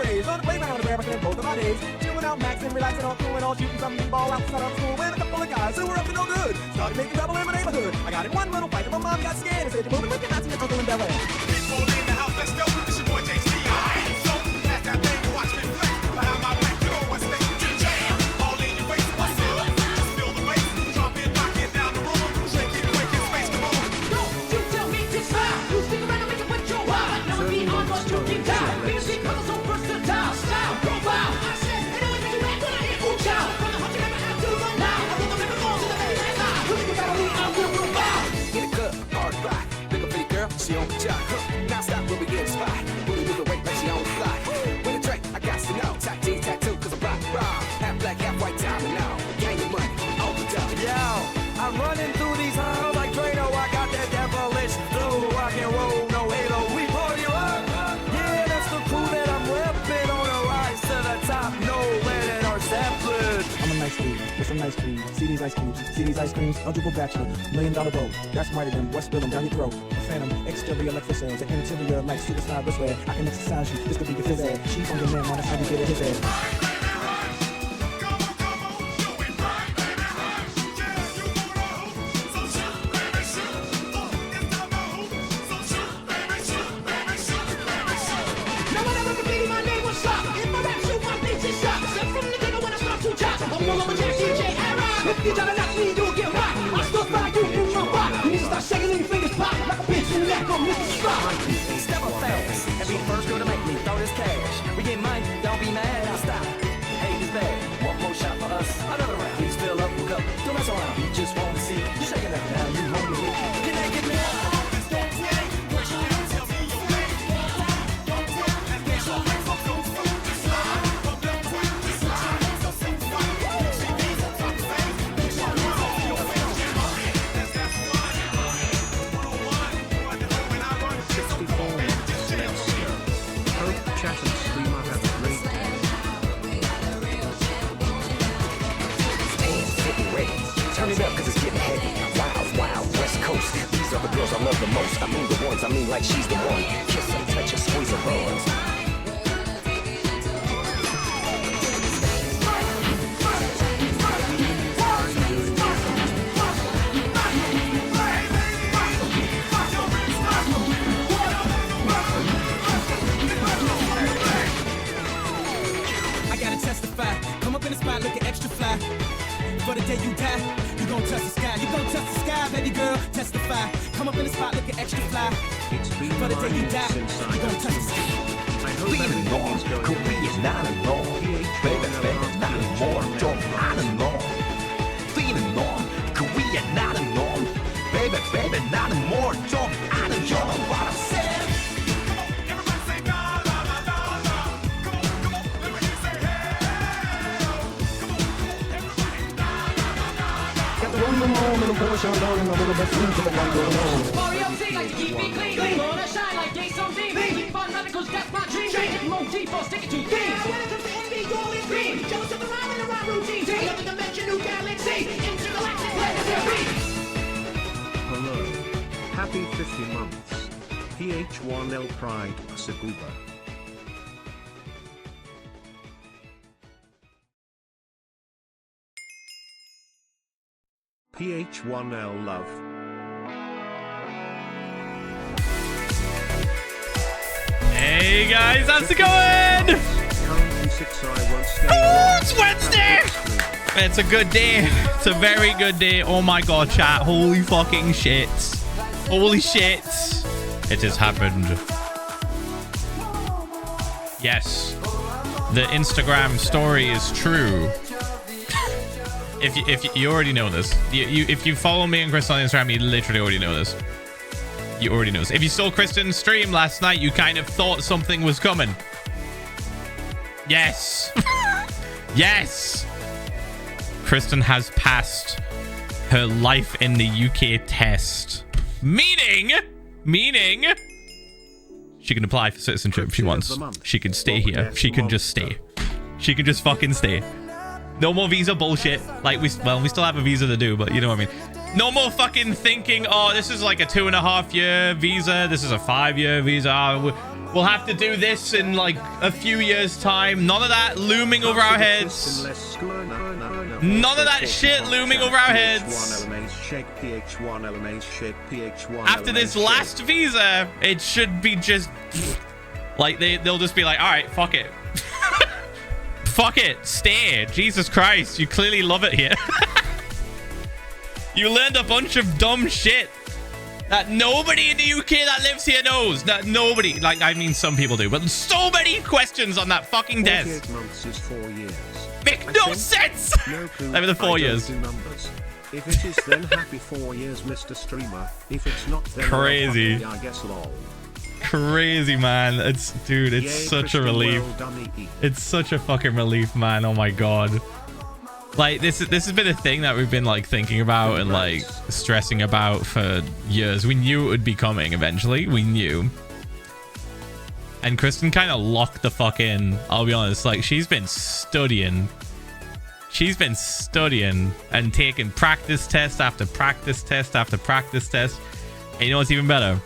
rays. On the playground, American both of my days. Chilling out, maxing, relaxing, all cool and all shooting some b-ball outside of school. And a couple of guys who were up to no good started making trouble in my neighborhood. I got in one little fight and my mom got scared and said, "You're moving with your Nazi and uncle in Bel Air." People in the house, let's go. It's your boy JC. So, pass that thing and watch me play. Behind my back, you know what's next. DJ, all in your face, what's up? Just feel the bass, drop it, knock it down the room. Shake it, quick and space, come on. Don't you tell me to smile. You stick around and make it with your wild. Never be on what you keep down. Music colors so versatile. Style, profile. I said, and always make you act when I hear ooh child. From the heart you never have to run now. I will never go to the very last eye. You think you gotta leave, I will provide. In the club, hard rock. Pick up pretty girl, she on the job. Now stop when we get a spot. Booty with the weight like she on the fly. With a drink, I got to know. Tack jeans, tattoo, cause I'm rock, raw. Half black, half white, diamond now. Gang of money, all the time. Yo, I'm running through these halls like Drano. I got that devilish blue rock and roll, no halo. We party up. Yeah, that's the crew that I'm repping on the rise to the top. No lead in our Zeppelin. I'm a nice dude with some nice cream. See these ice cubes, see these ice creams. Eligible bachelor, $1 million boat. That's mighty them. What's spilling down your throat? A phantom, exterior like fish eggs, an interior like superstar wristwear. I can exercise you. This could be your phys ed. She's on your man, that's how you get it his head. Now whenever repeating my name was shot. If my rap shoot, my beats is shot. Step from the table when I start to chop. I'm all over Jack DJ Aaron. If you try to knock me, you'll get rocked. I still fly you in my rock. You need to start shaking and your fingers pop like a bitch in the neck on Mr. Spot. Step up fast and be the first girl to make me throw this cash. We get money, don't be mad, I'll stop. Hate is bad, one more shot for us, another round. Please fill up, hook up, don't mess around. You just want to see you shaking up now, you home with me. Can they get me up? Turn it up, cause it's getting heavy. Wild, wild, West Coast. These are the girls I love the most. I mean the ones, I mean like she's the one. Kiss her, touch her, squeeze her buns. I gotta testify. Come up in the spot looking extra fly. For the day you die, you gon' touch the sky. You gon' touch the sky, baby girl. Testify. Come up in the spot looking extra fly. For the day you die, you gon' touch the sky. Feeling on, Korean not alone. Baby, baby, not more. Don't I don't know. Feeling on, Korean not alone. Baby, baby, not more. Don't I don't know what I'm saying. Mario T like to keep it clean. Gonna shine like day some beam. Keep on running cause that's my dream. Change it more deep or stick it to themes. When it comes to NBA, you're in green. Jump to the rhyme and the rhyme routine. Another dimension, new galaxy. Intergalactic planetary. Hello. Happy 50 months. Ph1L Pride, Saguba. Ph1L love. Hey guys, how's it going? Oh, it's Wednesday! It's a good day. It's a very good day. Oh my god, chat. Holy fucking shit. Holy shit. It has happened. Yes. The Instagram story is true. If you already know this. If you follow me and Chris on Instagram, you literally already know this. You already know this. If you saw Kristen's stream last night, you kind of thought something was coming. Yes. Yes. Kristen has passed her life in the UK test. Meaning she can apply for citizenship if she wants. She can stay here. She can just stay. She can just fucking stay. No more visa bullshit. Like, we still have a visa to do, but you know what I mean. No more fucking thinking, oh, this is like a 2.5-year visa. This is a 5-year visa. We'll have to do this in like a few years' time. None of that looming over our heads. None of that shit looming over our heads. After this last visa, it should be just like they'll just be like, all right, fuck it. Fuck it. Stay. Jesus Christ. You clearly love it here. You learned a bunch of dumb shit that nobody in the UK that lives here knows. That nobody, like, I mean, some people do, but so many questions on that fucking test. 48 months is 4 years. Make no sense. No clue. Over the 4 years. Numbers. If it is, then happy 4 years, Mr. Streamer. If it's not, then crazy. I guess lol. Crazy, man. It's, dude, it's Yay, such Christian, a relief. well done, EE. It's such a fucking relief, man. Oh my god. Like, this has been a thing that we've been like thinking about and like stressing about for years. We knew it would be coming eventually. We knew. And Kristen kind of locked the fuck in. I'll be honest. Like, she's been studying. She's been studying and taking practice test after practice test after practice test. And you know what's even better?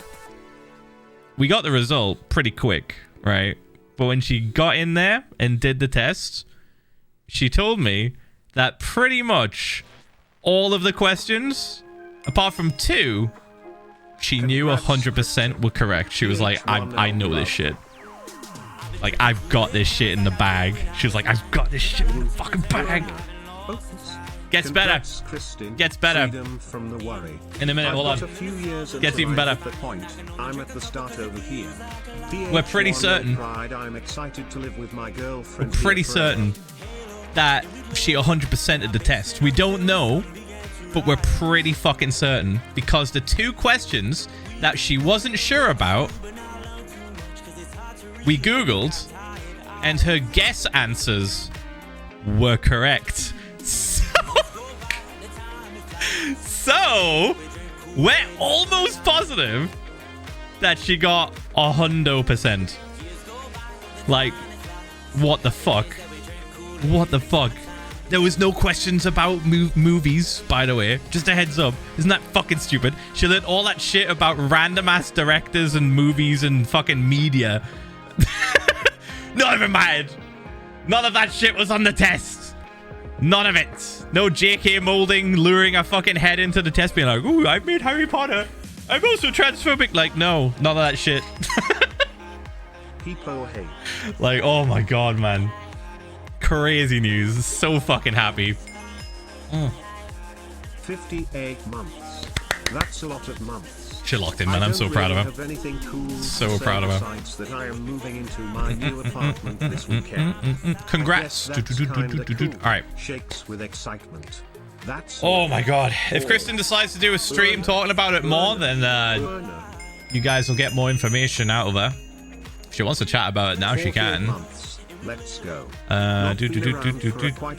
We got the result pretty quick, right? But when she got in there and did the test, she told me that pretty much all of the questions, apart from 2, she knew 100% were correct. She was like, I know this shit. Like, I've got this shit in the bag. She was like, I've got this shit in the fucking bag. Gets better. Gets better. From the worry. In a minute, hold on. Gets even better. I'm at the start over here. We're pretty certain. I'm excited to live with my girlfriend. We're pretty certain that she 100%ed the test. We don't know, but we're pretty fucking certain because the 2 questions that she wasn't sure about, we Googled, and her guess answers were correct. So we're almost positive that she got 100%. Like, what the fuck? What the fuck? There was no questions about movies, by the way. Just a heads up. Isn't that fucking stupid? She learned all that shit about random ass directors and movies and fucking media. Not even mad. None of that shit was on the test. None of it. No JK molding, luring a fucking head into the test, being like, ooh, I've made Harry Potter. I'm also transphobic. Like, no, none of that shit. People hate. Like, oh my god, man. Crazy news. So fucking happy. 58 months. That's a lot of months. She locked in, man. I'm so proud of her. Cool so proud of her. That I am moving into my new apartment this weekend. Congrats. Cool. All right. Shakes with excitement. That's oh my god. If Kristen decides to do a stream talking about it more, then you guys will get more information out of her. If she wants to chat about it now, she can. Months. Let's go. Quite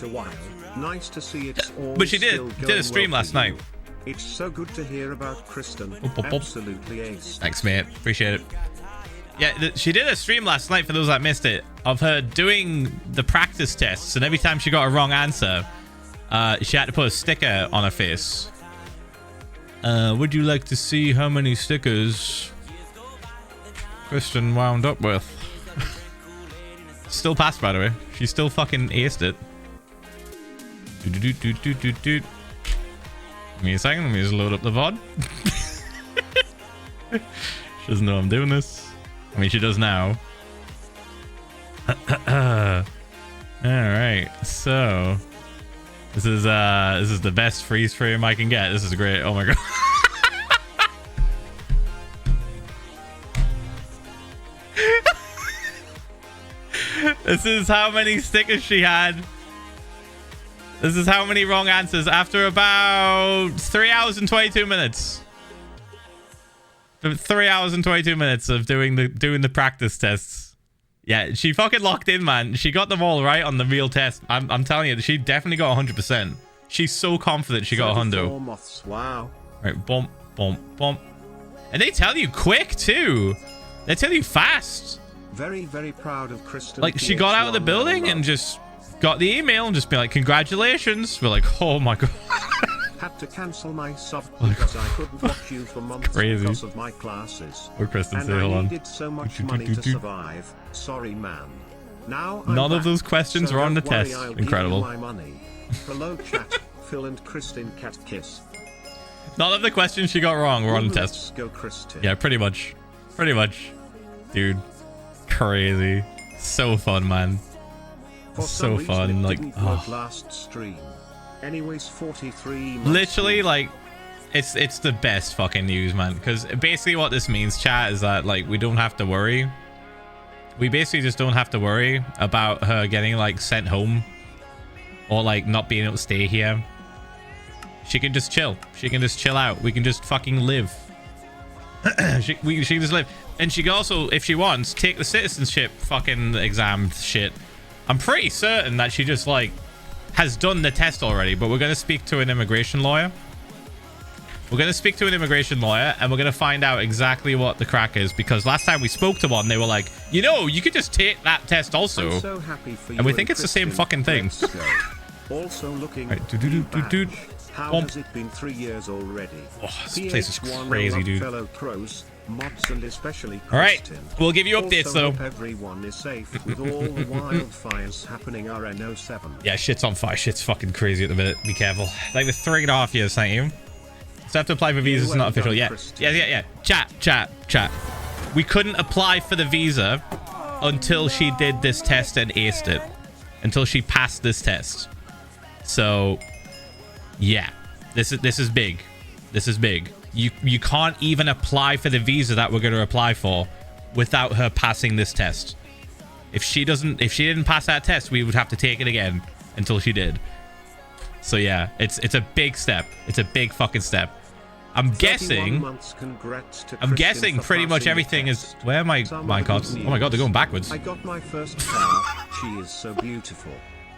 a while. Nice to see it's all but she did a stream last night. It's so good to hear about Kristen. Absolutely ace. Thanks, mate. Appreciate it. Yeah, she did a stream last night, for those that missed it, of her doing the practice tests, and every time she got a wrong answer, she had to put a sticker on her face. Would you like to see how many stickers Kristen wound up with? Still passed, by the way. She still fucking aced it. Give me a second. Let me just load up the VOD. She doesn't know I'm doing this. I mean, she does now. All right. So this is the best freeze frame I can get. This is great. Oh my god. This is how many stickers she had. This is how many wrong answers after about 3 hours and 22 minutes. 3 hours and 22 minutes of doing the practice tests. Yeah, she fucking locked in, man. She got them all right on the real test. I'm telling you, she definitely got 100%. She's so confident she got a hundo. Moths. Wow. Right, bump, bump, bump. And they tell you quick too. They tell you fast. Very, very proud of Kristen. Like, she got out of the building and just got the email and just be like, congratulations. We're like, oh my god. Had to cancel my sub because I couldn't watch you for months Crazy. because of my classes. Or Kristen, And say, I hold on. needed so much money to survive. Sorry, man. Now I'm None of back, those questions so are on the don't worry, test. I'll Incredible. Give you my money. Hello, chat. Phil and Kristen cat kiss. None of the questions she got wrong were on the test. Let's go, Kristen. Yeah, pretty much. Pretty much. Dude. Crazy. So fun, man. For So some reason, fun. it Like, didn't oh. work last stream. Anyways, 43 months. Literally, like, it's the best fucking news, man. Because basically what this means, chat, is that, like, we don't have to worry. We basically just don't have to worry about her getting, like, sent home. Or, like, not being able to stay here. She can just chill. She can just chill out. We can just fucking live. she can just live. And she can also, if she wants, take the citizenship fucking exam shit. I'm pretty certain that she just, like, has done the test already, but we're going to speak to an immigration lawyer. We're going to speak to an immigration lawyer, and we're going to find out exactly what the crack is, because last time we spoke to one, they were like, you know, you could just take that test also. I'm so happy for And we you think it's the same Kristen. fucking thing. Let's go. Also looking Right, dude. How Boom. has it been 3 years already? Oh, this place is Ph1lza crazy, dude. Fellow pros, mods, and especially All right, Kristen. we'll give you updates, Also though. hope everyone is safe with all the wildfires happening RN07. Yeah, shit's on fire. Shit's fucking crazy at the minute. Be careful. Like the 3.5 years, thank you. So have to apply for visas. It's not official. Yeah. Yeah. Chat. We couldn't apply for the visa until she did this test and aced it. Until she passed this test. So, yeah. This is big. This is big. You can't even apply for the visa that we're going to apply for without her passing this test. If she didn't pass that test, we would have to take it again until she did. So yeah, it's a big step. It's a big fucking step. I'm guessing pretty much everything is... Where are my cards? Oh my god, they're going backwards. I got my first car. She is so beautiful.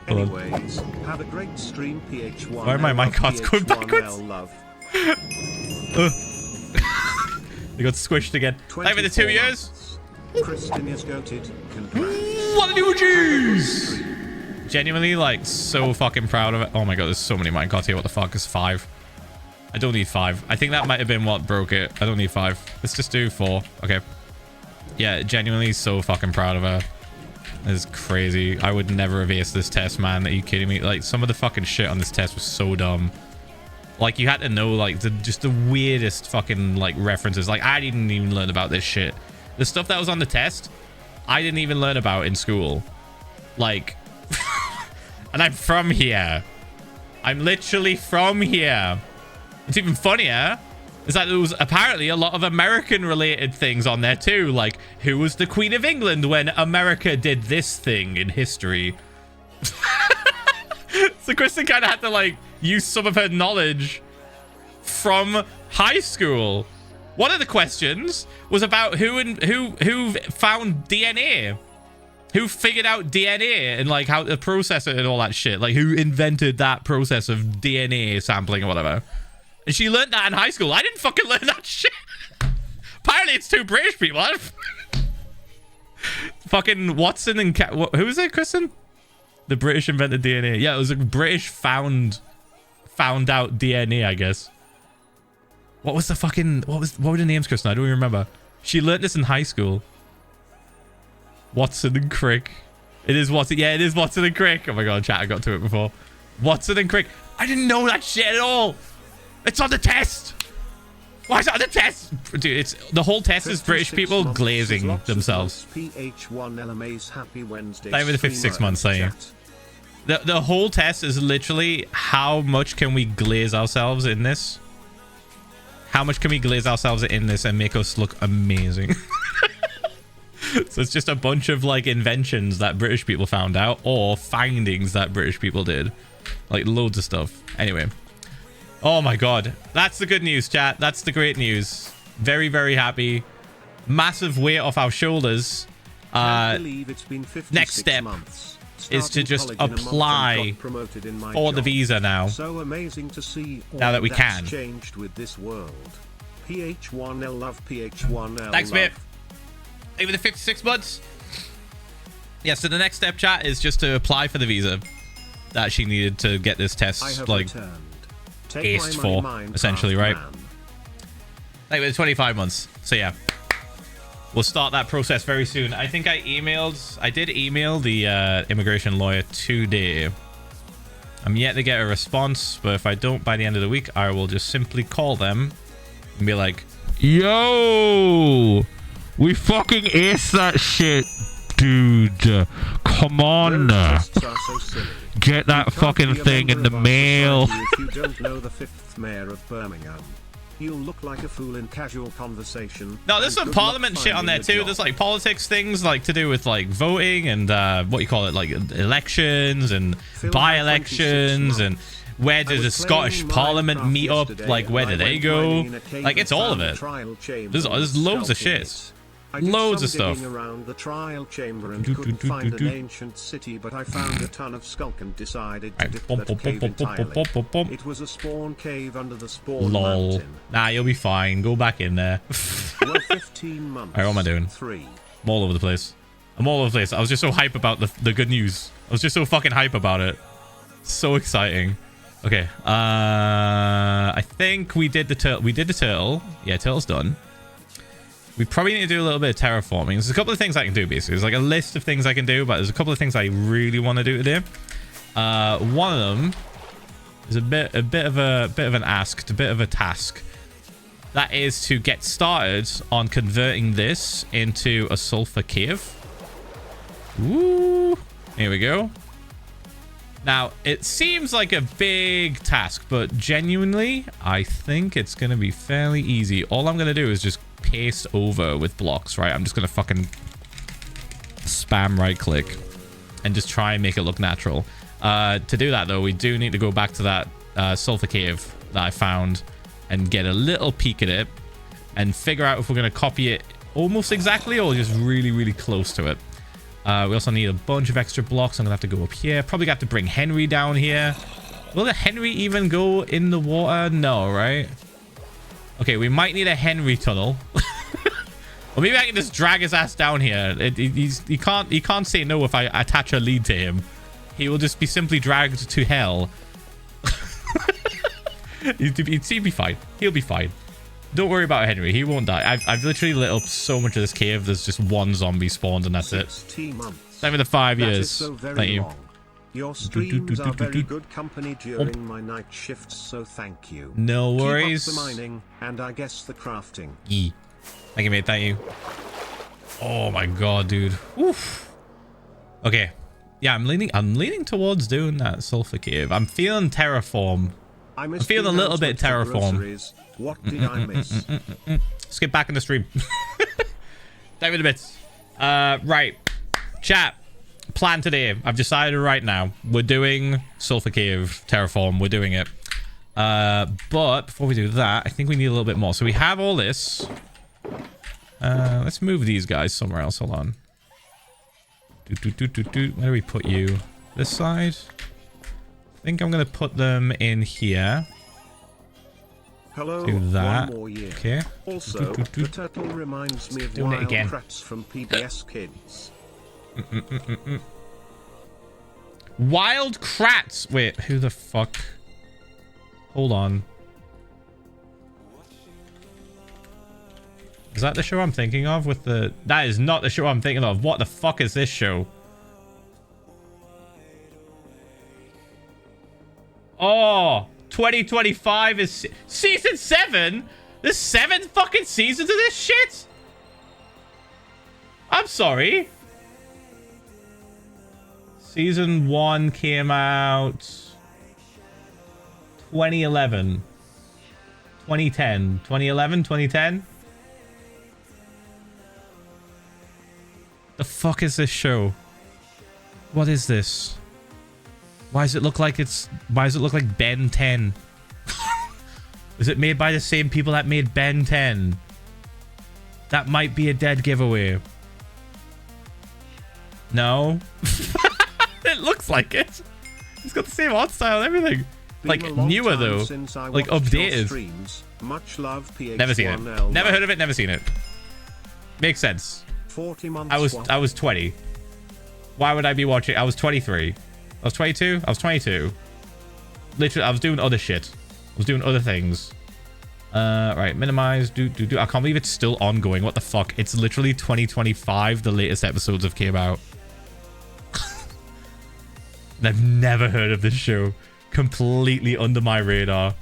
Anyways, have a great stream, Ph1. Why are my mic cards going backwards? Love. They got squished again. Thank you for the 2 years. Months. Kristen is goated. Congrats. What the G's? Genuinely, like, so fucking proud of it. Oh my god, there's so many minecarts here. What the fuck is 5? I don't need 5. I think that might have been what broke it. I don't need 5. Let's just do 4. Okay. Yeah, genuinely so fucking proud of her. This is crazy. I would never have aced this test, man. Are you kidding me? Like, some of the fucking shit on this test was so dumb. Like, you had to know, like, just the weirdest fucking, like, references. Like, I didn't even learn about this shit. The stuff that was on the test, I didn't even learn about in school. Like, and I'm from here. I'm literally from here. It's even funnier is that there was apparently a lot of American-related things on there, too. Like, who was the Queen of England when America did this thing in history? So Kristen kind of had to, like, use some of her knowledge from high school. One of the questions was about who found DNA. Who figured out DNA and, like, how to process it and all that shit. Like, who invented that process of DNA sampling or whatever. And she learned that in high school. I didn't fucking learn that shit. Apparently, it's 2 British people. Fucking Watson and... who was it, Kristen? The British invented DNA. Yeah, it was a British found out DNA, I guess. What was the fucking... What were the names, Kristen? I don't even remember. She learned this in high school. Watson and Crick. It is Watson. Yeah, it is Watson and Crick. Oh my god, chat, I got to it before. Watson and Crick. I didn't know that shit at all. It's on the test. Why is it on the test? Dude, it's the whole test is British people glazing themselves. Ph1lza's Happy Wednesday. Thank you for the 56 months, thank you. The whole test is literally how much can we glaze ourselves in this? How much can we glaze ourselves in this and make us look amazing? So it's just a bunch of, like, inventions that British people found out or findings that British people did. Like, loads of stuff. Anyway. Oh, my God. That's the good news, chat. That's the great news. Very, very happy. Massive weight off our shoulders. Next step is to just apply for the visa now. So amazing to see now that we can. Changed with this world. Ph1l love Ph1l. Thanks, mate. Over the 56 months. Yeah, so the next step, chat, is just to apply for the visa that she needed to get this test, like, aced for, essentially, right? Like, with 25 months. So, yeah. We'll start that process very soon. I think I did email the immigration lawyer today. I'm yet to get a response, but if I don't by the end of the week, I will just simply call them and be like, yo, we fucking aced that shit, dude. Come on. Get that fucking thing in the mail. If you don't know the 5th mayor of Birmingham, you'll look like a fool in casual conversation. No, there's some parliament shit on there too. There's like politics things like to do with like voting and what you call it, like elections and by-elections, and where does the Scottish Parliament meet up? Like, where do they go? Like, it's all of it. There's loads of shit. Loads of stuff. Around the trial chamber and couldn't find an ancient city, but I found a ton of skulk and decided to dip that cave entirely. It was a spawn cave under the spawn mountain. Nah, you'll be fine. Go back in there. Well, 15 months. Alright, what am I doing? 3. I'm all over the place. I'm all over the place. I was just so hype about the good news. I was just so fucking hype about it. So exciting. Okay. I think we did the turtle. We did the turtle. Yeah, turtle's done. We probably need to do a little bit of terraforming. There's a couple of things I can do, basically. There's like a list of things I can do, but there's a couple of things I really want to do today. One of them is a bit of an ask, a bit of a task. That is to get started on converting this into a sulfur cave. Woo! Here we go. Now, it seems like a big task, but genuinely, I think it's going to be fairly easy. All I'm going to do is just paste over with blocks, right? I'm just going to fucking spam right click and just try and make it look natural. To do that, though, we do need to go back to that sulfur cave that I found and get a little peek at it and figure out if we're going to copy it almost exactly or just really, really close to it. We also need a bunch of extra blocks. I'm gonna have to go up here. Probably got to bring Henry down here. Will the Henry even go in the water? No, right? Okay, we might need a Henry tunnel. Or maybe I can just drag his ass down here. He can't say no if I attach a lead to him. He will just be simply dragged to hell. He'll be fine. He'll be fine. Don't worry about Henry. He won't die. I've literally lit up so much of this cave. There's just one zombie spawned and that's it. Time for the 5 years. So thank you. Long. Your streams are very good company during my night shifts, so thank you. No worries. Keep up the mining and I guess the crafting. Thank you, mate. Thank you. Oh my god, dude. Oof. Okay. Yeah, I'm leaning towards doing that sulfur cave. I'm feeling terraform. I'm feeling a little bit terraform. What did I miss? Let's get back in the stream. Dive in a bit. Right. Chat. Plan today. I've decided right now. We're doing Sulfur Cave Terraform. We're doing it. But before we do that, I think we need a little bit more. So we have all this. Let's move these guys somewhere else. Hold on. Where do we put you? This side? I think I'm going to put them in here. Hello, do that. one more year. Okay. Also, the turtle reminds me of Wild Kratts from PBS Kids. Wild Kratts. Wait, who the fuck? Hold on. Is that the show I'm thinking of with the... That is not the show I'm thinking of. What the fuck is this show? Oh, 2025 is season 7. There's 7 fucking seasons of this shit. I'm sorry. Season 1 came out 2011, 2010, 2011, 2010. The fuck is this show? What is this? Why does it look like Ben 10? Is it made by the same people that made Ben 10? That might be a dead giveaway. No? It looks like it. It's got the same art style and everything. Like newer though. Like updated. Much love, Ph1lza Never seen it. Never heard of it, never seen it. Makes sense. 40 months I was 20. Why would I be watching? I was 23. I was 22. I was 22. Literally, I was doing other shit. I was doing other things. Right, minimize. Do. I can't believe it's still ongoing. What the fuck? It's literally 2025. The latest episodes have came out. And I've never heard of this show. Completely under my radar.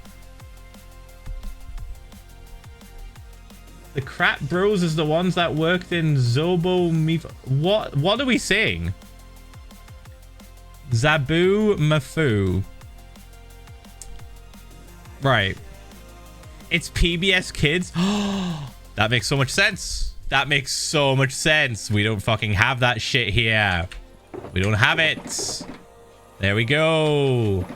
The crap bros is the ones that worked in Zobo Mif. What are we saying? Zabu Mafu. Right. It's PBS Kids. That makes so much sense. That makes so much sense. We don't fucking have that shit here. We don't have it. There we go.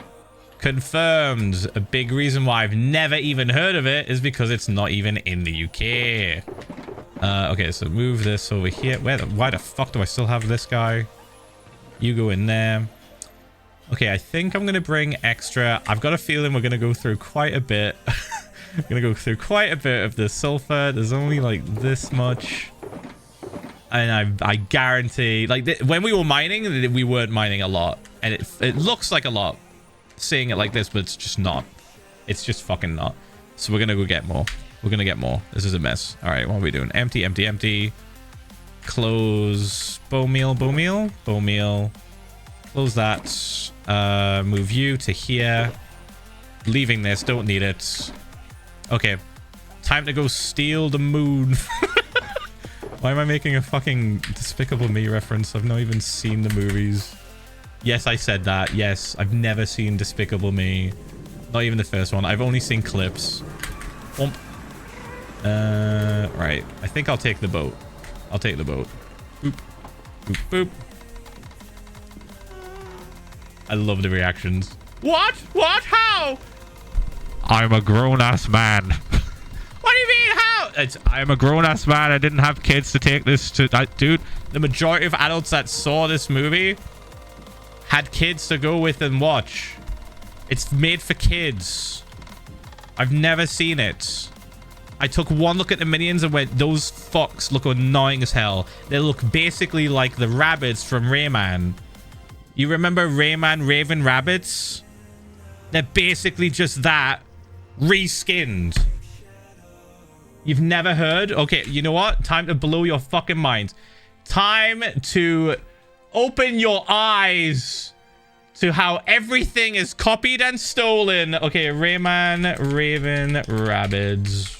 Confirmed. A big reason why I've never even heard of it is because it's not even in the UK. Okay, so move this over here. Why the fuck do I still have this guy? You go in there. Okay, I think I'm going to bring extra. I've got a feeling we're going to go through quite a bit. I'm going to go through quite a bit of the sulfur. There's only like this much. And I guarantee, like, when we were mining, we weren't mining a lot. And it looks like a lot, seeing it like this, but it's just not. It's just fucking not. So we're going to go get more. We're going to get more. This is a mess. All right, what are we doing? Empty, empty, empty. Close. Bow meal, bow meal, bow meal. Close that. Move you to here. Leaving this. Don't need it. Okay. Time to go steal the moon. Why am I making a fucking Despicable Me reference? I've not even seen the movies. Yes, I said that. Yes, I've never seen Despicable Me. Not even the first one. I've only seen clips. Womp. Right. I think I'll take the boat. I'll take the boat. Boop. Boop, boop. I love the reactions. What? What? How? I'm a grown-ass man. What do you mean, how? I'm a grown-ass man. I didn't have kids to take this to... dude, the majority of adults that saw this movie had kids to go with and watch. It's made for kids. I've never seen it. I took one look at the minions and went, those fucks look annoying as hell. They look basically like the rabbits from Rayman. You remember Rayman Raven Rabbits? They're basically just that reskinned. You've never heard? Okay, you know what? Time to blow your fucking mind. Time to open your eyes to how everything is copied and stolen. Okay, Rayman Raven Rabbids.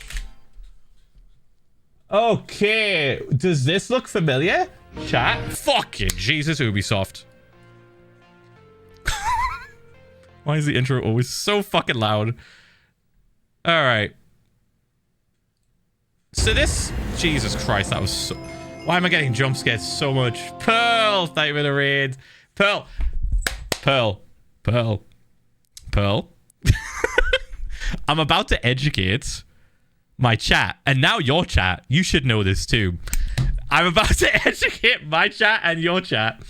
Okay, does this look familiar? Chat? Fucking Jesus, Ubisoft. Why is the intro always so fucking loud? All right. So this... Jesus Christ, that was so... Why am I getting jump scared so much? Pearl! Thank you for the raid. Pearl. Pearl. Pearl. Pearl. I'm about to educate my chat. And now your chat. You should know this too. I'm about to educate my chat and your chat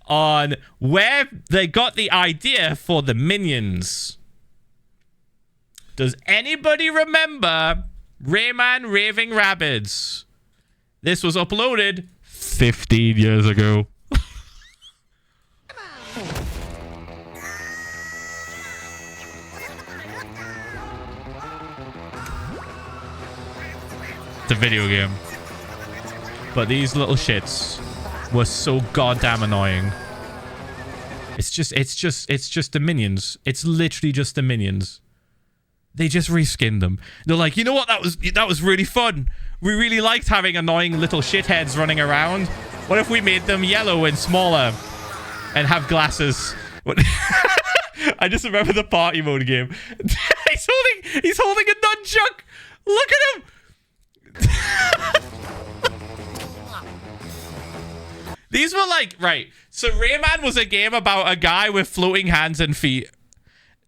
on where they got the idea for the minions. Does anybody remember Rayman Raving Rabbids? This was uploaded 15 years ago. It's a video game. But these little shits were so goddamn annoying. It's just the minions. It's literally just the minions. They just reskinned them. They're like, you know what? That was really fun. We really liked having annoying little shitheads running around. What if we made them yellow and smaller and have glasses? What? I just remember the party mode game. he's holding a nunchuck. Look at him. These were like, right. So Rayman was a game about a guy with floating hands and feet.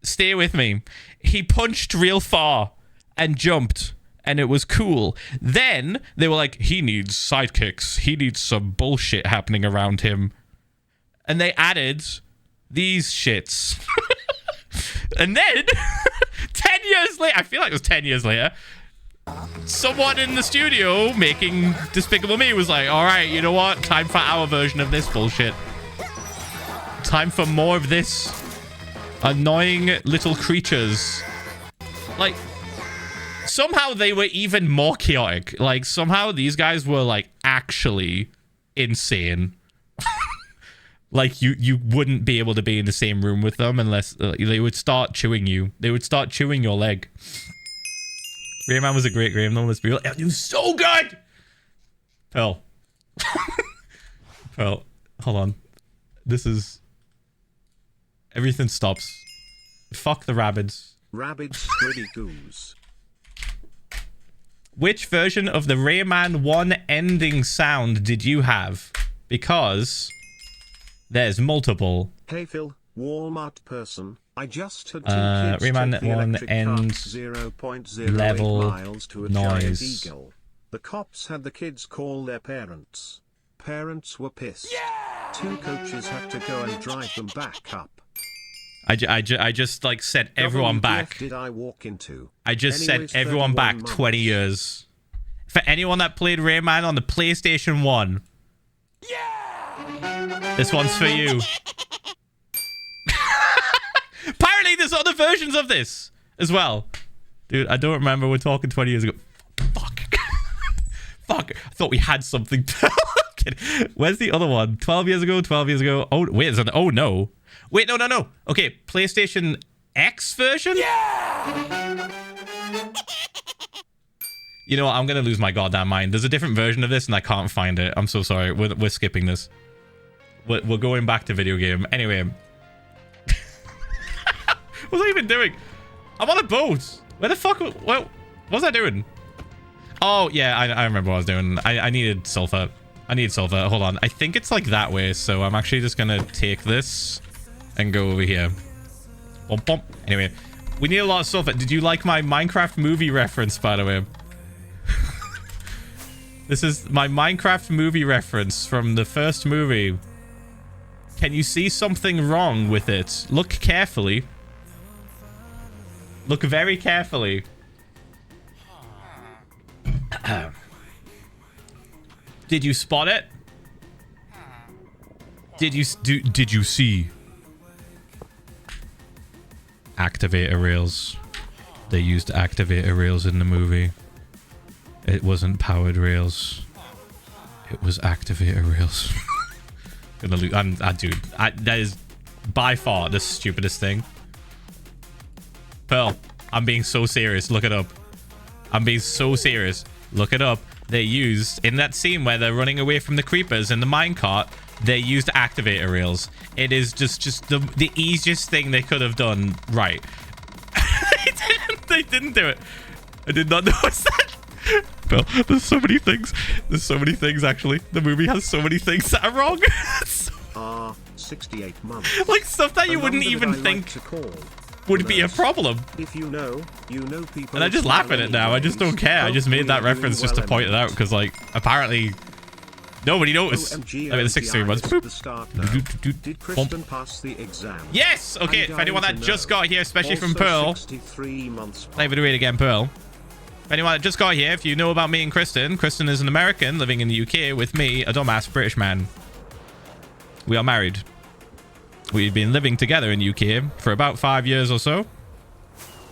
Stay with me. He punched real far and jumped, and it was cool. Then they were like, he needs sidekicks. He needs some bullshit happening around him. And they added these shits. And then 10 years later, I feel like it was 10 years later, someone in the studio making Despicable Me was like, all right, you know what? Time for our version of this bullshit. Time for more of this. Annoying little creatures. Like, somehow they were even more chaotic. Like, somehow these guys were, like, actually insane. Like, you wouldn't be able to be in the same room with them unless they would start chewing you. They would start chewing your leg. Rayman was a great game, though. Let's be real. It was so good! Pearl. Pearl. Hold on. This is... Everything stops. Fuck the rabbits. Rabbids, pretty goose. Which version of the Rayman 1 ending sound did you have? Because there's multiple. Hey Phil, Walmart person. I just had two kids Rayman take the 1 electric cart ends 0.08 level miles to a noise. giant eagle. The cops had the kids call their parents. Parents were pissed. Yeah! 2 coaches had to go and drive them back up. I just like set everyone back. Did I walk into? I just Anyways, set everyone back 31 20 years. For anyone that played Rayman on the PlayStation 1. Yeah! This one's for you. Apparently there's other versions of this as well. Dude, I don't remember. We're talking 20 years ago. Fuck. Fuck. I thought we had something. Where's the other one? 12 years ago, 12 years ago. Oh, wait. Is that, oh, no. Wait, no. Okay, PlayStation X version? Yeah! You know what? I'm going to lose my goddamn mind. There's a different version of this and I can't find it. I'm so sorry. We're skipping this. We're going back to video game. Anyway. What was I even doing? I'm on a boat. Where the fuck? What was I doing? Oh, yeah, I remember what I was doing. I needed sulfur. I need sulfur. Hold on. I think it's like that way. So I'm actually just going to take this and go over here. Bump, bump. Anyway, we need a lot of sulfur. Did you like my Minecraft movie reference, by the way? This is my Minecraft movie reference from the first movie. Can you see something wrong with it? Look carefully. Look very carefully. Did you spot it? Did you see? Activator rails. They used activator rails in the movie. It wasn't powered rails. It was activator rails. Gonna lose. Dude, that is by far the stupidest thing. Pearl, I'm being so serious. Look it up. I'm being so serious. Look it up. They used, in that scene where they're running away from the creepers in the minecart, they used activator rails. It is just the easiest thing they could have done right. They didn't do it. I did not notice that. Well, there's so many things. There's so many things, actually. The movie has so many things that are wrong. 68 months. Like stuff that you wouldn't even think would be a problem. If you know people. And I just laugh at it now. I just don't care. I just made that reference just to point it out because, like, apparently nobody noticed. I mean, the 63 months. Did Kristen pass the exam? Yes. Okay. For anyone that just got here, especially from Pearl, 63 months. play the read again, Pearl. For anyone that just got here, if you know about me and Kristen, Kristen is an American living in the UK with me, a dumbass British man. We are married. We've been living together in the UK for about 5 years or so.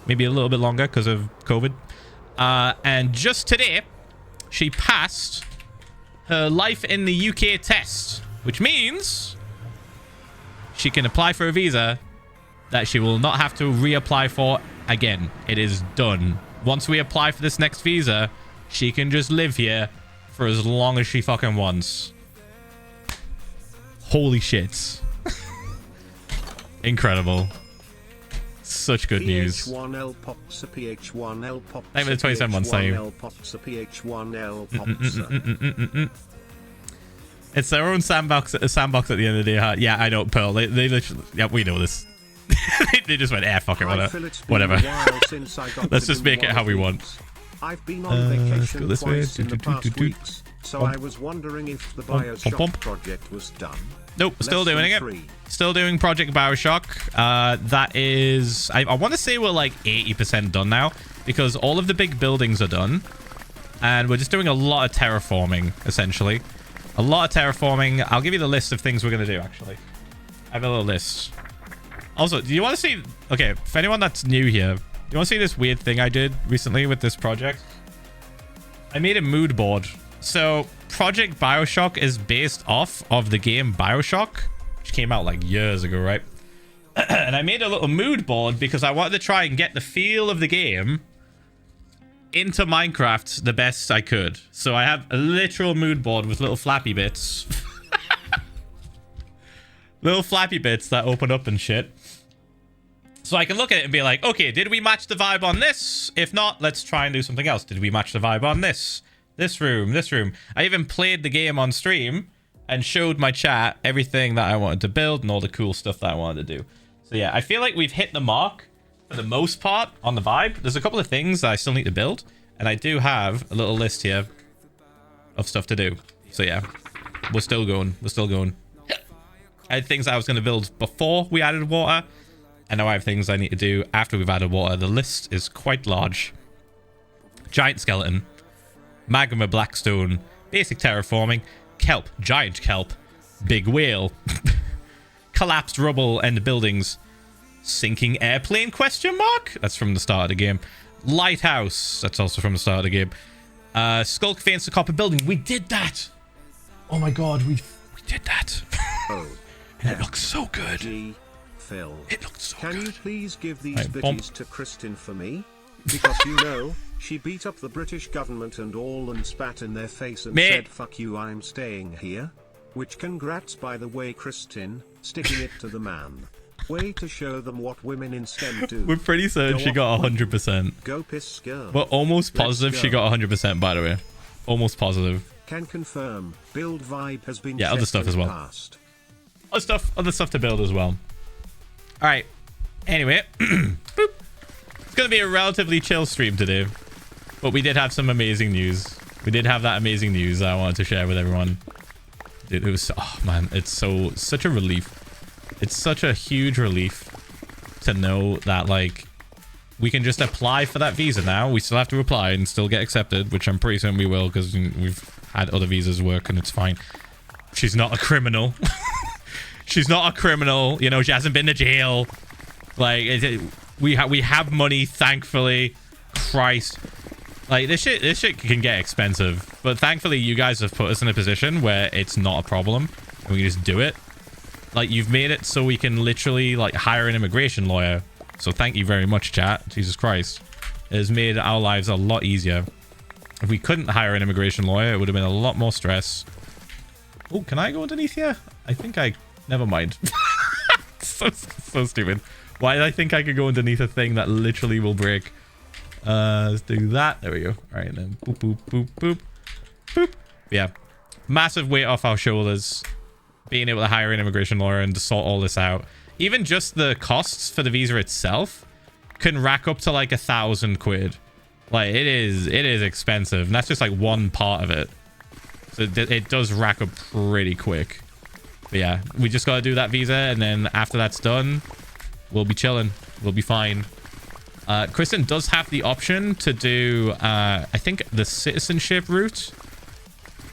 Maybe a little bit longer because of COVID. And just today, she passed her life in the UK test, which means she can apply for a visa that she will not have to reapply for again. It is done. Once we apply for this next visa, she can just live here for as long as she fucking wants. Holy shit. Incredible. Such good news. Ph1lza Ph1lza VODS. Thank you for the 27 months, thank you. Ph1lza VODS. It's their own sandbox at the end of the day. Yeah, I know, Pearl. They literally... Yeah, we know this. They just went, fuck it, whatever. Let's just make it how we want. I've been on vacation twice in the past weeks, so I was wondering if the Bioshock project was done. Nope, still doing it. Still doing Project Bioshock. That is... I want to say we're like 80% done now, because all of the big buildings are done. And we're just doing a lot of terraforming, essentially. A lot of terraforming. I'll give you the list of things we're going to do, actually. I have a little list. Also, do you want to see... Okay, for anyone that's new here, do you want to see this weird thing I did recently with this project? I made a mood board. So, Project Bioshock is based off of the game Bioshock, which came out like years ago, right? And I made a little mood board because I wanted to try and get the feel of the game into Minecraft the best I could. So I have a literal mood board with little flappy bits. Little flappy bits that open up and shit. So I can look at it and be like, okay, did we match the vibe on this? If not, let's try and do something else. Did we match the vibe on this? This room, this room. I even played the game on stream and showed my chat everything that I wanted to build and all the cool stuff that I wanted to do. So yeah, I feel like we've hit the mark for the most part on the vibe. There's a couple of things that I still need to build, and I do have a little list here of stuff to do. So yeah, we're still going. We're still going. I had things I was going to build before we added water, and now I have things I need to do after we've added water. The list is quite large. Giant skeleton, magma blackstone, basic terraforming, kelp, giant kelp, big whale, collapsed rubble and buildings, sinking airplane question mark? That's from the start of the game. Lighthouse, that's also from the start of the game. Skulk Veins to copper building. We did that. Oh my god, we did that. Oh. And it looks so good. G. Phil. It looks so Can good. you please give these Right, bitties to Kristin for me? Because you know, she beat up the British government and all and spat in their face and Mate. said, fuck you, I'm staying here. Which congrats by the way, Kristin, sticking it to the man. Way to show them what women in STEM do. We're pretty certain she got 100%. Go piss girl. We're almost Let's positive she go. got 100%, by the way. Almost positive. Can confirm, build vibe has been Yeah, other checked stuff in as the well. past. Other stuff to build as well. All right. Anyway, boop. It's gonna be a relatively chill stream today, but we did have some amazing news. We did have that amazing news that I wanted to share with everyone. Dude, it was, oh man, it's such a relief. It's such a huge relief to know that like we can just apply for that visa now. We still have to apply and still get accepted, which I'm pretty certain we will because we've had other visas work and it's fine. She's not a criminal. She's not a criminal. You know, she hasn't been to jail. Like, we have money, thankfully. Christ. Like, this shit can get expensive. But thankfully, you guys have put us in a position where it's not a problem. And we can just do it. Like, you've made it so we can literally, like, hire an immigration lawyer. So thank you very much, chat. Jesus Christ. It has made our lives a lot easier. If we couldn't hire an immigration lawyer, it would have been a lot more stress. Oh, can I go underneath here? I think I... Never mind. so stupid. Why did I think I could go underneath a thing that literally will break? Let's do that. There we go. All right, and then boop, boop, boop, boop, boop. Yeah. Massive weight off our shoulders. Being able to hire an immigration lawyer and to sort all this out. Even just the costs for the visa itself can rack up to like 1,000 quid. Like, it is expensive. And that's just like one part of it. So it does rack up pretty quick. But yeah, we just got to do that visa. And then after that's done, we'll be chilling. We'll be fine. Kristen does have the option to do, I think, the citizenship route.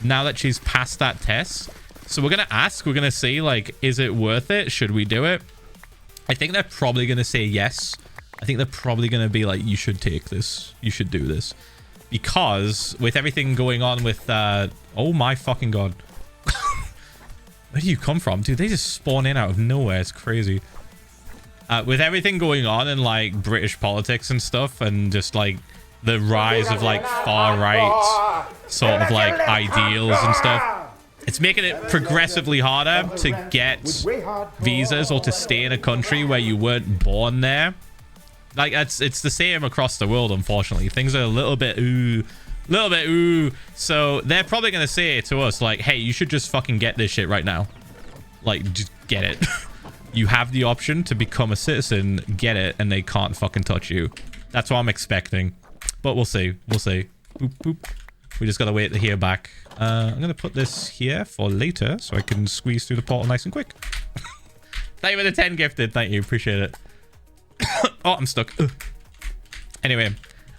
Now that she's passed that test. So we're going to ask. We're going to see, like, is it worth it? Should we do it? I think they're probably going to say yes. I think they're probably going to be like, you should take this. You should do this. Because with everything going on with... oh my fucking god. Where do you come from? Dude, they just spawn in out of nowhere. It's crazy. With everything going on in, like, British politics and stuff, and just, like, the rise of, like, far-right sort of, like, ideals and stuff, it's making it progressively harder to get visas or to stay in a country where you weren't born there. Like, it's the same across the world, unfortunately. Things are a little bit ooh. So they're probably going to say to us, like, hey, you should just fucking get this shit right now. Like, just get it. You have the option to become a citizen, get it, and they can't fucking touch you. That's what I'm expecting. But we'll see. We'll see. Boop, boop. We just got to wait to hear back. I'm going to put this here for later so I can squeeze through the portal nice and quick. Thank you for the 10 gifted. Thank you. Appreciate it. Oh, I'm stuck. Anyway,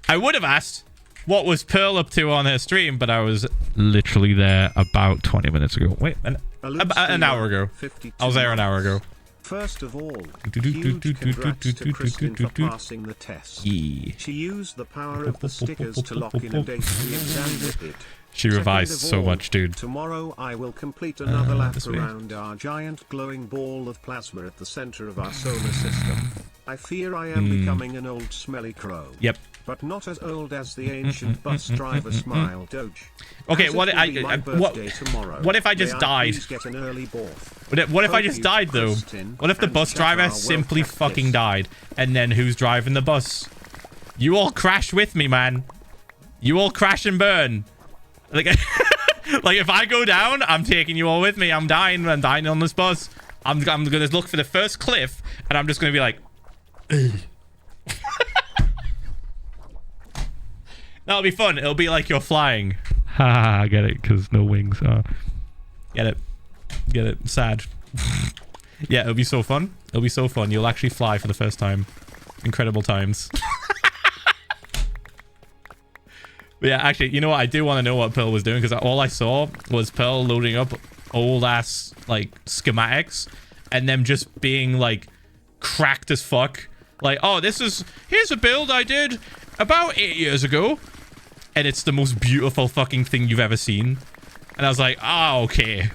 I would have asked what was Pearl up to on her stream, but I was literally there about 20 minutes ago. Wait, an hour ago. I was there an hour ago. First of all, huge congrats to Kristen for passing the test. Yeah. She used the power of the stickers to lock in a date for the exam with it. She revised Second of so all, much, dude. Tomorrow I will complete another lap this way. around our giant glowing ball of plasma at the center of our solar system. I fear I am becoming an old smelly crow. Yep. But not as old as the ancient bus driver Smile Doge. Okay, As it what will I be my what birthday tomorrow, what if I just may died? please get an early birth? What if I Hope just you, died though? Kristen, What if the and bus Jack driver are simply well fucking practiced. died? And then who's driving the bus? You all crash with me, man. You all crash and burn. Like, like if I go down, I'm taking you all with me. I'm dying on this bus. I'm gonna look for the first cliff, and I'm just gonna be like, that'll be fun. It'll be like you're flying. Ha, I get it, because no wings. Get it. Sad. Yeah, it'll be so fun. It'll be so fun. You'll actually fly for the first time. Incredible times. But yeah, actually, you know what? I do want to know what Pearl was doing, because all I saw was Pearl loading up old ass like schematics and them just being like cracked as fuck. Like, oh, here's a build I did about 8 years ago. And it's the most beautiful fucking thing you've ever seen. And I was like, oh, okay.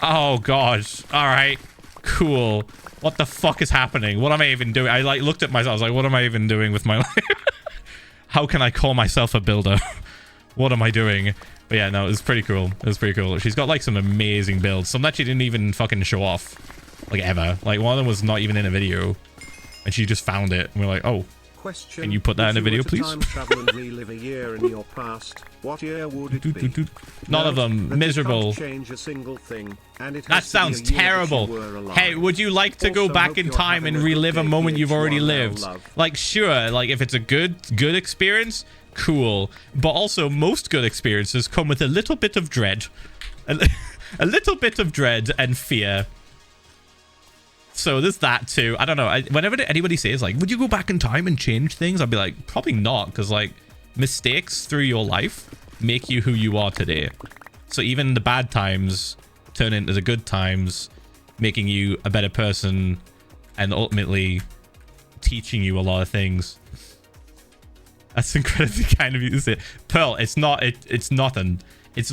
Oh, God. All right. Cool. What the fuck is happening? What am I even doing? I like looked at myself. I was like, what am I even doing with my life? How can I call myself a builder? What am I doing? But yeah, no, it was pretty cool. It was pretty cool. She's got like some amazing builds. Some that she didn't even fucking show off. Like ever. Like one of them was not even in a video. And she just found it. And we're like, oh. Question, can you put that in a video, please? Time travel and relive a year in your past, what year would it be? None of them. That Miserable. you can't change a single thing, and it That has to be sounds a year that terrible. you were alive. Hey, would you like to go Also, back hope in you're time and having a good relive a day, moment you've already Ph1lza lived? love. Like, sure, like if it's a good experience, cool. But also, most good experiences come with a little bit of dread. A little bit of dread and fear. So there's that too. I don't know. Whenever anybody says like, would you go back in time and change things? I'd be like, probably not. Because like mistakes through your life make you who you are today. So even the bad times turn into the good times, making you a better person and ultimately teaching you a lot of things. That's incredibly kind of you to say. Pearl, it's not. It's nothing. It's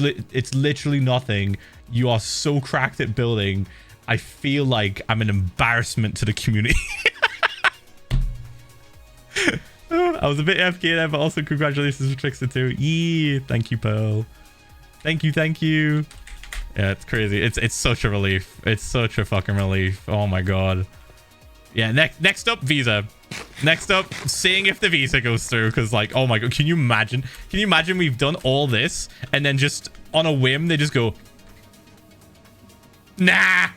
literally nothing. You are so cracked at building. I feel like I'm an embarrassment to the community. I was a bit FK there, but also congratulations to Trickster too. Yeah, thank you, Pearl. Thank you. Yeah, it's crazy. It's such a relief. It's such a fucking relief. Oh my god. Yeah, next up, visa. Next up, seeing if the visa goes through, because like, oh my god, can you imagine we've done all this and then just on a whim they just go, nah.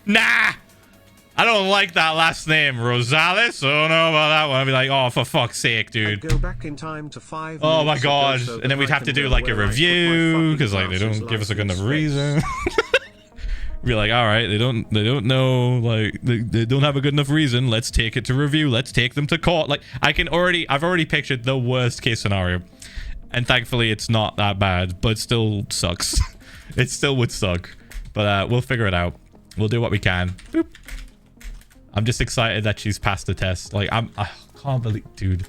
Nah. I don't like that last name. Rosales? I don't know about that one. I'd be like, oh, for fuck's sake, dude. I'd go back in time to 5 Oh my minutes ago god. so And that then we'd I have to can do go like a where I put my review fucking because like they glasses don't give us a like good in enough space. reason. Be like, all right, they don't know, like they don't have a good enough reason. Let's take it to review. Let's take them to court. Like I've already pictured the worst case scenario. And thankfully it's not that bad, but it still sucks. It still would suck. But we'll figure it out. We'll do what we can. Boop. I'm just excited that she's passed the test. Like I can't believe, dude.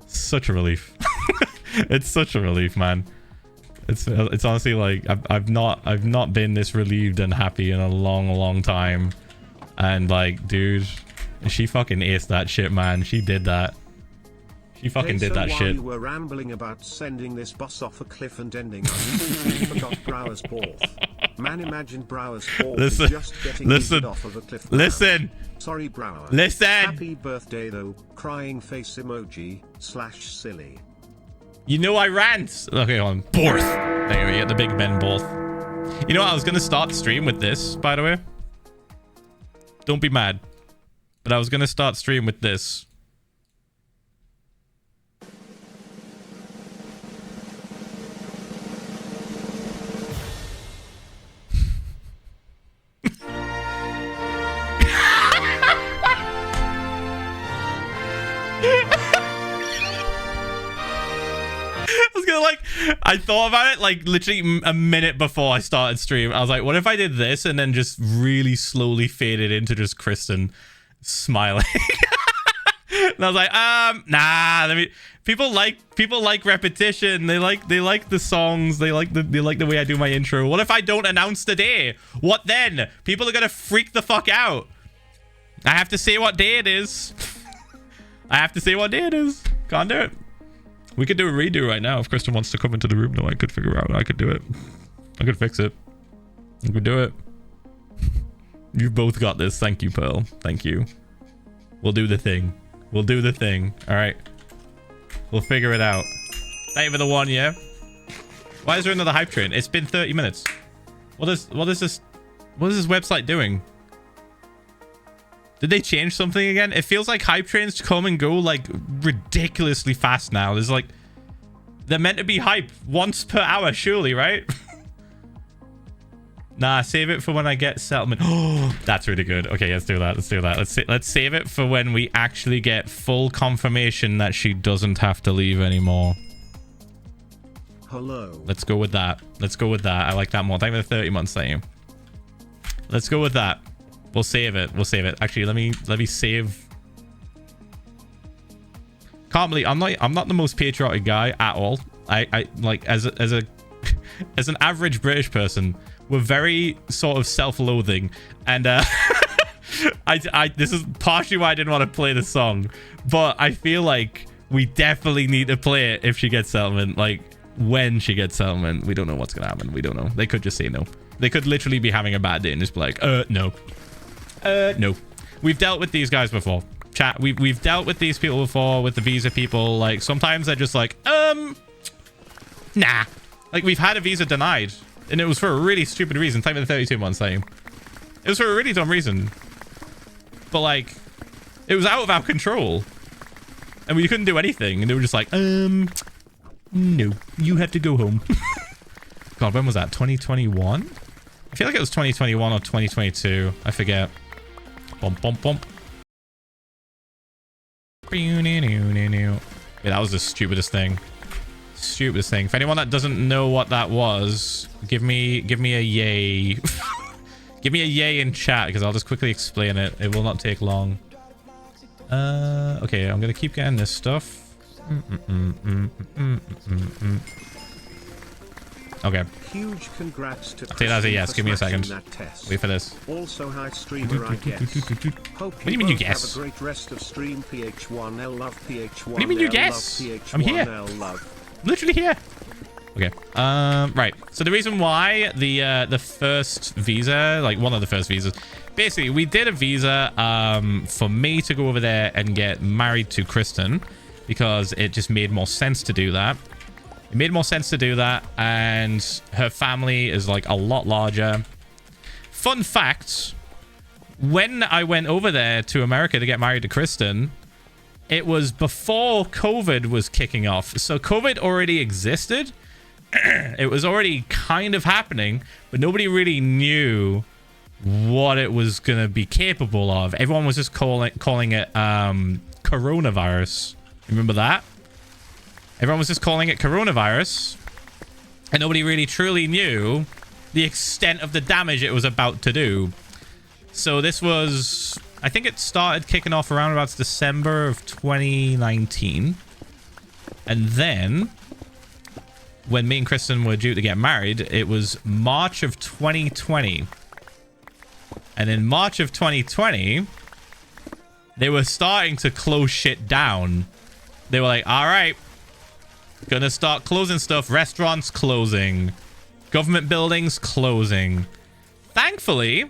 Such a relief. It's such a relief, man. It's honestly like I've not been this relieved and happy in a long time. And like, dude, she fucking aced that shit, man. She did that. She fucking did that while shit. You were rambling about sending this bus off a cliff and ending on you forgot Brower's Fourth. Man, imagine Brower's Fourth Listen, just getting listen, off of a cliff. listen. Sorry, Brower. Listen. Happy birthday, though. Crying face emoji / silly. You know I rant. Okay, on fourth. There we get the big Ben both. You know what? I was gonna start stream with this, by the way. Don't be mad, but I was gonna start stream with this. I thought about it like literally a minute before I started stream. I was like, what if I did this and then just really slowly faded into just Kristen smiling? And I was like, nah. People like repetition. They like the songs. They like the way I do my intro. What if I don't announce the day? What then? People are gonna freak the fuck out. I have to say what day it is. I have to say what day it is. Can't do it. We could do a redo right now if Kristen wants to come into the room. No, I could figure out. I could do it. I could fix it. I could do it. You've both got this. Thank you, Pearl. Thank you. We'll do the thing. We'll do the thing. All right. We'll figure it out. Thank you for the 1 year. Why is there another hype train? It's been 30 minutes. What is this website doing? Did they change something again? It feels like hype trains come and go like ridiculously fast now. There's like, they're meant to be hype once per hour, surely, right? Nah, save it for when I get settlement. Oh, that's really good. Okay, let's do that. Let's do that. Let's save it for when we actually get full confirmation that she doesn't have to leave anymore. Hello. Let's go with that. Let's go with that. I like that more. Thank you for the 30 months. Thank you. Let's go with that. We'll save it. We'll save it. Actually, let me save. Can't believe I'm not the most patriotic guy at all. I like as an average British person, we're very sort of self-loathing, and this is partially why I didn't want to play the song, but I feel like we definitely need to play it if she gets settlement. Like when she gets settlement, we don't know what's gonna happen. We don't know. They could just say no. They could literally be having a bad day and just be like, no. No. We've dealt with these guys before. Chat, we've dealt with these people before, with the visa people. Like, sometimes they're just like, nah. Like, we've had a visa denied, and it was for a really stupid reason. Time for the 32 months thing. It was for a really dumb reason. But, like, it was out of our control. And we couldn't do anything. And they were just like, no. You have to go home. God, when was that? 2021? I feel like it was 2021 or 2022. I forget. Bump, bump, bump. Yeah, that was the stupidest thing. Stupidest thing. For anyone that doesn't know what that was, give me a yay. Give me a yay in chat, because I'll just quickly explain it. It will not take long. Okay, I'm gonna keep getting this stuff. Okay. Huge congrats to I think that's a yes. Give me a second. Wait for this. Also, hi streamer, I guess. Hope what do you mean you guess? Have a great rest of stream. Ph1l love Ph1l. What do you mean you guess? I'm here. Literally here. Okay. Right. So the reason why the first visa, like one of the first visas, basically we did a visa for me to go over there and get married to Kristen, because it just made more sense to do that. It made more sense to do that, and her family is like a lot larger. Fun fact, when I went over there to America to get married to Kristen, it was before COVID was kicking off. So COVID already existed. It was already kind of happening, but nobody really knew what it was going to be capable of. Everyone was just calling it coronavirus. Remember that? Everyone was just calling it coronavirus, and nobody really truly knew the extent of the damage it was about to do. So this was, I think it started kicking off around about December of 2019. And then when me and Kristen were due to get married, it was March of 2020. And in March of 2020, they were starting to close shit down. They were like, all right, gonna start closing stuff. Restaurants closing. Government buildings closing. Thankfully,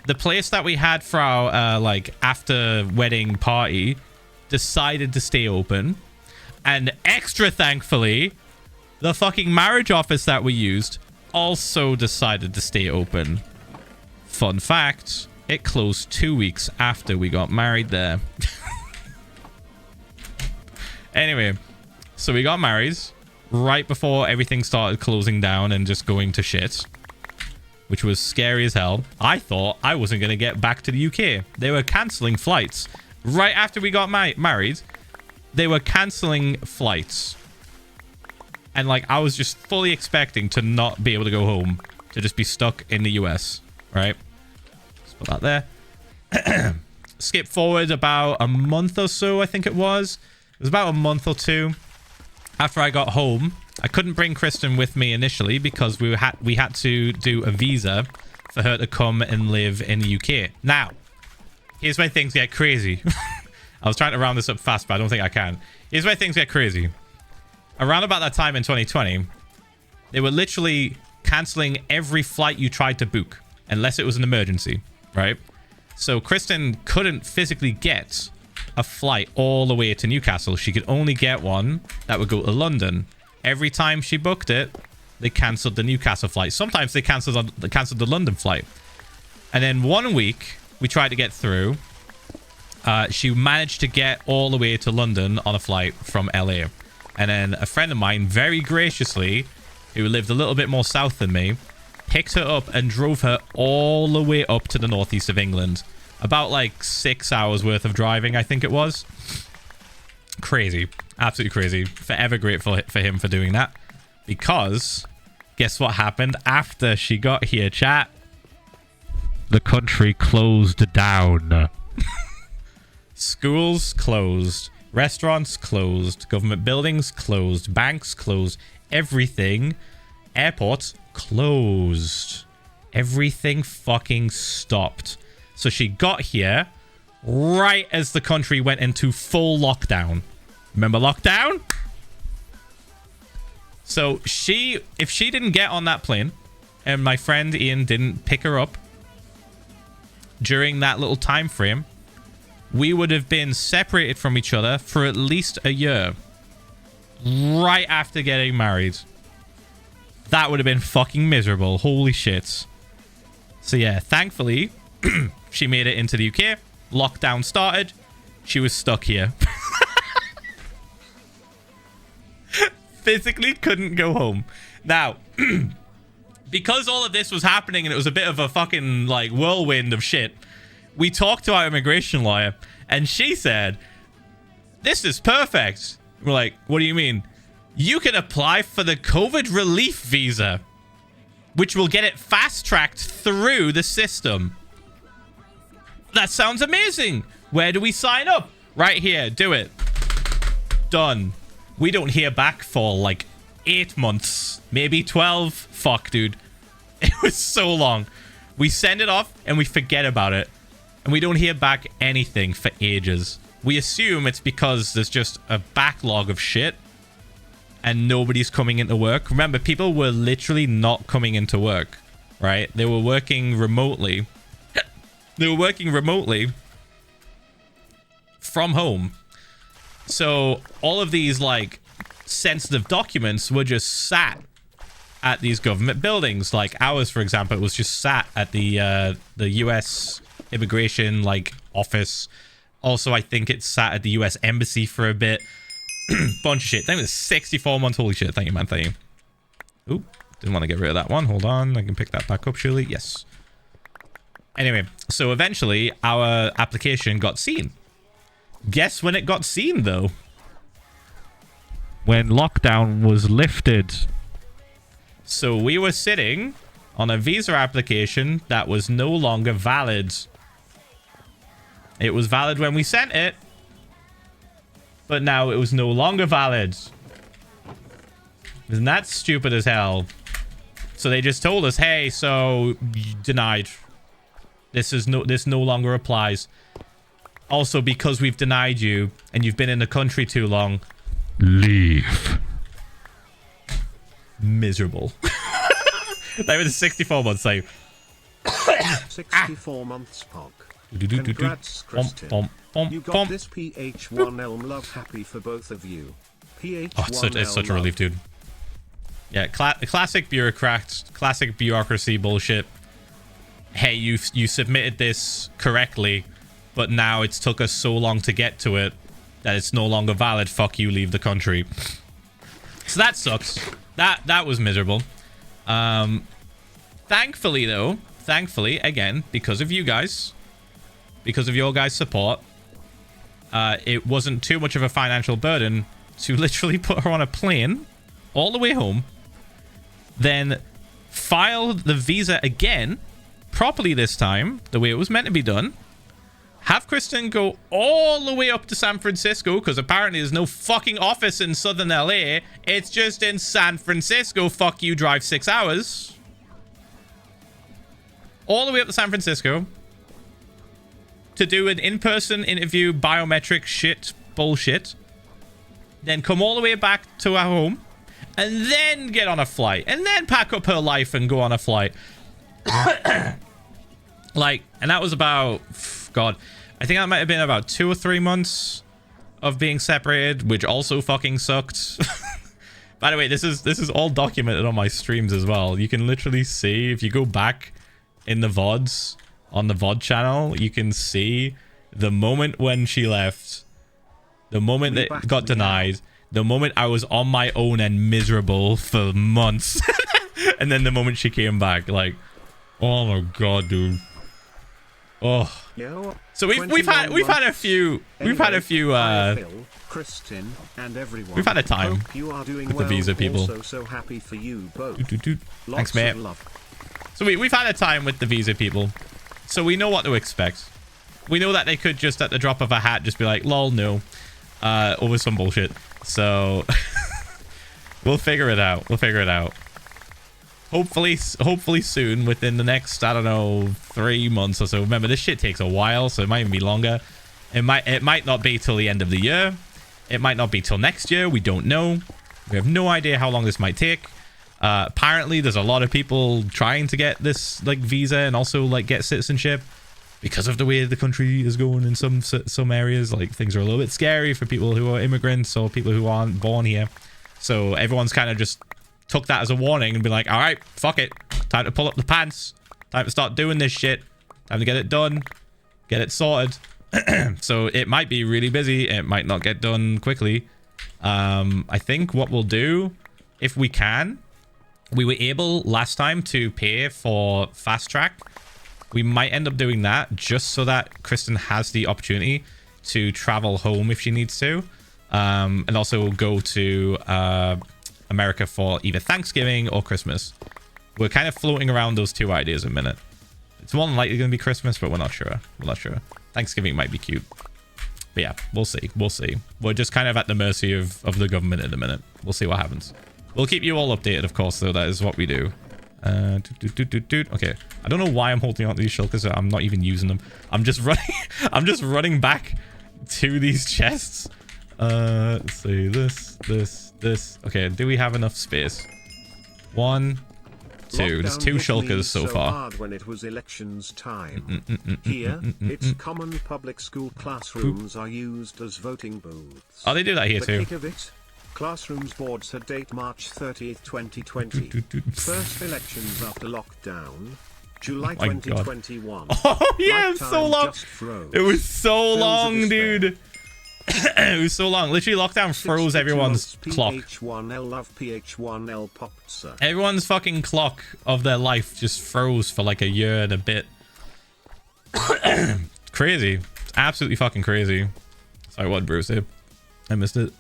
the place that we had for our like after wedding party decided to stay open. And extra thankfully, the fucking marriage office that we used also decided to stay open. Fun fact, it closed 2 weeks after we got married there. Anyway, so we got married right before everything started closing down and just going to shit, which was scary as hell. I thought I wasn't going to get back to the UK. They were cancelling flights. Right after we got married, they were cancelling flights. And like, I was just fully expecting to not be able to go home, to just be stuck in the US, right? Let's put that there. Skip forward about a month or so, I think it was. It was about a month or two after I got home. I couldn't bring Kristen with me initially because we had to do a visa for her to come and live in the UK. Now, here's where things get crazy. I was trying to round this up fast, but I don't think I can. Here's where things get crazy. Around about that time in 2020, they were literally canceling every flight you tried to book, unless it was an emergency, right? So Kristen couldn't physically get a flight all the way to Newcastle. She could only get one that would go to London. Every time she booked it, they cancelled the Newcastle flight. Sometimes they cancelled the London flight. And then 1 week, we tried to get through. She managed to get all the way to London on a flight from LA. And then a friend of mine, very graciously, who lived a little bit more south than me, picked her up and drove her all the way up to the northeast of England. About like 6 hours worth of driving, I think it was. Crazy. Absolutely crazy. Forever grateful for him for doing that. Because guess what happened after she got here, chat? The country closed down. Schools closed. Restaurants closed. Government buildings closed. Banks closed. Everything. Airports closed. Everything fucking stopped. So she got here right as the country went into full lockdown. Remember lockdown? So if she didn't get on that plane and my friend Ian didn't pick her up during that little time frame, we would have been separated from each other for at least a year. Right after getting married. That would have been fucking miserable. Holy shit. So yeah, thankfully, she made it into the UK. Lockdown started. She was stuck here. Physically couldn't go home. Now, because all of this was happening and it was a bit of a fucking like whirlwind of shit, we talked to our immigration lawyer and she said, "This is perfect." We're like, "What do you mean?" "You can apply for the COVID relief visa, which will get it fast-tracked through the system." That sounds amazing. Where do we sign up? Right here. Do it. Done. We don't hear back for like 8 months. Maybe 12. Fuck, dude. It was so long. We send it off and we forget about it. And we don't hear back anything for ages. We assume it's because there's just a backlog of shit and nobody's coming into work. Remember, people were literally not coming into work, right? They were working remotely. They were working remotely from home. So all of these like sensitive documents were just sat at these government buildings. Like ours, for example, it was just sat at the US immigration like office. Also, I think it sat at the US embassy for a bit. Bunch of shit. I think it was 64 months. Holy shit. Thank you, man. Thank you. Oop. Didn't want to get rid of that one. Hold on. I can pick that back up, surely. Yes. Anyway, so eventually our application got seen. Guess when it got seen, though? When lockdown was lifted. So we were sitting on a visa application that was no longer valid. It was valid when we sent it, but now it was no longer valid. Isn't that stupid as hell? So they just told us, hey, so denied. This no longer applies. Also, because we've denied you and you've been in the country too long, leave. Miserable. That was 64 months, so 64 months, Pog. Congrats, Kristen. You got this Ph1lza love happy for both of you. Ph1lza. It's such a relief, dude. Yeah, classic bureaucrat, classic bureaucracy bullshit. Hey, you submitted this correctly, but now it's took us so long to get to it that it's no longer valid. Fuck you, leave the country. So that sucks. That was miserable. Thankfully, though, again, because of you guys, because of your guys' support, it wasn't too much of a financial burden to literally put her on a plane all the way home, then file the visa again, properly this time, the way it was meant to be done. Have Kristen go all the way up to San Francisco, because apparently there's no fucking office in Southern LA. It's just in San Francisco. Fuck you, drive 6 hours. All the way up to San Francisco to do an in-person interview, biometric shit, bullshit. Then come all the way back to our home. And then get on a flight. And then pack up her life and go on a flight. Like, and that was about... God... I think that might have been about 2 or 3 months of being separated, which also fucking sucked. By the way, this is all documented on my streams as well. You can literally see, if you go back in the VODs, on the VOD channel, you can see the moment when she left, the moment that it got denied, the moment I was on my own and miserable for months, and then the moment she came back, like, oh my god, dude. Oh. So we've had a few Kristen and everyone. We've had a time Hope you are doing with well. the visa people. Also so happy for you both. Thanks, mate. So we've had a time with the visa people, so we know what to expect. We know that they could just at the drop of a hat just be like, lol, no, over some bullshit. So we'll figure it out. We'll figure it out. Hopefully soon, within the next, I don't know, 3 months or so. Remember, this shit takes a while, so it might even be longer. It might not be till the end of the year. It might not be till next year. We don't know. We have no idea how long this might take. Apparently, there's a lot of people trying to get this like visa and also like get citizenship because of the way the country is going in some areas. Like, things are a little bit scary for people who are immigrants or people who aren't born here. So everyone's kind of just took that as a warning and be like, all right, fuck it, time to pull up the pants, time to start doing this shit, time to get it done, get it sorted. So it might be really busy, it might not get done quickly. I think what we'll do, if we can, we were able last time to pay for fast track. We might end up doing that just so that Kristen has the opportunity to travel home if she needs to, and also go to America for either Thanksgiving or Christmas. We're kind of floating around those two ideas a minute. It's more than likely going to be Christmas, but we're not sure. We're not sure. Thanksgiving might be cute. But yeah, we'll see. We'll see. We're just kind of at the mercy of the government at the minute. We'll see what happens. We'll keep you all updated, of course, though. That is what we do. Okay. I don't know why I'm holding on to these shulkers. I'm not even using them. I'm just running. I'm just running back to these chests. Let's see. This. Okay, do we have enough space? 1, 2. There's 2 shulkers so far. Hard when it was elections time. Here, it's common public school classrooms are used as voting booths. Oh, they do that here too. The kick of it, classrooms boards had date March 30th, 2020. First elections after lockdown, July 2021. Oh yeah, it was so long. It was so long, dude. It was so long. Literally, lockdown froze everyone's clock. Ph1l love Ph1l Philza. Everyone's fucking clock of their life just froze for like a year and a bit. Crazy. It's absolutely fucking crazy. Sorry, what did Bruce say? I missed it.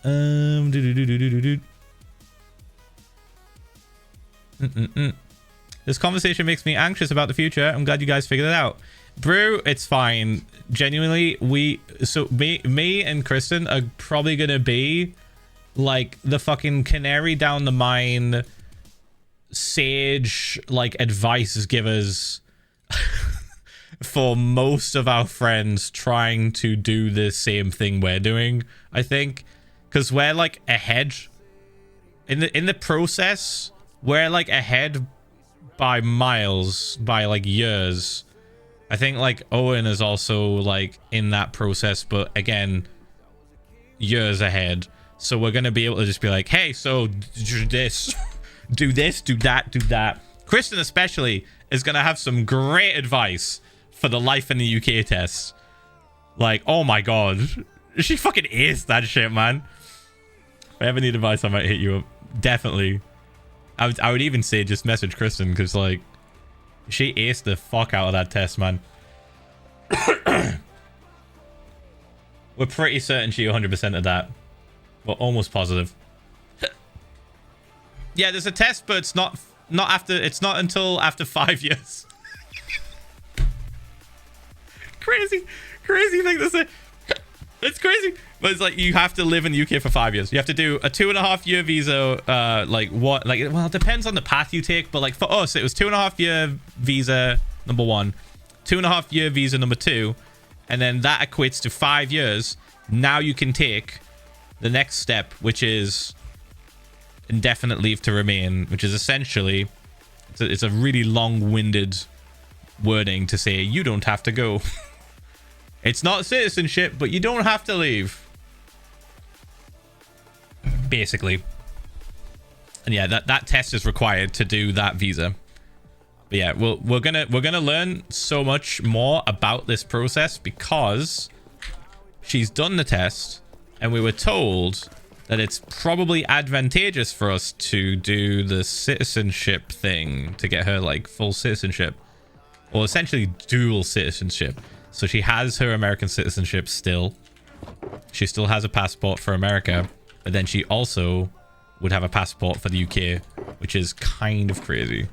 This conversation makes me anxious about the future. I'm glad you guys figured it out. Brew, it's fine. Genuinely, me and Kristen are probably gonna be like the fucking canary down the mine, sage like advice givers for most of our friends trying to do the same thing we're doing. I think because we're like ahead in the process. We're like ahead by miles, by like years. I think like Owen is also like in that process, but again, years ahead. So we're gonna be able to just be like, hey, so do this, do this, do that, do that. Kristen especially is gonna have some great advice for the life in the UK test. Like, oh my god, she fucking aced that shit, man. If I ever need advice, I might hit you up. Definitely. I would even say just message Kristen, because like she aced the fuck out of that test, man. We're pretty certain she 100% of that. We're almost positive. Yeah, there's a test, but it's not after. It's not until after 5 years. Crazy thing to say. It's crazy, but it's like you have to live in the UK for 5 years. You have to do a 2.5-year visa. Well, it depends on the path you take, but like for us, it was 2.5-year visa number 1, 2.5-year visa number 2, and then that equates to 5 years. Now you can take the next step, which is indefinite leave to remain, which is essentially it's a really long-winded wording to say you don't have to go. It's not citizenship, but you don't have to leave, basically. And yeah, that test is required to do that visa. But yeah, we're gonna learn so much more about this process because she's done the test, and we were told that it's probably advantageous for us to do the citizenship thing to get her like full citizenship, or essentially dual citizenship. So she has her American citizenship still. She still has a passport for America, but then she also would have a passport for the UK, which is kind of crazy.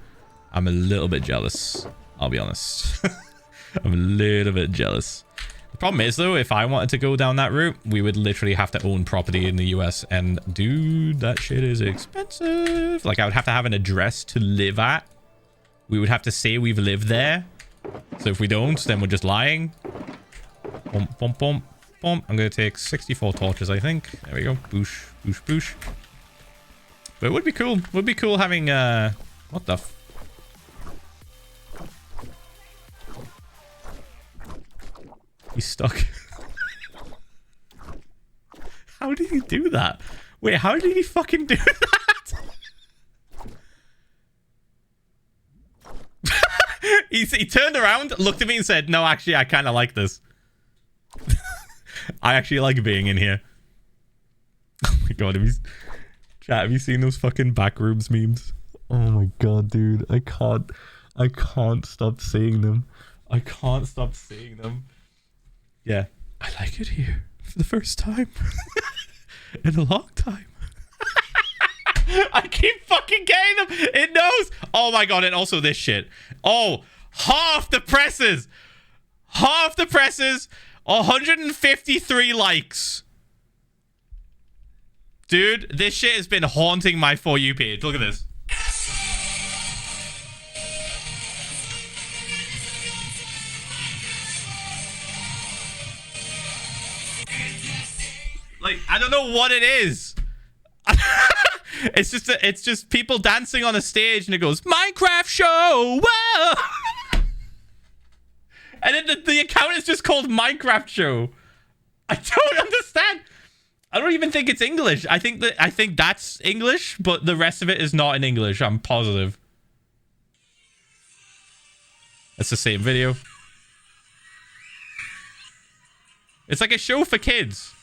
I'm a little bit jealous, I'll be honest. I'm a little bit jealous. The problem is, though, if I wanted to go down that route, we would literally have to own property in the US, and dude, that shit is expensive. Like, I would have to have an address to live at. We would have to say we've lived there. So if we don't, then we're just lying. Bump, bump, bump, bump. I'm going to take 64 torches, I think. There we go. Boosh, boosh, boosh. But it would be cool. It would be cool having, what the f... He's stuck. How did he do that? Wait, how did he fucking do that? He turned around, looked at me and said, no, actually, I kind of like this. I actually like being in here. Oh my god, have you seen those fucking backrooms memes? Oh my god, dude. I can't stop seeing them. I can't stop seeing them. Yeah. I like it here for the first time. In a long time. I keep fucking getting them. It knows. Oh my god, and also this shit. Oh, half the presses. 153 likes. Dude, this shit has been haunting my For You page. Look at this. Like, I don't know what it is. It's just people dancing on a stage, and it goes Minecraft show. Whoa! And then the account is just called Minecraft show. I don't understand. I don't even think it's English. I think that's English, but the rest of it is not in English. I'm positive. It's the same video. It's like a show for kids.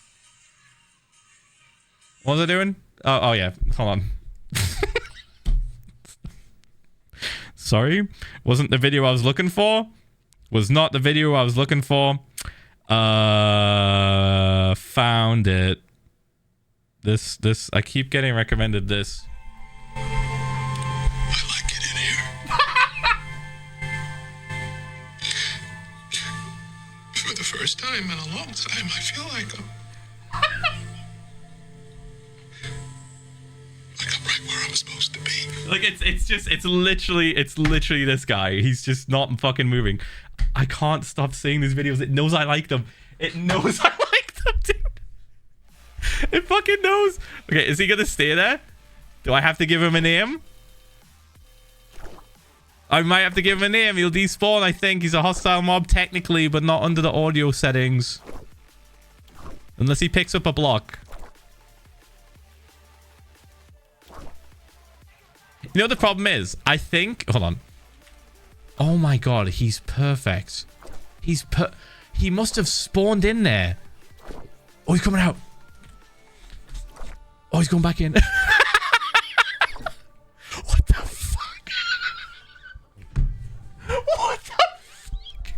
What was I doing? Oh yeah. Hold on. Sorry. Wasn't the video I was looking for. Was not the video I was looking for. Found it. This. I keep getting recommended this. I like it in here. For the first time in a long time, I feel like I'm right where I'm supposed to be. Like it's literally this guy. He's just not fucking moving. I can't stop seeing these videos. It knows I like them. It knows I like them, dude. It fucking knows. Okay, is he gonna stay there? Do I have to give him a name? I might have to give him a name. He'll despawn, I think. He's a hostile mob technically, but not under the audio settings. Unless he picks up a block. You know what the problem is? I think... Hold on. Oh my god, he's perfect. He must have spawned in there. Oh, he's coming out. Oh, he's going back in. What the fuck? What the fuck?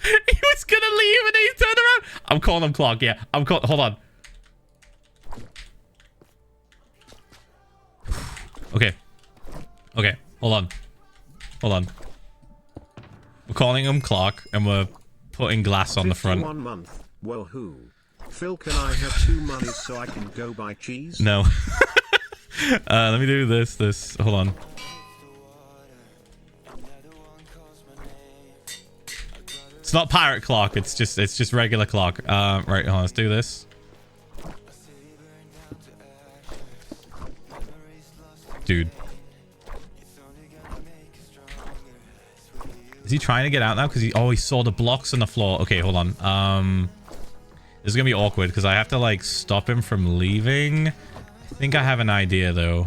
He was gonna leave and then he turned around. I'm calling him Clark, yeah. Hold on. Hold on. Hold on. We're calling him Clark, and we're putting glass on the front. 1 month. Well, who? Phil, can I have 2 monies so I can go buy cheese? No. Let me do this. Hold on. It's not pirate clock. It's just regular clock. Right. Hold on. Let's do this. Dude. Is he trying to get out now? Because he saw the blocks on the floor. Okay, hold on. This is gonna be awkward because I have to like stop him from leaving. I think I have an idea though.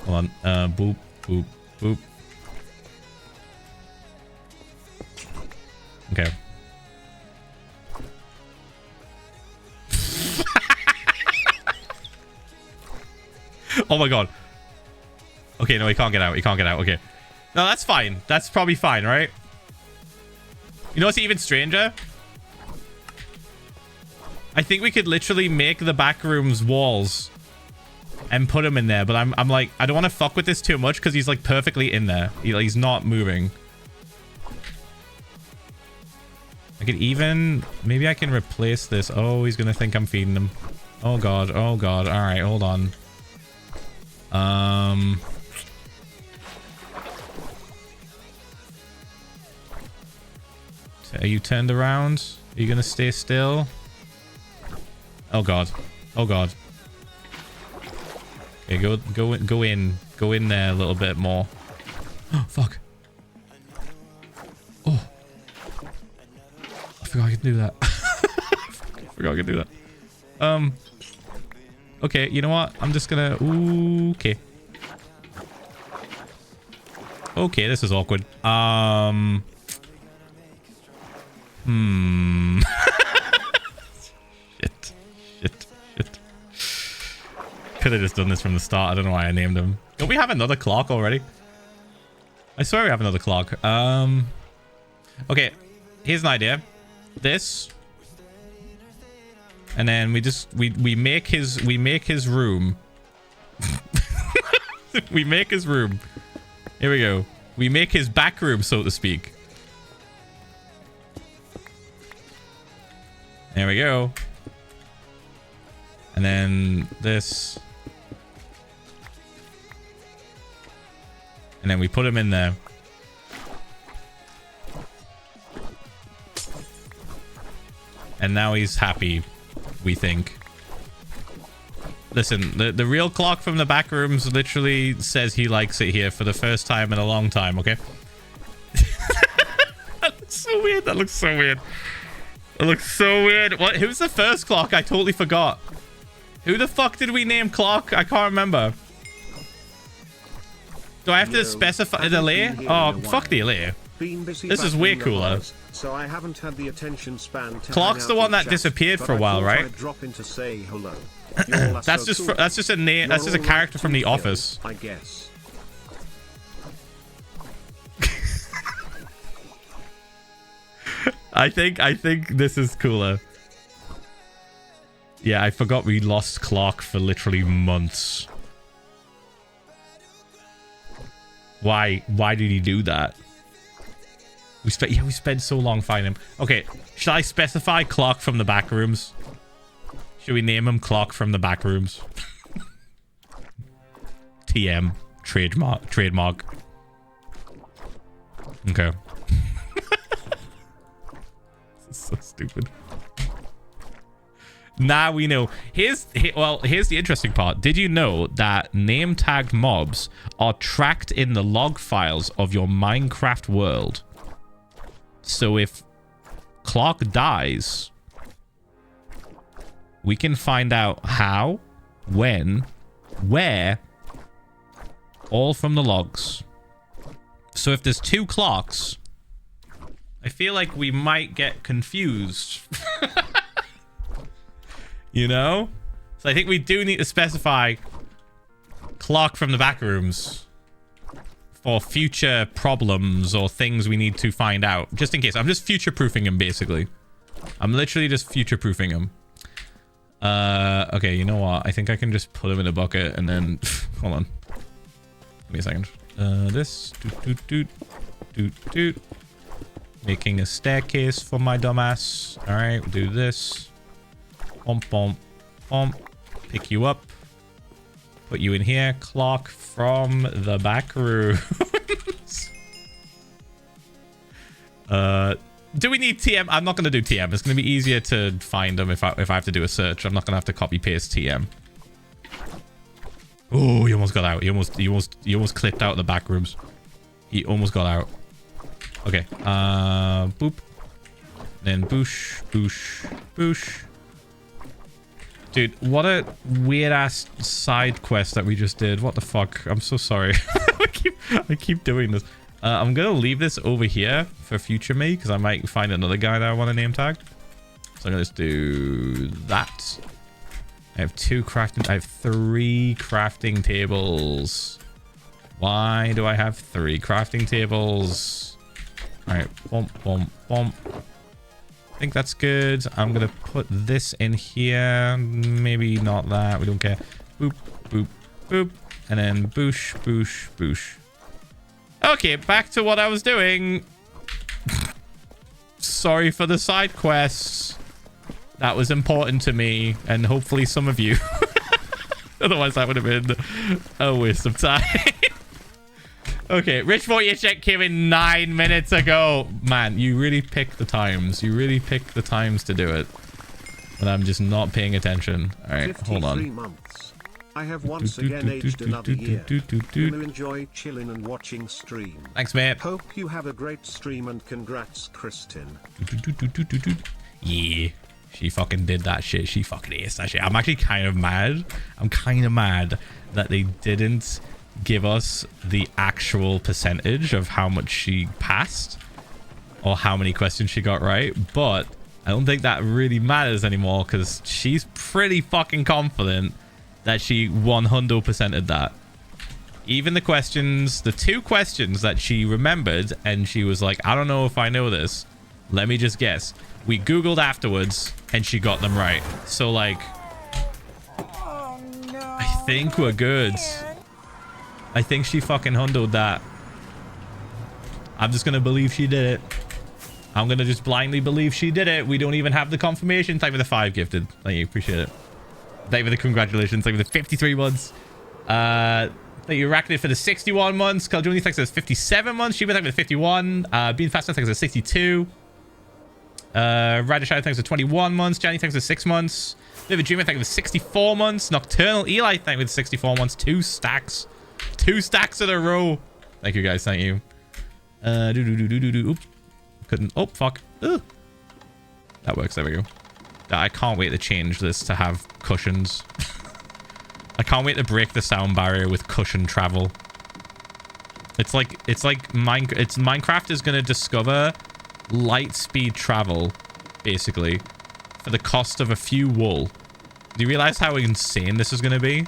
Hold on. Boop, boop, boop. Okay. Oh my god. Okay, no, he can't get out. He can't get out. Okay. No, that's fine. That's probably fine, right? You know what's even stranger? I think we could literally make the back room's walls and put him in there, but I'm like, I don't want to fuck with this too much because he's like perfectly in there. He's not moving. I could even... Maybe I can replace this. Oh, he's gonna think I'm feeding him. Oh god. Oh god. Alright, hold on. Are you turned around? Are you gonna stay still? Oh god. Oh god. Okay, go in there a little bit more. Oh fuck. Oh. I forgot I could do that. I forgot I could do that. Okay, you know what? I'm just gonna... Ooh, okay. Okay, this is awkward. Shit. Could have just done this from the start. I don't know why I named him. Don't we have another clock already? I swear we have another clock. Okay, here's an idea. This, and then we make his room. We make his room. Here we go. We make his back room, so to speak. There we go. And then this. And then we put him in there. And now he's happy, we think. Listen, the real clock from the back rooms literally says he likes it here for the first time in a long time, okay? That looks so weird. That looks so weird. It looks so weird. What? Who's the first clock? I totally forgot. Who the fuck did we name clock? I can't remember. Do I have to specify the layer? Oh, fuck the layer. This is way cooler. So I haven't had the attention span. Clock's the one that disappeared for a while, right? Drop in to say hello. That's just a name. That's just a character from The Office. I guess. I think this is cooler. Yeah, I forgot we lost Clark for literally months. Why did he do that? We spent so long finding him. Okay, should I specify Clark from the back rooms? Should we name him Clark from the back rooms? TM trademark. Okay. This is so stupid. Now we know. Here's the interesting part. Did you know that name tagged mobs are tracked in the log files of your Minecraft world? So if Clark dies, we can find out how, when, where, all from the logs. So if there's 2 clocks, I feel like we might get confused. You know? So I think we do need to specify Clark from the back rooms. for future problems or things we need to find out. Just in case. I'm just future-proofing him, basically. I'm literally just future-proofing him. Okay, you know what? I think I can just put him in a bucket and then... hold on. Give me a second. This. Doot. Making a staircase for my dumbass. Alright, we'll do this. Bump. Pick you up. Put you in here. Clock from the back room. Do we need TM? I'm not going to do TM. It's going to be easier to find them if I have to do a search. I'm not going to have to copy paste TM. Oh, he almost got out. He almost clipped out the back rooms. He almost got out. Okay. Boop. Then boosh. Dude, what a weird-ass side quest that we just did. What the fuck? I'm so sorry. I keep doing this. I'm going to leave this over here for future me, because I might find another guy that I want to name tag. So I'm going to just do that. I have 3 crafting tables. Why do I have 3 crafting tables? All right. Bump. I think that's good. I'm going to put this in here. Maybe not that. We don't care. Boop. And then boosh. Okay, back to what I was doing. Sorry for the side quests. That was important to me, and hopefully some of you. Otherwise, that would have been a waste of time. Okay, Rich Vote check came in 9 minutes ago. Man, you really pick the times. You really pick the times to do it. But I'm just not paying attention. All right, hold on. Months. I have once again aged another year. Will enjoy chilling and watching stream. Thanks, mate. Hope you have a great stream and congrats, Kristin. Yeah, she fucking did that shit. She fucking aced that shit. I'm actually kind of mad. I'm kind of mad that they didn't give us the actual percentage of how much she passed or how many questions she got right, but I don't think that really matters anymore because she's pretty fucking confident that she 100%ed that. Even the questions, the 2 questions that she remembered and she was like, I don't know if I know this, let me just guess. We googled afterwards and she got them right. So like, I think we're good. I think she fucking hundoed that. I'm just gonna believe she did it. I'm gonna just blindly believe she did it. We don't even have the confirmation. Thank you for the 5 gifted. Thank you, appreciate it. Thank you for the congratulations. Thank you for the 53 months. Thank you, Arachnid, for the 61 months. Caljuni, thanks for the 57 months. Sheba, thank you for the 51. Bean Faster, thanks for the 62. Rider Shadow, thanks for 21 months. Johnny, thanks for 6 months. Vivid Dreamer, thank you for 64 months. Nocturnal Eli, thank you for 64 months. 2 stacks. 2 stacks in a row. Thank you, guys. Thank you. Oop. Couldn't. Oh, fuck. Ugh. That works. There we go. I can't wait to change this to have cushions. I can't wait to break the sound barrier with cushion travel. It's like Minecraft is going to discover light speed travel, basically, for the cost of a few wool. Do you realize how insane this is going to be?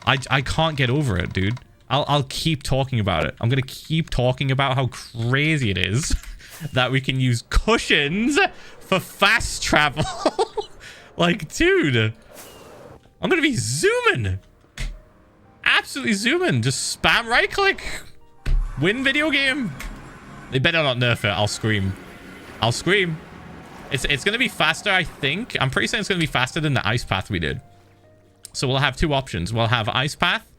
I can't get over it, dude. I'll keep talking about it. I'm going to keep talking about how crazy it is that we can use cushions for fast travel. Like, dude, I'm going to be zooming. Absolutely zooming. Just spam right click. Win video game. They better not nerf it. I'll scream. I'll scream. It's going to be faster, I think. I'm pretty certain it's going to be faster than the ice path we did. So we'll have 2 options. We'll have ice path,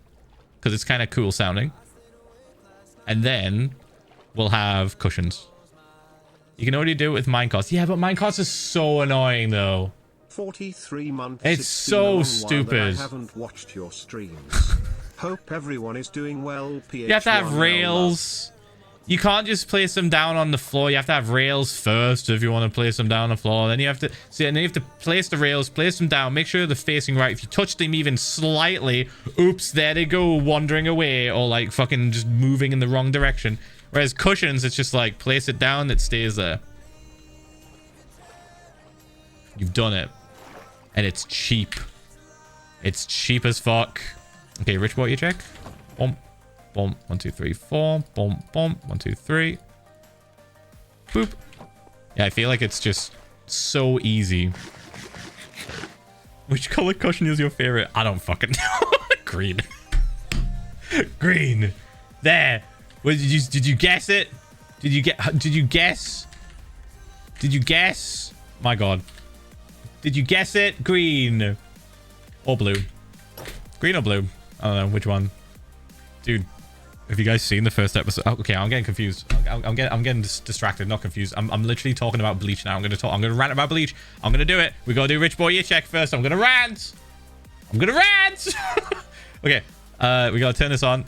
because it's kind of cool sounding. And then we'll have cushions. You can already do it with minecarts. Yeah, but minecarts is so annoying, though. 43 months. It's so stupid. I haven't watched your streams. Hope everyone is doing well. You have to have rails. You can't just place them down on the floor. You have to have rails first if you want to place them down on the floor. Then you have to see, and then you have to place the rails, place them down, make sure they're facing right. If you touch them even slightly, oops, there they go, wandering away, or like fucking just moving in the wrong direction. Whereas cushions, it's just like place it down, it stays there. You've done it, and it's cheap. It's cheap as fuck. Okay, Rich, what you check? Bump. Boom. 1, 2, 3, 4. Boom, boom. 1, 2, 3. Boop. Yeah, I feel like it's just so easy. Which color cushion is your favorite? I don't fucking know. Green. Green. There. What, did you guess it? Did you guess? Did you guess? My god. Did you guess it? Green or blue? Green or blue? I don't know which one. Dude, have you guys seen the first episode? Oh, okay, I'm getting confused. I'm getting distracted, not confused. I'm literally talking about Bleach now. I'm gonna rant about Bleach. I'm gonna do it. We gotta do Rich Boy Ear Check first. I'm gonna rant. Okay, we gotta turn this on.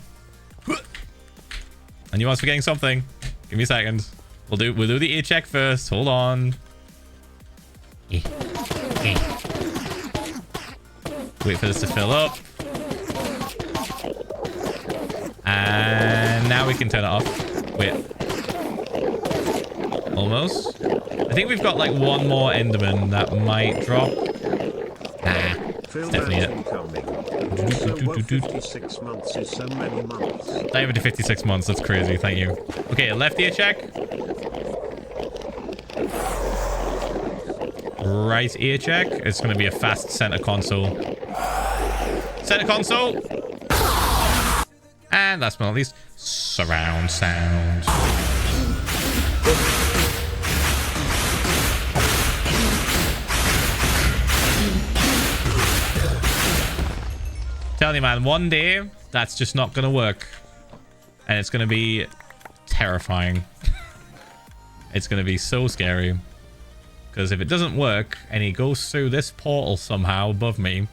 And you was forgetting something. Give me a second. We'll do the ear check first. Hold on. Wait for this to fill up. And now we can turn it off. Wait. Almost. I think we've got like one more Enderman that might drop. Nah. It's definitely it. 56 months is so many months. Not even to 56 months. That's crazy. Thank you. Okay, left ear check. Right ear check. It's going to be a fast center console. Center console. And last but not least, surround sound. Tell you, man, one day that's just not gonna work, and it's gonna be terrifying. It's gonna be so scary, because if it doesn't work and he goes through this portal somehow above me,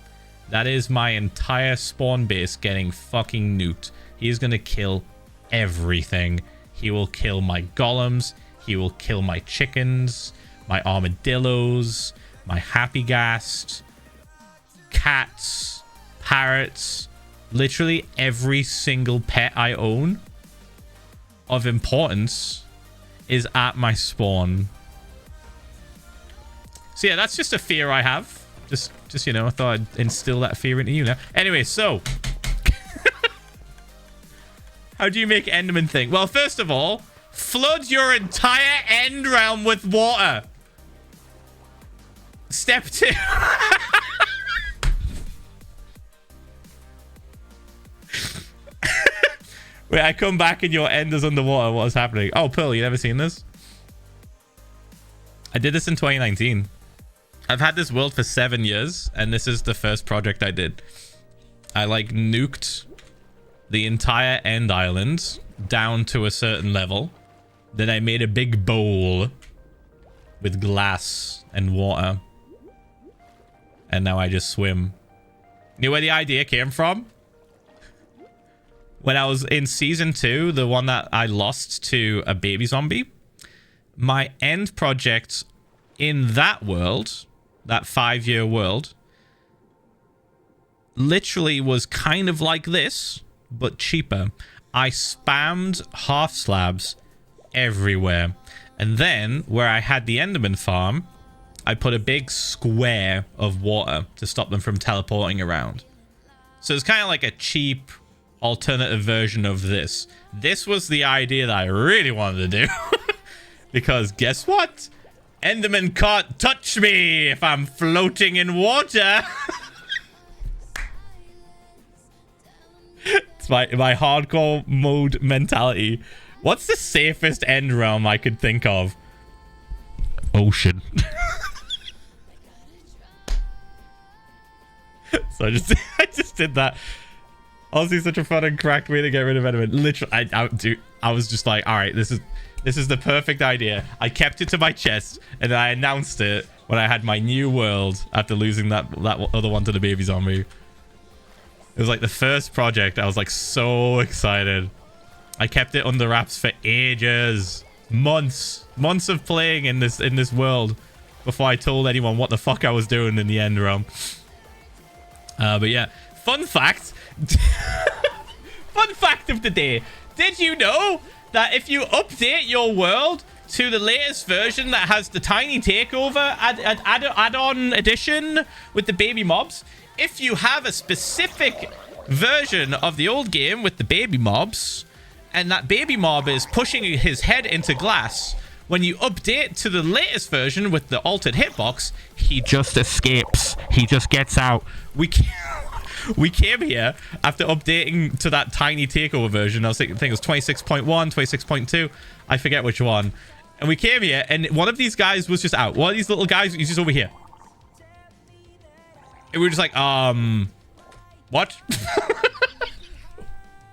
that is my entire spawn base getting fucking nuked. He's gonna kill everything. He will kill my golems, he will kill my chickens, my armadillos, my happy ghast, cats, parrots, literally every single pet I own of importance is at my spawn. So yeah, that's just a fear I have. Just you know, I thought I'd instill that fear into you now. Anyway, so how do you make Enderman think? Well, first of all, flood your entire end realm with water. Step 2. Wait, I come back and your end is underwater. What is happening? Oh, Pearl, you never seen this? I did this in 2019. I've had this world for 7 years, and this is the first project I did. I like nuked the entire end island down to a certain level. Then I made a big bowl with glass and water. And now I just swim. You know where the idea came from? When I was in season 2, the one that I lost to a baby zombie, my end project in that world, that 5-year world, literally was kind of like this, but cheaper. I spammed half slabs everywhere. And then, where I had the Enderman farm, I put a big square of water to stop them from teleporting around. So it's kind of like a cheap alternative version of this. This was the idea that I really wanted to do. Because guess what? Enderman can't touch me if I'm floating in water. It's my hardcore mode mentality. What's the safest end realm I could think of? Ocean. So I just did that. Honestly, such a fun and cracked way to get rid of Enderman. Literally, I was just like, all right, this is the perfect idea. I kept it to my chest, and then I announced it when I had my new world after losing that other one to the baby zombie. It was like the first project. I was like so excited. I kept it under wraps for ages, months of playing in this world before I told anyone what the fuck I was doing in the end realm. But yeah, fun fact. Fun fact of the day. Did you know that if you update your world to the latest version that has the tiny takeover add-on edition with the baby mobs, if you have a specific version of the old game with the baby mobs, and that baby mob is pushing his head into glass. When you update to the latest version with the altered hitbox, he just escapes. He just gets out. We came here after updating to that tiny takeover version. I think it was 26.1, 26.2. I forget which one. And we came here, and one of these guys was just out. One of these little guys, he's just over here. And we were just like, what?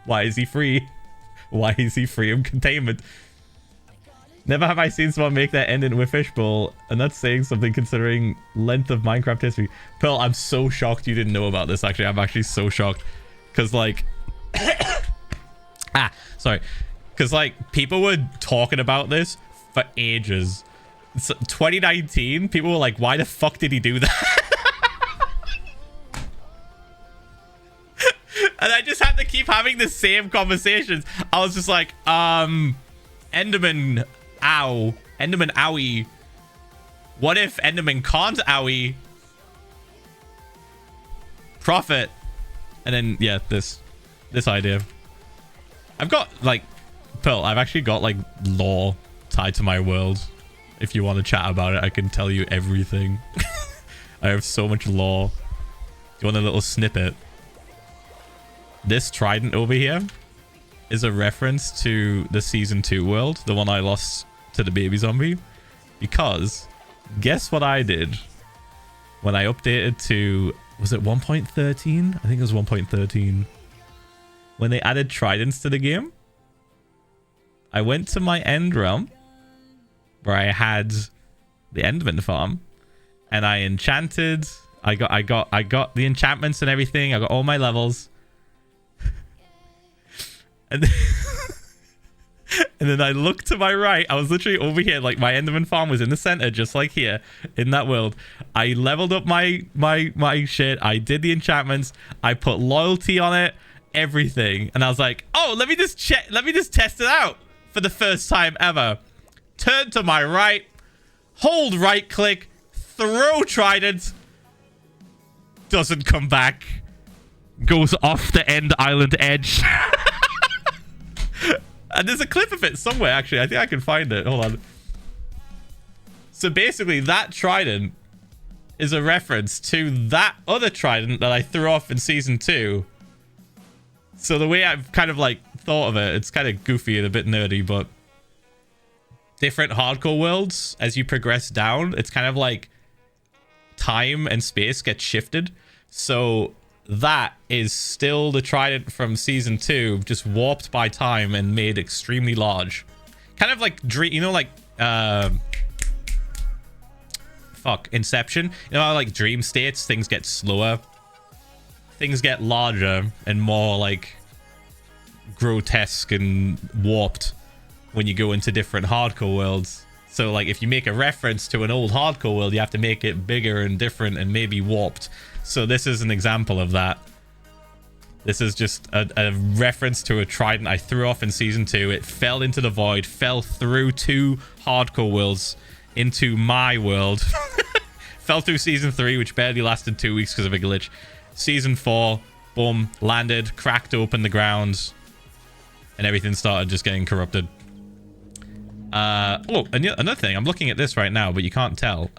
Why is he free? Why is he free of containment? Never have I seen someone make that ending with fishbowl, and that's saying something considering length of Minecraft history. Pearl, I'm so shocked you didn't know about this. Actually, I'm actually so shocked, because like, sorry, because like people were talking about this for ages. So, 2019, people were like, "Why the fuck did he do that?" And I just had to keep having the same conversations. I was just like, Enderman, ow. Enderman, owie. What if Enderman can't owie? Profit. And then, yeah, this idea. I've got, like, Pearl, I've actually got, like, lore tied to my world. If you want to chat about it, I can tell you everything. I have so much lore. Do you want a little snippet? This trident over here is a reference to the season 2 world, the one I lost to the baby zombie. Because guess what I did when I updated to, was it 1.13? I think it was 1.13. When they added tridents to the game, I went to my end realm where I had the Enderman farm, and I enchanted. I got the enchantments and everything. I got all my levels. And then I looked to my right. I was literally over here. Like, my Enderman farm was in the center, just like here in that world. I leveled up my shit. I did the enchantments. I put loyalty on it, everything. And I was like, oh, let me just check. Let me just test it out for the first time ever. Turn to my right, hold right click, throw trident. Doesn't come back. Goes off the end island edge. And there's a clip of it somewhere, actually. I think I can find it. Hold on. So basically, that trident is a reference to that other trident that I threw off in season 2. So the way I've kind of like thought of it, it's kind of goofy and a bit nerdy, but different hardcore worlds, as you progress down, it's kind of like time and space get shifted. So that is still the trident from season 2, just warped by time and made extremely large. Kind of like dream, you know, like Inception. You know how like dream states, things get slower, things get larger and more like grotesque and warped when you go into different hardcore worlds. So like if you make a reference to an old hardcore world, you have to make it bigger and different and maybe warped. So this is an example of that. This is just a reference to a trident I threw off in season 2. It fell into the void, fell through 2 hardcore worlds into my world. Fell through season 3, which barely lasted 2 weeks because of a glitch. Season 4, boom, landed, cracked open the ground, and everything started just getting corrupted. Oh, another thing. I'm looking at this right now, but you can't tell.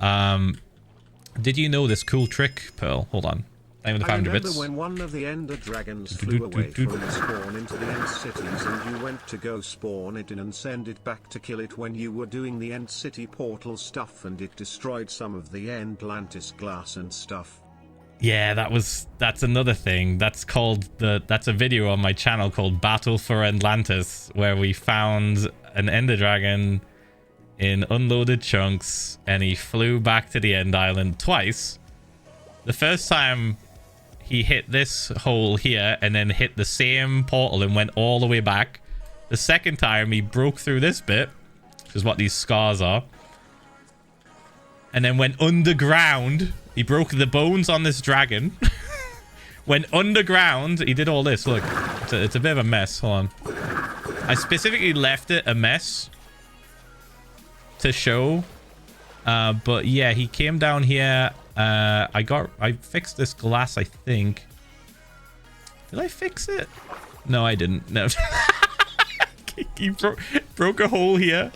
Did you know this cool trick, Pearl? Hold on. I remember when one of the Ender Dragons flew away from its spawn into the End Cities and you went to go spawn it in and send it back to kill it when you were doing the End City portal stuff and it destroyed some of the Endlantis glass and stuff. Yeah, that's another thing. That's a video on my channel called Battle for Endlantis, where we found an Ender Dragon in unloaded chunks and he flew back to the end island twice. The first time he hit this hole here and then hit the same portal and went all the way back. The second time he broke through this bit, which is what these scars are, and then went underground. He broke the bones on this dragon. Went underground. He did all this. Look, it's a bit of a mess. Hold on. I specifically left it a mess to show. But yeah, he came down here. I fixed this glass, I think Did I fix it? No, I didn't. No. He broke a hole here.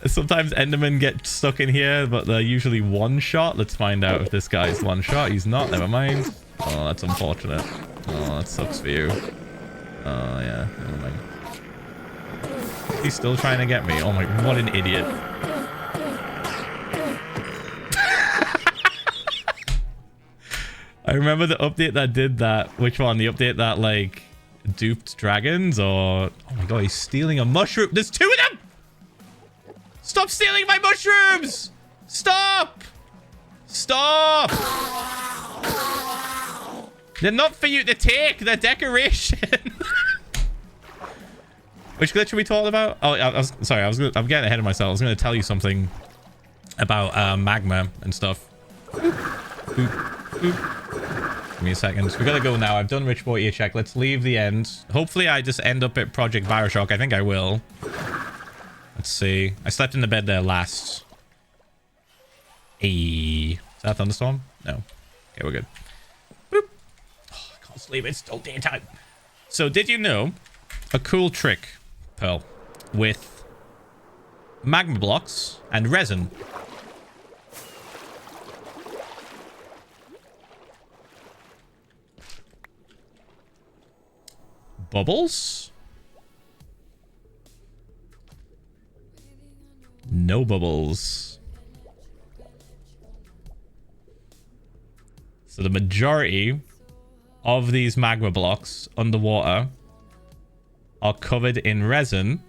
Sometimes Endermen get stuck in here, but they're usually one shot. Let's find out if this guy's one shot. He's not. Never mind. Oh, that's unfortunate. Oh, that sucks for you. Oh, yeah. Never mind. He's still trying to get me. Oh my, what an idiot. I remember the update that did that. Which one? The update that, like, duped dragons, or... Oh my god, he's stealing a mushroom. There's 2 of them! Stop stealing my mushrooms! Stop! Stop! They're not for you to take. They're decoration. Which glitch are we talking about? Oh, I'm getting ahead of myself. I was going to tell you something about magma and stuff. Boop, boop, boop. Give me a second. We gotta go now. I've done Rich Boy ear check. Let's leave the end. Hopefully I just end up at Project Bioshock. I think I will. Let's see. I slept in the bed there last. Hey. Is that a thunderstorm? No. Okay, we're good. Boop. Oh, I can't sleep. It's still daytime. So did you know a cool trick, Pearl, with magma blocks and resin? Bubbles? No bubbles. So the majority of these magma blocks underwater are covered in resin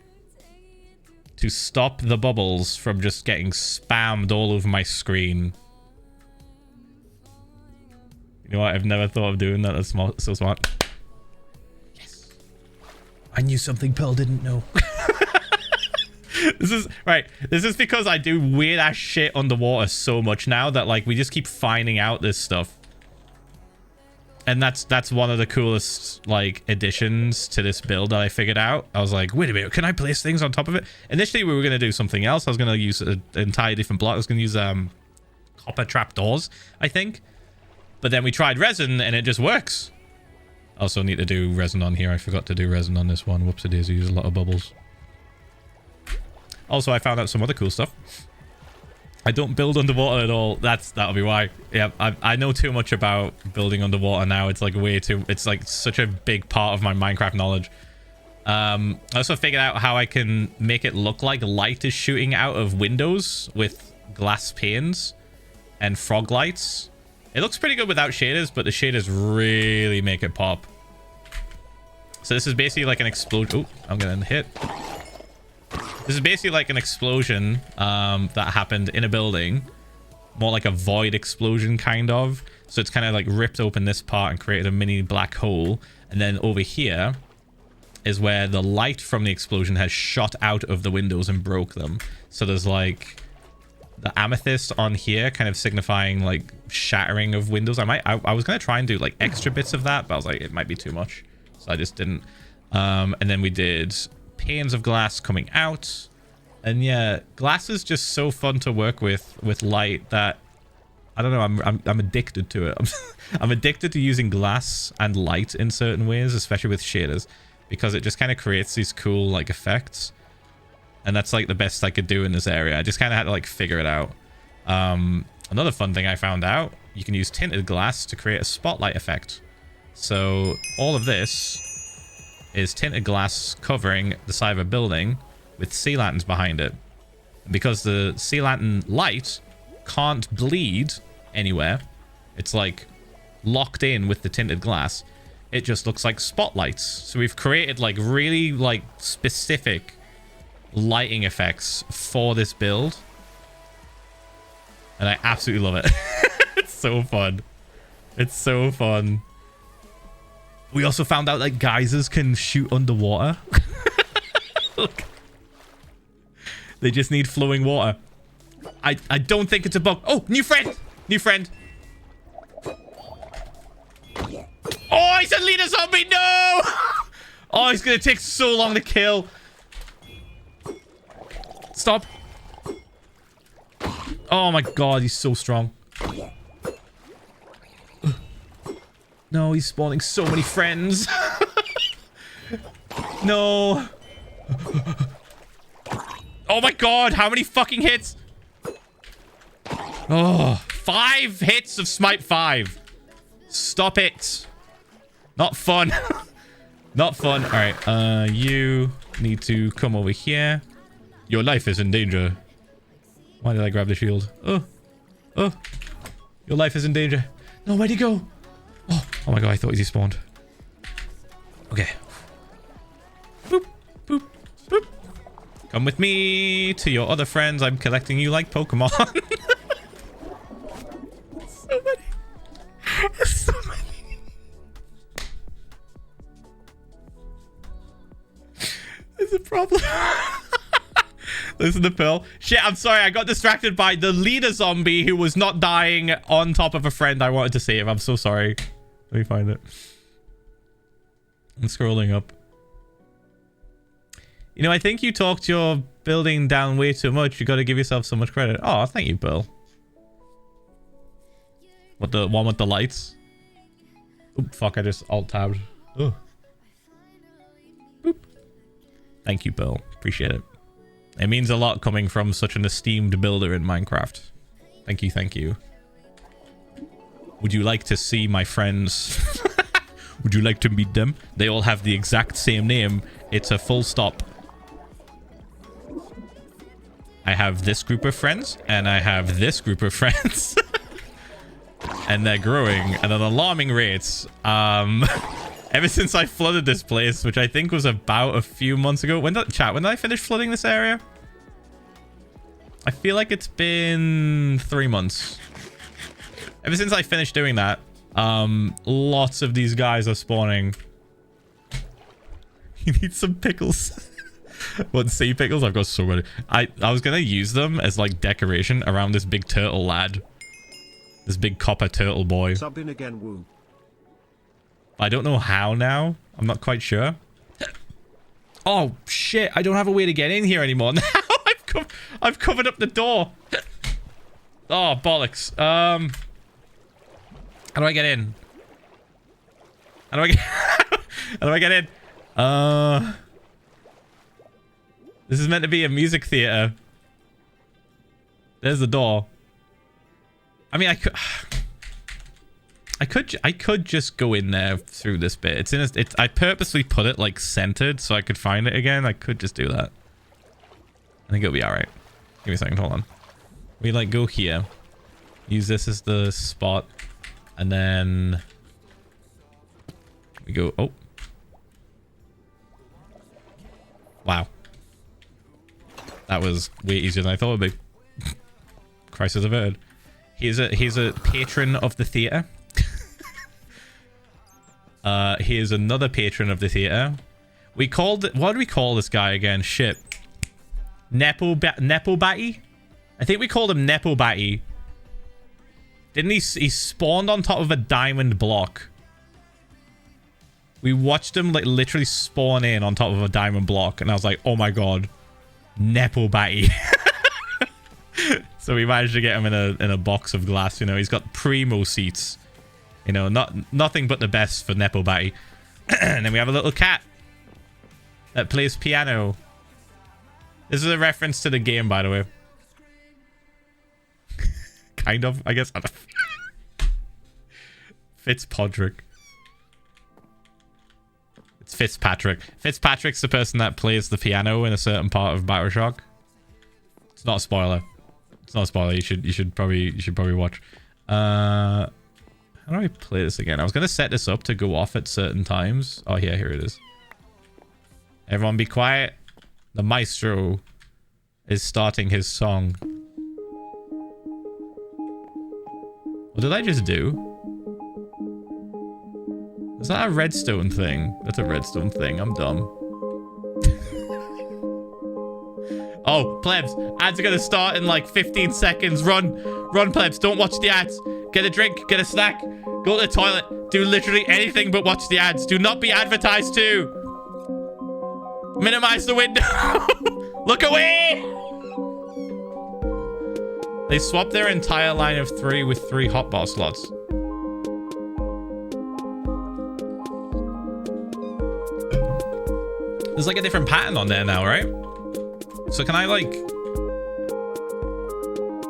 to stop the bubbles from just getting spammed all over my screen. You know what? I've never thought of doing that. That's so smart. Yes. I knew something Pearl didn't know. This is right. This is because I do weird ass shit underwater so much now that, like, we just keep finding out this stuff. And that's one of the coolest, like, additions to this build that I figured out. I was like, wait a minute, can I place things on top of it? Initially, we were going to do something else. I was going to use an entire different block. I was going to use copper trapdoors, I think. But then we tried resin, and it just works. I also need to do resin on here. I forgot to do resin on this one. Whoops, it is. I use a lot of bubbles. Also, I found out some other cool stuff. I don't build underwater at all. That'll be why. Yeah, I know too much about building underwater now. It's like way too... It's like such a big part of my Minecraft knowledge. I also figured out how I can make it look like light is shooting out of windows with glass panes and frog lights. It looks pretty good without shaders, but the shaders really make it pop. So this is basically like an explosion. Oh, I'm gonna hit. This is basically like an explosion that happened in a building. More like a void explosion, kind of. So it's kind of like ripped open this part and created a mini black hole. And then over here is where the light from the explosion has shot out of the windows and broke them. So there's like the amethyst on here kind of signifying like shattering of windows. I was going to try and do like extra bits of that, but I was like, it might be too much. So I just didn't. And then we did panes of glass coming out, and yeah, glass is just so fun to work with light that I don't know, I'm addicted to it. I'm addicted to using glass and light in certain ways, especially with shaders, because it just kind of creates these cool like effects, and that's like the best I could do in this area. I just kind of had to like figure it out. Another fun thing I found out, you can use tinted glass to create a spotlight effect. So all of this is tinted glass covering the side of a building with sea lanterns behind it. And because the sea lantern light can't bleed anywhere, it's like locked in with the tinted glass, it just looks like spotlights. So we've created like really like specific lighting effects for this build, and I absolutely love it. It's so fun. It's so fun. We also found out that geysers can shoot underwater. Look. They just need flowing water. I don't think it's a bug. Oh, new friend. New friend. Oh, he's a leader zombie. No. Oh, he's going to take so long to kill. Stop. Oh my god, he's so strong. No, No, he's spawning so many friends. No. Oh my god, how many fucking hits? Oh, 5 hits of Smite 5. Stop it. Not fun. Not fun. All right, you need to come over here. Your life is in danger. Why did I grab the shield? Oh. Your life is in danger. No, where'd he go? Oh my god, I thought he spawned. Okay. Boop, boop, boop. Come with me to your other friends. I'm collecting you like Pokemon. So many. So many. There's a problem. Listen to Pearl. Shit, I'm sorry. I got distracted by the leader zombie who was not dying on top of a friend I wanted to save. I'm so sorry. Let me find it. I'm scrolling up. You know, I think you talked your building down way too much. You got to give yourself so much credit. Oh, thank you, Pearl. What, the one with the lights? Oop, fuck, I just alt-tabbed. Oh. Boop. Thank you, Pearl. Appreciate it. It means a lot coming from such an esteemed builder in Minecraft. Thank you, thank you. Would you like to see my friends? Would you like to meet them? They all have the exact same name. It's a full stop. I have this group of friends, and I have this group of friends. And they're growing at an alarming rate. Ever since I flooded this place, which I think was about a few months ago. When did I finish flooding this area? I feel like it's been 3 months. Ever since I finished doing that, lots of these guys are spawning. You need some pickles. What, sea pickles? I've got so many. I was gonna use them as like decoration around this big turtle lad. This big copper turtle boy. Sub in again, woo. I don't know how now. I'm not quite sure. Oh shit! I don't have a way to get in here anymore. Now I've covered up the door. Oh bollocks. How do I get in? How do I get? How do I get in? This is meant to be a music theater. There's the door. I mean, I could just go in there through this bit. It's in I purposely put it like centered so I could find it again. I could just do that. I think it'll be all right. Give me a second. Hold on. We like go here. Use this as the spot. And then we go. Oh. Wow. That was way easier than I thought it would be. Crisis averted. He's a patron of the theater. He is another patron of the theater. We called it, what do we call this guy again? Shit. Nepo Batty? I think we called him Nepo Batty. Didn't he spawned on top of a diamond block. We watched him like literally spawn in on top of a diamond block, and I was like, oh my god, Nepo Batty. So we managed to get him in a box of glass. You know, he's got primo seats. You know, nothing but the best for Nepo Batty. And then we have a little cat that plays piano. This is a reference to the game, by the way. Kind of, I guess. Fitzpatrick. It's Fitzpatrick. Fitzpatrick's the person that plays the piano in a certain part of Bioshock. It's not a spoiler. It's not a spoiler. You should probably watch. How do I play this again? I was gonna set this up to go off at certain times. Oh yeah, here it is. Everyone be quiet. The maestro is starting his song. What did I just do? Is that a redstone thing? That's a redstone thing. I'm dumb. Oh, plebs. Ads are going to start in like 15 seconds. Run. Run, plebs. Don't watch the ads. Get a drink. Get a snack. Go to the toilet. Do literally anything but watch the ads. Do not be advertised to. Minimize the window. Look away. They swapped their entire line of 3 with 3 hotbar slots. There's like a different pattern on there now, right? So can I like...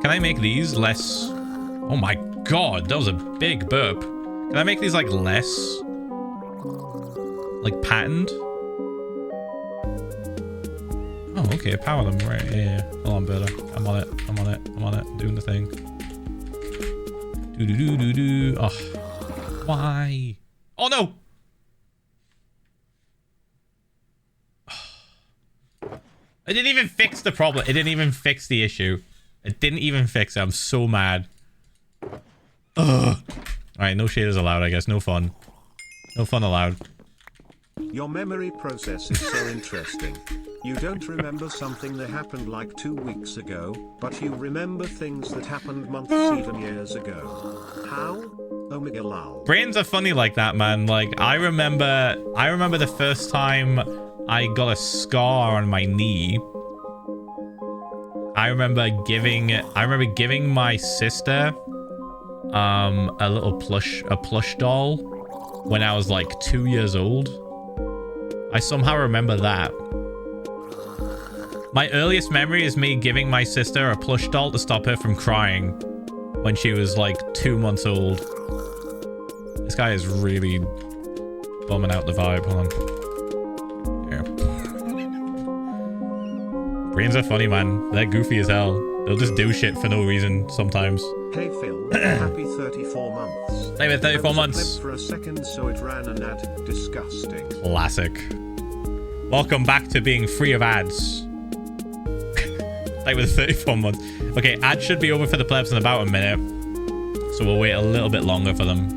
Can I make these less... Oh my god, that was a big burp. Can I make these like less... like patterned? Oh, okay, power them, right, yeah. Hold on, Berta. I'm on it, I'm on it, I'm on it. Doing the thing. Do-do-do-do-do. Oh. Why? Oh, no! It didn't even fix the problem. It didn't even fix the issue. It didn't even fix it. I'm so mad. Ugh. Alright, no shaders allowed, I guess. No fun. No fun allowed. Your memory process is so interesting. You don't remember something that happened like 2 weeks ago, but you remember things that happened months, even years ago. How? Omega lol. Brains are funny like that, man. Like, I remember the first time I got a scar on my knee. I remember giving my sister a little plush doll when I was like 2 years old. I somehow remember that. My earliest memory is me giving my sister a plush doll to stop her from crying when she was like 2 months old. This guy is really bumming out the vibe. Hold on. Yeah. Brains are funny, man. They're goofy as hell. They'll just do shit for no reason sometimes. Hey Phil, happy 34 months. Hey, 34 months. For a second, so it ran an ad. Disgusting. Classic. Welcome back to being free of ads. Like with 34 months. Okay, ads should be over for the plebs in about a minute. So we'll wait a little bit longer for them.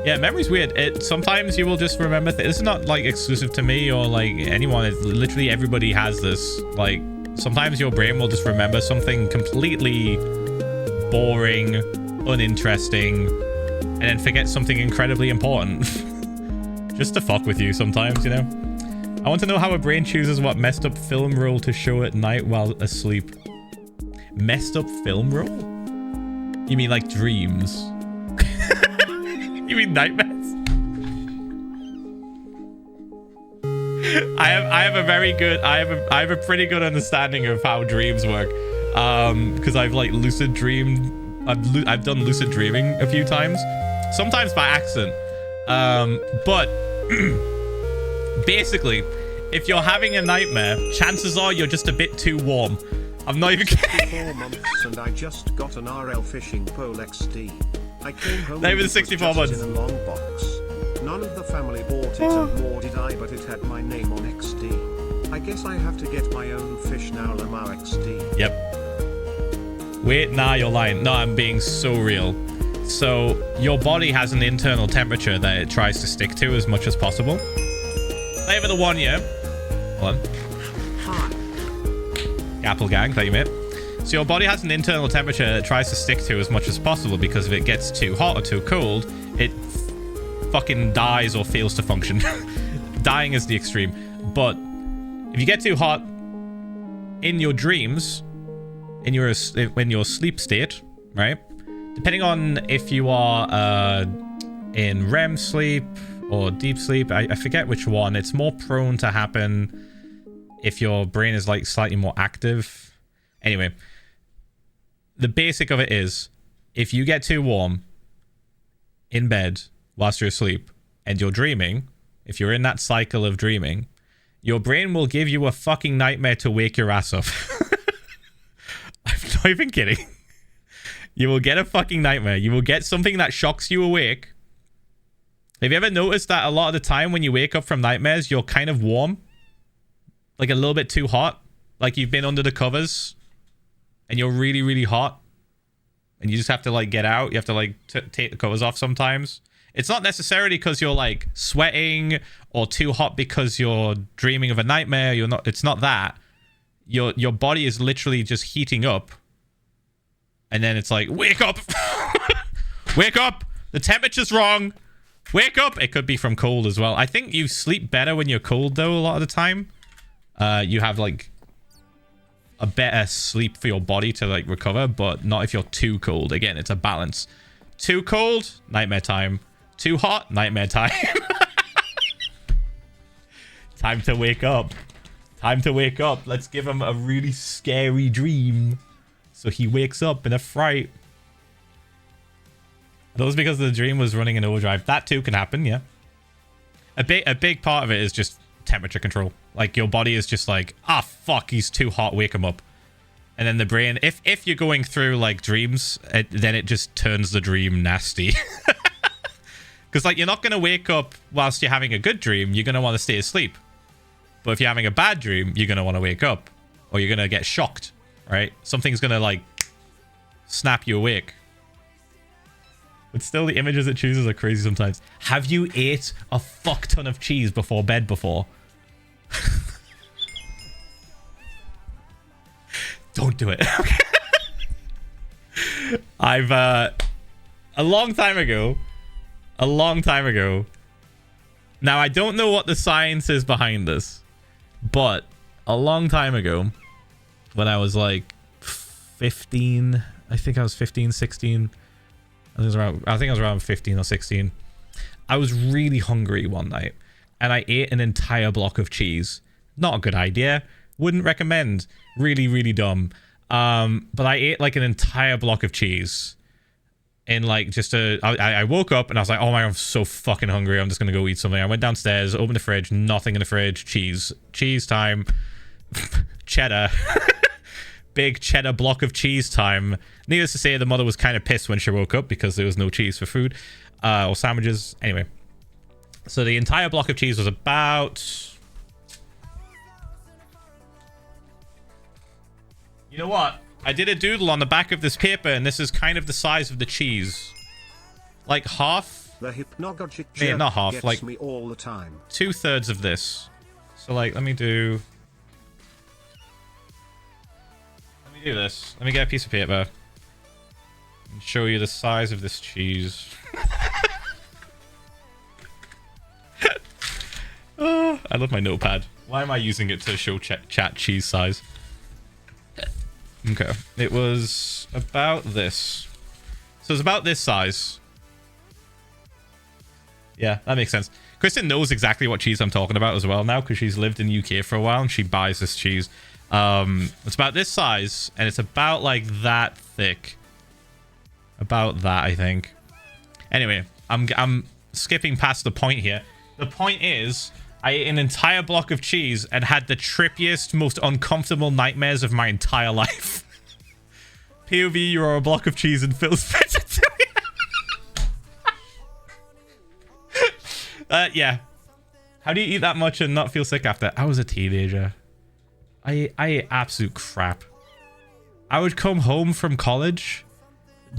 Yeah, memory's weird. Sometimes you will just remember things. This is not like exclusive to me or like anyone. It's literally everybody has this. Like sometimes your brain will just remember something completely boring, uninteresting, and then forget something incredibly important. Just to fuck with you sometimes, you know? I want to know how a brain chooses what messed up film roll to show at night while asleep. Messed up film roll? You mean like dreams? You mean nightmares? I have a very good, I have a pretty good understanding of how dreams work. Because I've like lucid dreamed. I've done lucid dreaming a few times, sometimes by accident. But basically, if you're having a nightmare, chances are you're just a bit too warm. I'm not even kidding. 4 months and I just got an RL fishing pole XD. I came home They were with 64 it months. in a long box. None of the family bought it and more did I, but it had my name on XD. I guess I have to get my own fish now, Lamar XD. Yep. Wait, nah, you're lying. No, I'm being so real. So your body has an internal temperature that it tries to stick to as much as possible. Flavor the one, yeah. Hold on. Hi. Apple gang, thank you, mate. So your body has an internal temperature it tries to stick to as much as possible, because if it gets too hot or too cold, it fucking dies or fails to function. Dying is the extreme. But if you get too hot in your dreams, in your sleep state, right? Depending on if you are in REM sleep or deep sleep, I forget which one. It's more prone to happen if your brain is like slightly more active. Anyway, the basic of it is, if you get too warm in bed whilst you're asleep and you're dreaming, if you're in that cycle of dreaming, your brain will give you a fucking nightmare to wake your ass up. I'm not even kidding. You will get a fucking nightmare. You will get something that shocks you awake. Have you ever noticed that a lot of the time when you wake up from nightmares, you're kind of warm? Like a little bit too hot? Like you've been under the covers and you're really, really hot, and you just have to like get out. You have to like take the covers off sometimes. It's not necessarily because you're like sweating or too hot because you're dreaming of a nightmare. You're not. It's not that. Your body is literally just heating up, and then it's like, wake up, wake up. The temperature's wrong. Wake up. It could be from cold as well. I think you sleep better when you're cold though. A lot of the time, you have like a better sleep for your body to like recover, but not if you're too cold. Again, it's a balance. Too cold, nightmare time. Too hot, nightmare time. Time to wake up. Time to wake up. Let's give him a really scary dream. So he wakes up in a fright. That was because the dream was running in overdrive. That too can happen, yeah. A big part of it is just temperature control. Like your body is just like, ah, fuck, he's too hot, wake him up. And then the brain, if you're going through like dreams, then it just turns the dream nasty. Because like you're not going to wake up whilst you're having a good dream. You're going to want to stay asleep. But if you're having a bad dream, you're going to want to wake up. Or you're going to get shocked, right? Something's going to like snap you awake. But still, the images it chooses are crazy sometimes. Have you ate a fuck ton of cheese before bed before? Don't do it. I've, a long time ago. Now, I don't know what the science is behind this. But a long time ago, when I was like 15, I think I was 15, 16. I think I was around 15 or 16. I was really hungry one night and I ate an entire block of cheese. Not a good idea. Wouldn't recommend. Really, really dumb. But I ate like an entire block of cheese in like just I woke up and I was like, oh my God, I'm so fucking hungry. I'm just going to go eat something. I went downstairs, opened the fridge, nothing in the fridge. Cheese time. Cheddar. Big cheddar block of cheese time. Needless to say, the mother was kind of pissed when she woke up because there was no cheese for food or sandwiches. Anyway, so the entire block of cheese was about... You know what? I did a doodle on the back of this paper, and this is kind of the size of the cheese. Like half? The hypnagogic Yeah, not half. gets like me all the time. 2/3 of this. So like, let me do this. Let me get a piece of paper and show you the size of this cheese. Oh, I love my notepad. Why am I using it to show chat cheese size? Okay, it was about this. So it's about this size. Yeah, that makes sense. Kristen knows exactly what cheese I'm talking about as well now because she's lived in the UK for a while and she buys this cheese. It's about this size and it's about like that thick. About that, I think. Anyway, I'm skipping past the point here. The point is, I ate an entire block of cheese and had the trippiest, most uncomfortable nightmares of my entire life. POV, you are a block of cheese and Phil's fitted to you. Yeah. How do you eat that much and not feel sick after? I was a teenager. I ate absolute crap. I would come home from college,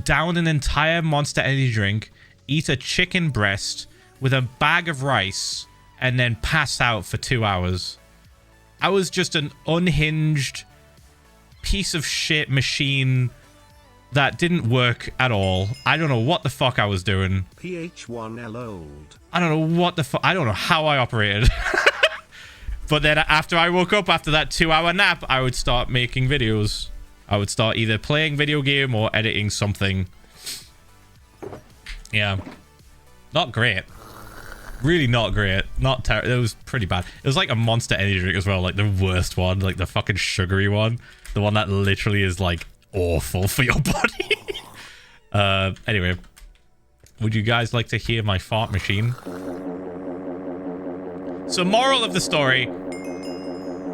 down an entire Monster Energy drink, eat a chicken breast with a bag of rice, and then pass out for 2 hours. I was just an unhinged piece of shit machine that didn't work at all. I don't know what the fuck I was doing. Ph1lza old. I don't know what the fuck. I don't know how I operated. But then after I woke up after that 2-hour nap, I would start making videos. I would start either playing video game or editing something. Yeah. Not great. Really not great. Not terrible. It was pretty bad. It was like a Monster Energy drink as well. Like the worst one. Like the fucking sugary one. The one that literally is like awful for your body. Anyway. Would you guys like to hear my fart machine? So moral of the story.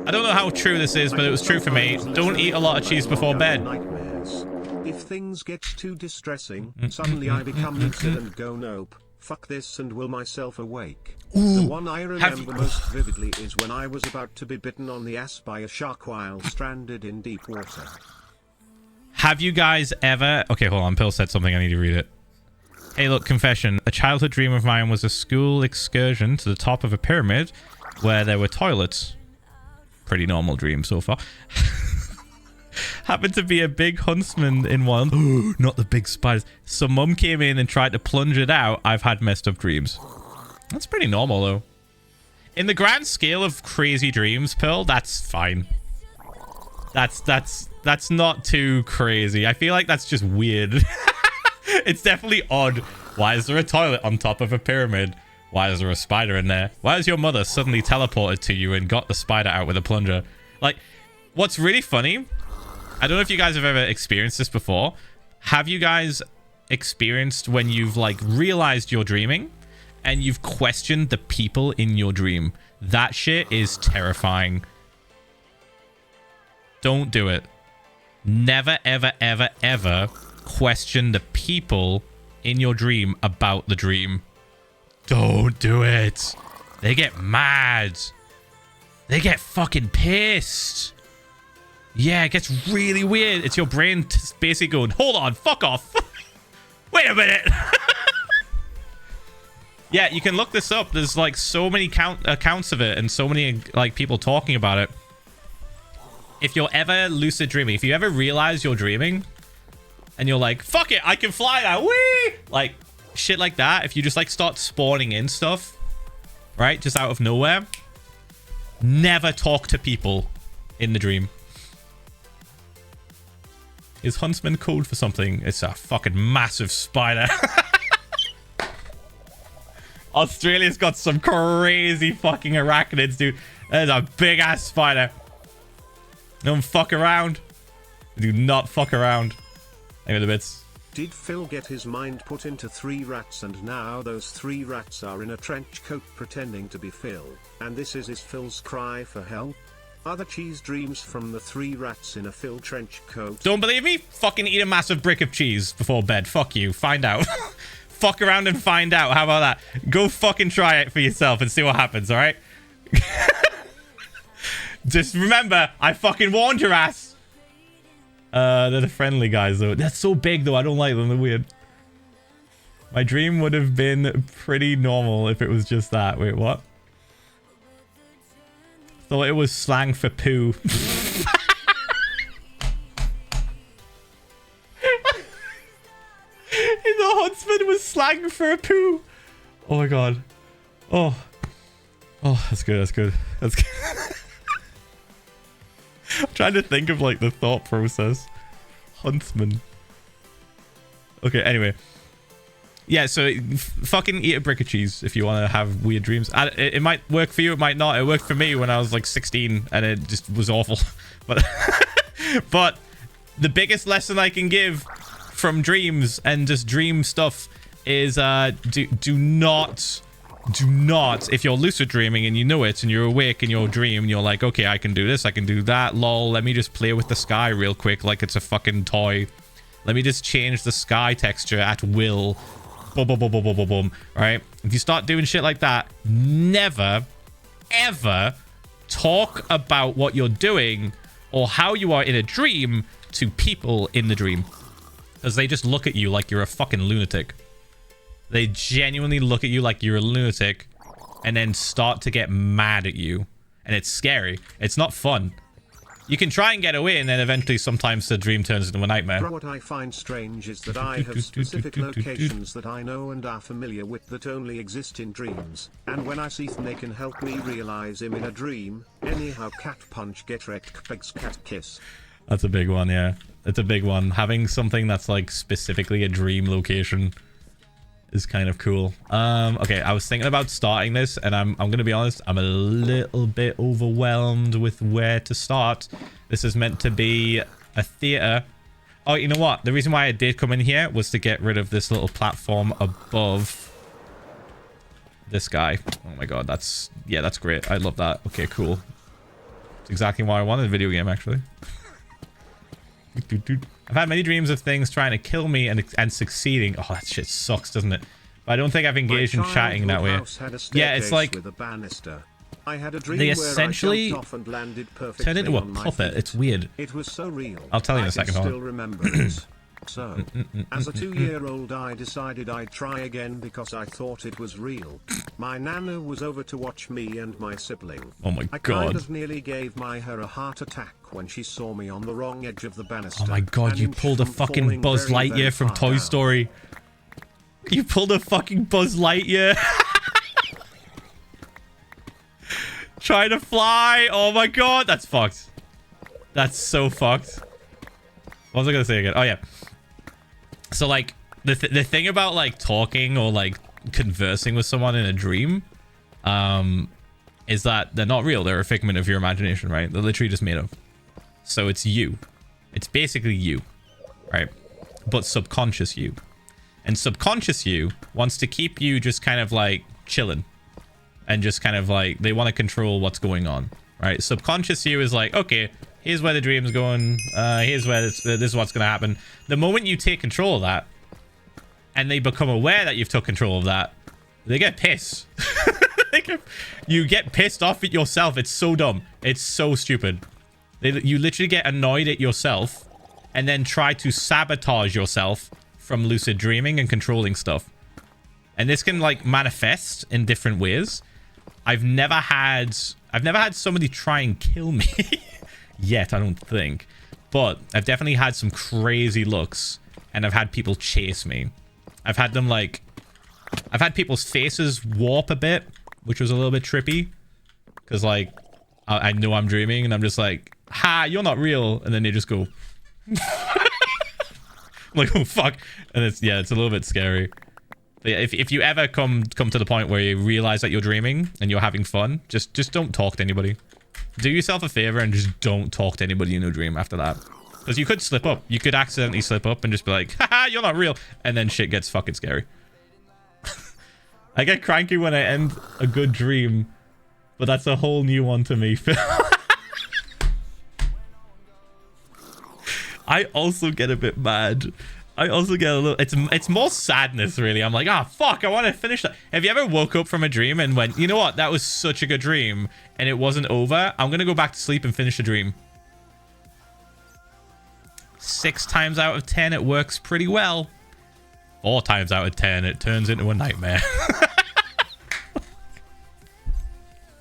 I don't know how true this is, but it was true for me. Don't eat a lot of cheese before bed. Nightmares. If things get too distressing, suddenly I become lucid and go nope. Fuck this and will myself awake. Ooh, the one I remember most vividly is when I was about to be bitten on the ass by a shark while stranded in deep water. Have you guys ever... Okay, hold on. Pill said something. I need to read it. Hey, look, confession. A childhood dream of mine was a school excursion to the top of a pyramid where there were toilets. Pretty normal dream so far. Happened to be a big huntsman in one. Not the big spiders. So mum came in and tried to plunge it out. I've had messed up dreams. That's pretty normal, though. In the grand scale of crazy dreams, Pearl, that's fine. That's not too crazy. I feel like that's just weird. It's definitely odd. Why is there a toilet on top of a pyramid? Why is there a spider in there? Why is your mother suddenly teleported to you and got the spider out with a plunger? Like, what's really funny, I don't know if you guys have ever experienced this before. Have you guys experienced when you've like realized you're dreaming and you've questioned the people in your dream? That shit is terrifying. Don't do it. Never, ever, ever, ever question the people in your dream about the dream. Don't do it. They get mad. They get fucking pissed. Yeah, it gets really weird. It's your brain basically going, hold on, fuck off. Wait a minute. Yeah, you can look this up. There's like so many accounts of it and so many like people talking about it. If you're ever lucid dreaming, if you ever realize you're dreaming and you're like, fuck it, I can fly now. Whee! Like shit like that. If you just like start spawning in stuff, right? Just out of nowhere. Never talk to people in the dream. Is Huntsman code for something? It's a fucking massive spider. Australia's got some crazy fucking arachnids, dude. There's a big ass spider. Don't fuck around. Do not fuck around. Hang on the bits. Did Phil get his mind put into 3 rats and now those 3 rats are in a trench coat pretending to be Phil? And this is Phil's cry for help? Are the cheese dreams from the 3 rats in a Phil trench coat? Don't believe me? Fucking eat a massive brick of cheese before bed. Fuck you. Find out. Fuck around and find out. How about that? Go fucking try it for yourself and see what happens, alright? Just remember, I fucking warned your ass. They're the friendly guys, though. That's so big, though. I don't like them. They're weird. My dream would have been pretty normal if it was just that. Wait, what? Thought it was slang for poo. The Huntsman was slang for a poo. Oh my god. Oh, that's good. That's good. That's good. I'm trying to think of like the thought process. Huntsman. Okay, anyway. Yeah, so fucking eat a brick of cheese if you want to have weird dreams. It might work for you, it might not. It worked for me when I was like 16 and it just was awful. But but the biggest lesson I can give from dreams and just dream stuff is do not, if you're lucid dreaming and you know it and you're awake in your dream and you're like, okay, I can do this, I can do that, lol, let me just play with the sky real quick like it's a fucking toy. Let me just change the sky texture at will. Boom, boom, boom, boom, boom, boom, boom. Right? If you start doing shit like that, never, ever talk about what you're doing or how you are in a dream to people in the dream. Because they just look at you like you're a fucking lunatic. They genuinely look at you like you're a lunatic and then start to get mad at you. And it's scary. It's not fun. You can try and get away, and then eventually sometimes the dream turns into a nightmare. What I find strange is that I have specific locations that I know and are familiar with that only exist in dreams. And when I see them, they can help me realize I'm in a dream. Anyhow, cat punch, get wrecked, pigs, cat kiss. That's a big one, yeah. It's a big one. Having something that's like specifically a dream location is kind of cool. Okay, I was thinking about starting this, and I'm gonna be honest, I'm a little bit overwhelmed with where to start. This is meant to be a theater. Oh, you know what? The reason why I did come in here was to get rid of this little platform above this guy. Oh my god, that's great. I love that. Okay, cool. It's exactly what I wanted in a video game, actually. I've had many dreams of things trying to kill me and succeeding. Oh, that shit sucks, doesn't it? But I don't think I've engaged in chatting that way. Yeah, it's like I had a dream they essentially turn into a puppet. It's weird. It was so real. I'll tell you in a second. I still remember it. So, as a 2-year-old, I decided I'd try again because I thought it was real. My nana was over to watch me and my sibling. Oh my I god. kind of nearly gave her a heart attack when she saw me on the wrong edge of the banister. Oh my god, you pulled a fucking Buzz Lightyear from Toy Story. You pulled a fucking Buzz Lightyear. Trying to fly. Oh my god, that's fucked. That's so fucked. What was I gonna say again? Oh yeah. So like the thing about like talking or like conversing with someone in a dream, is that they're not real. They're a figment of your imagination, right? They're literally just made up. So it's you. It's basically you, right? But subconscious you. And subconscious you wants to keep you just kind of like chilling. And just kind of like, they want to control what's going on, right? Subconscious you is like, okay, here's where the dream's going. Here's where this is what's going to happen. The moment you take control of that, and they become aware that you've took control of that, they get pissed. You get pissed off at yourself. It's so dumb. It's so stupid. You literally get annoyed at yourself and then try to sabotage yourself from lucid dreaming and controlling stuff. And this can like manifest in different ways. I've never had somebody try and kill me yet, I don't think. But I've definitely had some crazy looks, and I've had people chase me. I've had people's faces warp a bit, which was a little bit trippy. Because, like, I know I'm dreaming, and I'm just like, ha, you're not real. And then they just go. I'm like, oh, fuck. And it's a little bit scary. But yeah, if you ever come to the point where you realize that you're dreaming and you're having fun, just don't talk to anybody. Do yourself a favor and just don't talk to anybody in your dream after that. Because you could slip up. You could accidentally slip up and just be like, haha, you're not real. And then shit gets fucking scary. I get cranky when I end a good dream, but that's a whole new one to me, Phil. I also get a bit mad. I also get a little... It's more sadness, really. I'm like, ah, fuck, I want to finish that. Have you ever woke up from a dream and went, you know what? That was such a good dream, and it wasn't over. I'm going to go back to sleep and finish the dream. 6 times out of 10, it works pretty well. 4 times out of 10, it turns into a nightmare.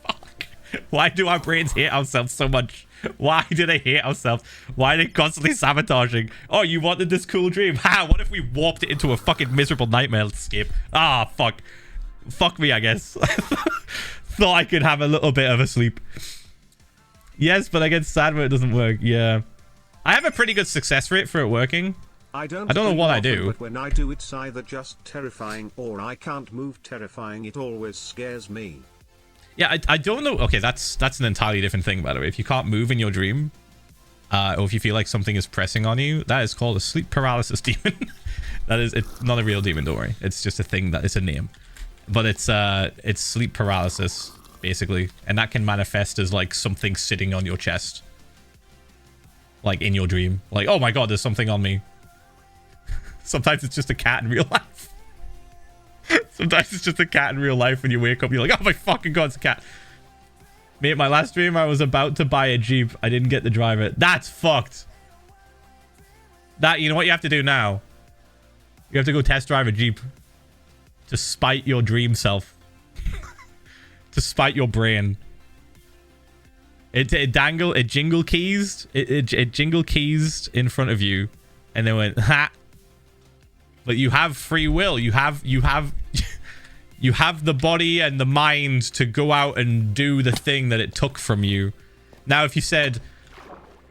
Fuck. Why do our brains hate ourselves so much? Why do they hate ourselves? Why are they constantly sabotaging? Oh, you wanted this cool dream. Ha, what if we warped it into a fucking miserable nightmare escape? Ah, fuck. Fuck me, I guess. Thought I could have a little bit of a sleep. Yes, but I get sad when it doesn't work. Yeah. I have a pretty good success rate for it working. I don't know what I do. But when I do, it's either just terrifying or I can't move terrifying. It always scares me. Yeah, I don't know. Okay, that's an entirely different thing, by the way. If you can't move in your dream, or if you feel like something is pressing on you, that is called a sleep paralysis demon. It's not a real demon, don't worry. It's just a thing it's a name. But it's sleep paralysis, basically. And that can manifest as like something sitting on your chest. Like in your dream. Like, oh my god, there's something on me. Sometimes it's just a cat in real life. Sometimes it's just a cat in real life when you wake up, you're like, oh my fucking god, it's a cat. Mate, my last dream, I was about to buy a Jeep. I didn't get to drive it. That's fucked. You know what you have to do now? You have to go test drive a Jeep. To spite your dream self. To spite your brain. It jingle keysed. It jingle keysed in front of you. And then went, ha. But you have free will. You have the body and the mind to go out and do the thing that it took from you. Now, if you said,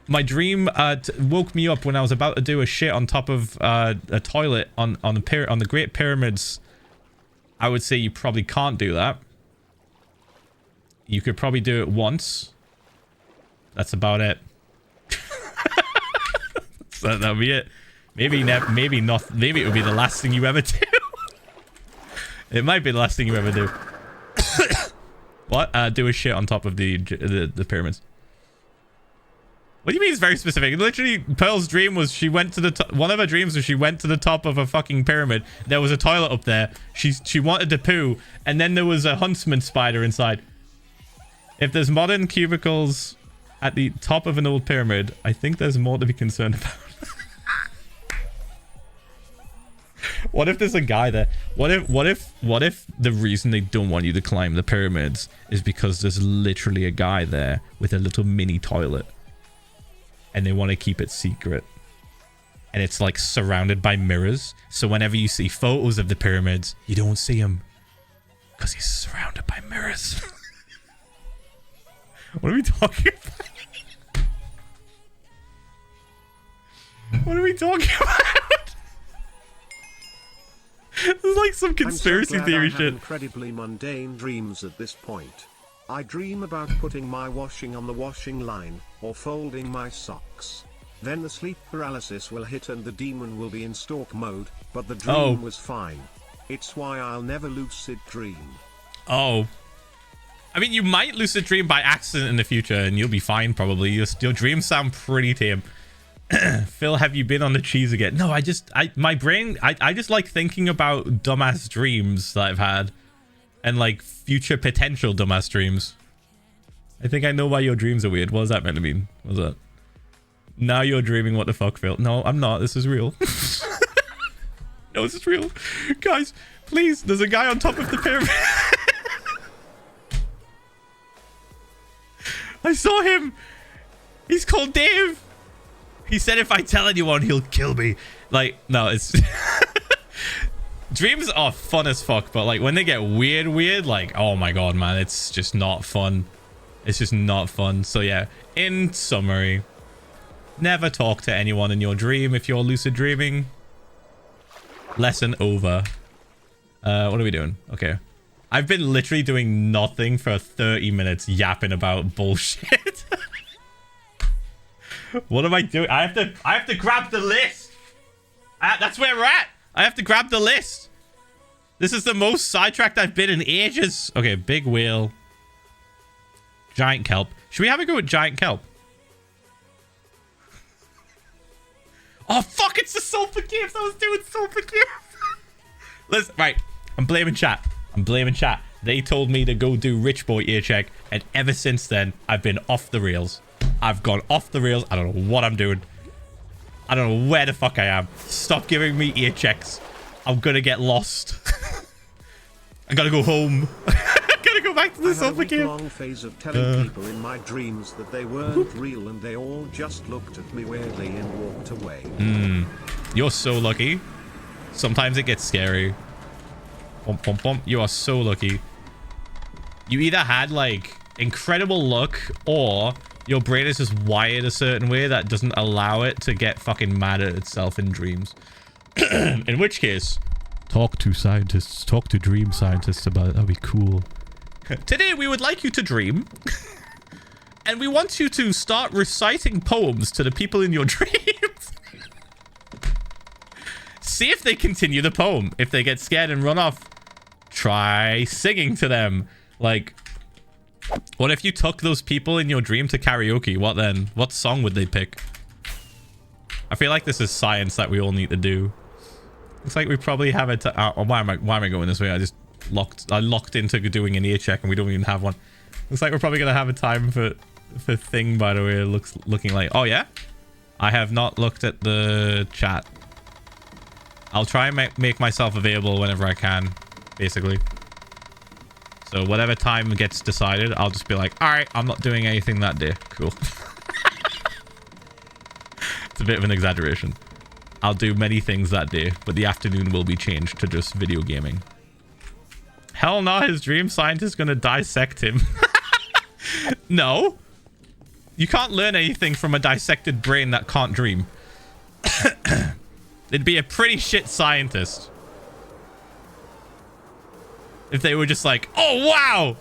my dream woke me up when I was about to do a shit on top of a toilet on the Great Pyramids, I would say you probably can't do that. You could probably do it once. That's about it. So that'll be it. Maybe not. Maybe it would be the last thing you ever do. It might be the last thing you ever do. What? Do a shit on top of the pyramids. What do you mean it's very specific? Literally, Pearl's dream was she went to the top. One of her dreams was she went to the top of a fucking pyramid. There was a toilet up there. She wanted to poo, and then there was a huntsman spider inside. If there's modern cubicles at the top of an old pyramid, I think there's more to be concerned about. What if there's a guy there? What if the reason they don't want you to climb the pyramids is because there's literally a guy there with a little mini toilet and they want to keep it secret, and it's like surrounded by mirrors, so whenever you see photos of the pyramids, you don't see him because he's surrounded by mirrors. What are we talking about? What are we talking about? There's like some conspiracy I'm so glad theory I have shit. incredibly mundane dreams at this point. I dream about putting my washing on the washing line, or folding my socks. Then the sleep paralysis will hit and the demon will be in stalk mode, but the dream was fine. It's why I'll never lucid dream. Oh. I mean, you might lucid dream by accident in the future and you'll be fine probably. Your dreams sound pretty tame. Phil, have you been on the cheese again? No, my brain, I just like thinking about dumbass dreams that I've had. And like future potential dumbass dreams. I think I know why your dreams are weird. What does that meant to mean? What was that? Now you're dreaming, what the fuck, Phil? No, I'm not. This is real. No, this is real. Guys, please, there's a guy on top of the pyramid. I saw him. He's called Dave. He said if I tell anyone, he'll kill me. Like, no, it's... Dreams are fun as fuck, but like when they get weird, like, oh my god, man, it's just not fun. It's just not fun. So yeah, in summary, never talk to anyone in your dream if you're lucid dreaming. Lesson over. What are we doing? Okay. I've been literally doing nothing for 30 minutes yapping about bullshit. What am I doing? I have to grab the list. That's where we're at. I have to grab the list. This is the most sidetracked I've been in ages. Okay, big wheel. Giant kelp. Should we have a go at giant kelp? Oh, fuck, it's the sulfur gifts. I was doing sulfur gifts. Listen, right. I'm blaming chat. They told me to go do rich boy ear check. And ever since then, I've been off the rails. I've gone off the rails. I don't know what I'm doing. I don't know where the fuck I am. Stop giving me ear checks. I'm gonna get lost. I gotta go home. I gotta go back to the sulfur cave. I had a long phase of telling people in my dreams that they weren't real and they all just looked at me weirdly and walked away. You're so lucky. Sometimes it gets scary. Bump, bump, bump. You are so lucky. You either had like incredible luck or your brain is just wired a certain way that doesn't allow it to get fucking mad at itself in dreams. In which case, talk to scientists, talk to dream scientists about it. That'd be cool. Today, we would like you to dream. And we want you to start reciting poems to the people in your dreams. See if they continue the poem. If they get scared and run off, try singing to them. Like, what if you took those people in your dream to karaoke? What then? What song would they pick? I feel like this is science that we all need to do. Looks like we probably have it. Why am I going this way? I locked into doing an ear check and we don't even have one. Looks like we're probably gonna have a time for thing. By the way, it looking like. Oh yeah, I have not looked at the chat. I'll try and make myself available whenever I can, basically. So whatever time gets decided, I'll just be like, all right, I'm not doing anything that day. Cool. It's a bit of an exaggeration. I'll do many things that day, but the afternoon will be changed to just video gaming. Hell no, his dream scientist is gonna dissect him. No. You can't learn anything from a dissected brain that can't dream. It'd be a pretty shit scientist. If they were just like, oh wow,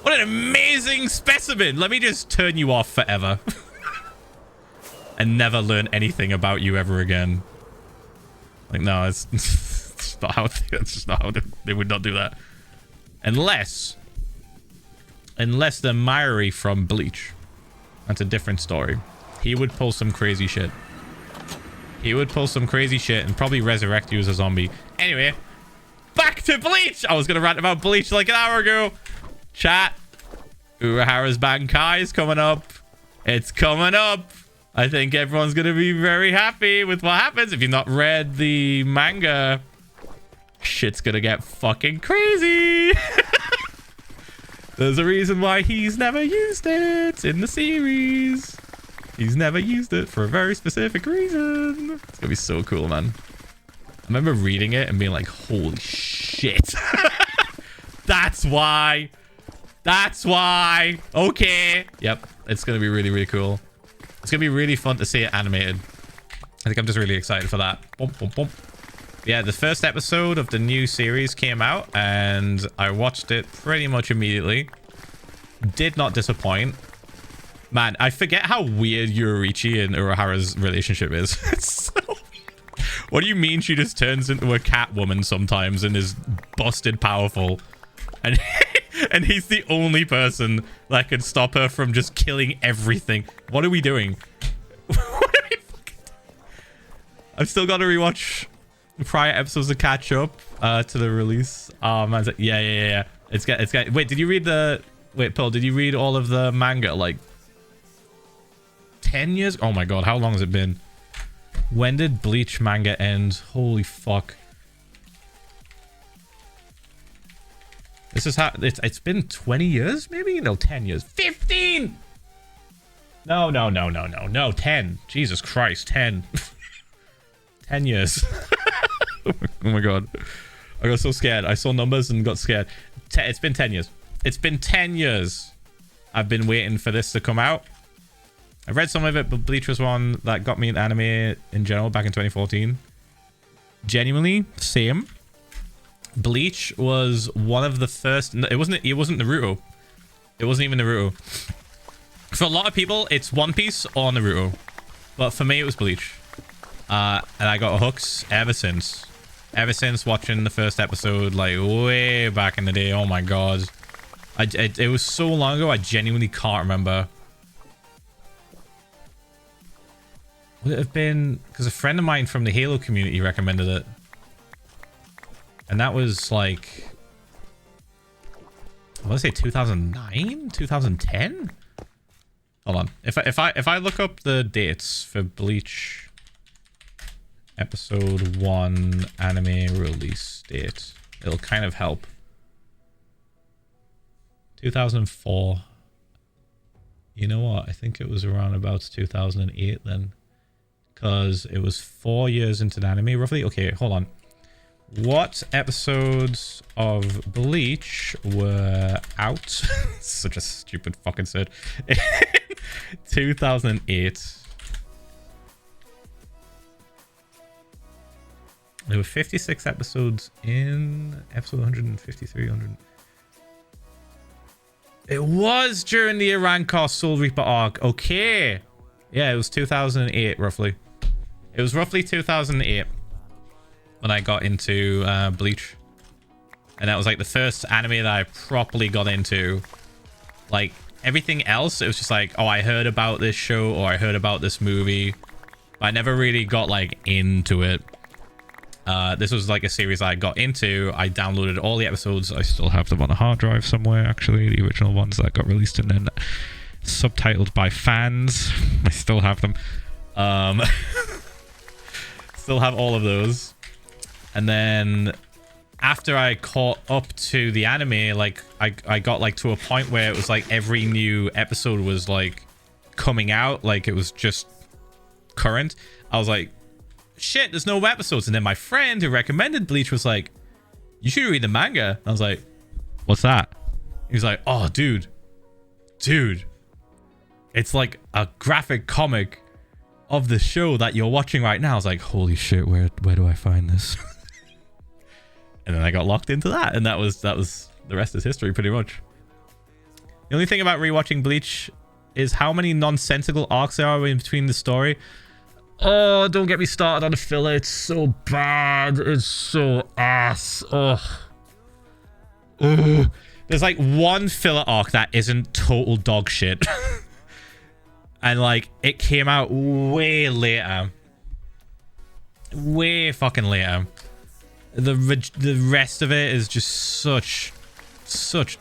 what an amazing specimen. Let me just turn you off forever. And never learn anything about you ever again. Like, no, it's just not how they would not do that. Unless they're Myri from Bleach. That's a different story. He would pull some crazy shit. He would pull some crazy shit and probably resurrect you as a zombie. Anyway, back to Bleach. I was going to rant about Bleach like an hour ago. Chat. Urahara's Bankai is coming up. It's coming up. I think everyone's going to be very happy with what happens. If you've not read the manga, shit's going to get fucking crazy. There's a reason why he's never used it in the series. He's never used it for a very specific reason. It's going to be so cool, man. I remember reading it and being like, holy shit. That's why. That's why. Okay. Yep. It's going to be really, really cool. It's going to be really fun to see it animated. I think I'm just really excited for that. Bump, bump, bump. Yeah, the first episode of the new series came out and I watched it pretty much immediately. Did not disappoint. Man, I forget how weird Yoriichi and Urahara's relationship is. It's so weird. What do you mean she just turns into a cat woman sometimes and is busted powerful? And, and he's the only person that can stop her from just killing everything. What are we doing? What are we fucking doing? I've still got to rewatch prior episodes to catch up to the release. Oh man, yeah. It's got. Wait, did you read the? Wait, Paul, did you read all of the manga? Like 10 years? Oh my god, how long has it been? When did Bleach manga end? Holy fuck. This is how it's been 20 years, maybe? No, 10 years. 15. No, 10. Jesus Christ, 10. 10 years. Oh my god. I got so scared. I saw numbers and got scared. It's been 10 years. It's been 10 years. I've been waiting for this to come out. I read some of it, but Bleach was one that got me into anime in general back in 2014. Genuinely, same. Bleach was one of the first. It wasn't Naruto. It wasn't even Naruto. For a lot of people, it's One Piece or Naruto, but for me, it was Bleach. And I got hooks ever since. Ever since watching the first episode, like way back in the day. Oh my god, it was so long ago. I genuinely can't remember. Would it have been because a friend of mine from the Halo community recommended it, and that was like, I want to say 2009, 2010. Hold on, if I look up the dates for Bleach episode 1 anime release date, it'll kind of help. 2004. You know what? I think it was around about 2008 then, because it was 4 years into the anime roughly. Okay, hold on. What episodes of Bleach were out? Such a stupid fucking said. 2008. There were 56 episodes in episode 153. It was during the Arancor Soul Reaper arc. Okay. Yeah, it was 2008 roughly. It was roughly 2008 when I got into Bleach. And that was like the first anime that I properly got into. Like everything else, it was just like, oh, I heard about this show or I heard about this movie. But I never really got like into it. This was like a series I got into. I downloaded all the episodes. I still have them on a hard drive somewhere, actually. The original ones that got released and then subtitled by fans. I still have them. Still have all of those. And then after I caught up to the anime, like I got like to a point where it was like every new episode was like coming out. Like it was just current. I was like, shit, there's no episodes. And then my friend who recommended Bleach was like, you should read the manga. And I was like, what's that? He was like, oh, dude, it's like a graphic comic of the show that you're watching right now. I was like, holy shit, where do I find this? And then I got locked into that, and that was the rest is history pretty much. The only thing about rewatching Bleach is how many nonsensical arcs there are in between the story. Oh, don't get me started on the filler. It's so bad. It's so ass. Ugh. There's like one filler arc that isn't total dog shit. And like it came out way later. Way fucking later. The rest of it is just such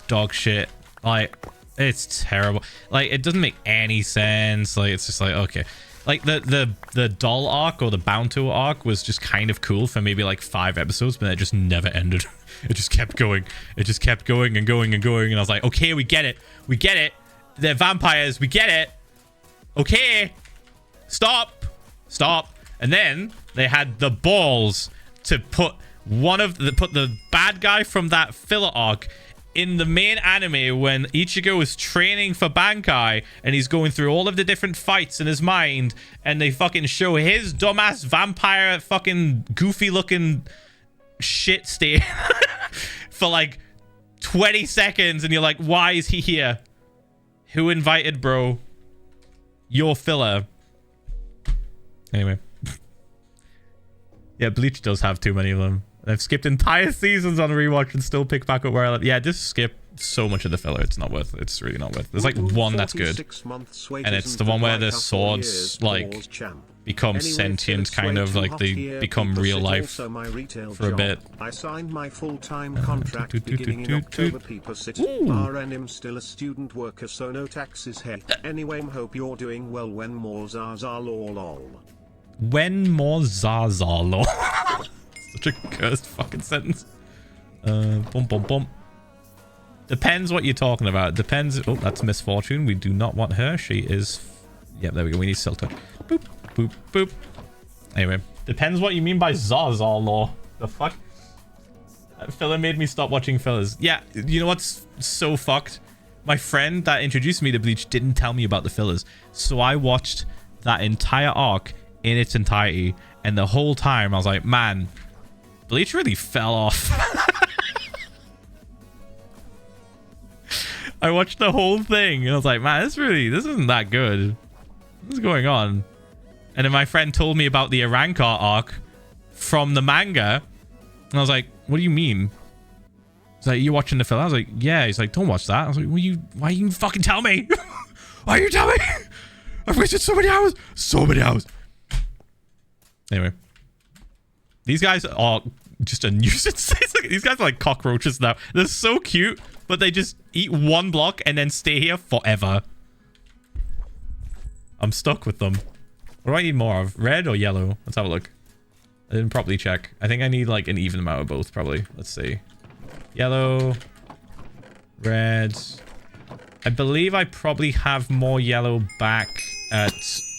dog shit. Like it's terrible. Like it doesn't make any sense. Like it's just like, okay. Like the doll arc or the Bounto arc was just kind of cool for maybe like 5 episodes, but it just never ended. It just kept going. It just kept going and going and going. And I was like, okay, we get it. We get it. They're vampires. We get it. Okay. Stop. And then they had the balls to put the bad guy from that filler arc in the main anime when Ichigo is training for Bankai and he's going through all of the different fights in his mind and they fucking show his dumbass vampire fucking goofy looking shit state for like 20 seconds and you're like, why is he here? Who invited, bro? Your filler. Anyway. Yeah, Bleach does have too many of them. I've skipped entire seasons on a rewatch and still pick back up where I left. Yeah, just skip so much of the filler. It's not worth it. It's really not worth it. There's like one that's good. And it's the one where the swords like become sentient, kind of like they become real life for a bit. I signed my full-time contract beginning in October. People sit RN. I'm still a student worker, so no taxes here. Anyway, hope you're doing well. When more Zaza lol. When more Zaza lol. Such a cursed fucking sentence. Bum bum bum. Depends what you're talking about. Depends. Oh, that's Misfortune. We do not want her. She is. Yeah, there we go. We need Silta. Boop boop boop. Anyway, depends what you mean by Zaza law. The fuck? That filler made me stop watching fillers. Yeah, you know what's so fucked? My friend that introduced me to Bleach didn't tell me about the fillers, so I watched that entire arc in its entirety, and the whole time I was like, man, Bleach really fell off. I watched the whole thing and I was like, man, this isn't that good. What's going on? And then my friend told me about the Arankar arc from the manga. And I was like, what do you mean? He's like, you watching the film? I was like, yeah. He's like, don't watch that. I was like, why you fucking tell me? Why you tell me? I've wasted so many hours. So many hours. Anyway. These guys are just a nuisance. These guys are like cockroaches now. They're so cute, but they just eat one block and then stay here forever. I'm stuck with them. What do I need more of? Red or yellow? Let's have a look. I didn't properly check. I think I need like an even amount of both, probably. Let's see. Yellow. Red. I believe I probably have more yellow back at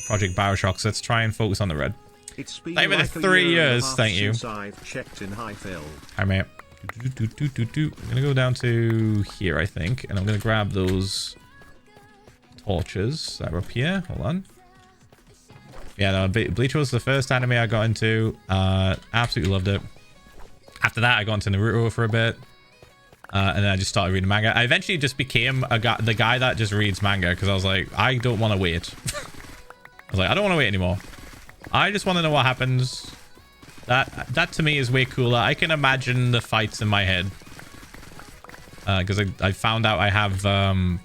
Project Bioshock, so let's try and focus on the red. It's been Thank you for like the 3 years. Thank you. I've checked in. Hi, Phil. Hi, mate. I'm gonna go down to here, I think, and I'm gonna grab those torches that are up here. Hold on. Yeah, no, Bleach was the first anime I got into. Absolutely loved it. After that, I got into Naruto for a bit, and then I just started reading manga. I eventually just became the guy that just reads manga because I was like, I don't want to wait. I was like, I don't want to wait anymore. I just want to know what happens. That to me is way cooler. I can imagine the fights in my head. Because I found out I have God,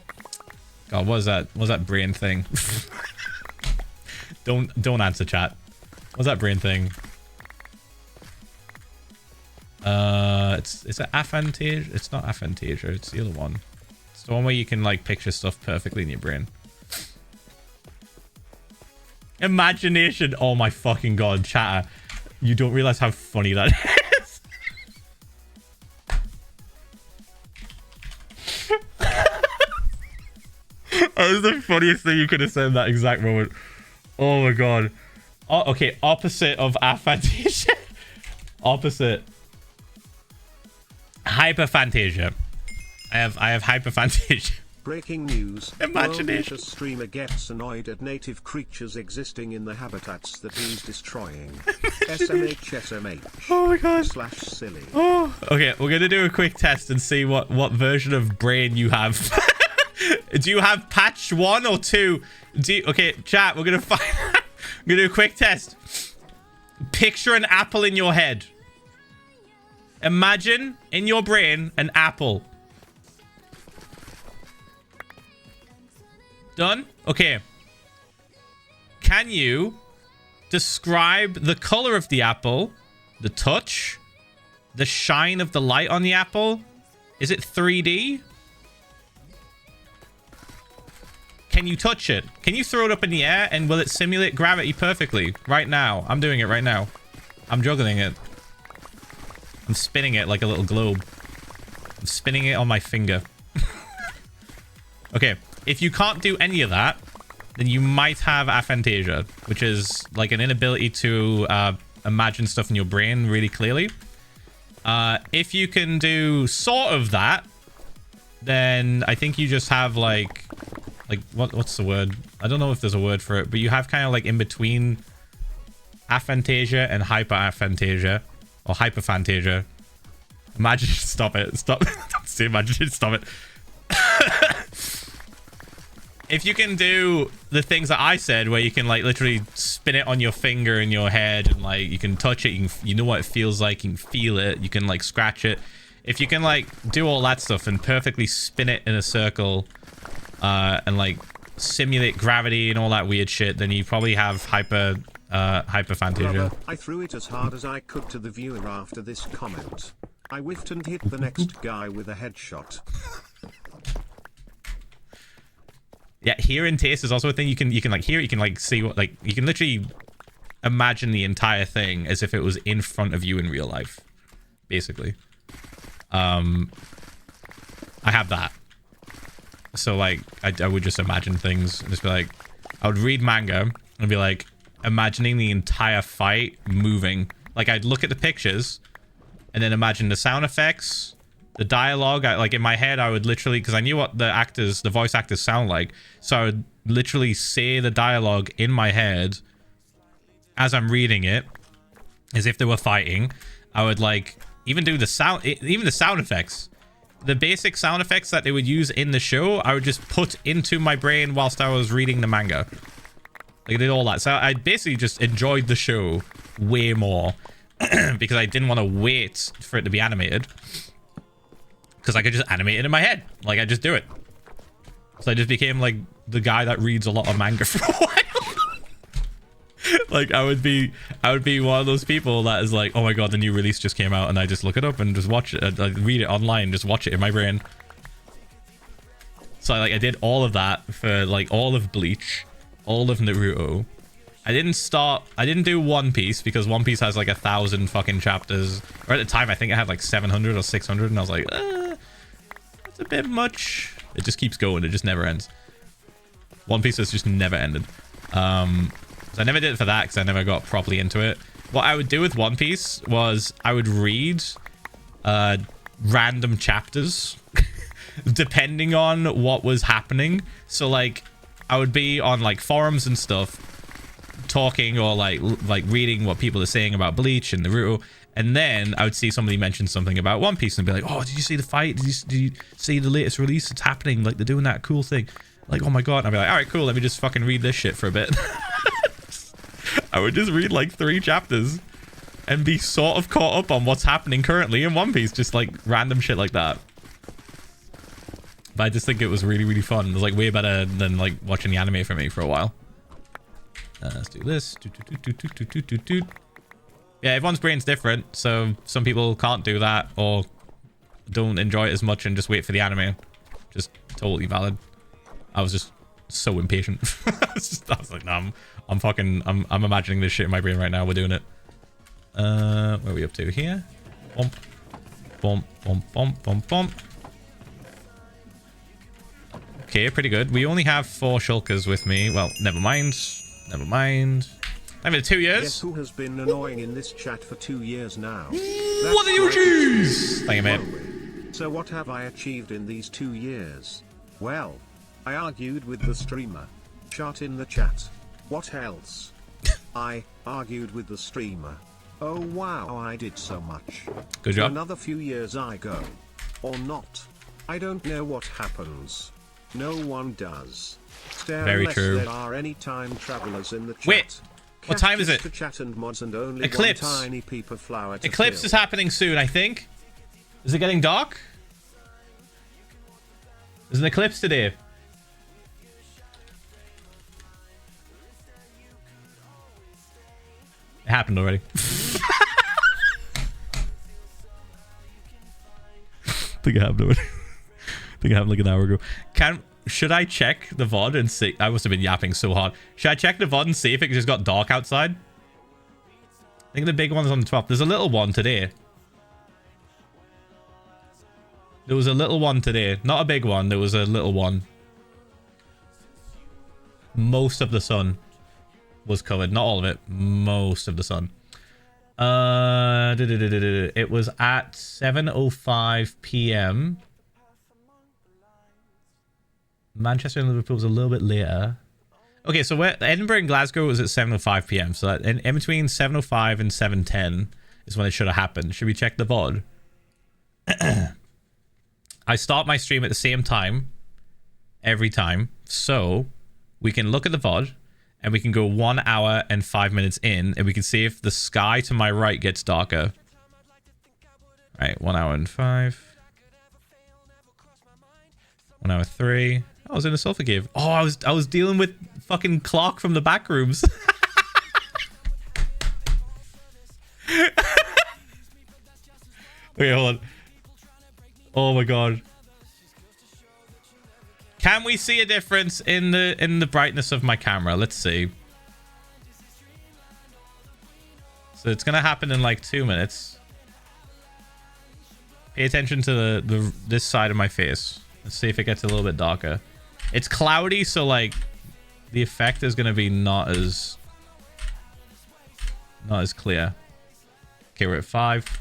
what was that brain thing? Don't answer chat. What's that brain thing? It's it aphantasia? It's not aphantasia, it's the other one. It's the one where you can like picture stuff perfectly in your brain. Imagination. Oh my fucking god, chatter. You don't realize how funny that is. That was the funniest thing you could have said in that exact moment. Oh my god. Oh, okay, opposite of aphantasia. Opposite. Hyperphantasia. I have hyperphantasia. Breaking news. Imagination. World streamer gets annoyed at native creatures existing in the habitats that he's destroying. SMH. Oh my god. /silly. Oh. Okay, we're gonna do a quick test and see what version of brain you have. Do you have patch 1 or 2? Okay, chat, we're gonna find out. I'm gonna do a quick test. Picture an apple in your head. Imagine in your brain an apple. Done? Okay. Can you describe the color of the apple, the touch, the shine of the light on the apple? Is it 3D? Can you touch it? Can you throw it up in the air and will it simulate gravity perfectly? Right now. I'm doing it right now. I'm juggling it. I'm spinning it like a little globe. I'm spinning it on my finger. Okay. If you can't do any of that, then you might have aphantasia, which is like an inability to imagine stuff in your brain really clearly. If you can do sort of that, then I think you just have like what's the word? I don't know if there's a word for it, but you have kind of like in between aphantasia and hyperaphantasia or hyperphantasia. Imagine, stop it. Stop. Don't say imagine, stop it. If you can do the things that I said, where you can like literally spin it on your finger in your head and like you can touch it, you know what it feels like, you can feel it, you can like scratch it. If you can like do all that stuff and perfectly spin it in a circle and like simulate gravity and all that weird shit, then you probably have hyperphantasia. Brother, I threw it as hard as I could to the viewer after this comment. I whiffed and hit the next guy with a headshot. Yeah, hear and taste is also a thing. You can like hear it, you can like see what, like you can literally imagine the entire thing as if it was in front of you in real life, basically. I have that. So like I would just imagine things and just be like, I would read manga and be like imagining the entire fight moving. Like I'd look at the pictures and then imagine the sound effects, the dialogue. Like in my head, I would literally, because I knew what the voice actors sound like, so I would literally say the dialogue in my head as I'm reading it, as if they were fighting. I would like even do the sound, even the sound effects, the basic sound effects that they would use in the show. I would just put into my brain whilst I was reading the manga. Like I did all that, so I basically just enjoyed the show way more because I didn't want to wait for it to be animated. Because I could just animate it in my head. Like, I just do it. So I just became, like, the guy that reads a lot of manga for a while. Like, I would be one of those people that is like, oh my god, the new release just came out, and I just look it up and just watch it. I read it online, just watch it in my brain. So, like, I did all of that for, like, all of Bleach, all of Naruto. I didn't do One Piece, because One Piece has, like, 1,000 fucking chapters. Or at the time, I think I had, like, 700 or 600, and I was like, that's a bit much. It just keeps going. It just never ends. One Piece has just never ended. So I never did it for that, because I never got properly into it. What I would do with One Piece was I would read random chapters depending on what was happening. So, like, I would be on, like, forums and stuff, talking or like reading what people are saying about Bleach and Naruto, and then I would see somebody mention something about One Piece and be like, oh, did you see the fight? Did you see the latest release? It's happening. Like, they're doing that cool thing. Like, oh my god. And I'd be like, all right, cool, let me just fucking read this shit for a bit. I would just read like 3 chapters and be sort of caught up on what's happening currently in One Piece, just like random shit like that. But I just think it was really, really fun. It was like way better than like watching the anime for me for a while. Let's do this. Yeah, everyone's brain's different, so some people can't do that or don't enjoy it as much and just wait for the anime. Just totally valid. I was just so impatient. I was like, nah, I'm imagining this shit in my brain right now. We're doing it. Where are we up to here? Bump, bump, bump, bump, bump, bump. Okay, pretty good. We only have 4 shulkers with me. Well, never mind. Never mind. I've been 2 years. Guess who has been annoying in this chat for 2 years now? What are you cheese? Thank you, mate. So what have I achieved in these 2 years? Well, I argued with the streamer. Shot in the chat. What else? I argued with the streamer. Oh wow, I did so much. Good job. Another few years I go. Or not. I don't know what happens. No one does. Very true. There are any time travelers in the chat. Wait, what time is it? To chat and mods and only Eclipse. one tiny peep of flower to Eclipse fill. is happening soon, I think. Is it getting dark? There's an eclipse today. It happened already. I think it happened already. I think it happened like an hour ago. Should I check the VOD and see? I must have been yapping so hard. Should I check the VOD and see if it just got dark outside? I think the big one's on the 12th. There's a little one today. There was a little one today. Not a big one. There was a little one. Most of the sun was covered. Not all of it. Most of the sun. It was at 7:05 p.m. Manchester and Liverpool's a little bit later. Okay, so Edinburgh and Glasgow is at 7:05 p.m. So that in between 7:05 and 7:10 is when it should have happened. Should we check the VOD? I start my stream at the same time every time, so we can look at the VOD and we can go 1 hour and 5 minutes in, and we can see if the sky to my right gets darker. All right, 1 hour and 5. 1 hour 3. I was in a sulfur cave. Oh, I was dealing with fucking Clark from the back rooms. Wait, hold on. Oh my god. Can we see a difference in the brightness of my camera? Let's see. So it's gonna happen in like 2 minutes. Pay attention to this side of my face. Let's see if it gets a little bit darker. It's cloudy, so like the effect is gonna be not as clear. Okay, we're at 5.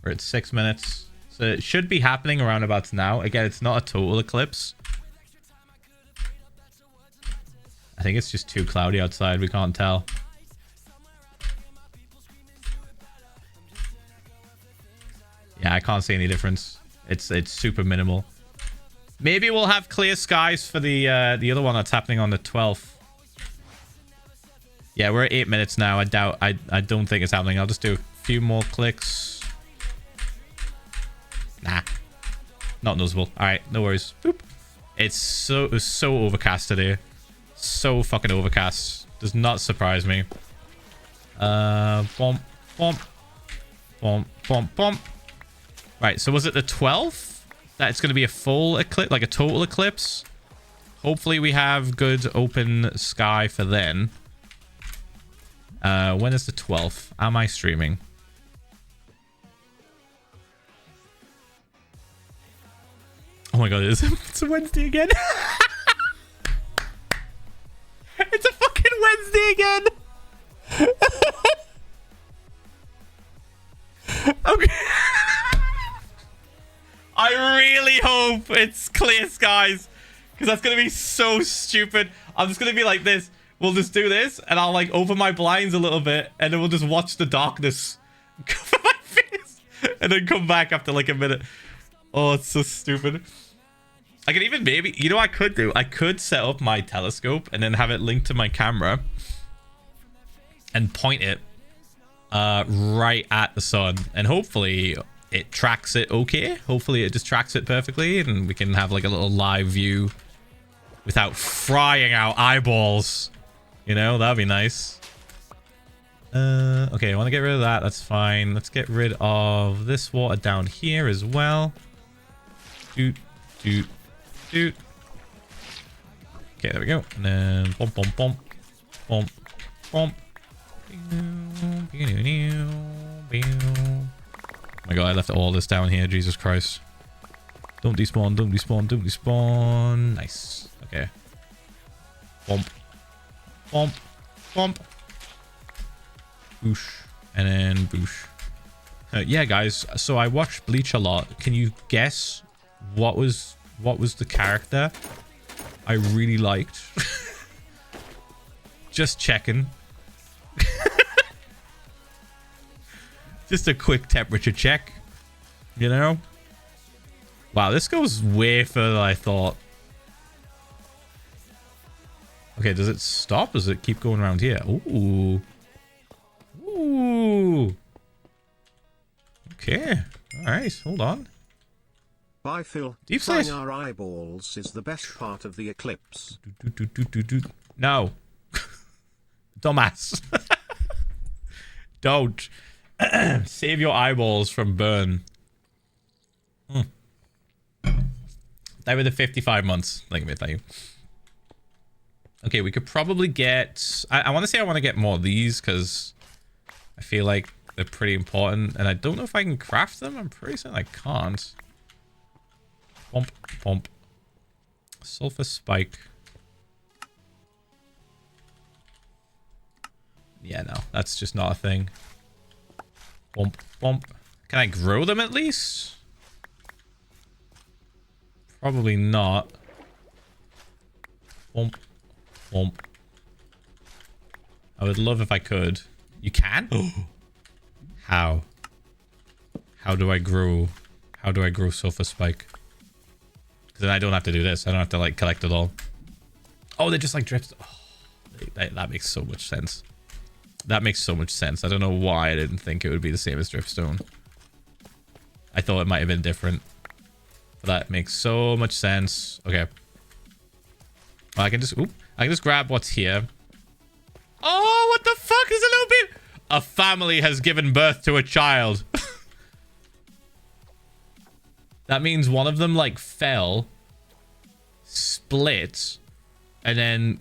We're at 6 minutes. So it should be happening around about now. Again, it's not a total eclipse. I think it's just too cloudy outside. We can't tell. Yeah, I can't see any difference. It's super minimal. Maybe we'll have clear skies for the other one that's happening on the 12th. Yeah, we're at 8 minutes now. I don't think it's happening. I'll just do a few more clicks. Nah, not noticeable. All right, no worries. Boop. It's so overcast today. So fucking overcast. Does not surprise me. Bomp, bomp, bomp, bomp, bomp. Right, so was it the 12th that it's going to be a full eclipse, like a total eclipse? Hopefully we have good open sky for then. When is the 12th? Am I streaming? Oh my god, it's a Wednesday again. It's a fucking Wednesday again. Okay. I really hope it's clear skies, because that's going to be so stupid. I'm just going to be like this. We'll just do this, and I'll like open my blinds a little bit, and then we'll just watch the darkness cover my face, and then come back after like a minute. Oh, it's so stupid. I could even maybe, you know what I could do? I could set up my telescope and then have it linked to my camera and point it right at the sun, and hopefully it tracks it okay. Hopefully it just tracks it perfectly, and we can have like a little live view without frying our eyeballs. You know, that'd be nice. Okay, I want to get rid of that. That's fine. Let's get rid of this water down here as well. Doot, doot, doot. Okay, there we go. And then bump, bump, bump, bump, bump. Oh my god, I left all this down here. Jesus Christ. Don't despawn, don't despawn, don't despawn. Nice. Okay. Bump. Bump. Bump. Boosh. And then boosh. Yeah, guys. So I watched Bleach a lot. Can you guess what was the character I really liked? Just checking. Just a quick temperature check, you know? Wow, this goes way further than I thought. Okay, does it stop? Does it keep going around here? Ooh. Ooh. Okay. All right, hold on. Bye, Phil. Deep Frying slice. our eyeballs is the best part of the eclipse. No. Dumbass. Don't. Save your eyeballs from burn. They were the 55 months. Thank you. Okay, we could probably get... I want to say I want to get more of these, because I feel like they're pretty important. And I don't know if I can craft them. I'm pretty certain I can't. Pump, pump. Sulfur spike. Yeah, no. That's just not a thing. Bump, bump. Can I grow them at least? Probably not. Womp. Womp. I would love if I could. You can? How? How do I grow? How do I grow sulfur spike? Because then I don't have to do this. I don't have to like collect it all. Oh, they just like drift. Oh, that makes so much sense. That makes so much sense. I don't know why I didn't think it would be the same as driftstone. I thought it might have been different. But that makes so much sense. Okay. Well, I can just grab what's here. Oh, what the fuck is a little bit? A family has given birth to a child. That means one of them like fell, split, and then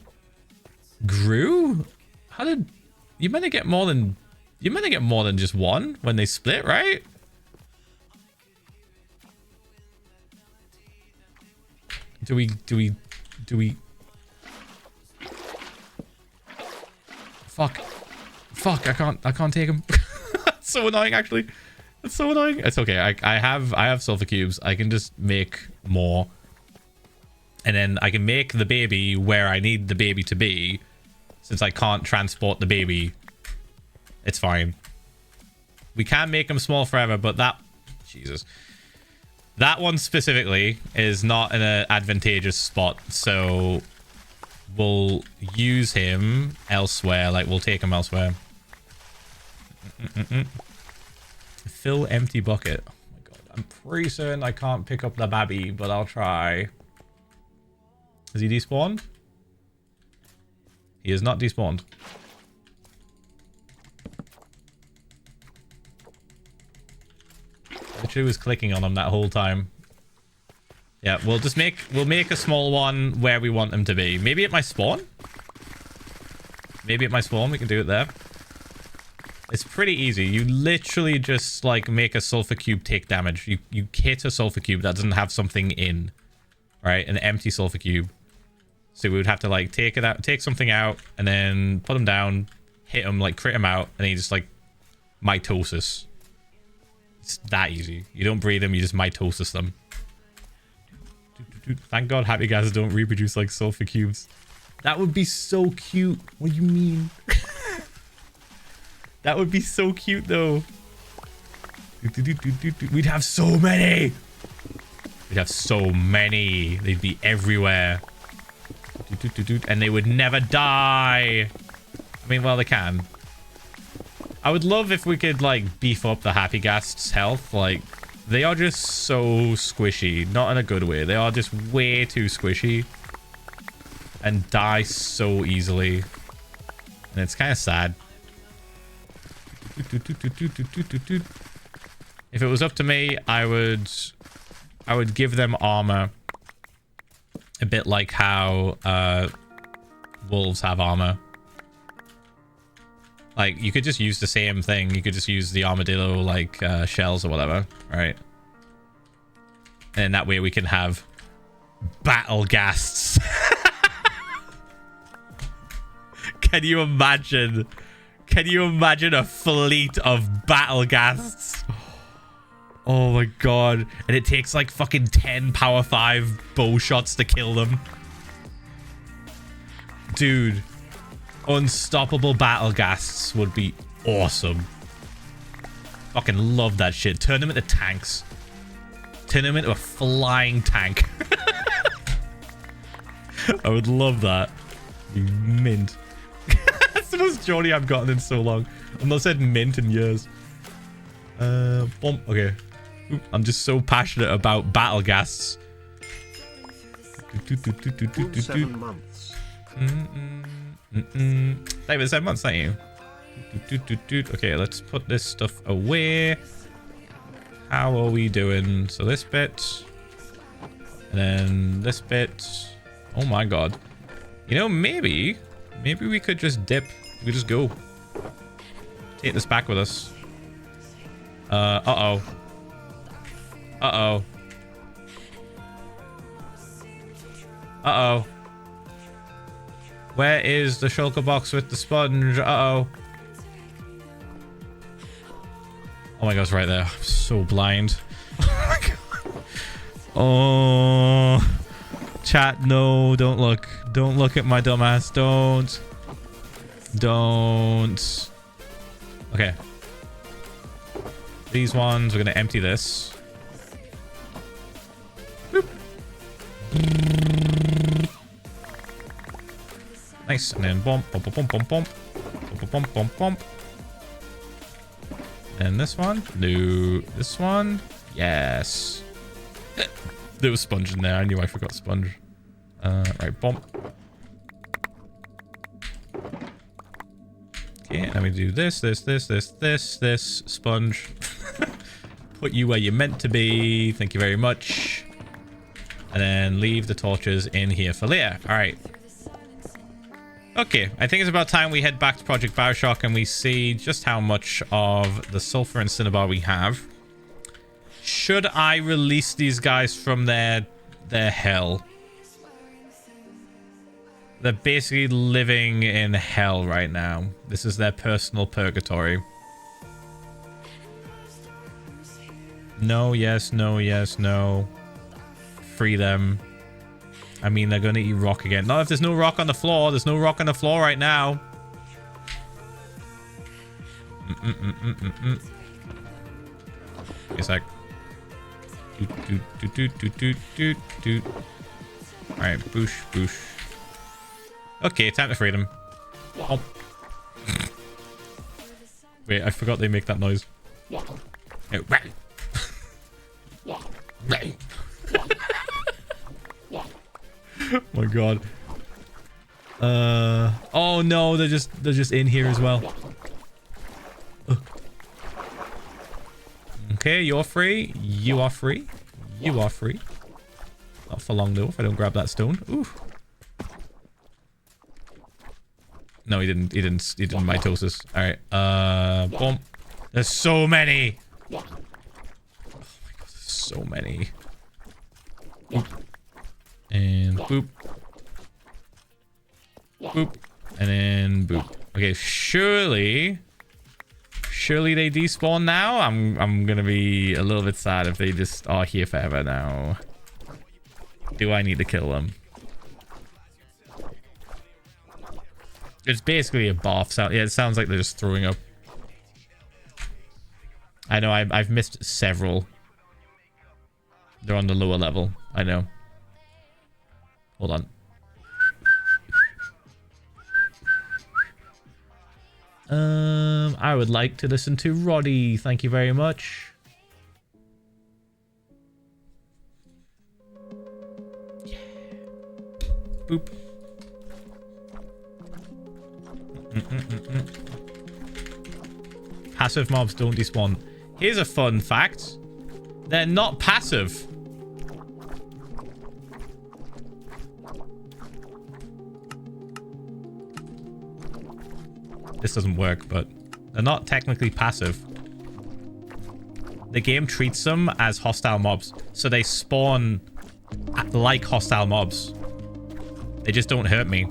grew. How did you meant to get more than just one when they split, right? Do we fuck, I can't take him. That's so annoying, actually. That's so annoying. It's okay. I have sulfur cubes. I can just make more, and then I can make the baby where I need the baby to be. Since I can't transport the baby, it's fine. We can make them small forever, but that one specifically is not in an advantageous spot, so we'll use him elsewhere. Like, we'll take him elsewhere. Fill empty bucket. Oh my god. I'm pretty certain I can't pick up the baby, but I'll try. Is he despawned? He is not despawned. Literally was clicking on him that whole time. Yeah, we'll make a small one where we want him to be. Maybe at my spawn? Maybe at my spawn, we can do it there. It's pretty easy. You literally just like make a sulfur cube take damage. You hit a sulfur cube that doesn't have something in, right? An empty sulfur cube. So we would have to like take it out, take something out, and then put him down, hit him, like crit him out, and he just like mitosis. It's that easy. You don't breed them, you just mitosis them. Thank God happy guys don't reproduce like sulfur cubes. That would be so cute. What do you mean? That would be so cute though. We'd have so many. We'd have so many. They'd be everywhere. And they would never die. I mean, well, they can. I would love if we could like beef up the happy ghast's health. Like, they are just so squishy. Not in a good way. They are just way too squishy. And die so easily. And it's kind of sad. If it was up to me, I would give them armor. A bit like how wolves have armor. Like, you could just use the same thing. You could just use the armadillo, like, shells or whatever, right? And that way we can have battle ghasts. Can you imagine? Can you imagine a fleet of battle ghasts? Oh my god. And it takes like fucking 10 power 5 bow shots to kill them. Dude. Unstoppable battle ghasts would be awesome. Fucking love that shit. Turn them into tanks. Turn them into a flying tank. I would love that. You mint. That's the most jolly I've gotten in so long. I've not said mint in years. Okay. I'm just so passionate about battle ghasts. 7 months. David, 7 months, thank you. Okay, let's put this stuff away. How are we doing? So this bit. And then this bit. Oh my god. You know, maybe we could just dip. We could just go. Take this back with us. Uh-oh. Uh-oh. Uh-oh. Where is the shulker box with the sponge? Uh-oh. Oh my god, it's right there. I'm so blind. Oh my god. Oh. Chat, no, don't look. Don't look at my dumbass. Don't. Don't. Okay. These ones, we're gonna empty this. Boop. Nice. And then bump, bump, bump, bump, bump, bump, bump, bump, bump. And this one. No. This one. Yes. There was sponge in there. I knew I forgot sponge. Right, bump. Okay, let me do this, sponge. Put you where you're meant to be. Thank you very much. And then leave the torches in here for later. All right. Okay, I think it's about time we head back to Project Bioshock and we see just how much of the sulfur and cinnabar we have. Should I release these guys from their hell? They're basically living in hell right now. This is their personal purgatory. No, yes, no, yes, no. Free them. I mean, they're going to eat rock again. Not if there's no rock on the floor. There's no rock on the floor right now. Wait a sec. Alright, boosh, boosh. Okay, time to free them. Oh. Wait, I forgot they make that noise. Oh, my god. Oh no, they're just in here as well. Okay, you're free. You are free. You are free. Not for long though if I don't grab that stone. Ooh. No, he didn't mitosis. Alright, boom. There's so many. Oh my god, there's so many. Boop. And boop. Boop. And then boop. Okay, surely they despawn now? I'm gonna be a little bit sad if they just are here forever now. Do I need to kill them? It's basically a bath sound. Yeah, it sounds like they're just throwing up. I know, I've missed several. They're on the lower level. I know. Hold on. I would like to listen to Roddy. Thank you very much. Yeah. Boop. Passive mobs don't despawn. Here's a fun fact. They're not passive. This doesn't work, but they're not technically passive. The game treats them as hostile mobs, so they spawn like hostile mobs. They just don't hurt me.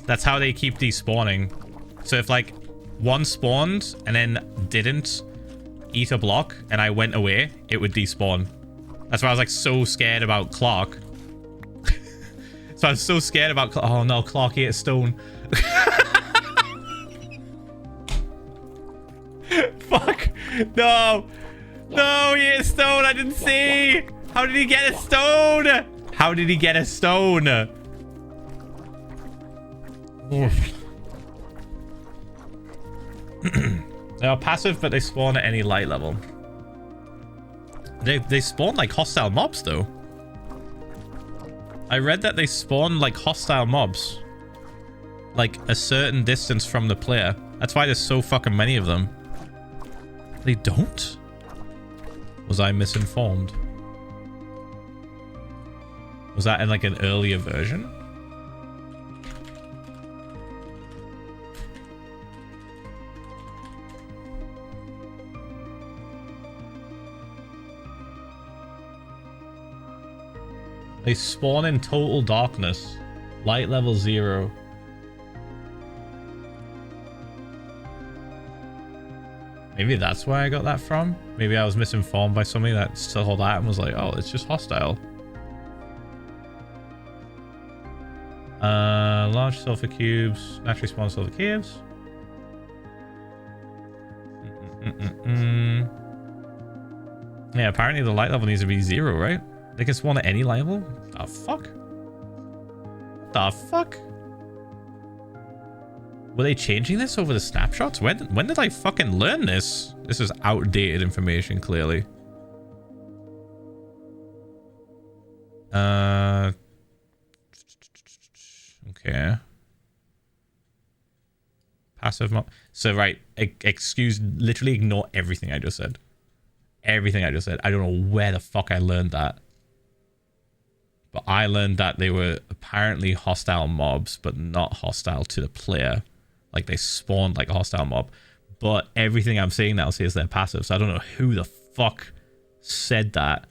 That's how they keep despawning. So if like one spawned and then didn't eat a block and I went away, it would despawn. That's why I was like so scared about Clark. So I was so scared about oh no, Clark ate a stone. Fuck. No. No, he ate a stone. I didn't see. How did he get a stone? How did he get a stone? They are passive, but they spawn at any light level. They spawn like hostile mobs, though. I read that they spawn like hostile mobs. Like a certain distance from the player. That's why there's so fucking many of them. They don't? Was I misinformed? Was that in like an earlier version? They spawn in total darkness. Light level 0. Maybe that's where I got that from. Maybe I was misinformed by somebody that saw that and was like, oh, it's just hostile. Large sulfur cubes. Naturally spawn sulfur cubes. Yeah, apparently the light level needs to be 0, right? They can spawn at any level? The fuck? The fuck? Were they changing this over the snapshots? When did I fucking learn this? This is outdated information, clearly. Okay. Passive mob. So, right. Literally ignore everything I just said. Everything I just said. I don't know where the fuck I learned that. But I learned that they were apparently hostile mobs, but not hostile to the player. Like, they spawned like a hostile mob. But everything I'm saying now says they're passive. So I don't know who the fuck said that.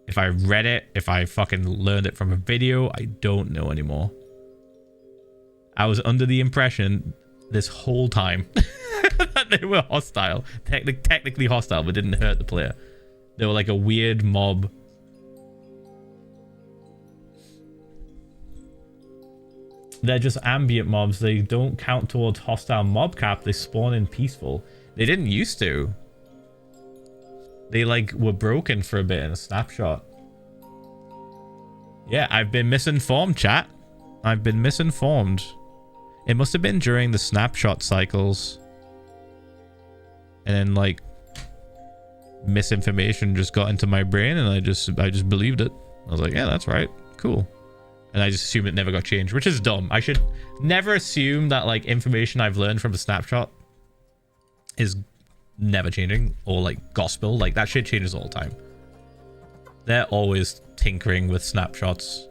If I read it, if I fucking learned it from a video, I don't know anymore. I was under the impression this whole time that they were hostile. Technically hostile, but didn't hurt the player. They were like a weird mob. They're just ambient mobs. They don't count towards hostile mob cap. They spawn in peaceful. They didn't used to. They like were broken for a bit in a snapshot. Yeah, I've been misinformed, chat. I've been misinformed. It must have been during the snapshot cycles. And then like misinformation just got into my brain and I just believed it. I was like, yeah, that's right. Cool. And I just assumed it never got changed, which is dumb. I should never assume that like information I've learned from the snapshot is never changing, or like gospel. Like that shit changes all the time. They're always tinkering with snapshots.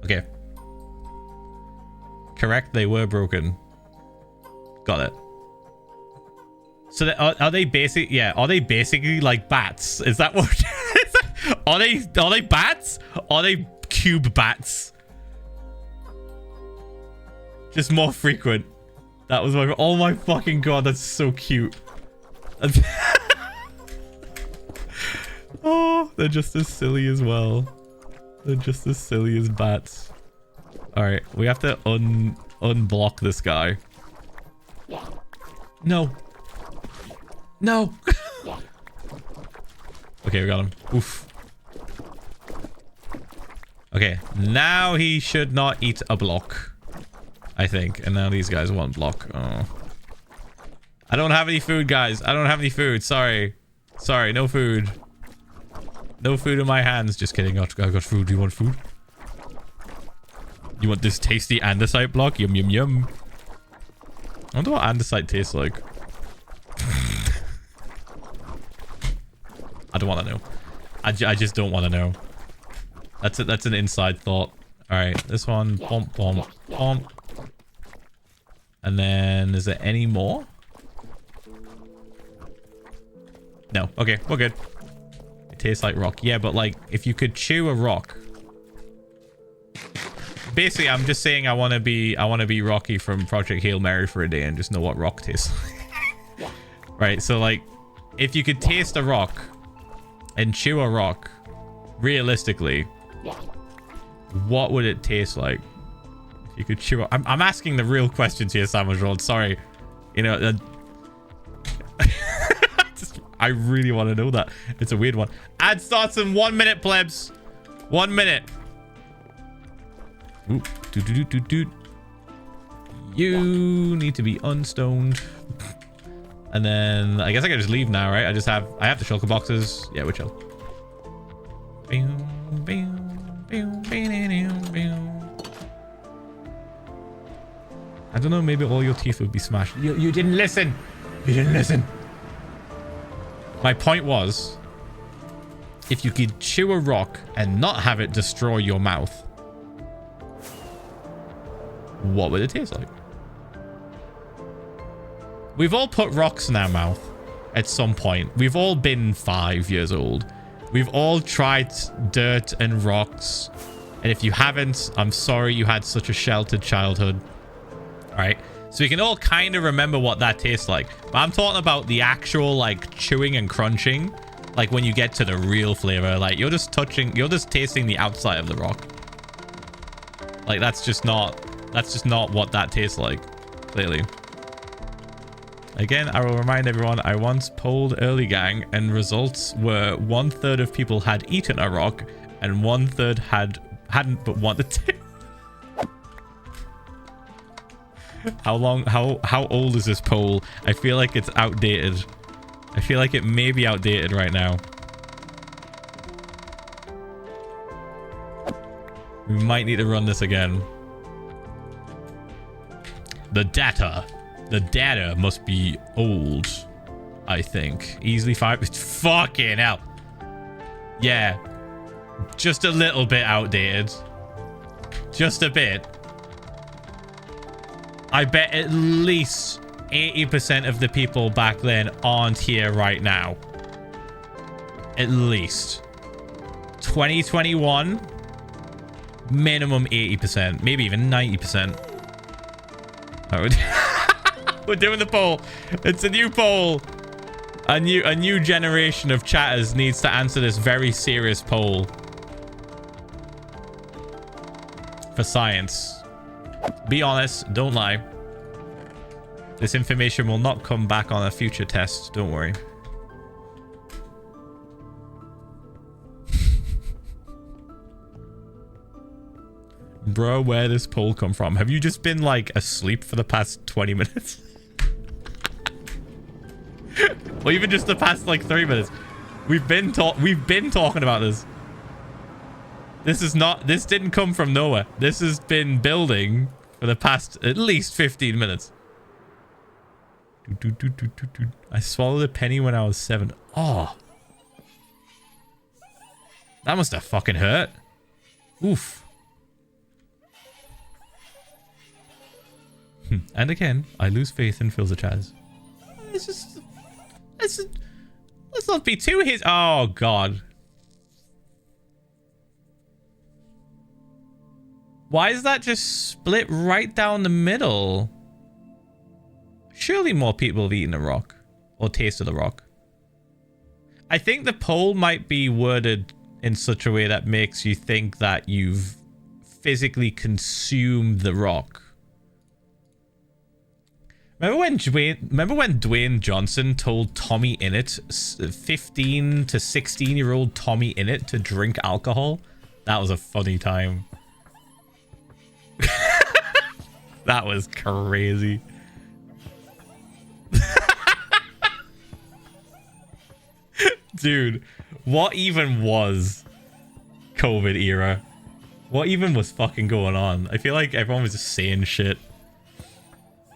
Okay. Correct, they were broken. Got it. So are they basic? Yeah, are they basically like bats? Is that what? Are they bats? Are they cube bats? Just more frequent. That was my... Oh my fucking god, that's so cute. Oh, they're just as silly as well. They're just as silly as bats. Alright, we have to unblock this guy. No. No. Okay, we got him. Oof. Okay, now he should not eat a block, I think. And now these guys want block. Oh. I don't have any food, guys. I don't have any food. Sorry. Sorry, no food. No food in my hands. Just kidding. I got food. Do you want food? You want this tasty andesite block? Yum, yum, yum. I wonder what andesite tastes like. I don't want to know. I just don't want to know. That's an inside thought. All right, this one, bomb, bomb, bomb. And then, is there any more? No. Okay, we're good. It tastes like rock. Yeah, but like, if you could chew a rock. Basically, I'm just saying I want to be Rocky from Project Hail Mary for a day and just know what rock tastes like. Right, so like, if you could taste a rock and chew a rock, realistically, what would it taste like if you could chew? I'm asking the real questions here, Sandwich Roll. Sorry, you know, I really want to know that. It's a weird one. Ad starts in 1 minute, plebs. 1 minute. Ooh, you need to be unstoned. And then I guess I can just leave now, right? I have the shulker boxes. Yeah, we're chill. I don't know, maybe all your teeth would be smashed. You didn't listen. You didn't listen. My point was, if you could chew a rock and not have it destroy your mouth, what would it taste like? We've all put rocks in our mouth at some point. We've all been 5 years old. We've all tried dirt and rocks. And if you haven't, I'm sorry you had such a sheltered childhood. All right. So we can all kind of remember what that tastes like. But I'm talking about the actual like chewing and crunching. Like when you get to the real flavor, like you're just tasting the outside of the rock. Like that's just not what that tastes like, clearly. Again, I will remind everyone, I once polled Early Gang and results were 1/3 of people had eaten a rock and 1/3 hadn't but wanted to. How old is this poll? I feel like it's outdated. I feel like it may be outdated right now. We might need to run this again. The data must be old, I think. Easily 5. Fucking hell. Yeah. Just a little bit outdated. Just a bit. I bet at least 80% of the people back then aren't here right now. At least. 2021, minimum 80%, maybe even 90%. We're doing the poll. It's a new poll. A new generation of chatters needs to answer this very serious poll. For science. Be honest, don't lie. This information will not come back on a future test, don't worry. Bro, where this poll come from? Have you just been like asleep for the past 20 minutes? Or even just the past like 3 minutes? We've been talking about this. This didn't come from nowhere. This has been building for the past at least 15 minutes. I swallowed a penny when I was 7. Oh. That must have fucking hurt. Oof. And again, I lose faith in Philza Chaz. Let's not be too his. Oh god. Why is that just split right down the middle? Surely more people have eaten a rock or tasted a rock. I think the poll might be worded in such a way that makes you think that you've physically consumed the rock. Remember when Dwayne Johnson told Tommy Innit, 15 to 16-year-old Tommy Innit, to drink alcohol? That was a funny time. That was crazy. Dude, what even was COVID era? What even was fucking going on? I feel like everyone was just saying shit.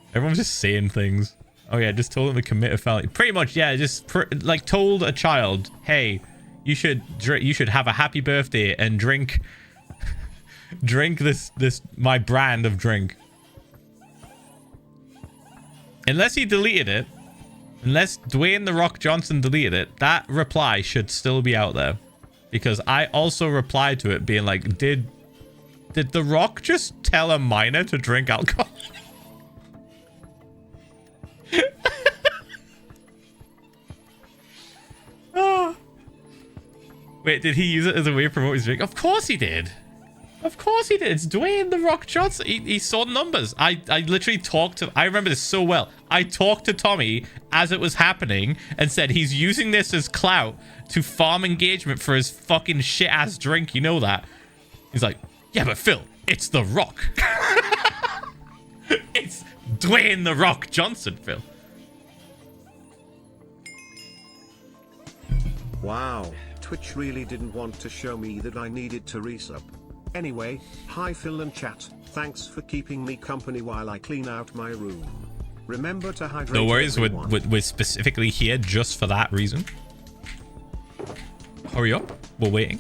Everyone was just saying things. Oh yeah, just told them to commit a felony. Pretty much, yeah. Just like told a child, hey, you should have a happy birthday and drink this my brand of drink. Unless he deleted it, unless Dwayne The Rock Johnson deleted it, that reply should still be out there. Because I also replied to it being like, did The Rock just tell a minor to drink alcohol? Oh. Wait, did he use it as a way to promote his drink? Of course he did. Of course he did. It's Dwayne The Rock Johnson. He saw the numbers. I literally talked to... I remember this so well. I talked to Tommy as it was happening and said he's using this as clout to farm engagement for his fucking shit-ass drink. You know that? He's like, yeah, but Phil, it's The Rock. It's Dwayne The Rock Johnson, Phil. Wow, Twitch really didn't want to show me that I needed to resub. Anyway, hi Phil and chat, thanks for keeping me company while I clean out my room. Remember to hydrate. No worries, we're specifically here just for that reason. Hurry up, we're waiting.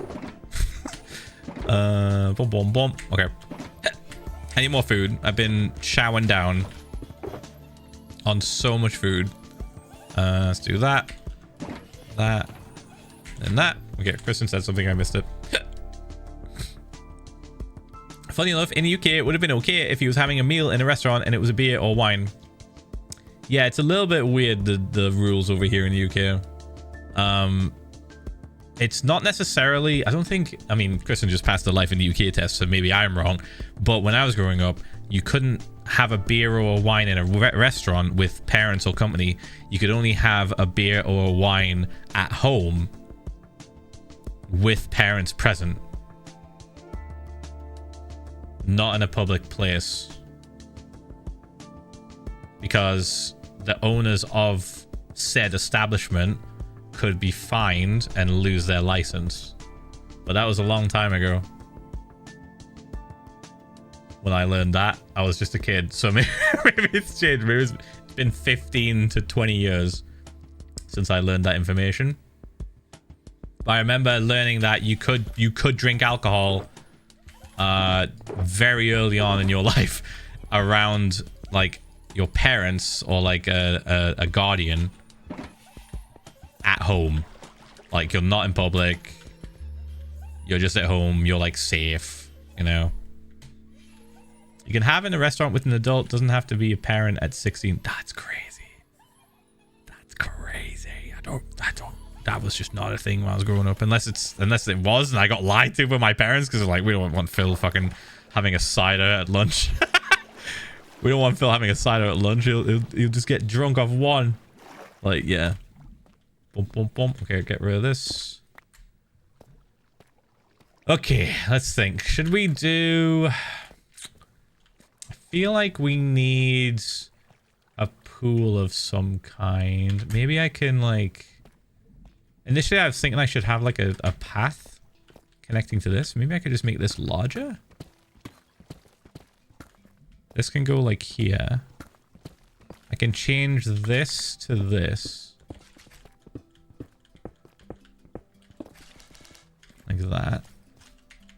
Boom, boom, boom. Okay. I need more food. I've been chowing down on so much food. Let's do that. That. And that. Okay, Kristen said something, I missed it. Funny enough, in the UK, it would have been okay if he was having a meal in a restaurant and it was a beer or wine. Yeah, it's a little bit weird, the rules over here in the UK. It's not necessarily, I don't think, I mean, Kristen just passed the life in the UK test, so maybe I'm wrong. But when I was growing up, you couldn't have a beer or a wine in a restaurant with parents or company. You could only have a beer or a wine at home with parents present. Not in a public place. Because the owners of said establishment could be fined and lose their license. But that was a long time ago when I learned that. I was just a kid, so maybe it's changed. Maybe it's been 15 to 20 years since I learned that information. But I remember learning that you could drink alcohol very early on in your life around like your parents or like a guardian at home. Like, you're not in public, you're just at home, you're like safe, you know. You can have in a restaurant with an adult, doesn't have to be a parent at 16. That's crazy. That's crazy. I don't that was just not a thing when I was growing up, unless it was and I got lied to by my parents, because like, we don't want Phil fucking having a cider at lunch. We don't want Phil having a cider at lunch. He'll just get drunk off one. Like, yeah. Boom, boom, boom. Okay, get rid of this. Okay, let's think. Should we do... I feel like we need a pool of some kind. Maybe I can, like... Initially, I was thinking I should have, like, a path connecting to this. Maybe I could just make this larger? This can go, like, here. I can change this to this. Like that.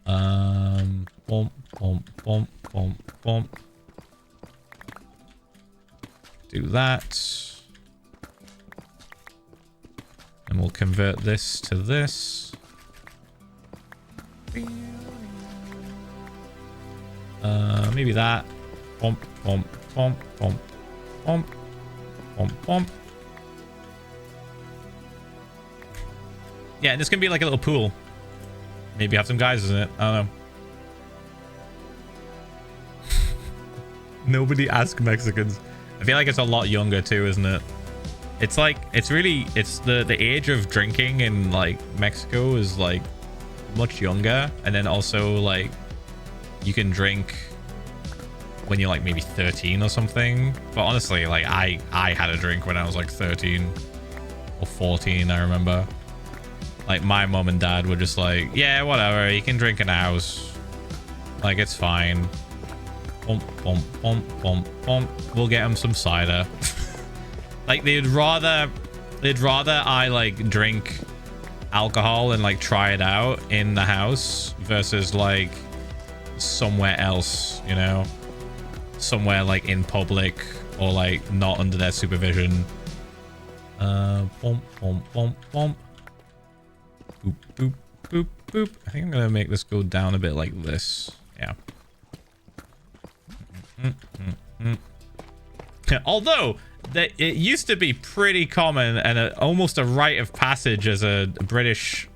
Bump, bump, bump, bump, bump. Do that. And we'll convert this to this. Maybe that. Bump, bump, bump, bump, bump, bump, bump. Yeah, and this can be like a little pool. Maybe have some guys in it. I don't know. Nobody ask Mexicans. I feel like it's a lot younger too, isn't it? It's like, it's really, it's the age of drinking in like Mexico is like much younger. And then also like you can drink when you're like maybe 13 or something. But honestly, like I had a drink when I was like 13 or 14, I remember. Like, my mom and dad were just like, yeah, whatever, you can drink in the house. Like, it's fine. Bump, bump, bump, bump, bump. We'll get them some cider. Like, they'd rather I, like, drink alcohol and, like, try it out in the house versus, like, somewhere else, you know? Somewhere, like, in public or, like, not under their supervision. Bump, bump, bump, bump. Boop, boop, boop, boop. I think I'm gonna make this go down a bit like this. Yeah. Although it used to be pretty common and almost a rite of passage as a British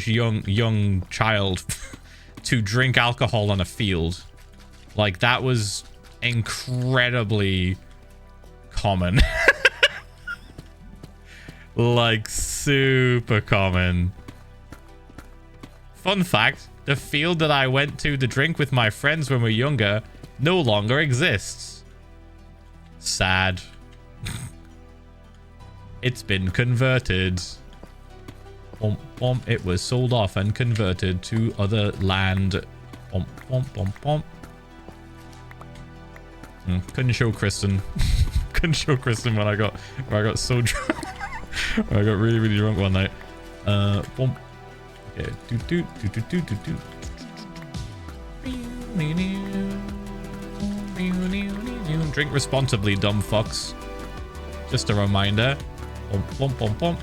young child to drink alcohol on a field. Like, that was incredibly common. Like, super common. Fun fact, the field that I went to drink with my friends when we were younger no longer exists. Sad. It's been converted. Bump, bump. It was sold off and converted to other land. Bump, bump, bump, bump. Couldn't show Kristen. Couldn't show Kristen when I got so drunk. I got really, really drunk one night. Bump. Okay. Drink responsibly, dumb fucks. Just a reminder. Bump, bump, bump, bump.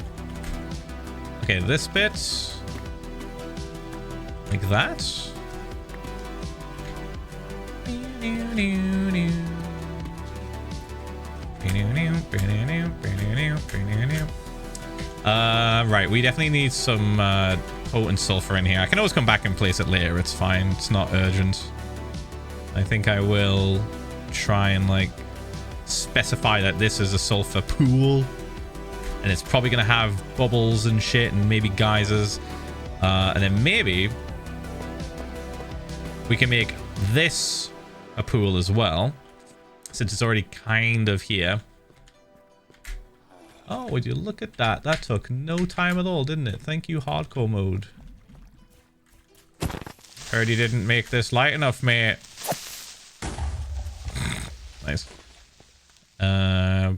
Okay, this bit. Like that. Right, we definitely need some potent sulfur in here. I can always come back and place it later. It's fine. It's not urgent. I think I will try and like specify that this is a sulfur pool, and it's probably gonna have bubbles and shit and maybe geysers, and then maybe we can make this a pool as well, since it's already kind of here. Oh, would you look at that? That took no time at all, didn't it? Thank you, hardcore mode. Heard you didn't make this light enough, mate. Nice. Heard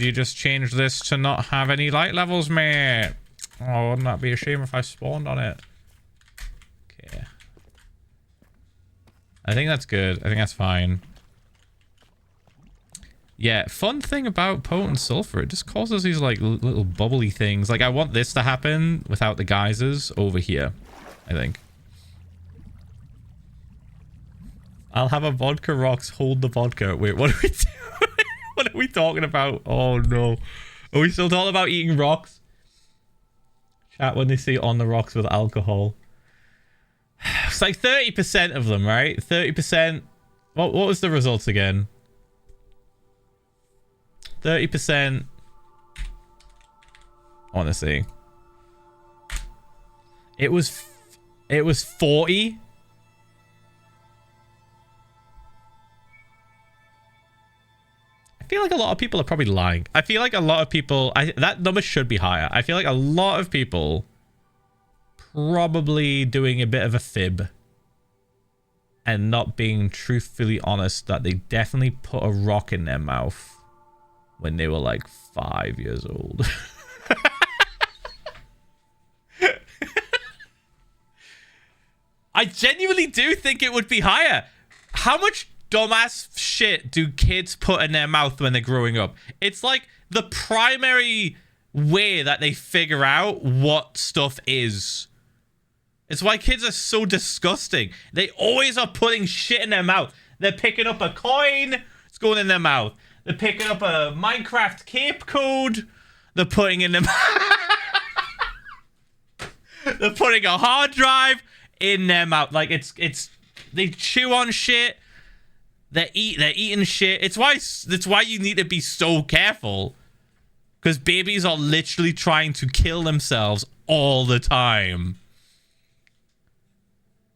you just changed this to not have any light levels, mate. Oh, wouldn't that be a shame if I spawned on it? Okay. I think that's good. I think that's fine. Yeah, fun thing about potent sulfur, it just causes these like little bubbly things. Like I want this to happen without the geysers over here, I think. I'll have a vodka rocks, hold the vodka. Wait, what are we doing? What are we talking about? Oh no. Are we still talking about eating rocks? Chat when they say on the rocks with alcohol. It's like 30% of them, right? 30%. What was the results again? 30%. I want to see. It was 40. I feel like a lot of people are probably lying. I feel like a lot of people, that number should be higher. I feel like a lot of people probably doing a bit of a fib and not being truthfully honest that they definitely put a rock in their mouth when they were like 5 years old. I genuinely do think it would be higher. How much dumbass shit do kids put in their mouth when they're growing up? It's like the primary way that they figure out what stuff is. It's why kids are so disgusting. They always are putting shit in their mouth. They're picking up a coin, it's going in their mouth. They're picking up a Minecraft cape code. They're putting in them. They're putting a hard drive in their mouth. Like it's. They chew on shit. They're eating shit. It's why you need to be so careful, because babies are literally trying to kill themselves all the time.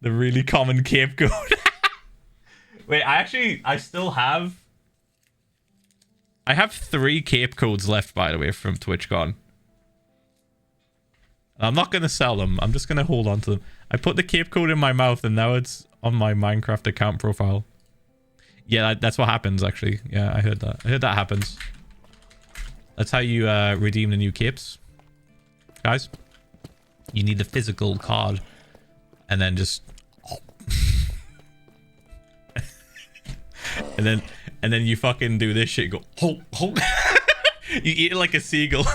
The really common cape code. Wait, I still have. I have 3 cape codes left, by the way, from TwitchCon. I'm not going to sell them. I'm just going to hold on to them. I put the cape code in my mouth, and now it's on my Minecraft account profile. Yeah, that's what happens, actually. Yeah, I heard that. I heard that happens. That's how you redeem the new capes. Guys, you need the physical card. And then just... And then you fucking do this shit. Go, ho, ho. You eat it like a seagull.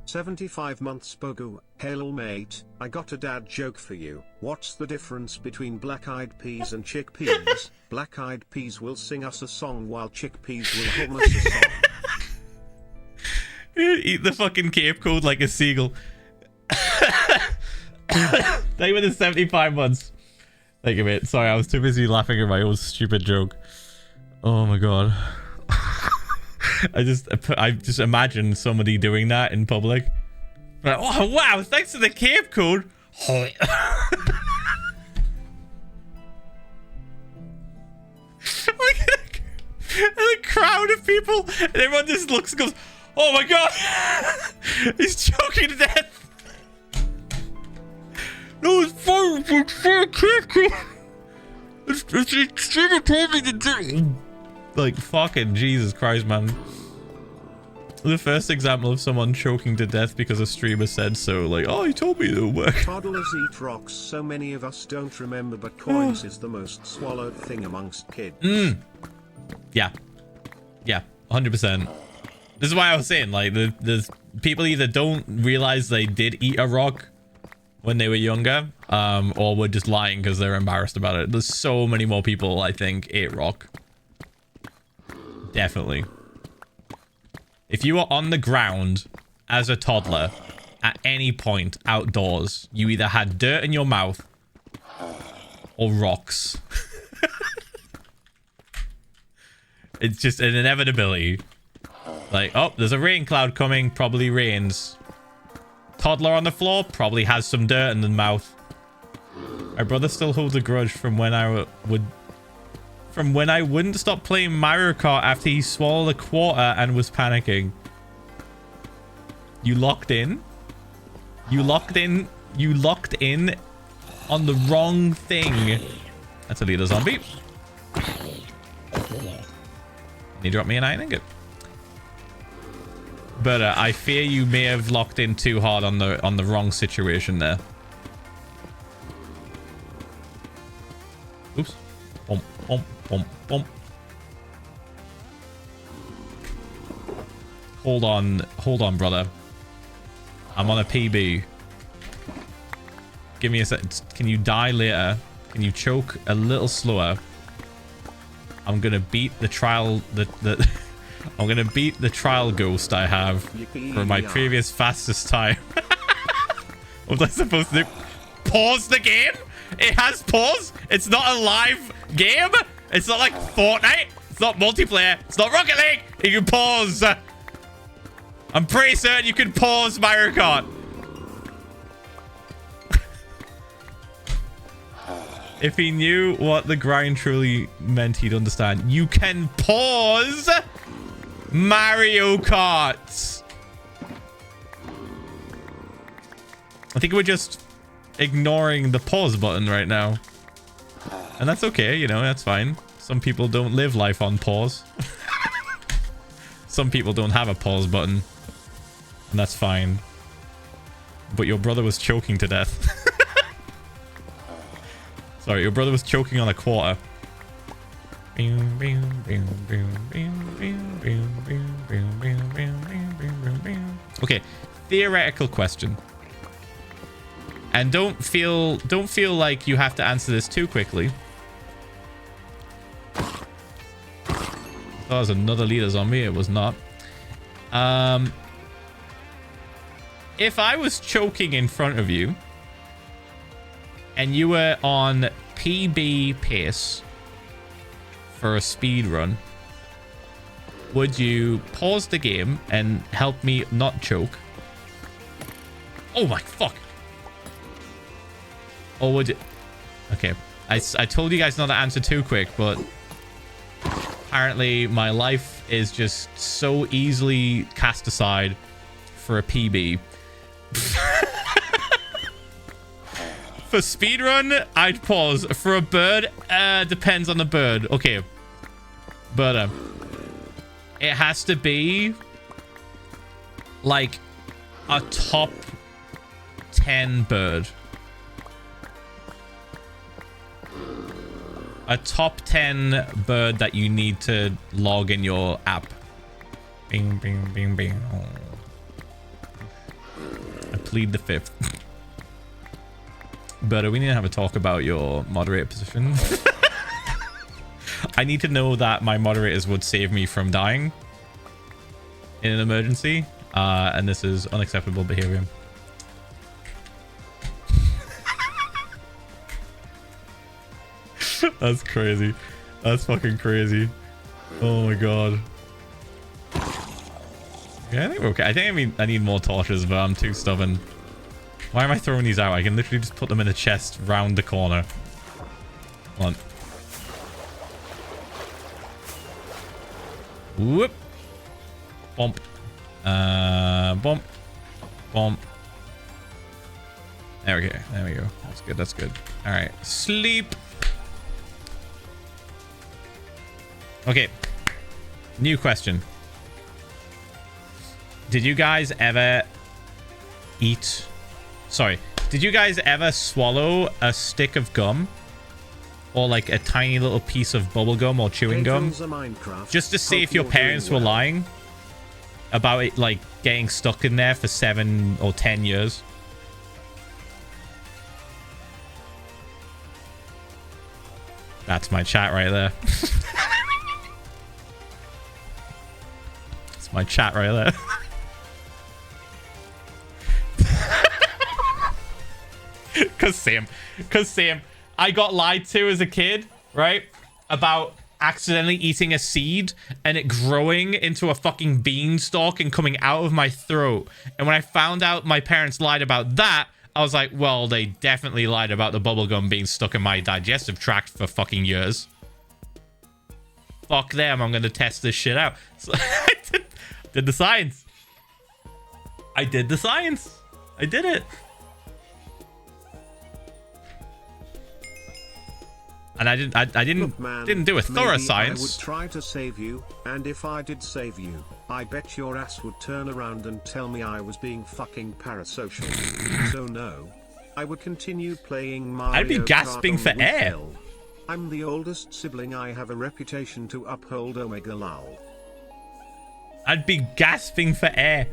75 months Bogu. Hail mate, I got a dad joke for you. What's the difference between black-eyed peas and chickpeas? Black-eyed peas will sing us a song while chickpeas will hum us a song. Eat the fucking cape code like a seagull. Thank you for the 75 months. Thank you, mate. Sorry, I was too busy laughing at my own stupid joke. Oh my god. I just imagine somebody doing that in public. Like, oh wow, thanks to the cape code. And a crowd of people, and everyone just looks and goes, oh my god. He's choking to death. No, it's fine. It's fine. Cape code. It's streamer told me to do. Like, fucking Jesus Christ, man. The first example of someone choking to death because a streamer said so. Like, oh, he told me it would work. Toddlers eat rocks, so many of us don't remember, but coins is the most swallowed thing amongst kids. Yeah. Yeah, 100%. This is why I was saying, like, the people either don't realize they did eat a rock, when they were younger, or were just lying because they're embarrassed about it. There's so many more people, I think, ate rock. Definitely. If you were on the ground as a toddler at any point outdoors, you either had dirt in your mouth or rocks. It's just an inevitability. Like, oh, there's a rain cloud coming. Probably rains. Toddler on the floor probably has some dirt in the mouth. My brother still holds a grudge from when I wouldn't stop playing Mario Kart after he swallowed a quarter and was panicking. You locked in? You locked in? You locked in on the wrong thing. That's a leader zombie. Can you drop me an iron ingot? But I fear you may have locked in too hard on the wrong situation there. Oops. Bump, bump, bump, bump. Hold on, brother. I'm on a PB. Give me a sec. Can you die later? Can you choke a little slower? I'm gonna beat the trial. I'm gonna beat the trial ghost I have for my previous fastest time. What was I supposed to do? Pause the game? It has pause? It's not a live game? It's not like Fortnite? It's not multiplayer? It's not Rocket League? You can pause. I'm pretty certain you can pause Mario Kart. If he knew what the grind truly meant, he'd understand. You can pause Mario Kart. I think we're just ignoring the pause button right now. And that's okay, you know, that's fine. Some people don't live life on pause. Some people don't have a pause button. And that's fine. But your brother was choking to death. Sorry, your brother was choking on a quarter. Okay, theoretical question. And don't feel like you have to answer this too quickly. That was another leader zombie. It was not. If I was choking in front of you and you were on PB pace for a speed run, would you pause the game and help me not choke? Oh my fuck. Or would you... Okay. I told you guys not to answer too quick, but apparently my life is just so easily cast aside for a PB. For speedrun, I'd pause. For a bird, depends on the bird. Okay. But it has to be like a top 10 bird. A top 10 bird that you need to log in your app. Bing, bing, bing, bing. Oh. I plead the fifth. But we need to have a talk about your moderator position. I need to know that my moderators would save me from dying in an emergency. And this is unacceptable behavior. That's crazy. That's fucking crazy. Oh my god. Yeah, I think we're okay. I think I need more torches, but I'm too stubborn. Why am I throwing these out? I can literally just put them in a chest round the corner. Come on. Whoop. Bump. Bump. Bump. There we go. There we go. That's good. That's good. All right. Sleep. Okay. New question. Did you guys ever eat... Sorry. Did you guys ever swallow a stick of gum? Or like a tiny little piece of bubble gum or chewing gum? Just to see if your parents were lying about it, like, getting stuck in there for 7 or 10 years? That's my chat right there. It's my chat right there. Cause Sam, I got lied to as a kid, right? About accidentally eating a seed and it growing into a fucking beanstalk and coming out of my throat. And when I found out my parents lied about that, I was like, well, they definitely lied about the bubblegum being stuck in my digestive tract for fucking years. Fuck them, I'm gonna test this shit out. So I did the science. I did the science. I did it. And I didn't do a thorough science. I would try to save you, and if I did save you, I bet your ass would turn around and tell me I was being fucking parasocial. So no, I would continue playing Mario I'd be gasping Kart for on air. Phil. I'm the oldest sibling. I have a reputation to uphold. Omega lol. I'd be gasping for air.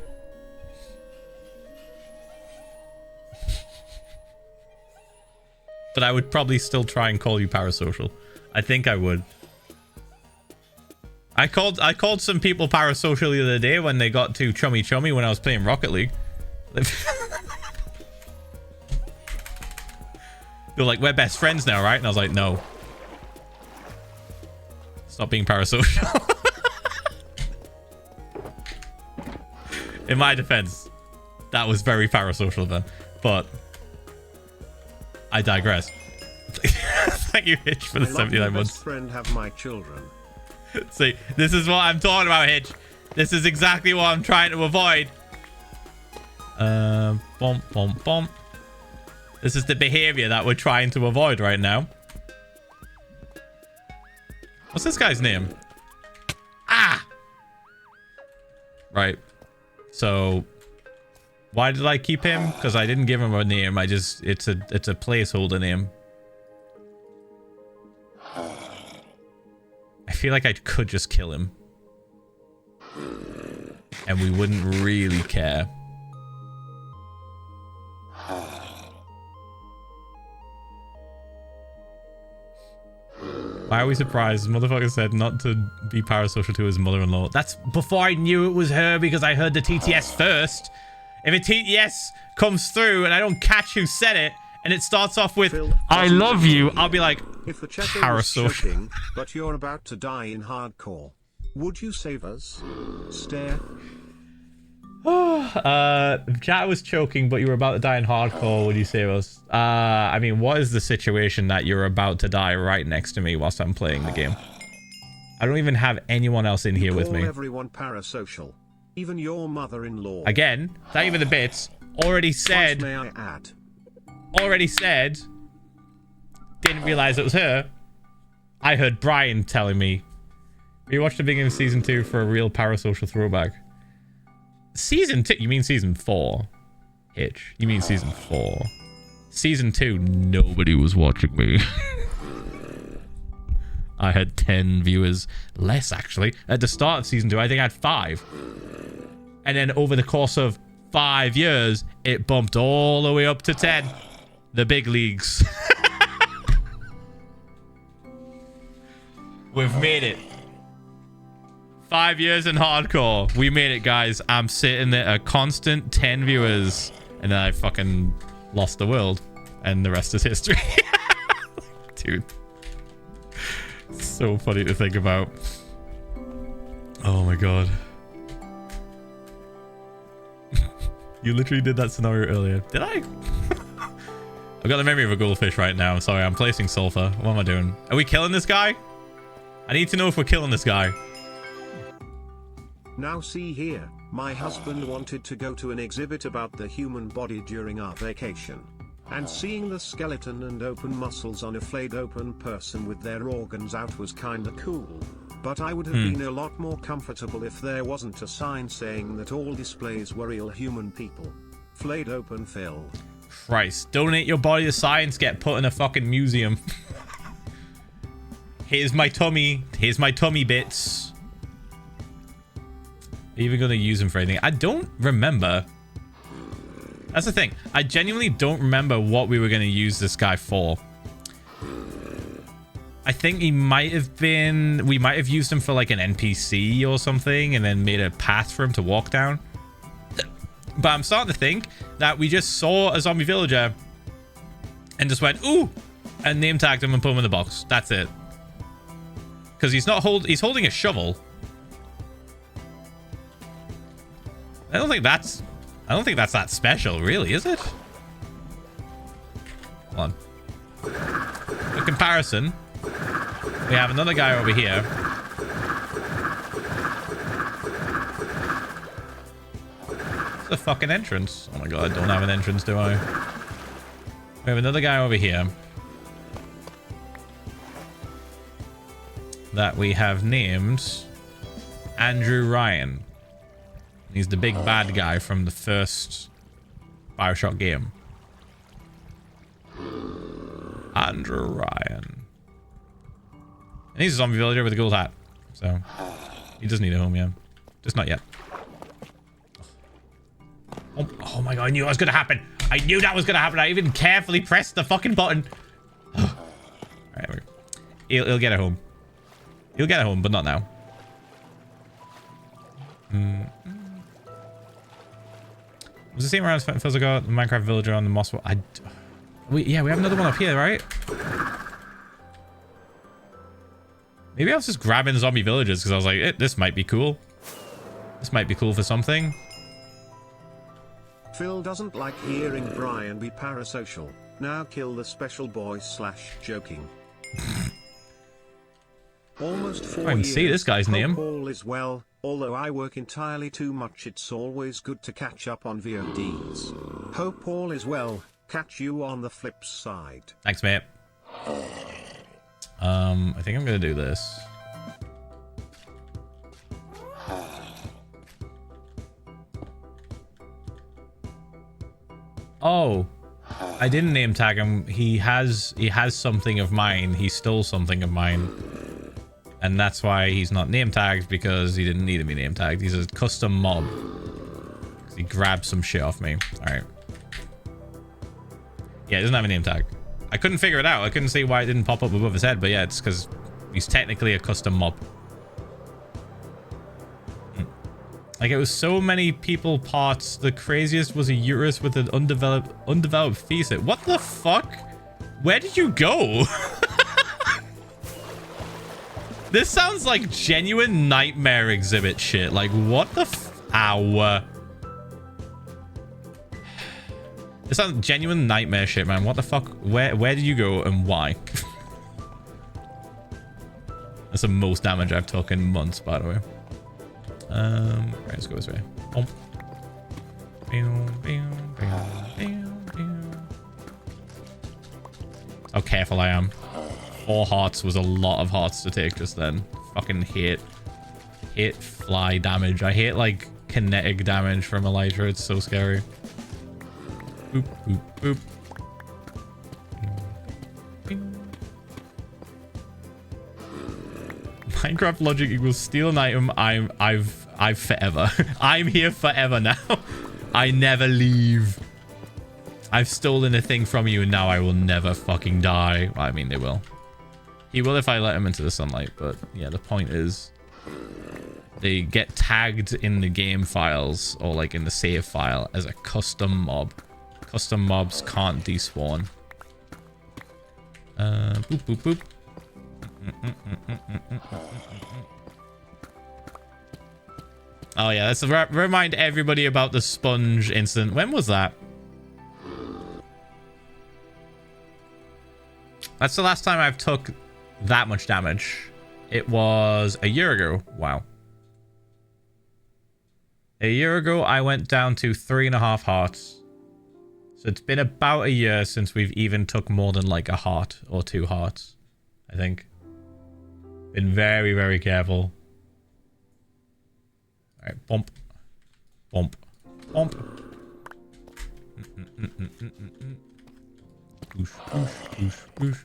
But I would probably still try and call you parasocial. I think I would. I called some people parasocial the other day when they got too chummy when I was playing Rocket League. They were like, we're best friends now, right? And I was like, no. Stop being parasocial. In my defense, that was very parasocial then. But I digress. Thank you, Hitch, for the 79 months. Best friend have my children. See, this is what I'm talking about, Hitch. This is exactly what I'm trying to avoid. Bomb. This is the behavior that we're trying to avoid right now. What's this guy's name? Ah! Right. So why did I keep him? Because I didn't give him a name. It's a placeholder name. I feel like I could just kill him. And we wouldn't really care. Why are we surprised? This motherfucker said not to be parasocial to his mother-in-law. That's before I knew it was her because I heard the TTS first. If a TTS comes through and I don't catch who said it and it starts off with Phil, I love you, I'll be like, if the chat was parasocial. choking, but you're about to die in hardcore, would you save us? Stare. Chat was choking, but you were about to die in hardcore. Would you save us? I mean, what is the situation that you're about to die right next to me whilst I'm playing the game? I don't even have anyone else in here with me. Everyone parasocial, even your mother-in-law. Again, not even the bits. Already said. May I add? Already said. Didn't realize it was her. I heard Brian telling me. We watched the beginning of season 2 for a real parasocial throwback. Season 2? You mean season 4? Hitch. You mean season 4? Season 2, nobody was watching me. I had 10 viewers. Less, actually. At the start of season 2, I think I had 5. And then over the course of 5 years, it bumped all the way up to 10. The big leagues. We've made it. 5 years in hardcore. We made it, guys. I'm sitting there a constant 10 viewers. And then I fucking lost the world. And the rest is history. Dude. So funny to think about. Oh my god. You literally did that scenario earlier. Did I? I've got the memory of a goldfish right now. I'm sorry, I'm placing sulfur. What am I doing? Are we killing this guy? I need to know if we're killing this guy. Now see here, my husband wanted to go to an exhibit about the human body during our vacation. And seeing the skeleton and open muscles on a flayed open person with their organs out was kinda cool. But I would have been a lot more comfortable if there wasn't a sign saying that all displays were real human people. Flayed open Phil. Christ, donate your body to science, get put in a fucking museum. Here's my tummy. Here's my tummy bits. Are you even going to use them for anything? I don't remember. That's the thing. I genuinely don't remember what we were going to use this guy for. I think he might have been... We might have used him for like an NPC or something and then made a path for him to walk down. But I'm starting to think that we just saw a zombie villager and just went, ooh, and name tagged him and put him in the box. That's it. Because he's holding a shovel. I don't think that's that special, really, is it? Hold on. For comparison, we have another guy over here. It's a fucking entrance. Oh my god, I don't have an entrance, do I? We have another guy over here that we have named Andrew Ryan. He's the big bad guy from the first BioShock game. Andrew Ryan. And he's a zombie villager with a gold hat. So, he does need a home, yeah. Just not yet. Oh my god, I knew that was going to happen. I knew that was going to happen. I even carefully pressed the fucking button. Alright, he'll get a home. He'll get a home, but not now. Was the same around Philza got the Minecraft villager on the moss wall? Yeah, we have another one up here, right? Maybe I was just grabbing zombie villagers because I was like, this might be cool. This might be cool for something. Phil doesn't like hearing Brian be parasocial. Now kill the special boy / joking. Almost 4 years. I can see this guy's name. All is well. Although I work entirely too much, it's always good to catch up on VODs. Hope all is well. Catch you on the flip side. Thanks, mate. I think I'm gonna do this. Oh, I didn't name tag him. He has something of mine. He stole something of mine. And that's why he's not name tagged, because he didn't need to be name tagged. He's a custom mob. He grabbed some shit off me. Alright. Yeah, he doesn't have a name tag. I couldn't figure it out. I couldn't see why it didn't pop up above his head, but yeah, it's because he's technically a custom mob. Like, it was so many people parts. The craziest was a uterus with an undeveloped fetus. What the fuck? Where did you go? This sounds like genuine nightmare exhibit shit. Like, what the ow. This sounds genuine nightmare shit, man. What the fuck? Where did you go and why? That's the most damage I've taken in months, by the way. Right, let's go this way. How careful I am. 4 hearts was a lot of hearts to take just then. Fucking hate fly damage. I hate like kinetic damage from Elytra. It's so scary. Boop, boop, boop. Minecraft logic equals steal an item. I've forever. I'm here forever now. I never leave. I've stolen a thing from you and now I will never fucking die. Well, I mean, they will. He will if I let him into the sunlight, but yeah, the point is they get tagged in the game files or like in the save file as a custom mob. Custom mobs can't despawn. Boop, boop, boop. Oh yeah, let's remind everybody about the sponge incident. When was that? That's the last time I've took that much damage. It was a year ago. Wow. A year ago, I went down to 3.5 hearts. So it's been about a year since we've even took more than like a heart or 2 hearts, I think. Been very, very careful. All right, bump, bump, bump. Boosh, boosh, boosh, boosh.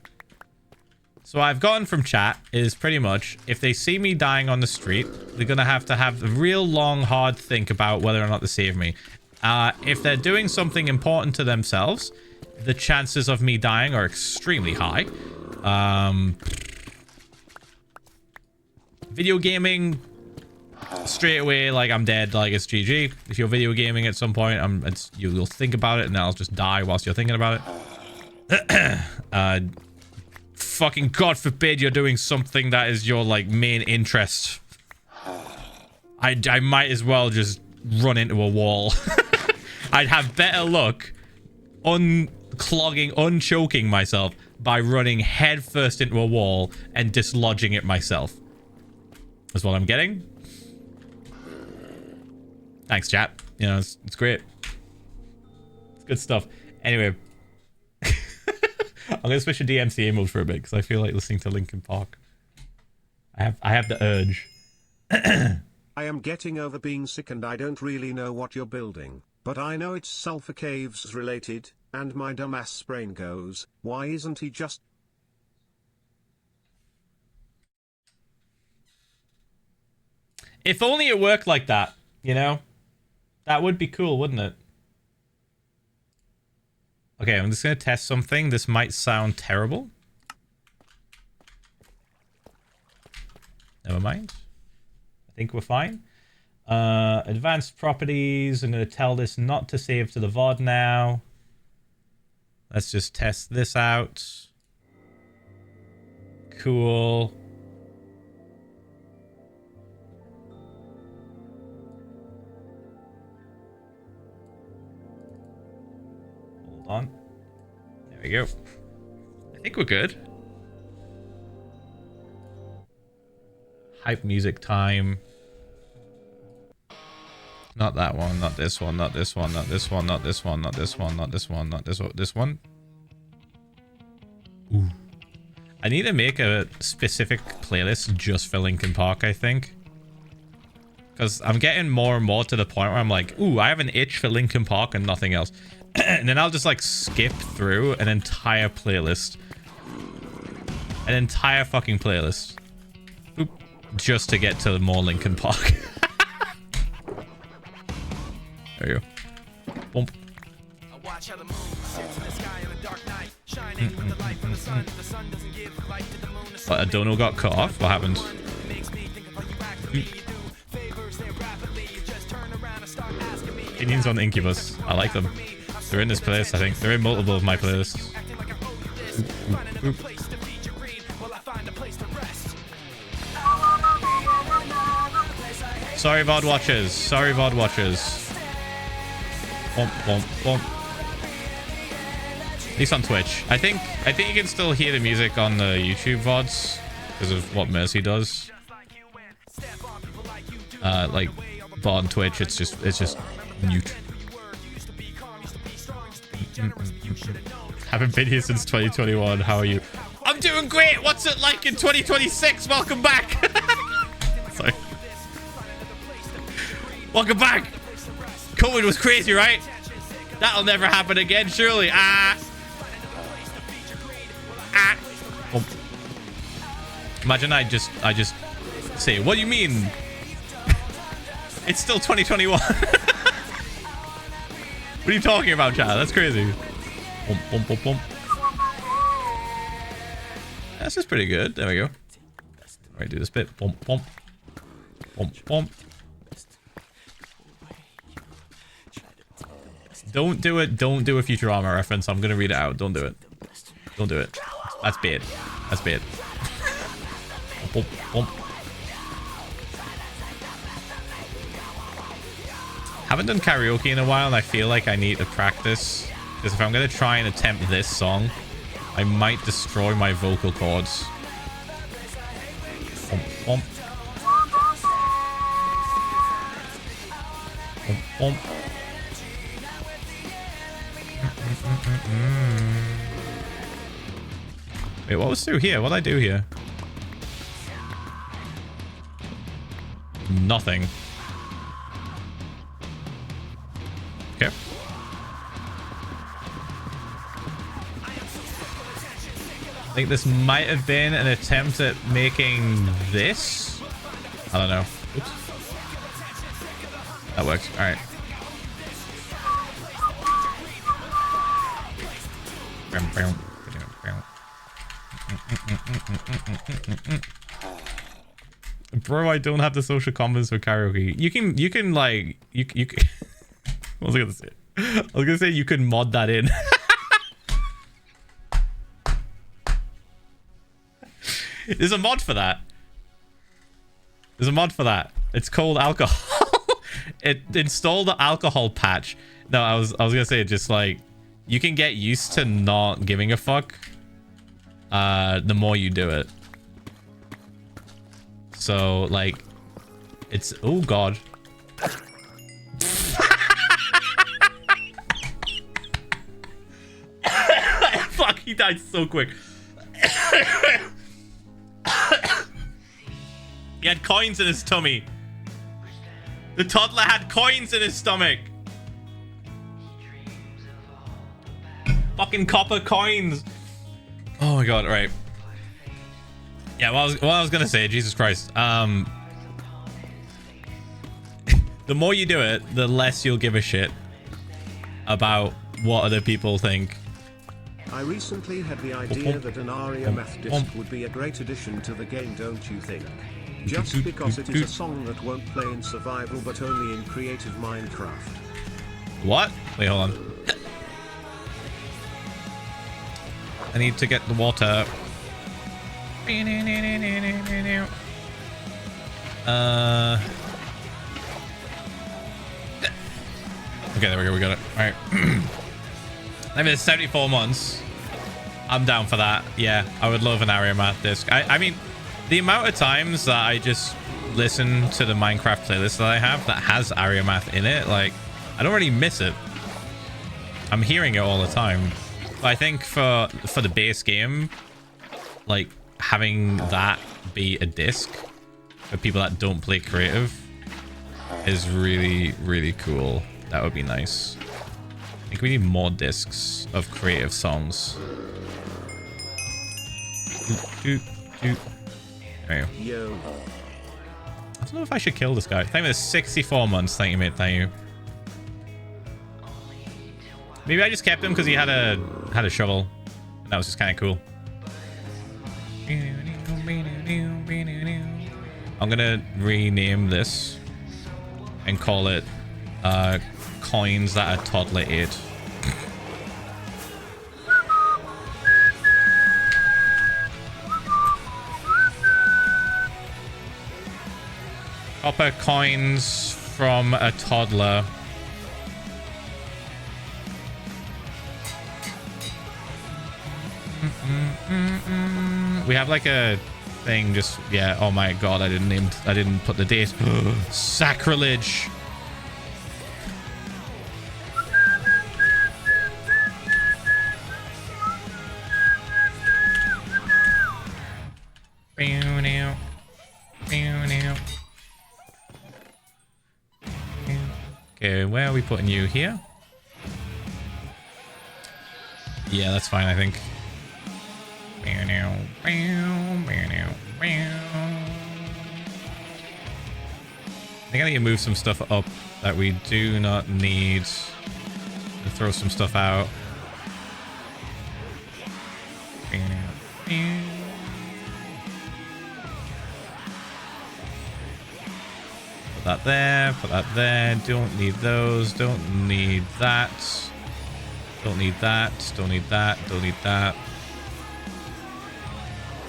So what I've gotten from chat is pretty much if they see me dying on the street, they're gonna have a real long, hard think about whether or not to save me. If they're doing something important to themselves, the chances of me dying are extremely high. Video gaming, straight away, like, I'm dead, like, it's GG. If you're video gaming at some point, you'll think about it and I'll just die whilst you're thinking about it. Fucking God forbid you're doing something that is your, like, main interest. I might as well just run into a wall. I'd have better luck unchoking myself by running headfirst into a wall and dislodging it myself. That's what I'm getting. Thanks, chat. You know, it's great. It's good stuff. Anyway, I'm gonna switch to DMCA mode for a bit because I feel like listening to Linkin Park. I have the urge. I am getting over being sick and I don't really know what you're building, but I know it's sulfur caves related, and my dumbass brain goes, why isn't he just... If only it worked like that, you know? That would be cool, wouldn't it? Okay, I'm just gonna test something. This might sound terrible. Never mind. I think we're fine. Advanced properties. I'm going to tell this not to save to the VOD now. Let's just test this out. Cool. Hold on. There we go. I think we're good. Hype music time. Not that one, not this one, not this one, not this one, not this one, not this one, not this one, not this one, this one. Ooh. I need to make a specific playlist just for Linkin Park, I think. Because I'm getting more and more to the point where I'm like, ooh, I have an itch for Linkin Park and nothing else. And then I'll just like skip through an entire playlist. An entire fucking playlist. Oop. Just to get to more Linkin Park. There you go. Boom. What, a dono got cut off? What happened? Opinions on Incubus. I like them. They're in this playlist, I think. They're in multiple of my playlists. Oop, oop, oop. Sorry, VOD watchers. Sorry, VOD watchers. Bump, bump, bump. At least on Twitch. I think you can still hear the music on the YouTube VODs because of what Mercy does. Like, but on Twitch, it's just mute. Haven't been here since 2021. How are you? I'm doing great. What's it like in 2026? Welcome back. Sorry. Welcome back. COVID was crazy, right? That'll never happen again, surely. Oh. Imagine I just say, what do you mean? It's still 2021. What are you talking about, chat? That's crazy. Bump, bump, bump, bump. This is pretty good. There we go. Alright, do this bit. Bump, bump. Bump, bump. Don't do it. Don't do a Futurama reference. I'm gonna read it out. Don't do it. Don't do it. That's bad. That's bad. Bump, bump. Haven't done karaoke in a while, and I feel like I need to practice. Because if I'm gonna try and attempt this song, I might destroy my vocal cords. Bump, bump. Bump, bump. Wait, what was through here? What did I do here? Nothing. Okay. I think this might have been an attempt at making this. I don't know. Oops. That works. All right. Bro, I don't have the social confidence for karaoke. You can like you can what was I gonna say? I was gonna say you can mod that in. There's a mod for that. There's a mod for that. It's called alcohol. It installed the alcohol patch. No, I was gonna say just like you can get used to not giving a fuck the more you do it. So like it's oh god. Fuck, he died so quick. He had coins in his tummy. The toddler had coins in his stomach. Fucking copper coins. Oh my god, right. Yeah, what I was gonna say, Jesus Christ. The more you do it, the less you'll give a shit about what other people think. I recently had the idea that an Aria math disc would be a great addition to the game, don't you think? Just because it is a song that won't play in survival but only in creative Minecraft. What? Wait, hold on. I need to get the water. Okay, there we go. We got it. All right. I mean, it's 74 months. I'm down for that. Yeah, I would love an Aria math disc. I mean, the amount of times that I just listen to the Minecraft playlist that I have that has Aria math in it, like, I don't really miss it. I'm hearing it all the time. But I think for the base game, like, having that be a disc for people that don't play creative is really, really cool. That would be nice. I think we need more discs of creative songs. There you go. Yo. I don't know if I should kill this guy. Thank you for 64 months. Thank you, mate. Thank you. Maybe I just kept him because he had a shovel. And that was just kind of cool. I'm gonna rename this and call it coins that a toddler ate. Copper coins from a toddler. We have like a thing just yeah. Oh my god, I didn't put the date. Sacrilege. Okay, where are we putting you here? Yeah, that's fine, I think. I think I need to move some stuff up that we do not need. Throw some stuff out. Put that there, put that there. Don't need those, don't need that. Don't need that, don't need that, don't need that.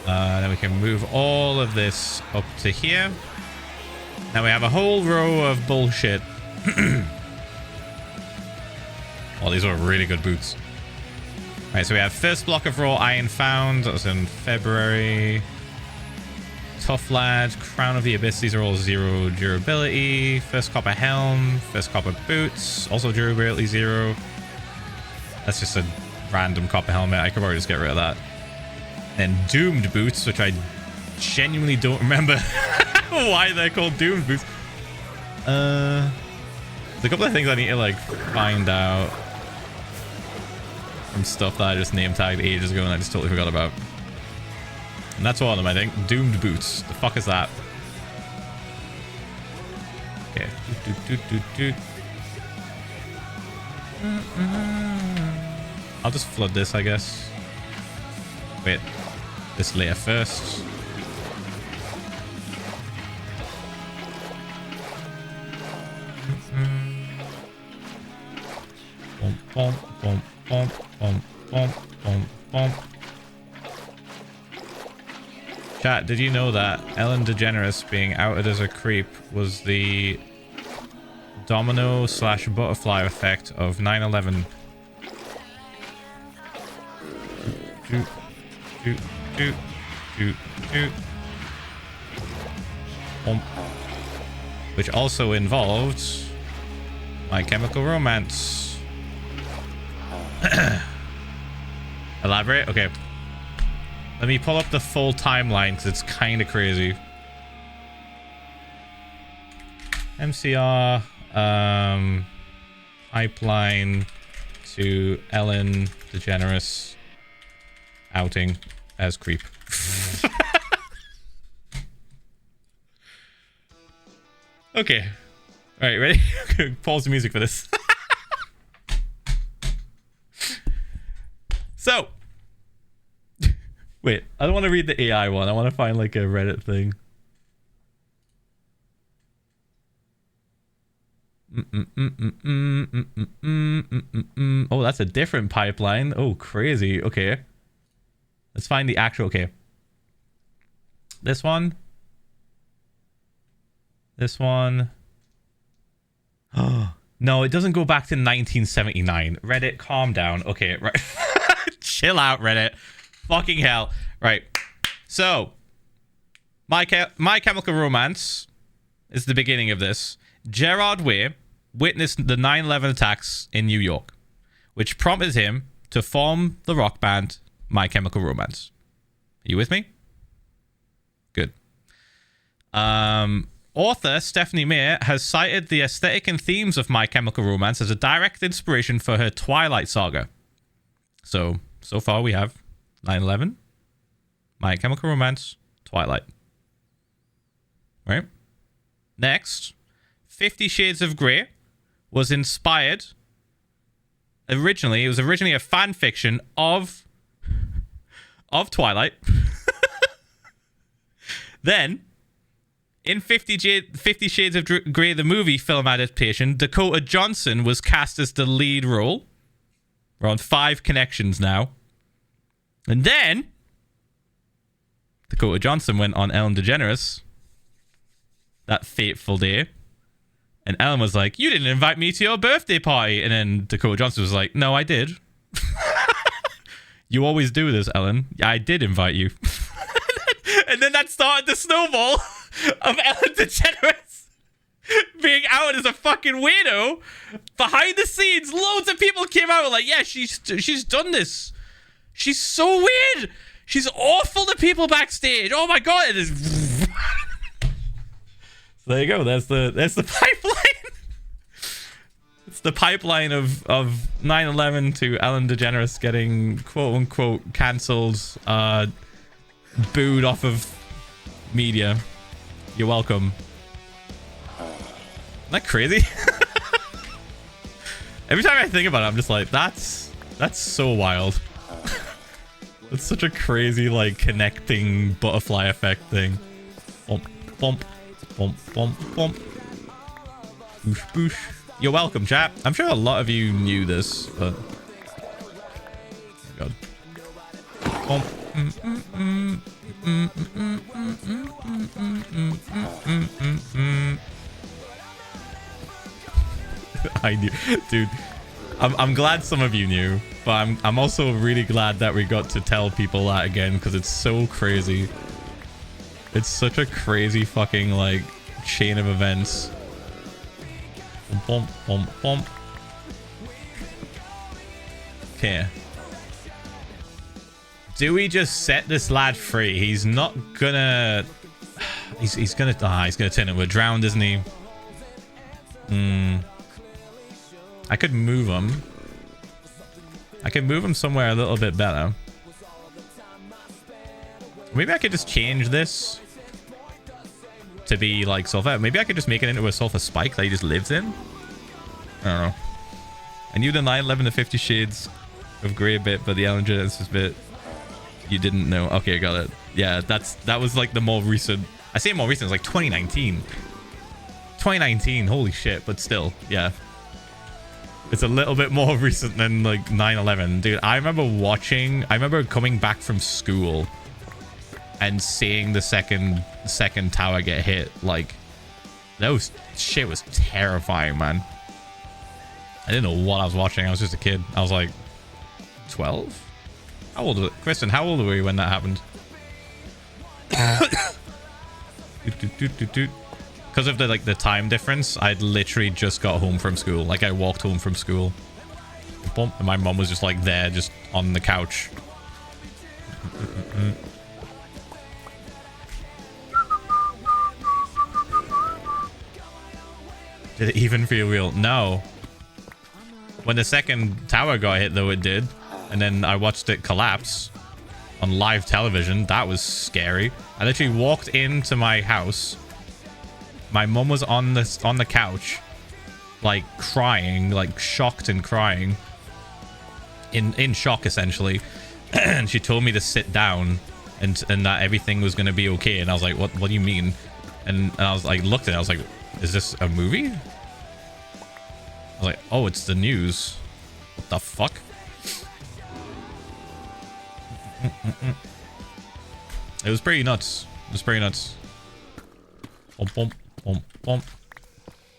Then we can move all of this up to here. Now we have a whole row of bullshit. Oh, these are really good boots. Alright, so we have first block of raw iron found. That was in February. Tough Lad, Crown of the Abyss. These are all 0 durability. First copper helm. First copper boots. Also durability 0. That's just a random copper helmet. I could probably just get rid of that. And doomed boots, which I genuinely don't remember why they're called doomed boots. There's a couple of things I need to like find out from stuff that I just name tagged ages ago and I just totally forgot about. And that's one of them, I think. Doomed boots. The fuck is that? Okay. I'll just flood this, I guess. Wait. This layer first. bum, bum, bum, bum, bum, bum, bum. Chat, did you know that Ellen DeGeneres being outed as a creep was the domino / butterfly effect of 9/11? Doot, doot, doot, doot, doot. Which also involved My Chemical Romance. Elaborate? Okay. Let me pull up the full timeline because it's kind of crazy. MCR pipeline to Ellen DeGeneres outing as creep. Okay. All right, ready? Pause the music for this. So, wait, I don't want to read the AI one. I want to find like a Reddit thing. Oh, that's a different pipeline. Oh, crazy. Okay. Let's find the actual. Okay. This one. This one. Oh, no, it doesn't go back to 1979. Reddit, calm down. Okay, right. Chill out, Reddit. Fucking hell. Right. So, My Chemical Romance is the beginning of this. Gerard Way witnessed the 9/11 attacks in New York, which prompted him to form the rock band My Chemical Romance. Are you with me? Good. Author Stephanie Meyer has cited the aesthetic and themes of My Chemical Romance as a direct inspiration for her Twilight saga. So far we have 9/11, My Chemical Romance, Twilight. Right? Next, 50 Shades of Grey was inspired. It was originally a fan fiction of Twilight. Then, in 50 Shades of Grey, the movie film adaptation, Dakota Johnson was cast as the lead role. We're on 5 connections now. And then, Dakota Johnson went on Ellen DeGeneres that fateful day. And Ellen was like, you didn't invite me to your birthday party. And then Dakota Johnson was like, no, I did. You always do this, Ellen. I did invite you. And then that started the snowball of Ellen DeGeneres being out as a fucking weirdo. Behind the scenes, loads of people came out and like, yeah, she's done this. She's so weird. She's awful to people backstage. Oh my god, it is. So there you go. That's the pipeline. It's the pipeline of 9/11 to Ellen DeGeneres getting quote unquote cancelled, booed off of media. You're welcome. Isn't that crazy? Every time I think about it, I'm just like, that's so wild. It's such a crazy, like, connecting butterfly effect thing. Bump, bump, bump, bump, bump. Boosh, boosh. You're welcome, chat. I'm sure a lot of you knew this, but... Oh, God. Bump. I knew, dude. I'm glad some of you knew, but I'm also really glad that we got to tell people that again because it's so crazy. It's such a crazy fucking like chain of events. Bump, bump, bump. Okay. Do we just set this lad free? He's not gonna... He's gonna die. He's gonna turn into a drowned, isn't he? I could move him. I could move him somewhere a little bit better. Maybe I could just change this to be like sulfur. Maybe I could just make it into a sulfur spike that he just lives in. I don't know. I knew the 9/11 to 50 Shades of Grey bit, but the Ellen DeGeneres bit you didn't know. Okay, got it. Yeah, that was like the more recent. I say more recent. It's like 2019. 2019. Holy shit! But still, yeah. It's a little bit more recent than like 9/11. Dude, I remember coming back from school and seeing the second tower get hit. Like, that shit was terrifying, man. I didn't know what I was watching. I was just a kid. I was like 12? How old was it? Kristen, how old were you when that happened? Because of the time difference, I'd literally just got home from school. Like, I walked home from school. And my mom was just like there, just on the couch. Did it even feel real? No. When the second tower got hit, though, it did. And then I watched it collapse on live television. That was scary. I literally walked into my house. My mum was on the couch, like crying, like shocked and crying, in shock essentially. And she told me to sit down and that everything was gonna be okay. And I was like, what do you mean? And I was like, looked at it, I was like, is this a movie? I was like, oh, it's the news. What the fuck? It was pretty nuts. It was pretty nuts. Bump, bump, bump, bump.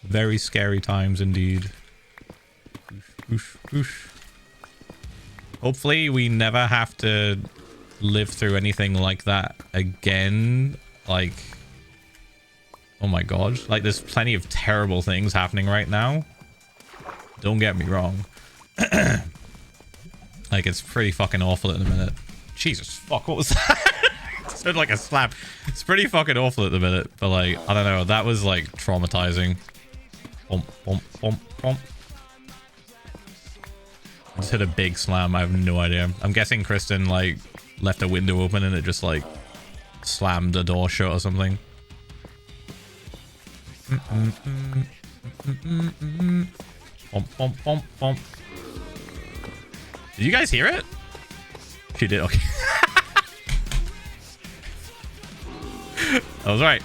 Very scary times indeed. Oosh, oosh, oosh. Hopefully we never have to live through anything like that again. Like, oh my god. Like, there's plenty of terrible things happening right now. Don't get me wrong. Like, it's pretty fucking awful at the minute. Jesus fuck, what was that? It sounded like a slap. It's pretty fucking awful at the minute, but like, I don't know, that was like traumatizing. Bump, bump, bump, bump. I just hit a big slam. I have no idea. I'm guessing Kristen like left a window open and it just like slammed the door shut or something. Bump, bump, bump, bump. Did you guys hear it? She did. Okay. I was right.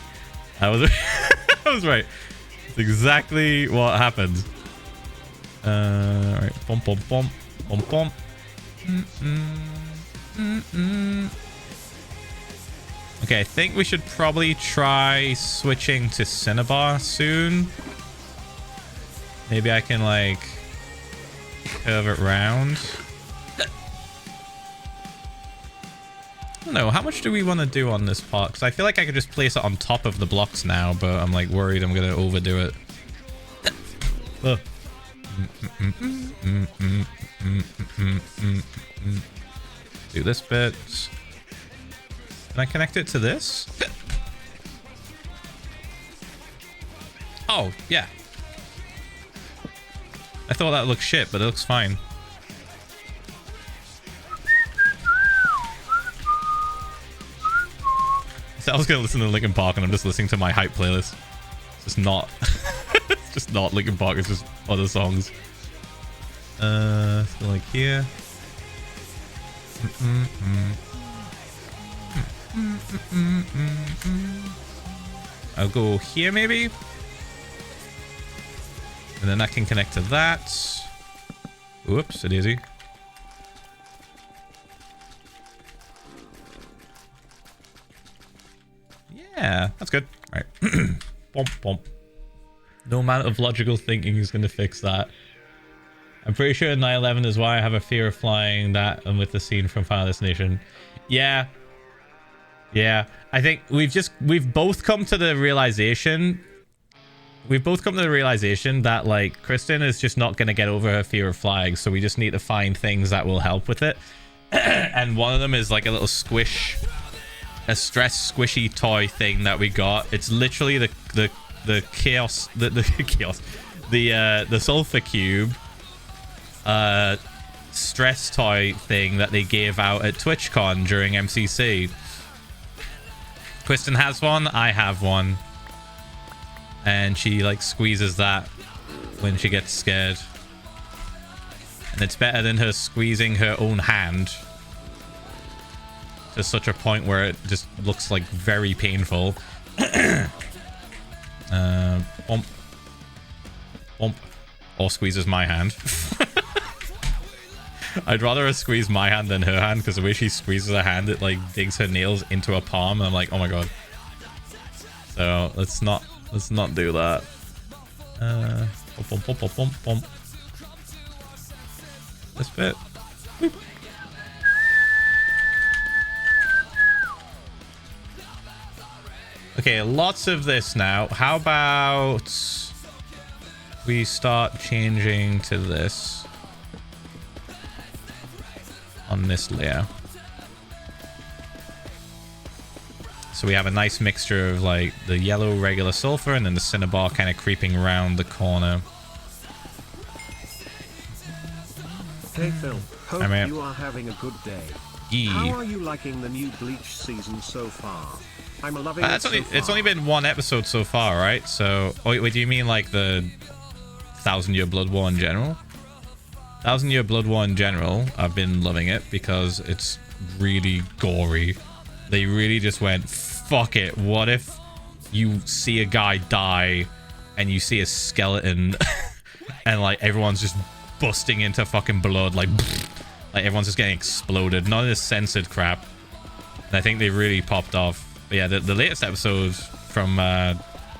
I was right. It's exactly what happened. Alright. Bump, bump, bump. Bump, bump. Okay, I think we should probably try switching to Cinnabar soon. Maybe I can, like, curve it round. I don't know, how much do we want to do on this part? Because I feel like I could just place it on top of the blocks now, but I'm like worried I'm going to overdo it. Do this bit. Can I connect it to this? Oh, yeah. I thought that looked shit, but it looks fine. So I was gonna listen to Linkin Park and I'm just listening to my hype playlist. It's just not it's just not Linkin Park, it's just other songs. So like here. I'll go here maybe. And then I can connect to that. Whoops, a daisy. Yeah, that's good. All right. Bump, bump. No amount of logical thinking is going to fix that. I'm pretty sure 9/11 is why I have a fear of flying, that and with the scene from Final Destination. Yeah. Yeah. I think we've both come to the realization. We've both come to the realization that, like, Kristen is just not going to get over her fear of flying, so we just need to find things that will help with it. And one of them is, like, a little squish... a stress squishy toy thing that we got. It's literally the chaos, the chaos, the sulfur cube stress toy thing that they gave out at TwitchCon during MCC. Kristen has one, I have one, and she like squeezes that when she gets scared, and it's better than her squeezing her own hand to such a point where it just looks like very painful. Bump. Bump. or squeezes my hand. I'd rather her squeeze my hand than her hand, because the way she squeezes her hand, it like digs her nails into her palm, and I'm like, oh my god. So let's not do that. This bit. Boop. Okay, lots of this now. How about we start changing to this on this layer? So we have a nice mixture of like the yellow regular sulfur and then the cinnabar kind of creeping around the corner. Hey Phil, hope Hey, you are having a good day. Yeah. How are you liking the new Bleach season so far? I'm loving it so far. It's only been one episode so far, right? So, oh, wait, do you mean like the 1000-Year Blood War in general? 1000-Year Blood War in general, I've been loving it because it's really gory. They really just went, fuck it. What if you see a guy die and you see a skeleton and like everyone's just busting into fucking blood, like everyone's just getting exploded. None of this censored crap. And I think they really popped off. But yeah, the latest episode from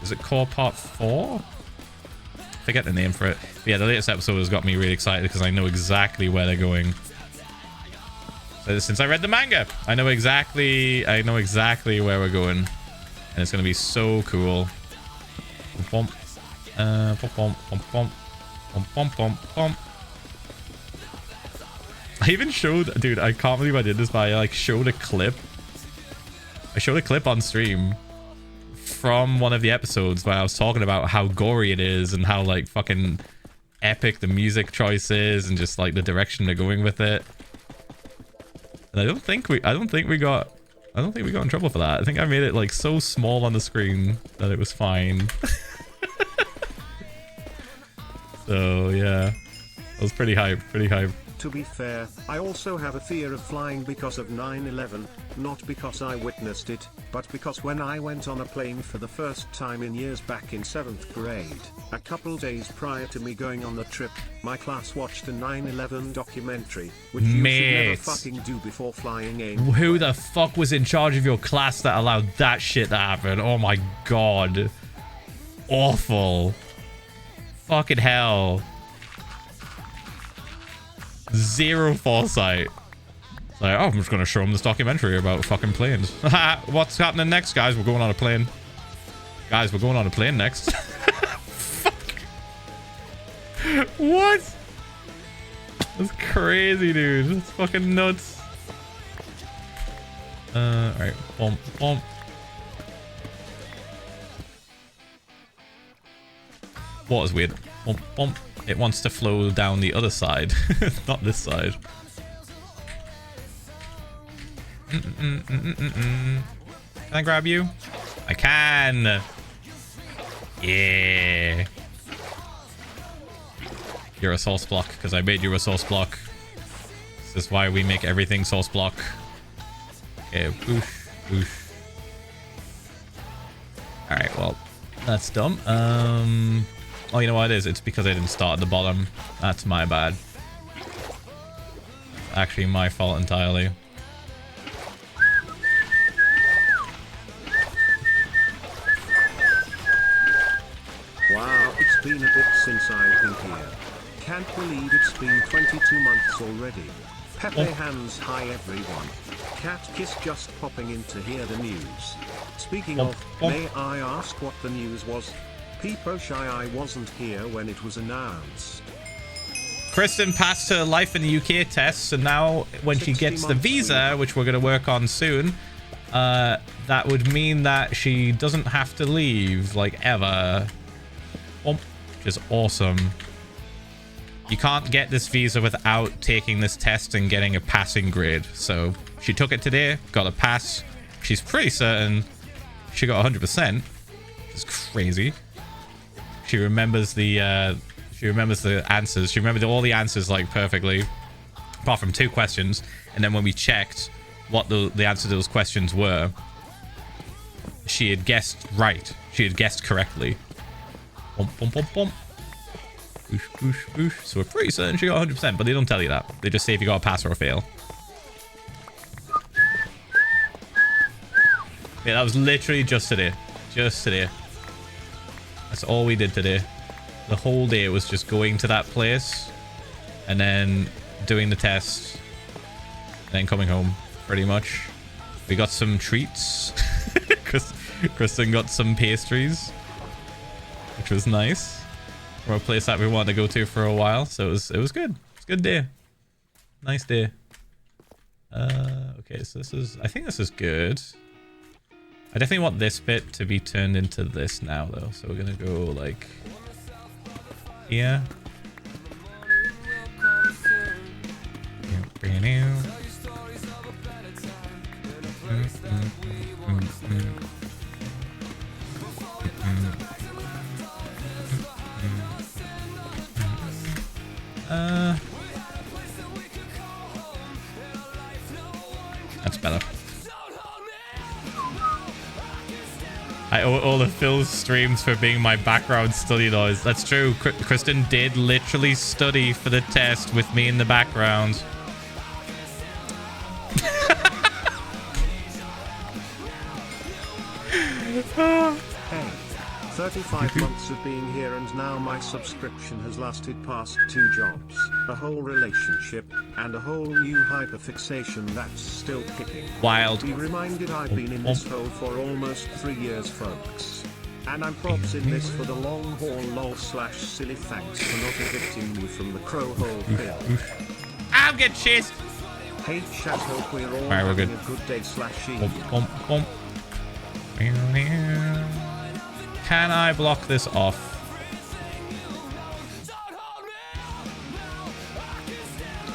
is it Core Part 4? I forget the name for it. But yeah, the latest episode has got me really excited because I know exactly where they're going. So since I read the manga, I know exactly where we're going, and it's gonna be so cool. Pom pom pom pom pom pom pom pom. I even showed, dude, I can't believe I did this, but I like showed a clip. I showed a clip on stream from one of the episodes where I was talking about how gory it is and how like fucking epic the music choice is and just like the direction they're going with it. And I don't think we got in trouble for that. I think I made it like so small on the screen that it was fine. So yeah, I was pretty hyped, To be fair, I also have a fear of flying because of 9/11, not because I witnessed it, but because when I went on a plane for the first time in years back in 7th grade, a couple days prior to me going on the trip, my class watched a 9/11 documentary, which you should never fucking do before flying in. Who the fuck was in charge of your class that allowed that shit to happen? Oh my god. Awful. Fucking hell. Zero foresight. It's like, oh, I'm just gonna show them this documentary about fucking planes. What's happening next, guys? We're going on a plane. Guys, we're going on a plane next. Fuck. What? That's crazy, dude. That's fucking nuts. Alright. Bump, bump. Water's weird. Bump, bump. It wants to flow down the other side, not this side. Can I grab you? I can. Yeah. You're a source block because I made you a source block. This is why we make everything source block. Okay, boosh, boosh. All right, well, that's dumb. Oh, you know what it is? It's because I didn't start at the bottom. That's my bad. Actually, my fault entirely. Wow, it's been a bit since I've been here. Can't believe it's been 22 months already. Pepe hands hi everyone. Cat kiss just popping in to hear the news. Speaking of, may I ask what the news was? People shy I wasn't here when it was announced. Kristen passed her life in the UK test, so now when she gets the visa, which we're going to work on soon, that would mean that she doesn't have to leave, like, ever. Which is awesome. You can't get this visa without taking this test and getting a passing grade. So she took it today, got a pass. She's pretty certain she got 100%. It's crazy. She remembers the answers. She remembered all the answers like perfectly, apart from 2 questions. And then when we checked what the answer to those questions were, she had guessed right. She had guessed correctly. Bum, bum, bum, bum. Boosh, boosh, boosh. So we're pretty certain she got 100%, but they don't tell you that. They just say if you got a pass or a fail. Yeah, that was literally just today. Just today. That's all we did today. The whole day was just going to that place and then doing the test and then coming home, pretty much. We got some treats. Kristen got some pastries, which was nice. From a place that we wanted to go to for a while, so it was good. It's a good day. Nice day. Okay, so this is, I think this is good. I definitely want this bit to be turned into this now, though. So we're gonna go like here. That's better. I owe all of Phil's streams for being my background study noise. That's true. Kristen did literally study for the test with me in the background. 35 months of being here, and now my subscription has lasted past 2 jobs, a whole relationship, and a whole new hyperfixation that's still kicking. Wild. Be reminded I've been in this hole for almost 3 years, folks. And I'm props in this for the long haul lol/silly thanks for not evicting me from the crow hole pill. I'm getting chased. Hey chat, hope we're all Alright, we're having good. a good day /e. Bump. Can I block this off?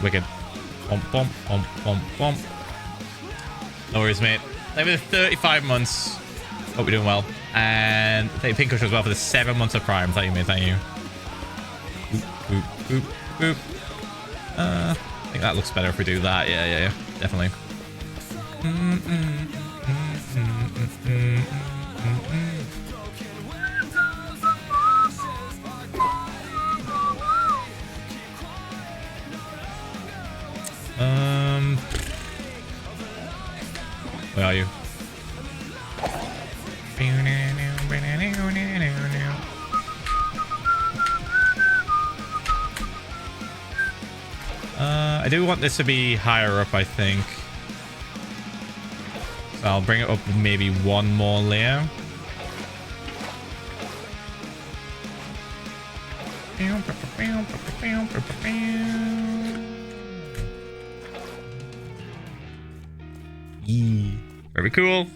Wicked. Bump. No worries, mate. Thank you for the 35 months. Hope you're doing well. And thank you, Pinkush, as well, for the 7 months of Prime. Thank you, mate. Thank you. Boop. I think that looks better if we do that. Yeah. Definitely. Where are you? I do want this to be higher up, I think. So I'll bring it up maybe one more layer. Very cool.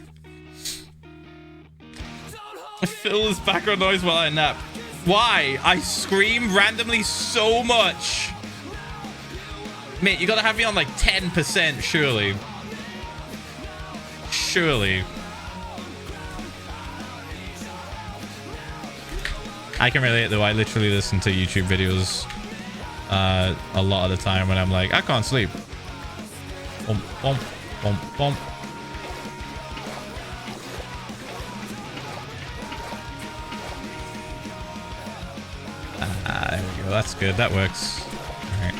Phil's background noise while I nap. Why? I scream randomly so much. Mate, you gotta have me on like 10%, surely. Surely. I can relate though. I literally listen to YouTube videos a lot of the time when I'm like, I can't sleep. Bump. There we go. That's good. That works. All right.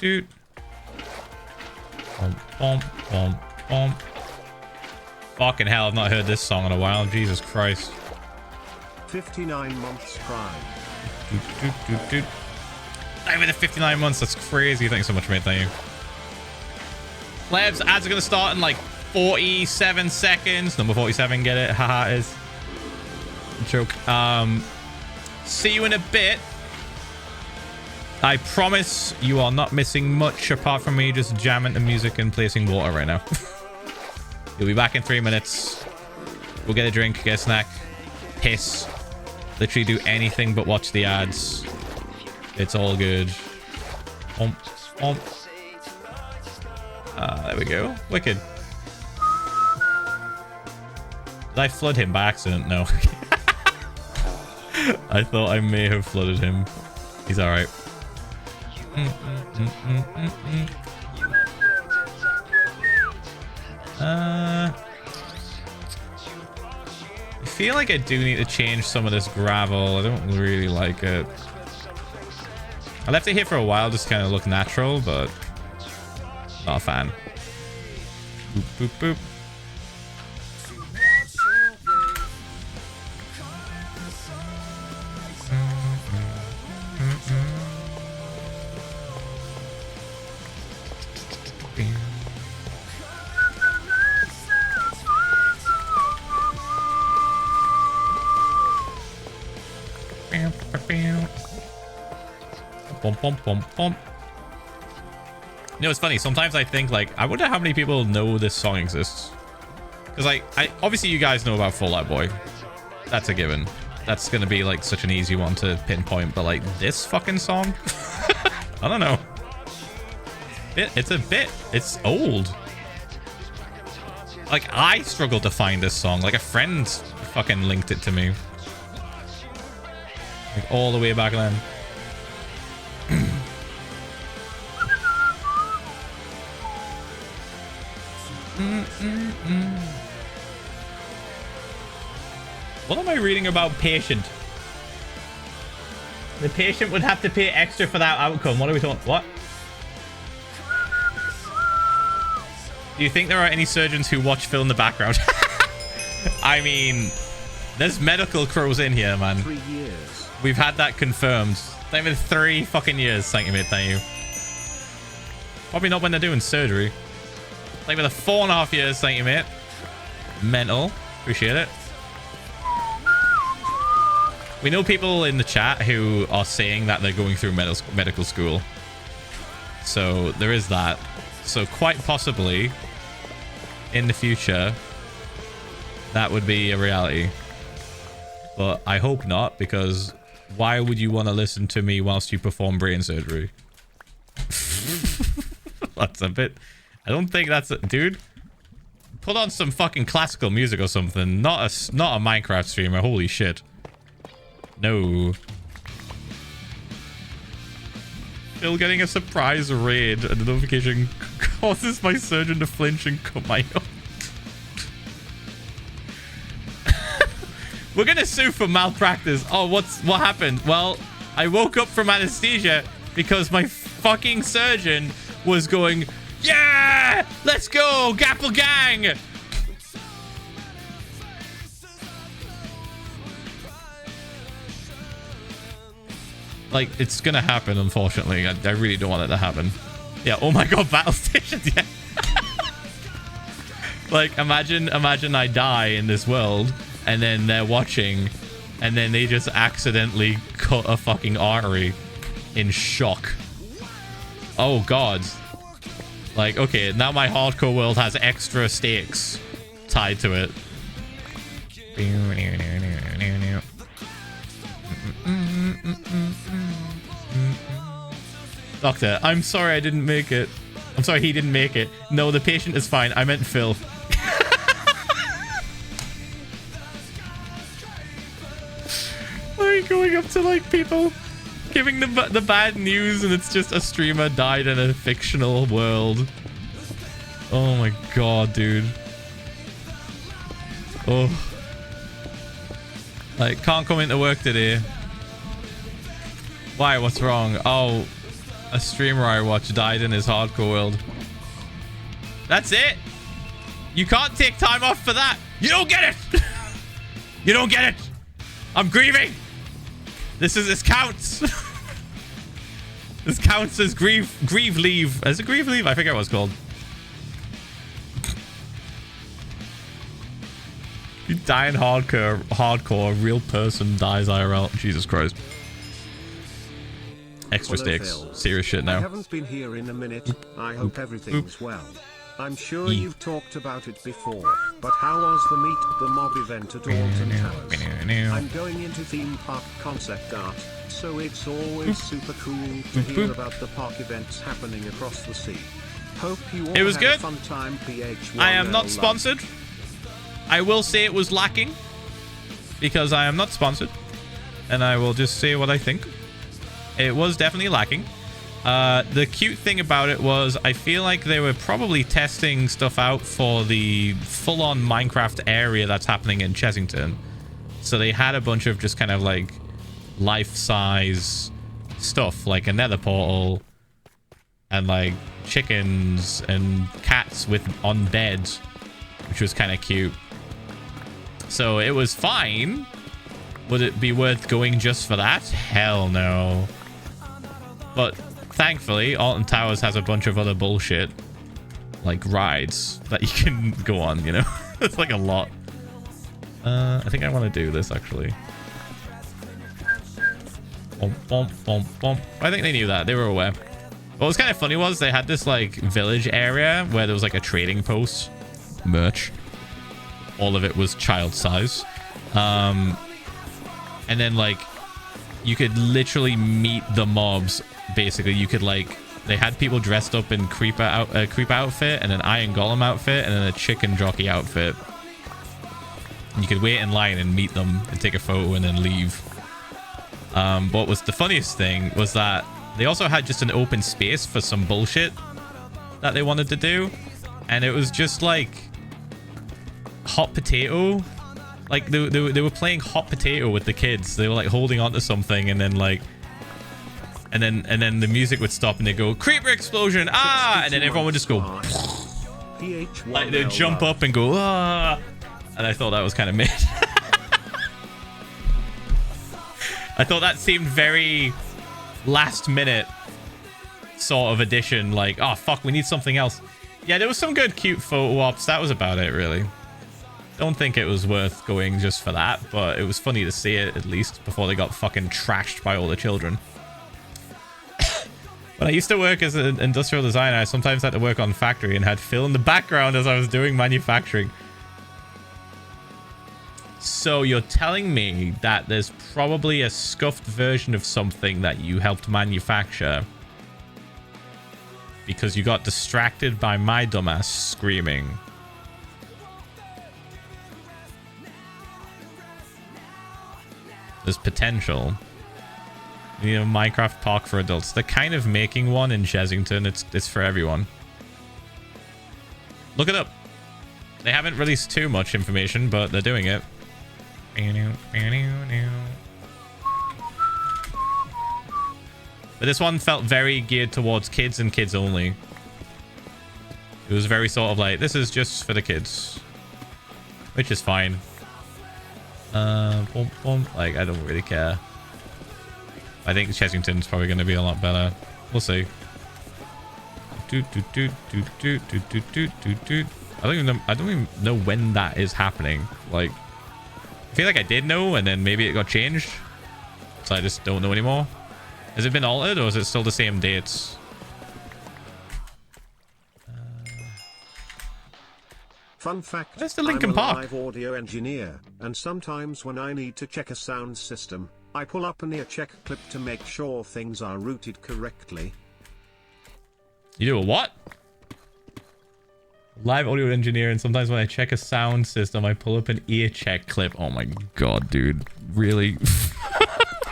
Doot. Bump. Fucking hell, I've not heard this song in a while. Jesus Christ. 59 months Prime. Not even 59 months. That's crazy. Thanks so much, mate. Thank you. Plebs, ads are going to start in like 47 seconds. Number 47, get it? Haha, it is. Joke. See you in a bit. I promise you are not missing much apart from me just jamming the music and placing water right now. You'll be back in 3 minutes. We'll get a drink, get a snack, piss. Literally do anything but watch the ads. It's all good. There we go. Wicked. Did I flood him by accident? No. I thought I may have flooded him. He's alright. I feel like I do need to change some of this gravel. I don't really like it. I left it here for a while just to kind of look natural, but not a fan. Boop, boop, boop. Bum, bum, bum. You know, it's funny. Sometimes I think, like, I wonder how many people know this song exists. Because, like, obviously you guys know about Fall Out Boy. That's a given. That's going to be, like, such an easy one to pinpoint. But, like, this fucking song? I don't know. It's old. Like, I struggled to find this song. Like, a friend fucking linked it to me. Like, all the way back then. What am I reading about patient? The patient would have to pay extra for that outcome. What are we talking? What? Do you think there are any surgeons who watch Phil in the background? I mean, there's medical crows in here, man. 3 years. We've had that confirmed. Thank you for 3 fucking years. Thank you, mate. Thank you. Probably not when they're doing surgery. Thank you for the 4.5 years. Thank you, mate. Mental. Appreciate it. We know people in the chat who are saying that they're going through medical school. So there is that. So quite possibly in the future, that would be a reality. But I hope not, because why would you want to listen to me whilst you perform brain surgery? That's a bit... I don't think that's... Dude, put on some fucking classical music or something. Not a Minecraft streamer. Holy shit. No. Still getting a surprise raid and the notification causes my surgeon to flinch and cut my own. We're gonna sue for malpractice. Oh, what happened? Well, I woke up from anesthesia because my fucking surgeon was going, yeah, let's go, Gapple Gang. Like, it's gonna happen, unfortunately. I really don't want it to happen. Yeah, oh my god, battle stations, yeah. Like, imagine I die in this world, and then they're watching, and then they just accidentally cut a fucking artery in shock. Oh god. Like, okay, now my hardcore world has extra stakes tied to it. Doctor, I'm sorry I didn't make it. I'm sorry he didn't make it. No, the patient is fine. I meant Phil. Like, going up to, like, people giving the bad news, and it's just a streamer died in a fictional world. Oh my god, dude. Oh. Like, can't come into work today. Why? What's wrong? Oh, a streamer I watch died in his hardcore world. That's it. You can't take time off for that. You don't get it. You don't get it. I'm grieving. This counts. This counts as grieve leave. Is it grieve leave? I forget what it's called. You die in hardcore. A real person dies IRL. Jesus Christ. Extra stakes. Serious shit now. I haven't been here in a minute. I hope everything's well. I'm sure you've talked about it before, but how was the Meet the Mob event at Alton Towers? I'm going into theme park concept art, so it's always super cool to hear about the park events happening across the sea. Hope you all it was had good. A fun time, Ph1lza. I am not sponsored. I will say it was lacking because I am not sponsored, and I will just say what I think. It was definitely lacking. The cute thing about it was I feel like they were probably testing stuff out for the full-on Minecraft area that's happening in Chessington. So they had a bunch of just kind of like life-size stuff, like a nether portal and like chickens and cats with on beds, which was kind of cute. So it was fine. Would it be worth going just for that? Hell no. But thankfully, Alton Towers has a bunch of other bullshit, like rides that you can go on, you know? It's like a lot. I think I want to do this, actually. Bump, bump, bump, bump. I think they knew that. They were aware. What was kind of funny was they had this, like, village area where there was, like, a trading post. Merch. All of it was child size. And then, like, you could literally meet the mobs. Basically, you could, like, they had people dressed up in creeper outfit and an iron golem outfit and then a chicken jockey outfit. And you could wait in line and meet them and take a photo and then leave. What was the funniest thing was that they also had just an open space for some bullshit that they wanted to do, and it was just like hot potato. Like they were playing hot potato with the kids. They were like holding on to something, and then like and then the music would stop and they go creeper explosion, ah, and then everyone would just go like they'd jump up and go ah, and I thought that was kind of mid. I thought that seemed very last minute sort of addition, like, oh fuck, we need something else. Yeah, there was some good cute photo ops. That was about it, really. Don't think it was worth going just for that, but it was funny to see it at least before they got fucking trashed by all the children. When I used to work as an industrial designer, I sometimes had to work on factory and had Phil in the background as I was doing manufacturing. So you're telling me that there's probably a scuffed version of something that you helped manufacture because you got distracted by my dumbass screaming. There's potential. You know, Minecraft Park for adults. They're kind of making one in Chessington. It's for everyone. Look it up. They haven't released too much information, but they're doing it. But this one felt very geared towards kids and kids only. It was very sort of like, this is just for the kids, which is fine. Like, I don't really care. I think Chessington's probably going to be a lot better. We'll see. I don't even know when that is happening. Like, I feel like I did know, and then maybe it got changed, so I just don't know anymore. Has it been altered, or is it still the same dates? Fun fact, Where's the Linkin I'm a Park? live audio engineer, and sometimes when I need to check a sound system, I pull up an ear check clip to make sure things are routed correctly. You do a what? Live audio engineer, and sometimes when I check a sound system, I pull up an ear check clip. Oh my god, dude. Really?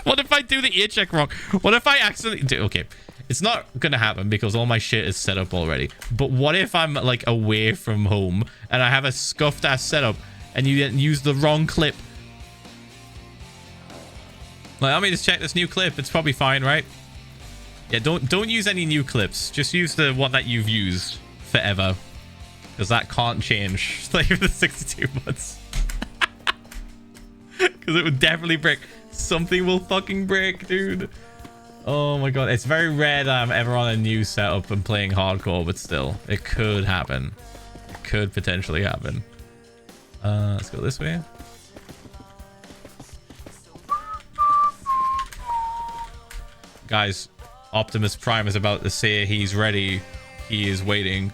What if I do the ear check wrong? What if I accidentally do? Okay, it's not gonna happen because all my shit is set up already. But what if I'm like away from home and I have a scuffed ass setup and you didn't use the wrong clip? Like, let me just check this new clip. It's probably fine, right? Yeah, don't use any new clips. Just use the one that you've used forever. Because that can't change. Like the 62 months. Because it would definitely break. Something will fucking break, dude. Oh my god. It's very rare that I'm ever on a new setup and playing hardcore, but still. It could happen. It could potentially happen. Let's go this way. Guys, Optimus Prime is about to say he's ready. He is waiting.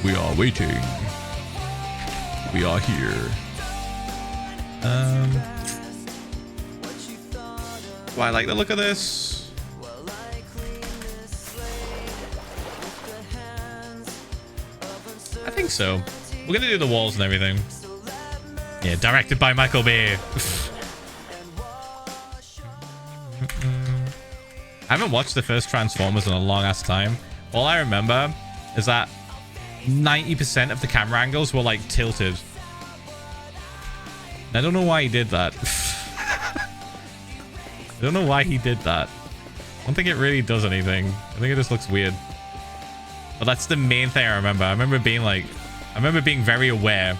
We are waiting. We are here. Do I like the look of this? so we're gonna do the walls and everything. Yeah, directed by Michael Bay. I haven't watched the first Transformers in a long ass time. All I remember is that 90% of the camera angles were like tilted. I don't know why he did that. I don't know why he did that. I don't think it really does anything. I think it just looks weird. But that's the main thing I remember. I remember being very aware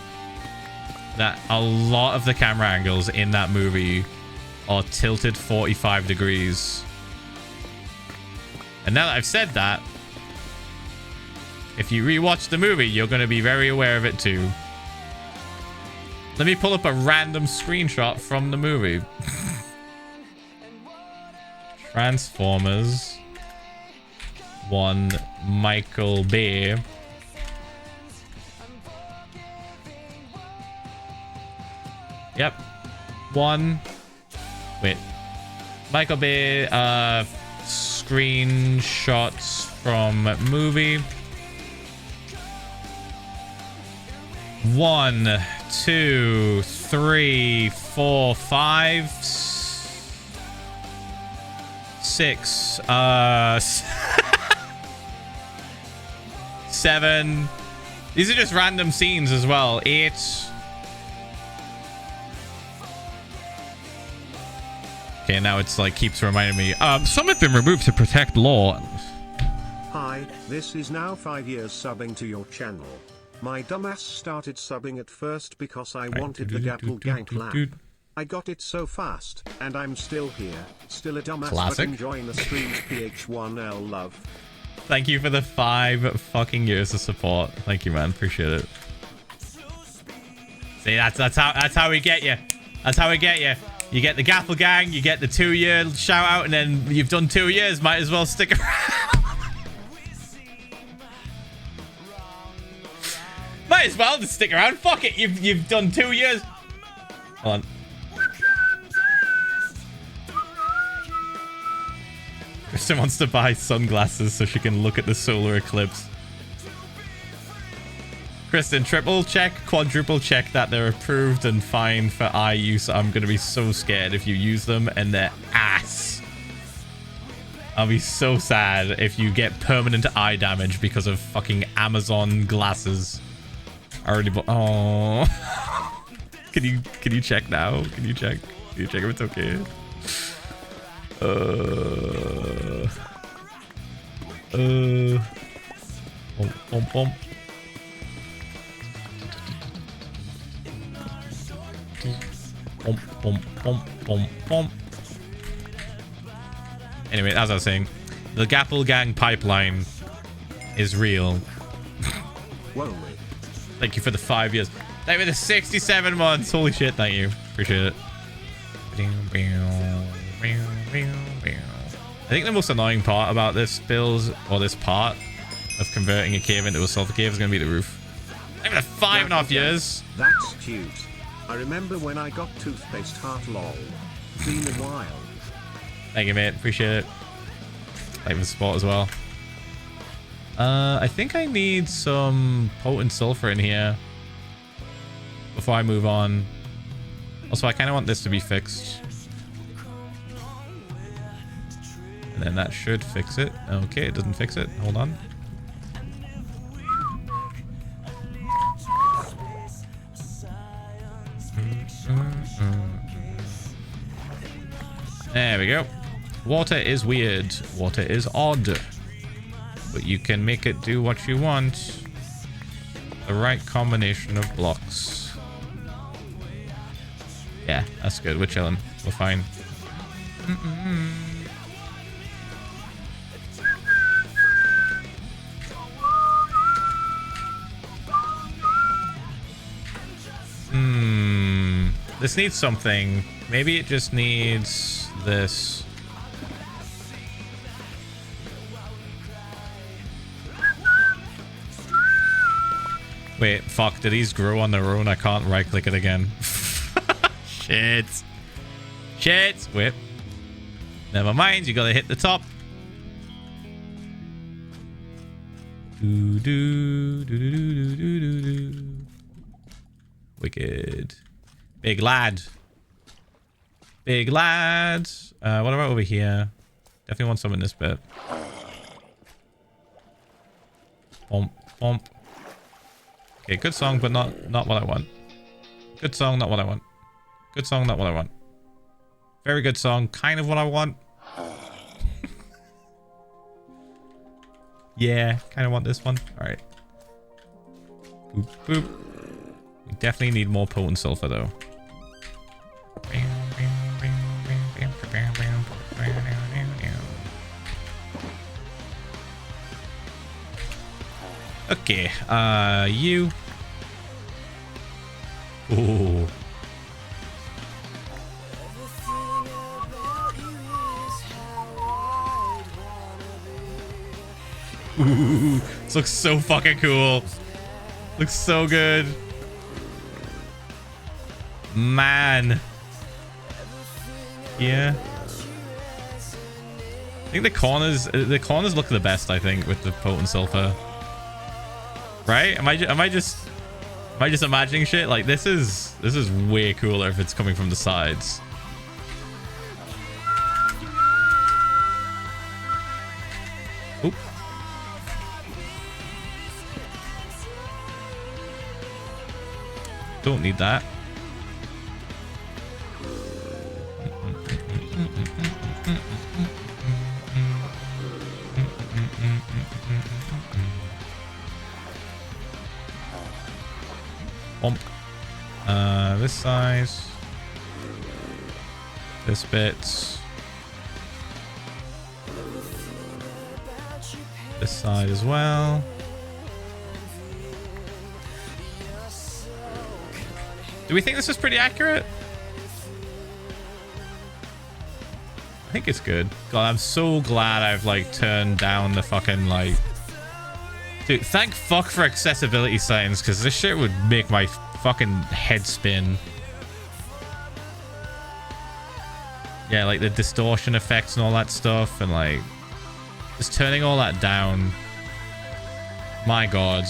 that a lot of the camera angles in that movie are tilted 45 degrees. And now that I've said that, if you rewatch the movie, you're going to be very aware of it too. Let me pull up a random screenshot from the movie. Transformers 1 Michael Bay. Yep. 1. Wait. Michael Bay screenshots from movie. 1, 2, 3, 4, 5, 6, 7. These are just random scenes as well. 8. Okay, now it's like keeps reminding me. Some have been removed to protect law. Hi, this is now 5 years subbing to your channel. My dumbass started subbing at first because I wanted the Gapplegang clan. I got it so fast, and I'm still here. Still a dumbass, Classic. but enjoying the streams. Ph1lza love. Thank you for the 5 fucking years of support. Thank you, man. Appreciate it. See, that's how we get you. That's how we get you. You get the Gapplegang, you get the 2-year shout out, and then you've done 2 years. Might as well stick around. Might as well just stick around. Fuck it. You've done 2 years. Hold on. Kristen wants to buy sunglasses so she can look at the solar eclipse. Kristen, triple check, quadruple check that they're approved and fine for eye use. I'm going to be so scared if you use them and they're ass. I'll be so sad if you get permanent eye damage because of fucking Amazon glasses. I already bought. Oh. Can you check now? Can you check if it's okay? Bom. Anyway, as I was saying, the Gapplegang pipeline is real. Whoa. Thank you for the 5 years. Thank you for the 67 months. Holy shit, thank you. Appreciate it. I think the most annoying part about this build, or this part of converting a cave into a sulfur cave, is going to be the roof. Thank you for the 5.5 years. That's cute. I remember when I got toothpaste heart lol. Been a while. Thank you, mate. Appreciate it. Thank you for the support as well. I think I need some potent sulfur in here before I move on. Also, I kind of want this to be fixed. And then that should fix it. Okay, it doesn't fix it. Hold on. There we go. Water is weird. Water is odd. But you can make it do what you want. The right combination of blocks. Yeah, that's good. We're chilling. We're fine. This needs something. Maybe it just needs this. Wait, fuck. Did these grow on their own? I can't right click it again. Shit. Shit. Wait. Never mind. You gotta hit the top. Do, do, do, do, do, do, do, do. Wicked. Big lad. Big lad. What about over here? Definitely want some in this bit. Pomp, pomp. Okay, good song, but not what I want. Good song, not what I want. Good song, not what I want. Very good song, kind of what I want. Yeah, kind of want this one. All right. Boop, boop. We definitely need more potent sulfur, though. Okay, you. Ooh. Ooh, this looks so fucking cool. Looks so good. Man. Yeah. I think the corners look the best, I think, with the potent sulfur. Right? Am I just imagining shit? Like this is way cooler if it's coming from the sides. Oop. Don't need that. Bump. This size. This bit. This side as well. Do we think this is pretty accurate? I think it's good. God, I'm so glad I've like turned down the fucking like... Dude, thank fuck for accessibility settings, because this shit would make my fucking head spin. Yeah, like the distortion effects and all that stuff, and like just turning all that down. My God.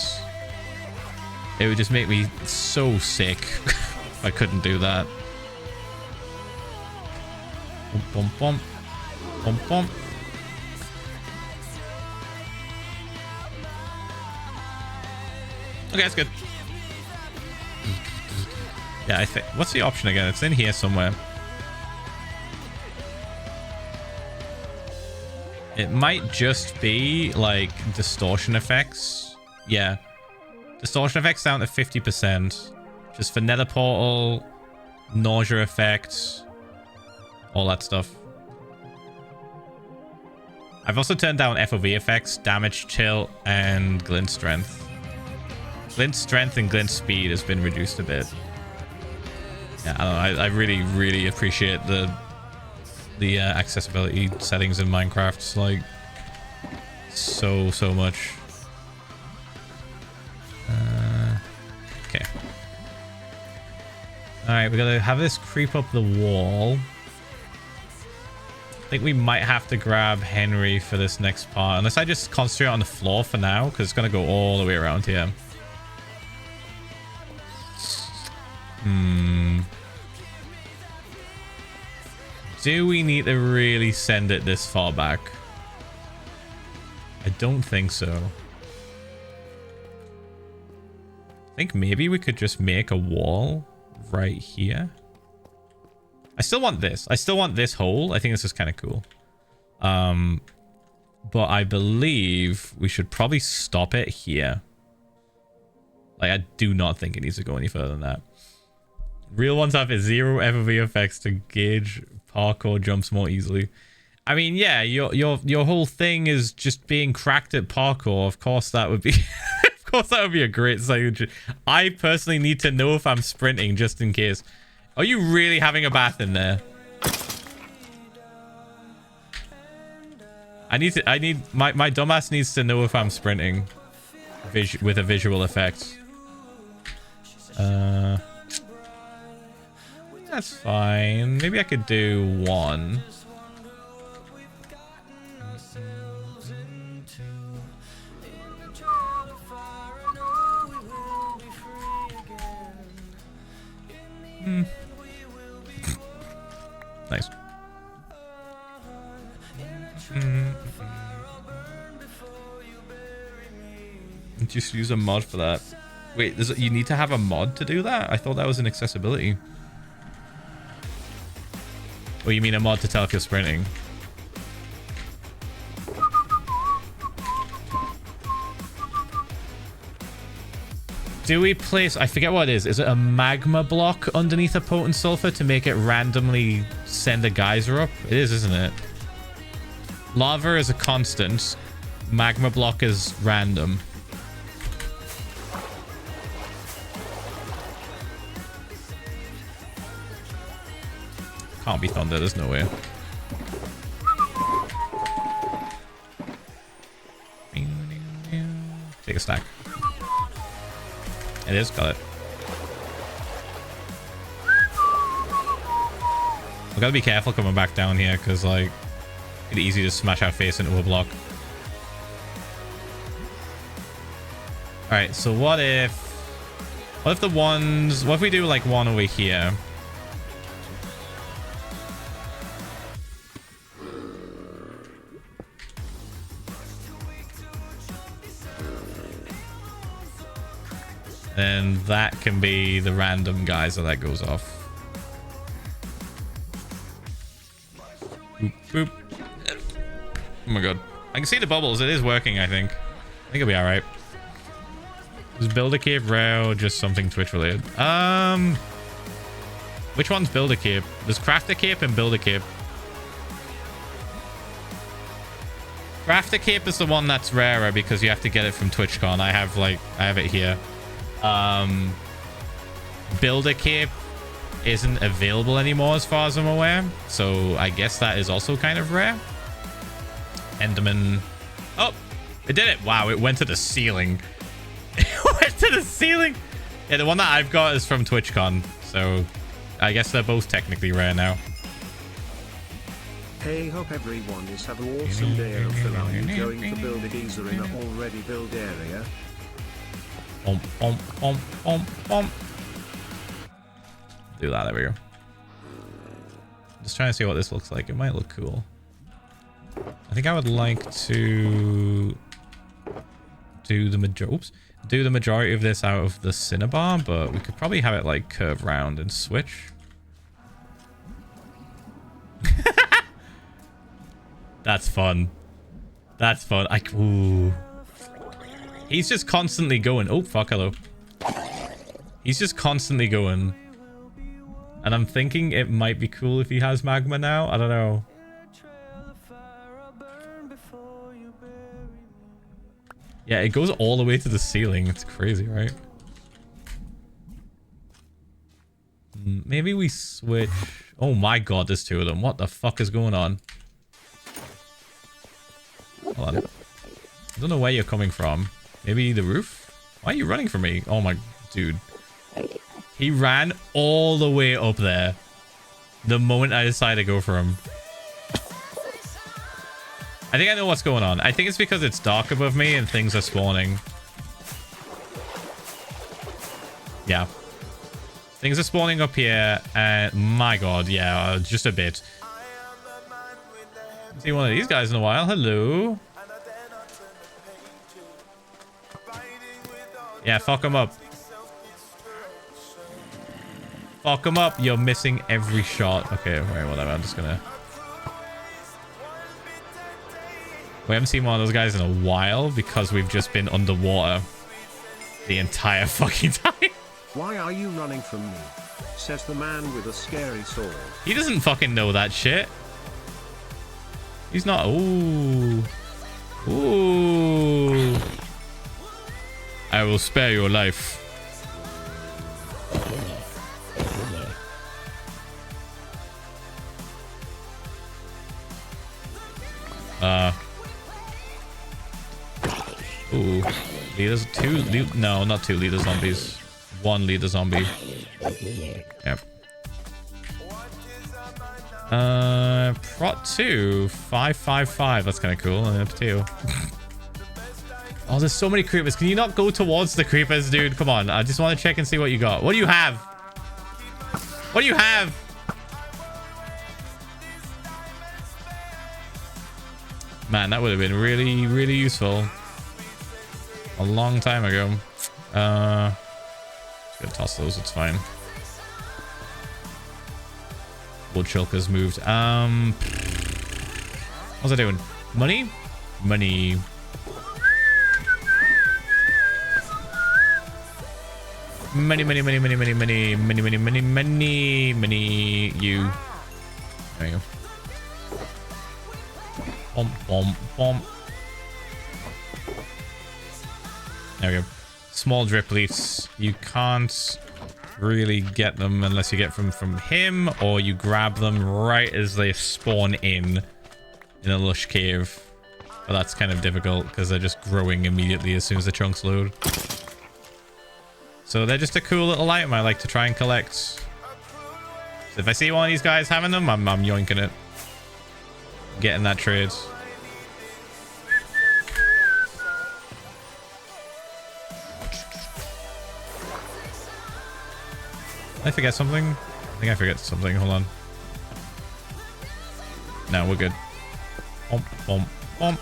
It would just make me so sick if I couldn't do that. Bump, bump, bump. Bump, bump. Okay, that's good. Yeah, I think... What's the option again? It's in here somewhere. It might just be, like, distortion effects. Yeah. Distortion effects down to 50%. Just for nether portal, nausea effects, all that stuff. I've also turned down FOV effects, damage chill, and glint strength. Glint strength and glint speed has been reduced a bit. Yeah, I don't know. I really, really appreciate the accessibility settings in Minecraft. It's like so much. Okay. All right, we gotta have this creep up the wall. I think we might have to grab Henry for this next part, unless I just concentrate on the floor for now, because it's gonna go all the way around here. Do we need to really send it this far back? I don't think so. I think maybe we could just make a wall right here. I still want this. I still want this hole. I think this is kind of cool. But I believe we should probably stop it here. Like, I do not think it needs to go any further than that. Real ones have 0 FOV effects to gauge parkour jumps more easily. I mean, yeah, your whole thing is just being cracked at parkour. Of course, that would be... of course, that would be a great side. I personally need to know if I'm sprinting just in case. Are you really having a bath in there? My dumbass needs to know if I'm sprinting with a visual effect. That's fine. Maybe I could do 1. Nice. Just use a mod for that. Wait, you need to have a mod to do that? I thought that was an accessibility. Oh, you mean a mod to tell if you're sprinting? Do we place... I forget what it is. Is it a magma block underneath a potent sulfur to make it randomly send a geyser up? It is, isn't it? Lava is a constant. Magma block is random. Can't be thunder. There's no way. Take a stack. It is. Got it. We gotta be careful coming back down here because, like, it's easy to smash our face into a block. Alright, so what if the ones... What if we do, like, one over here? And that can be the random geyser that goes off. Boop, boop. Oh my god. I can see the bubbles. It is working, I think. I think it'll be alright. Is build a cape rare or just something Twitch related? Which one's build a cape? There's craft a cape and build a cape. Craft a cape is the one that's rarer because you have to get it from TwitchCon. I have it here. Build a cape isn't available anymore as far as I'm aware, so I guess that is also kind of rare. Enderman. Oh, it did it. Wow, it went to the ceiling. It went to the ceiling. Yeah, the one that I've got is from TwitchCon, so I guess they're both technically rare now. Hey, hope everyone is have an awesome day. Phil, are you going to build a geyser in a already built area? Do that. There we go. Just trying to see what this looks like. It might look cool. I think I would like to do the majority of this out of the cinnabar, but we could probably have it like curve round and switch. That's fun. That's fun. Ooh. He's just constantly going. Oh, fuck. Hello. He's just constantly going. And I'm thinking it might be cool if he has magma now. I don't know. Yeah, it goes all the way to the ceiling. It's crazy, right? Maybe we switch. Oh my god, there's two of them. What the fuck is going on? Hold on. I don't know where you're coming from. Maybe the roof? Why are you running from me? Oh my... Dude. He ran all the way up there. The moment I decided to go for him. I think I know what's going on. I think it's because it's dark above me and things are spawning. Yeah. Things are spawning up here. And my god, yeah, just a bit. Haven't seen one of these guys in a while. Hello. Yeah, fuck him up. Fuck him up. You're missing every shot. Okay, wait, whatever. I'm just gonna... We haven't seen one of those guys in a while because we've just been underwater the entire fucking time. Why are you running from me? Says the man with a scary sword. He doesn't fucking know that shit. He's not... Ooh. Ooh. I will spare your life. Ooh. Leaders, no, not two leader zombies. One leader zombie. Yep. Prot 2, 555. That's kind of cool. And up 2. Oh, there's so many creepers. Can you not go towards the creepers, dude? Come on. I just want to check and see what you got. What do you have? What do you have? Man, that would have been really, really useful a long time ago. Just gonna toss those, it's fine. Woodchulker's moved. What's I doing? Money? Money. Money, money, money, money, money, money, money, money, money, money, money. You. There you go. Bomb, bomb, bomb. There we go. Small drip leaves. You can't really get them unless you get them from him, or you grab them right as they spawn in a lush cave. But that's kind of difficult because they're just growing immediately as soon as the chunks load. So they're just a cool little item I like to try and collect. So if I see one of these guys having them, I'm yoinking it. Getting that trade. Did I forget something? I think I forget something. Hold on. No, we're good. Bomp, bomp, bomp.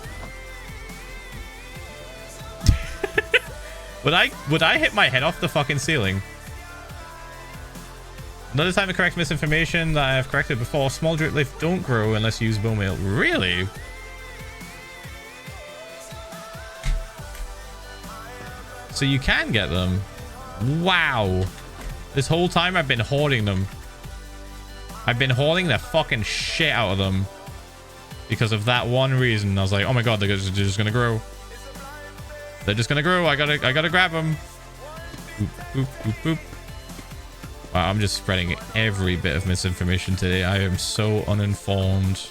Would I hit my head off the fucking ceiling? Another time to correct misinformation that I have corrected before. Small drip leaf don't grow unless you use bone meal. Really? So you can get them? Wow. This whole time I've been hoarding them. I've been hoarding the fucking shit out of them. Because of that one reason. I was like, oh my god, they're just gonna grow. They're just gonna grow. I gotta grab them. Boop, boop, boop, boop. Wow, I'm just spreading every bit of misinformation today. I am so uninformed.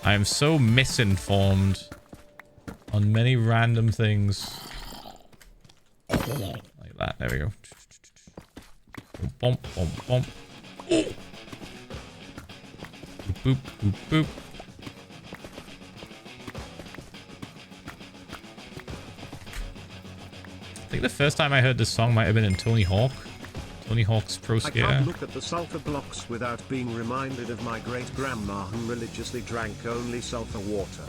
I am so misinformed on many random things. Like that. There we go. Boom, boom, boom, boom. Boop, boop, boop, boop. I think the first time I heard this song might have been in Tony Hawk. Tony Hawk's Pro Skater. I can't look at the sulfur blocks without being reminded of my great-grandma who religiously drank only sulfur water.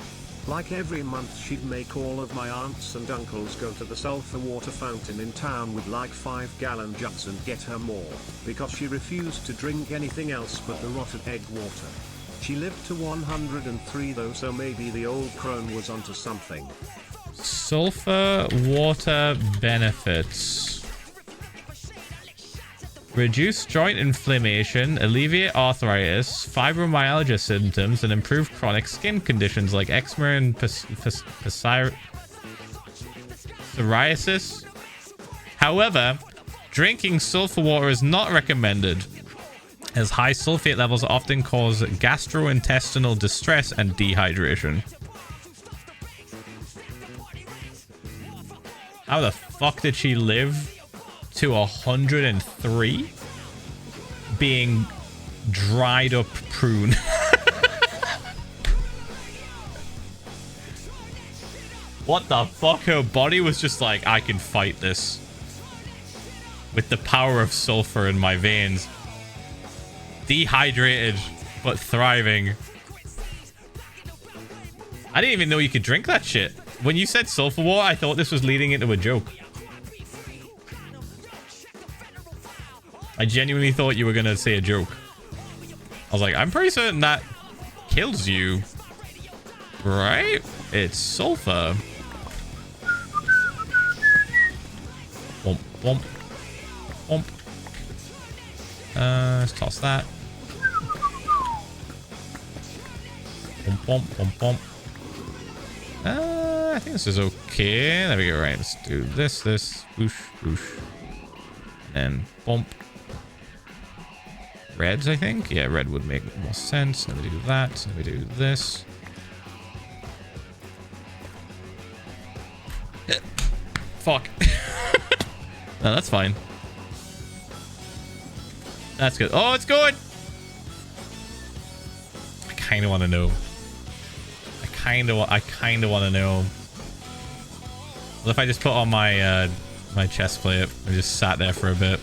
Like every month she'd make all of my aunts and uncles go to the sulfur water fountain in town with like 5-gallon jugs and get her more, because she refused to drink anything else but the rotted egg water. She lived to 103 though, so maybe the old crone was onto something. Sulfur water benefits. Reduce joint inflammation, alleviate arthritis, fibromyalgia symptoms, and improve chronic skin conditions like eczema and psoriasis. However, drinking sulfur water is not recommended, as high sulfate levels often cause gastrointestinal distress and dehydration. How the fuck did she live to 103 being dried up prune? What the fuck? Her body was just like, I can fight this with the power of sulfur in my veins. Dehydrated but thriving. I didn't even know you could drink that shit. When you said sulfur water, I thought this was leading into a joke. I genuinely thought you were gonna say a joke. I was like, I'm pretty certain that kills you, right? It's sulfur. Bump, bump, bump. Let's toss that. Bump, bump, bump, bump. I think this is okay. There we go. Right, let's do this, boosh, boosh, and bump. Reds, I think. Yeah, red would make more sense. Let me do that. Let me do this. Fuck. No, that's fine. That's good. Oh, it's good. I kind of want to know. I kind of want to know. What if I just put on my my chest plate and just sat there for a bit?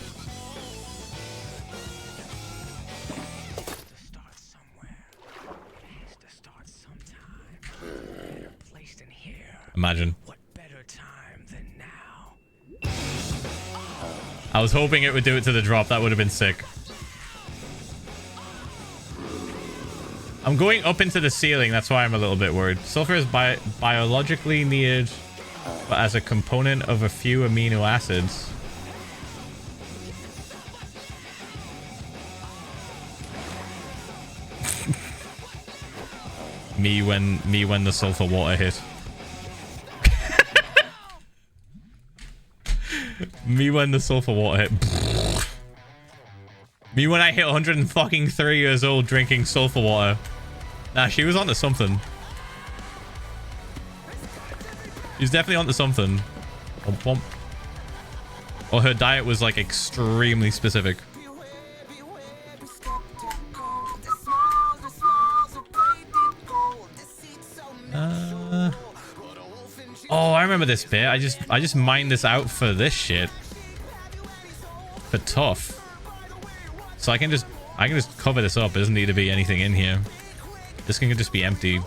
Imagine. What better time than now? I was hoping it would do it to the drop. That would have been sick. I'm going up into the ceiling. That's why I'm a little bit worried. Sulfur is biologically needed, but as a component of a few amino acids. me when the sulfur water hit. Me when the sulfur water hit. Me when I hit 103 years old drinking sulfur water. Nah, she was onto something. She's definitely onto something. Bump, bump. Or her diet was like extremely specific. Oh, I remember this bit. I just mined this out for this shit. For tough. So I can just cover this up. There doesn't need to be anything in here. This can just be empty.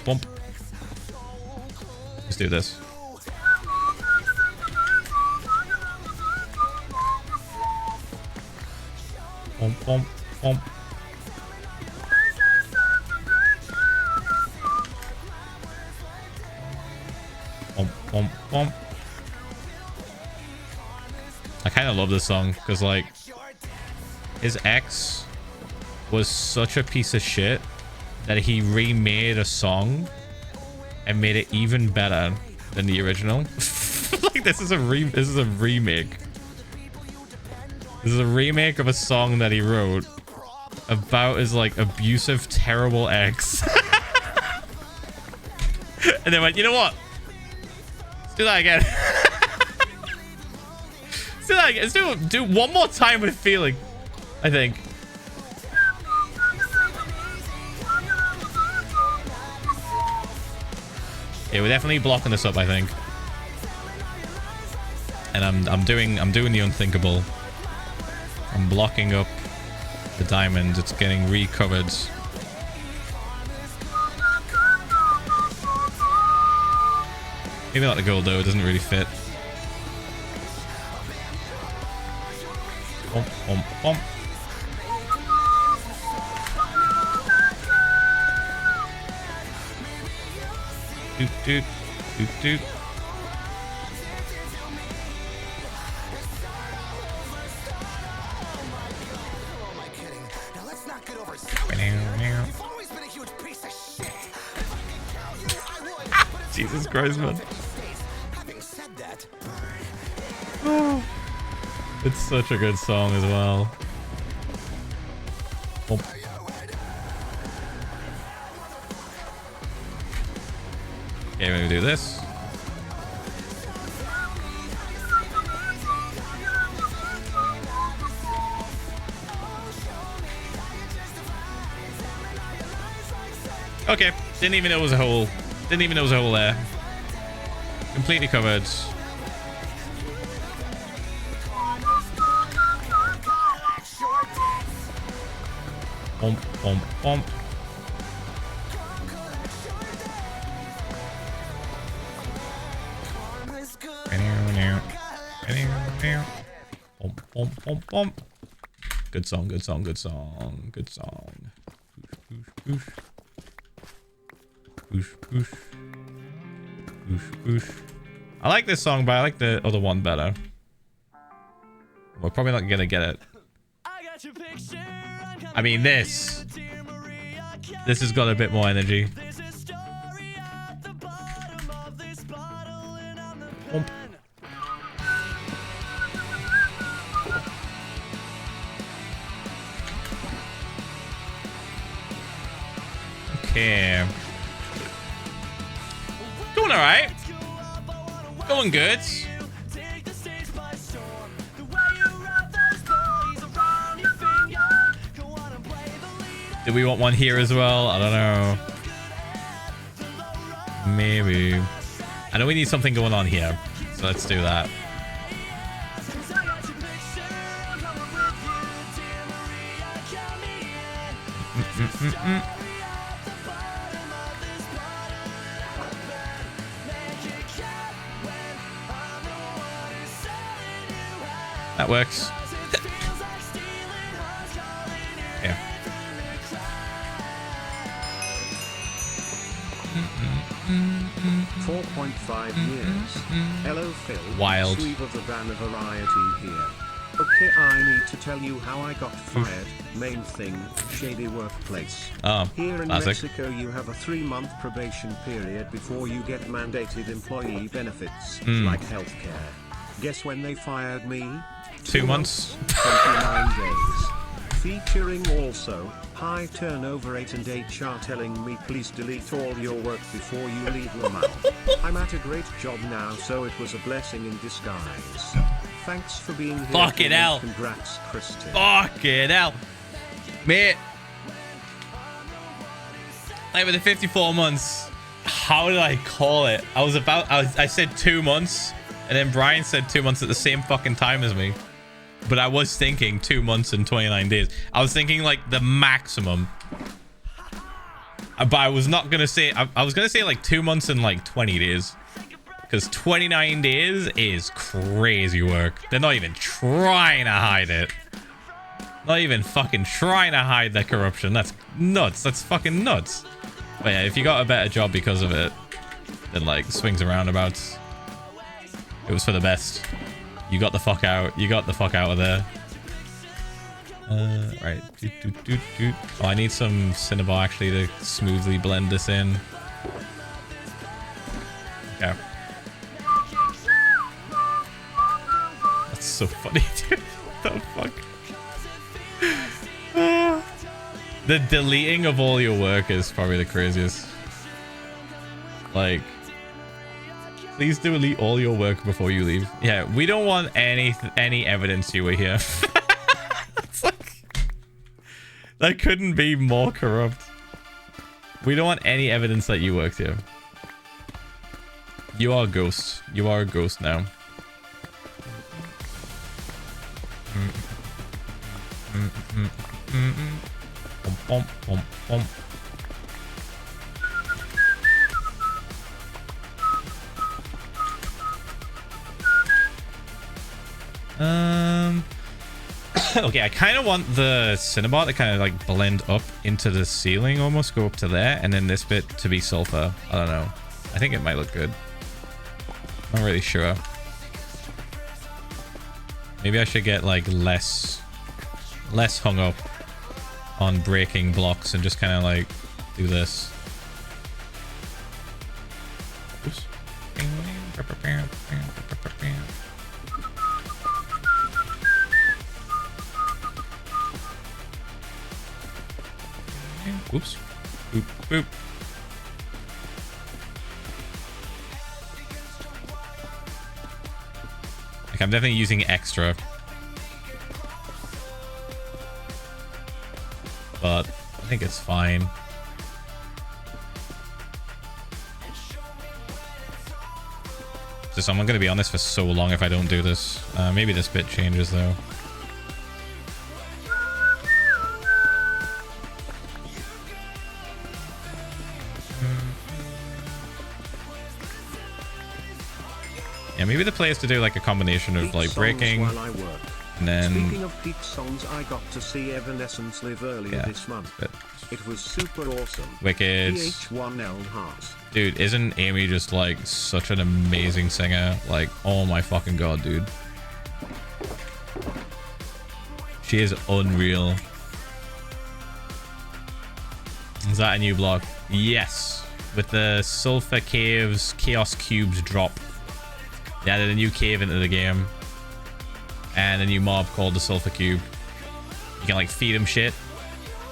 Bump. Let's do this. Bump, bump, bump. Bump, bump, bump. I kind of love this song because, like, his ex was such a piece of shit that he remade a song and made it even better than the original. Like, this is a remake. This is a remake of a song that he wrote about his, like, abusive, terrible ex. And then went, you know what? Let's do that again. Let's do that again. Let's do one more time with feeling, I think. Yeah, we're definitely blocking this up, I think. And I'm doing the unthinkable. I'm blocking up the diamond. It's getting recovered. Maybe not the gold though. It doesn't really fit. Bump, bump, bump. Doot, doot, doot, doot. Jesus Christ, man. Oh, it's such a good song as well. Oh. Okay, we're gonna do this. Okay, didn't even know it was a hole. Didn't even know there was a hole there. Completely covered. Bump, bump, bump. Bump, bump, bump, bump. Good song, good song, good song, good song. Boosh, boosh, boosh. Boosh, boosh. Boosh, boosh. I like this song, but I like the other one better. We're probably not gonna get it. I mean, this has got a bit more energy. Bump. Okay. Doing all right. Going good. Do we want one here as well? I don't know. Maybe. I know we need something going on here. So let's do that. that works. Yeah. 4.5 years. Hello, Phil. Wild. Sleeve of the Van of Variety here. Okay, I need to tell you how I got fired. Main thing, shady workplace. Oh, Here in classic. Mexico, you have a 3-month probation period before you get mandated employee benefits, like healthcare. Guess when they fired me? 2 months. 29 days. Featuring also, high turnover 8 and HR telling me please delete all your work before you leave Lamau. I'm at a great job now, so it was a blessing in disguise. Thanks for being here. Fucking hell. Congrats, Kristen. Fucking hell. Mate. Like with the 54 months, how did I call it? I said 2 months, and then Brian said 2 months at the same fucking time as me. But I was thinking 2 months and 29 days. I was thinking like the maximum. But I was not going to say... I was going to say like 2 months and like 20 days. Because 29 days is crazy work. They're not even trying to hide it. Not even fucking trying to hide their corruption. That's nuts. That's fucking nuts. But yeah, if you got a better job because of it, then like swings and roundabouts. It was for the best. You got the fuck out. You got the fuck out of there. Right. Oh, I need some Cinnabar actually to smoothly blend this in. Okay. That's so funny, dude. What the fuck? The deleting of all your work is probably the craziest. Like, please delete all your work before you leave. Yeah, we don't want any evidence you were here. It's like, that couldn't be more corrupt. We don't want any evidence that you worked here. You are a ghost. You are a ghost now. Okay, I kind of want the Cinnabar to kind of like blend up into the ceiling, almost go up to there, and then this bit to be sulfur. I don't know. I think it might look good. I'm not really sure. Maybe I should get like less hung up on breaking blocks and just kind of like do this. Oops. Oops. Boop, boop. Like, I'm definitely using extra. But I think it's fine. Just, I'm not going to be on this for so long if I don't do this. Maybe this bit changes though. Yeah, maybe the play is to do like a combination of like breaking, and then... Speaking of peak songs, I got to see Evanescence live earlier this month. It was super awesome. Wicked. Ph1lza VODS. Dude, isn't Amy just like such an amazing singer? Like, oh my fucking god, dude. She is unreal. Is that a new block? Yes. With the Sulfur Caves Chaos Cubes drop. They added a new cave into the game. And a new mob called the Sulfur Cube. You can like feed him shit.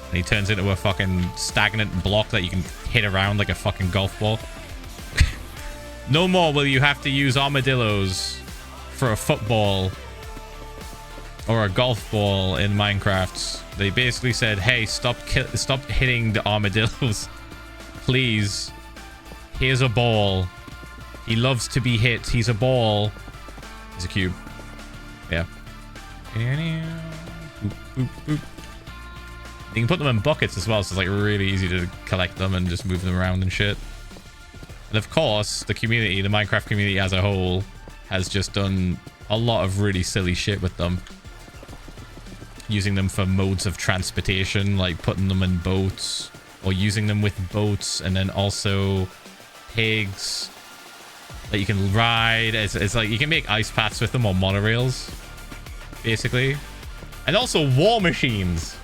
And he turns into a fucking stagnant block that you can hit around like a fucking golf ball. No more will you have to use armadillos for a football or a golf ball in Minecraft. They basically said, hey, stop hitting the armadillos. Please. Here's a ball. He loves to be hit. He's a ball. He's a cube. Yeah. Boop, boop, boop. You can put them in buckets as well, so it's like really easy to collect them and just move them around and shit. And of course, the community, the Minecraft community as a whole, has just done a lot of really silly shit with them. Using them for modes of transportation, like putting them in boats, or using them with boats, and then also pigs that you can ride. It's like you can make ice paths with them, or monorails, basically. And also war machines.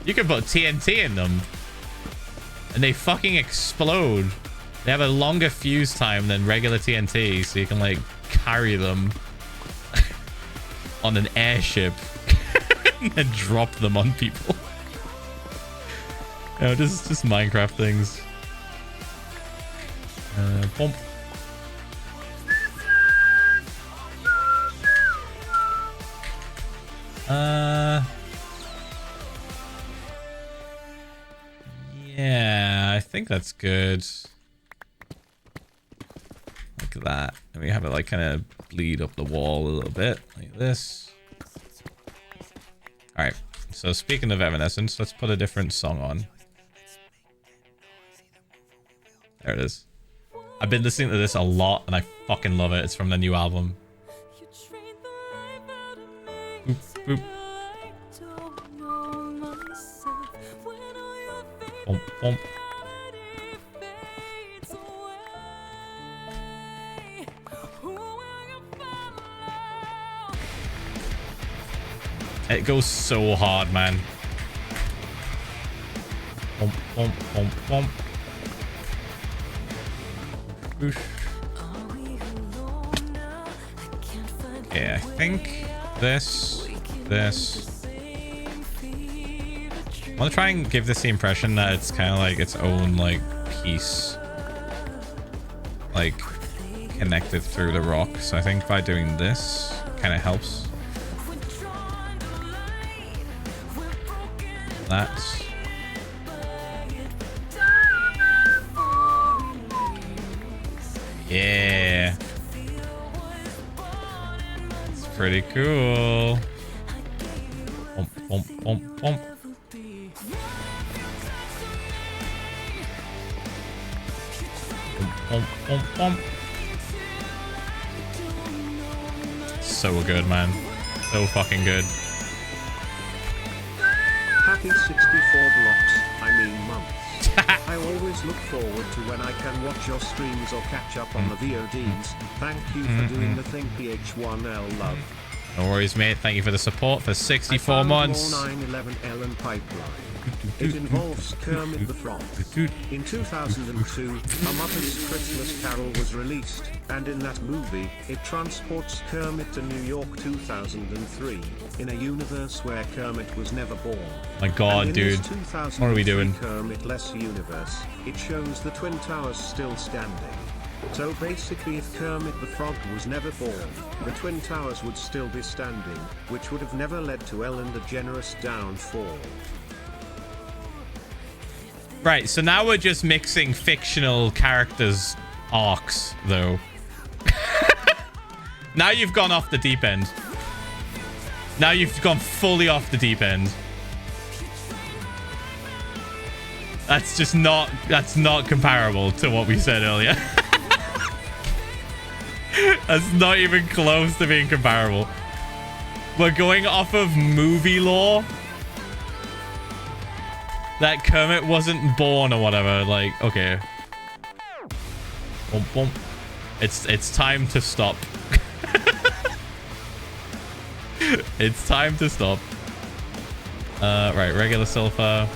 You can put TNT in them and they fucking explode. They have a longer fuse time than regular TNT, so you can like carry them on an airship and then drop them on people. You know, just Minecraft things. Pump. Yeah, I think that's good. Like that. And we have it like kind of bleed up the wall a little bit, like this. All right. So speaking of Evanescence, let's put a different song on. There it is. I've been listening to this a lot and I fucking love it. It's from the new album. Boop, boop. Bump, bump. It goes so hard, man. Bump, bump, bump, bump. Boosh. Okay, I think this. I want to try and give this the impression that it's kind of like its own like piece, like connected through the rock. So I think by doing this kind of helps. That's yeah, it's pretty cool. Bump, bump, bump, bump. Bump, bump, bump. So good, man. So fucking good. Happy 64 blocks, I mean months. I always look forward to when I can watch your streams or catch up on the VODs. Thank you for doing the thing, Ph1lza love. No worries, mate. Thank you for the support for 64 months. 911L and pipeline. It involves Kermit the Frog. In 2002, A Muppet's Christmas Carol was released, and in that movie, it transports Kermit to New York 2003, in a universe where Kermit was never born. My god, dude. What are we doing? Kermit-less universe, it shows the Twin Towers still standing. So basically, if Kermit the Frog was never born, the Twin Towers would still be standing, which would have never led to Ellen DeGeneres' downfall. Right, so now we're just mixing fictional characters' arcs, though. Now you've gone off the deep end. Now you've gone fully off the deep end. That's just not... That's not comparable to what we said earlier. That's not even close to being comparable. We're going off of movie lore. That Kermit wasn't born or whatever. Like, okay. Bump, bump. It's time to stop. It's time to stop. Right, regular sulfur.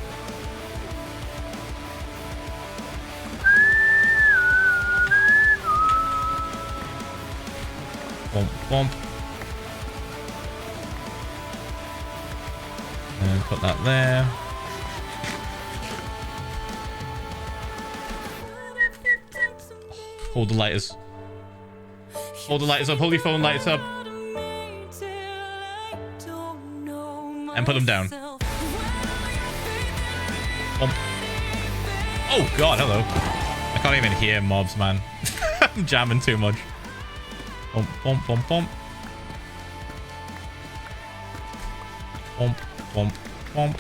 Bump, bump. And put that there. Hold the lighters. Hold the lighters up. Hold your phone lighters up. And put them down. Bump. Oh god, hello. I can't even hear mobs, man. I'm jamming too much. Bump, bump, bump, bump. Bump, bump, bump.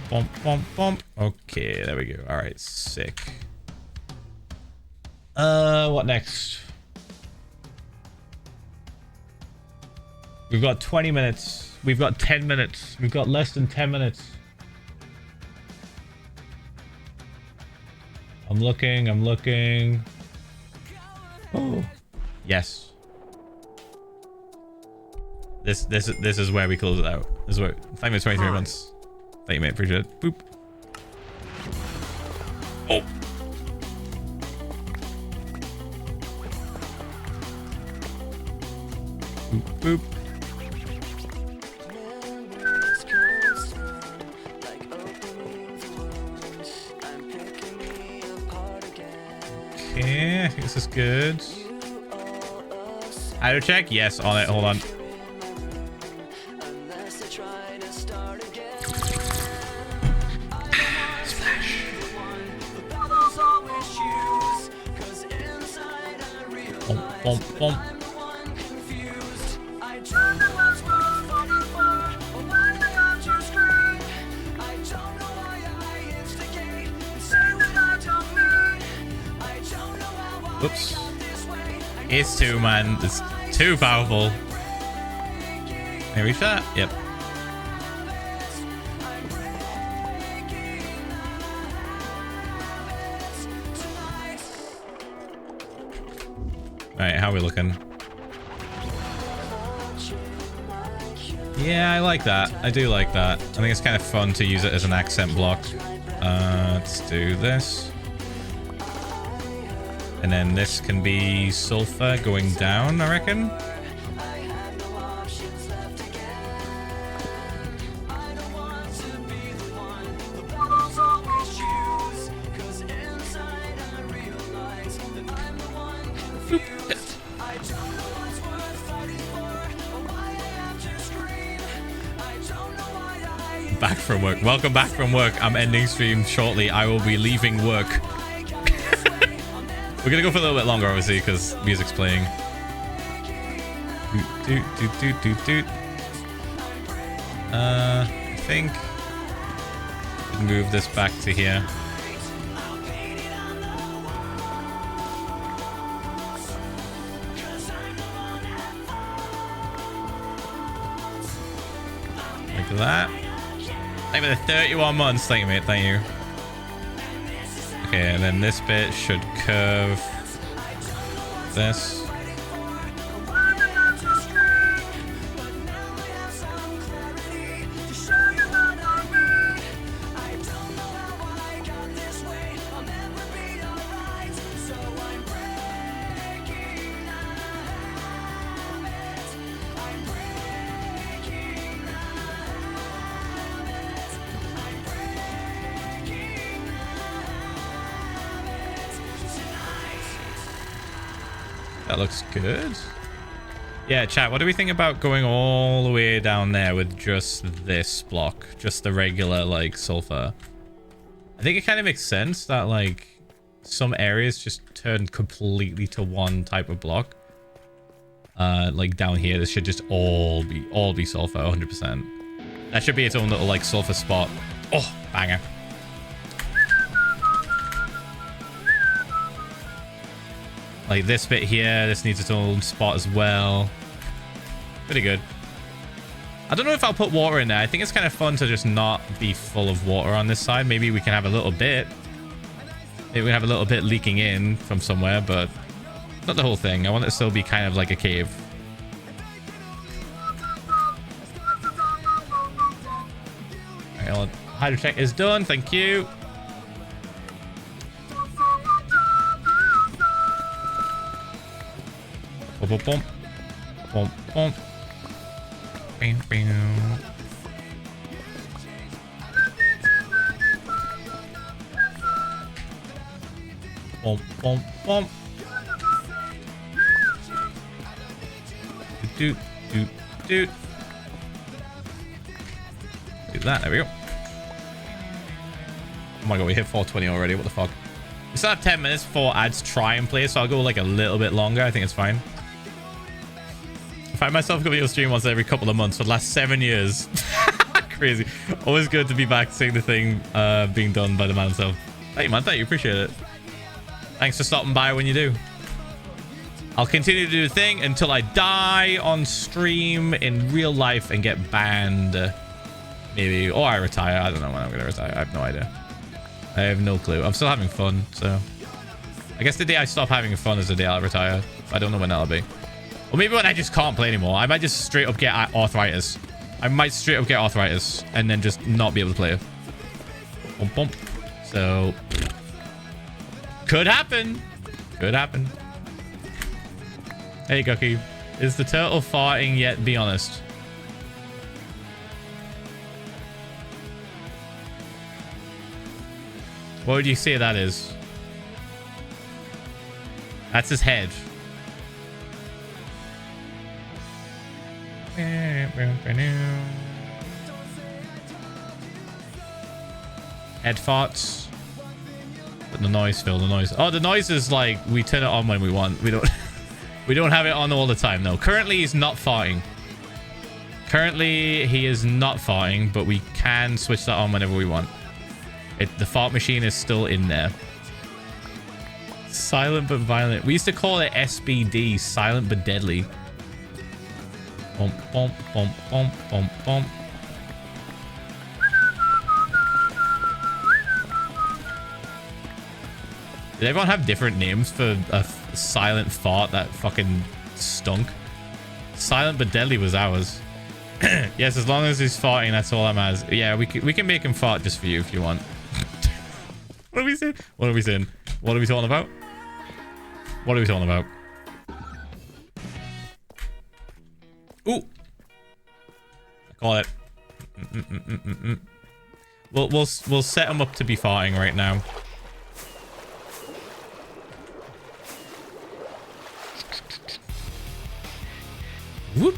bump, bump, bump. Okay, there we go. All right, sick. What next? We've got 20 minutes. We've got 10 minutes. We've got less than 10 minutes. I'm looking. Oh, yes. This is where we close it out. This is where. Thank you for 23 months. Thank you, mate. Appreciate it. Boop. Oh. Boop, boop. Okay, I think this is good. Auto check? Yes, on it. Hold on. Splash. Bump, bump, bump. Oops. It's too, man. It's too powerful. Can I reach that? Yep. Alright, how are we looking? Yeah, I like that. I do like that. I think it's kind of fun to use it as an accent block. Let's do this. And then this can be sulfur going down, I reckon. Back from work. Welcome back from work. I'm ending stream shortly. I will be leaving work. We're gonna go for a little bit longer, obviously, because music's playing. Doot, doot, doot, doot, doot. I think we can move this back to here. Like that. Thank you for the 31 months. Thank you, mate. Thank you. Okay, and then this bit should curve this. That looks good. Yeah, chat, what do we think about going all the way down there with just this block? Just the regular, like, sulfur. I think it kind of makes sense that, like, some areas just turn completely to one type of block. Like, down here, this should just all be sulfur, 100%. That should be its own little, like, sulfur spot. Oh, banger. Like this bit here, this needs its own spot as well. Pretty good. I don't know if I'll put water in there. I think it's kind of fun to just not be full of water on this side. Maybe we can have a little bit. Maybe we have a little bit leaking in from somewhere, but not the whole thing. I want it to still be kind of like a cave. Alright, hydro check is done. Thank you. Bump, bump, bump, bump. Bam, bam. Bump, bump, bump. Doot, doot, doot. Do that. There we go. Oh my god, we hit 420 already. What the fuck? We still have 10 minutes before ads try and play, so I'll go like a little bit longer. I think it's fine. I find myself a video stream once every couple of months for the last 7 years. Crazy. Always good to be back seeing the thing being done by the man himself. Thank you, man. Thank you. Appreciate it. Thanks for stopping by when you do. I'll continue to do the thing until I die on stream in real life and get banned. Maybe. Or I retire. I don't know when I'm going to retire. I have no idea. I have no clue. I'm still having fun, so... I guess the day I stop having fun is the day I'll retire. I don't know when that'll be. Or maybe when I just can't play anymore. I might just straight up get arthritis. I might straight up get arthritis and then just not be able to play it. Bump, bump. So... Could happen. Could happen. Hey, Gucky. Is the turtle farting yet? Be honest. What would you say that is? That's his head. Head farts. But the noise, Phil, the noise. Oh, the noise is like we turn it on when we want. We don't have it on all the time. No, currently he's not farting. Currently he is not farting, but we can switch that on whenever we want. The fart machine is still in there. Silent but violent. We used to call it SBD, silent but deadly. Bump, bump, bump, bump, bump, bump. Did everyone have different names for a silent fart that fucking stunk? Silent but deadly was ours. Yes, as long as he's farting, that's all that matters. Yeah, we can make him fart just for you if you want. What are we saying? What are we saying? What are we talking about? What are we talking about? Ooh. I call it. We'll set him up to be farting right now. Whoop.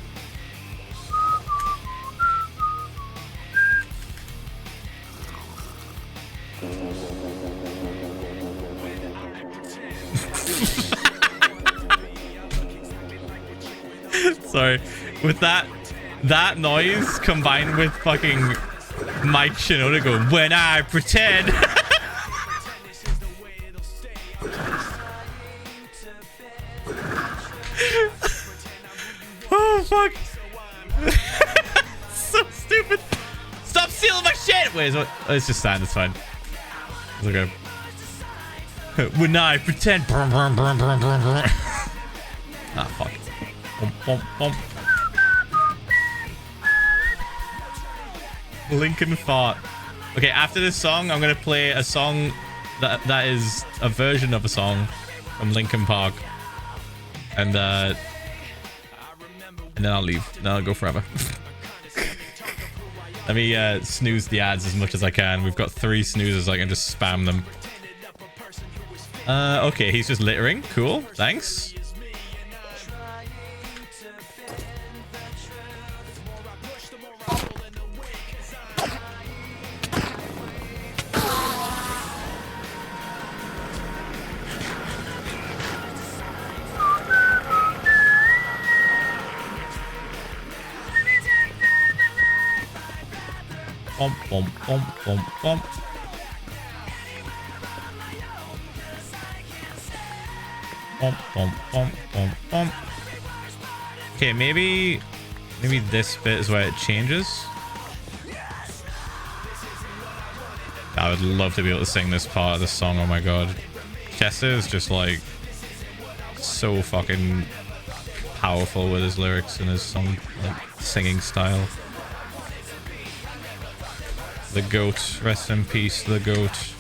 Sorry, with that noise combined with fucking Mike Shinoda going, when I pretend. Oh fuck. So stupid. Stop stealing my shit. Wait, it's just stand, it's fine. It's okay. When I pretend. Ah, fuck. Bump, bump, bump. Lincoln fart. Okay, after this song, I'm gonna play a song that is a version of a song from Linkin Park, and then I'll leave. Then I'll go forever. Let me snooze the ads as much as I can. We've got 3 snoozes. I can just spam them. Okay, he's just littering. Cool. Thanks. Bump, bump, bump, bump, bump. Bump, bump, bump, bump, bump. Okay, maybe this bit is where it changes. I would love to be able to sing this part of the song. Oh my god. Chester is just like so fucking powerful with his lyrics and his song, like, singing style. The goat, rest in peace, the goat.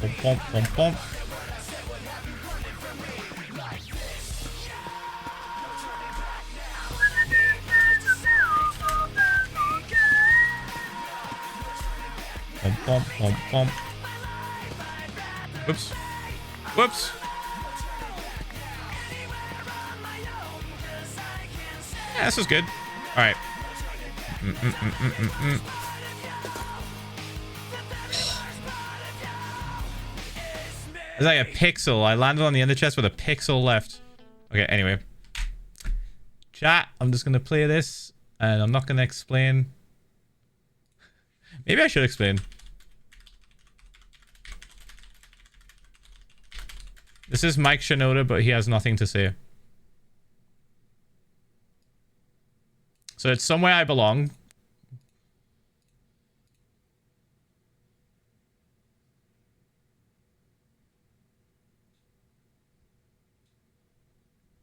Bump, bump, bump, bump. Bump, bump, bump, bump. Whoops. Whoops. Yeah, this was good. All right. It's like a pixel. I landed on the ender chest with a pixel left. Okay, anyway. Chat, I'm just going to play this And I'm not going to explain. Maybe I should explain. This is Mike Shinoda, but he has nothing to say. So it's Somewhere I Belong.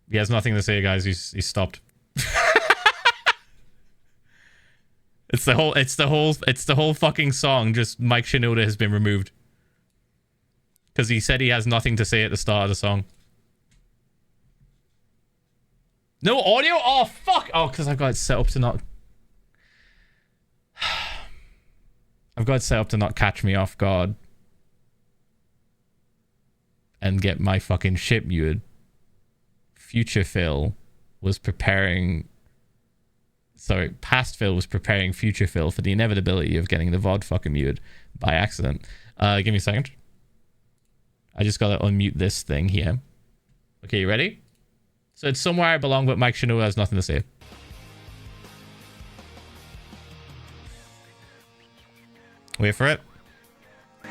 He has nothing to say, guys. He's stopped. It's the whole fucking song. Just Mike Shinoda has been removed. Because he said he has nothing to say at the start of the song. No audio? Oh, fuck! Oh, because I've got it set up to not... I've got it set up to not catch me off guard. And get my fucking shit muted. Future Phil was preparing... Sorry, past Phil was preparing future Phil for the inevitability of getting the VOD fucking muted by accident. Give me a second. I just gotta unmute this thing here. Okay, you ready? So it's Somewhere I Belong, but Mike Shinoda has nothing to say. Wait for it. I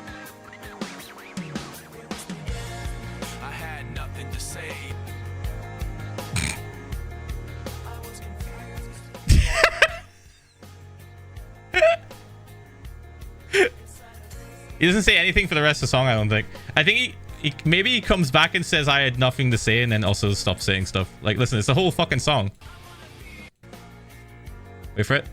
had nothing to say. He doesn't say anything for the rest of the song, I don't think. I think he maybe he comes back and says I had nothing to say and then also stops saying stuff. Like, listen, it's the whole fucking song. Wait for it.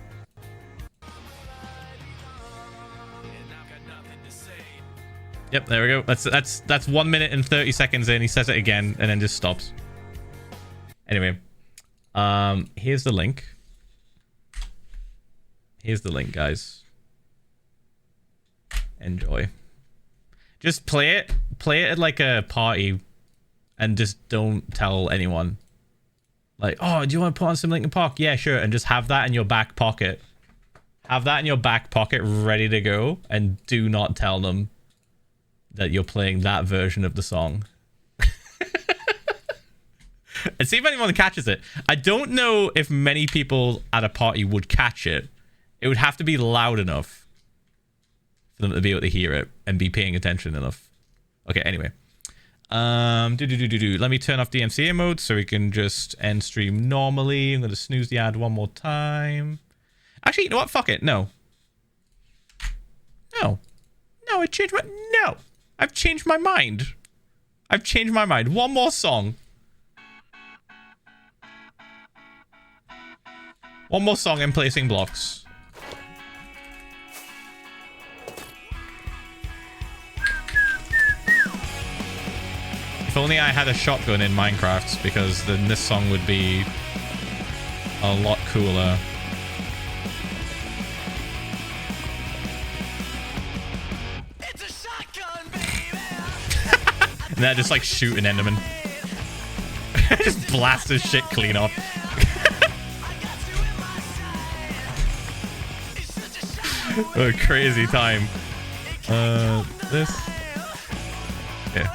Yep, there we go. That's 1 minute and 30 seconds in. He says it again and then just stops. Anyway, here's the link. Here's the link, guys. Enjoy. Just play it at like a party and just don't tell anyone. Like, oh, do you want to put on some Linkin Park? Yeah, sure. And just have that in your back pocket. Have that in your back pocket ready to go, and do not tell them that you're playing that version of the song. And see if anyone catches it. I don't know if many people at a party would catch it. It would have to be loud enough for them to be able to hear it and be paying attention enough. Okay, anyway. Let me turn off DMCA mode so we can just end stream normally. I'm going to snooze the ad one more time. Actually, you know what? Fuck it. No. No. No, I changed my... No. I've changed my mind. I've changed my mind. One more song. One more song and placing blocks. If only I had a shotgun in Minecraft, because then this song would be a lot cooler. It's a shotgun, baby. And then just like shoot an Enderman. Just blast his shit clean off. A crazy time. This. Yeah.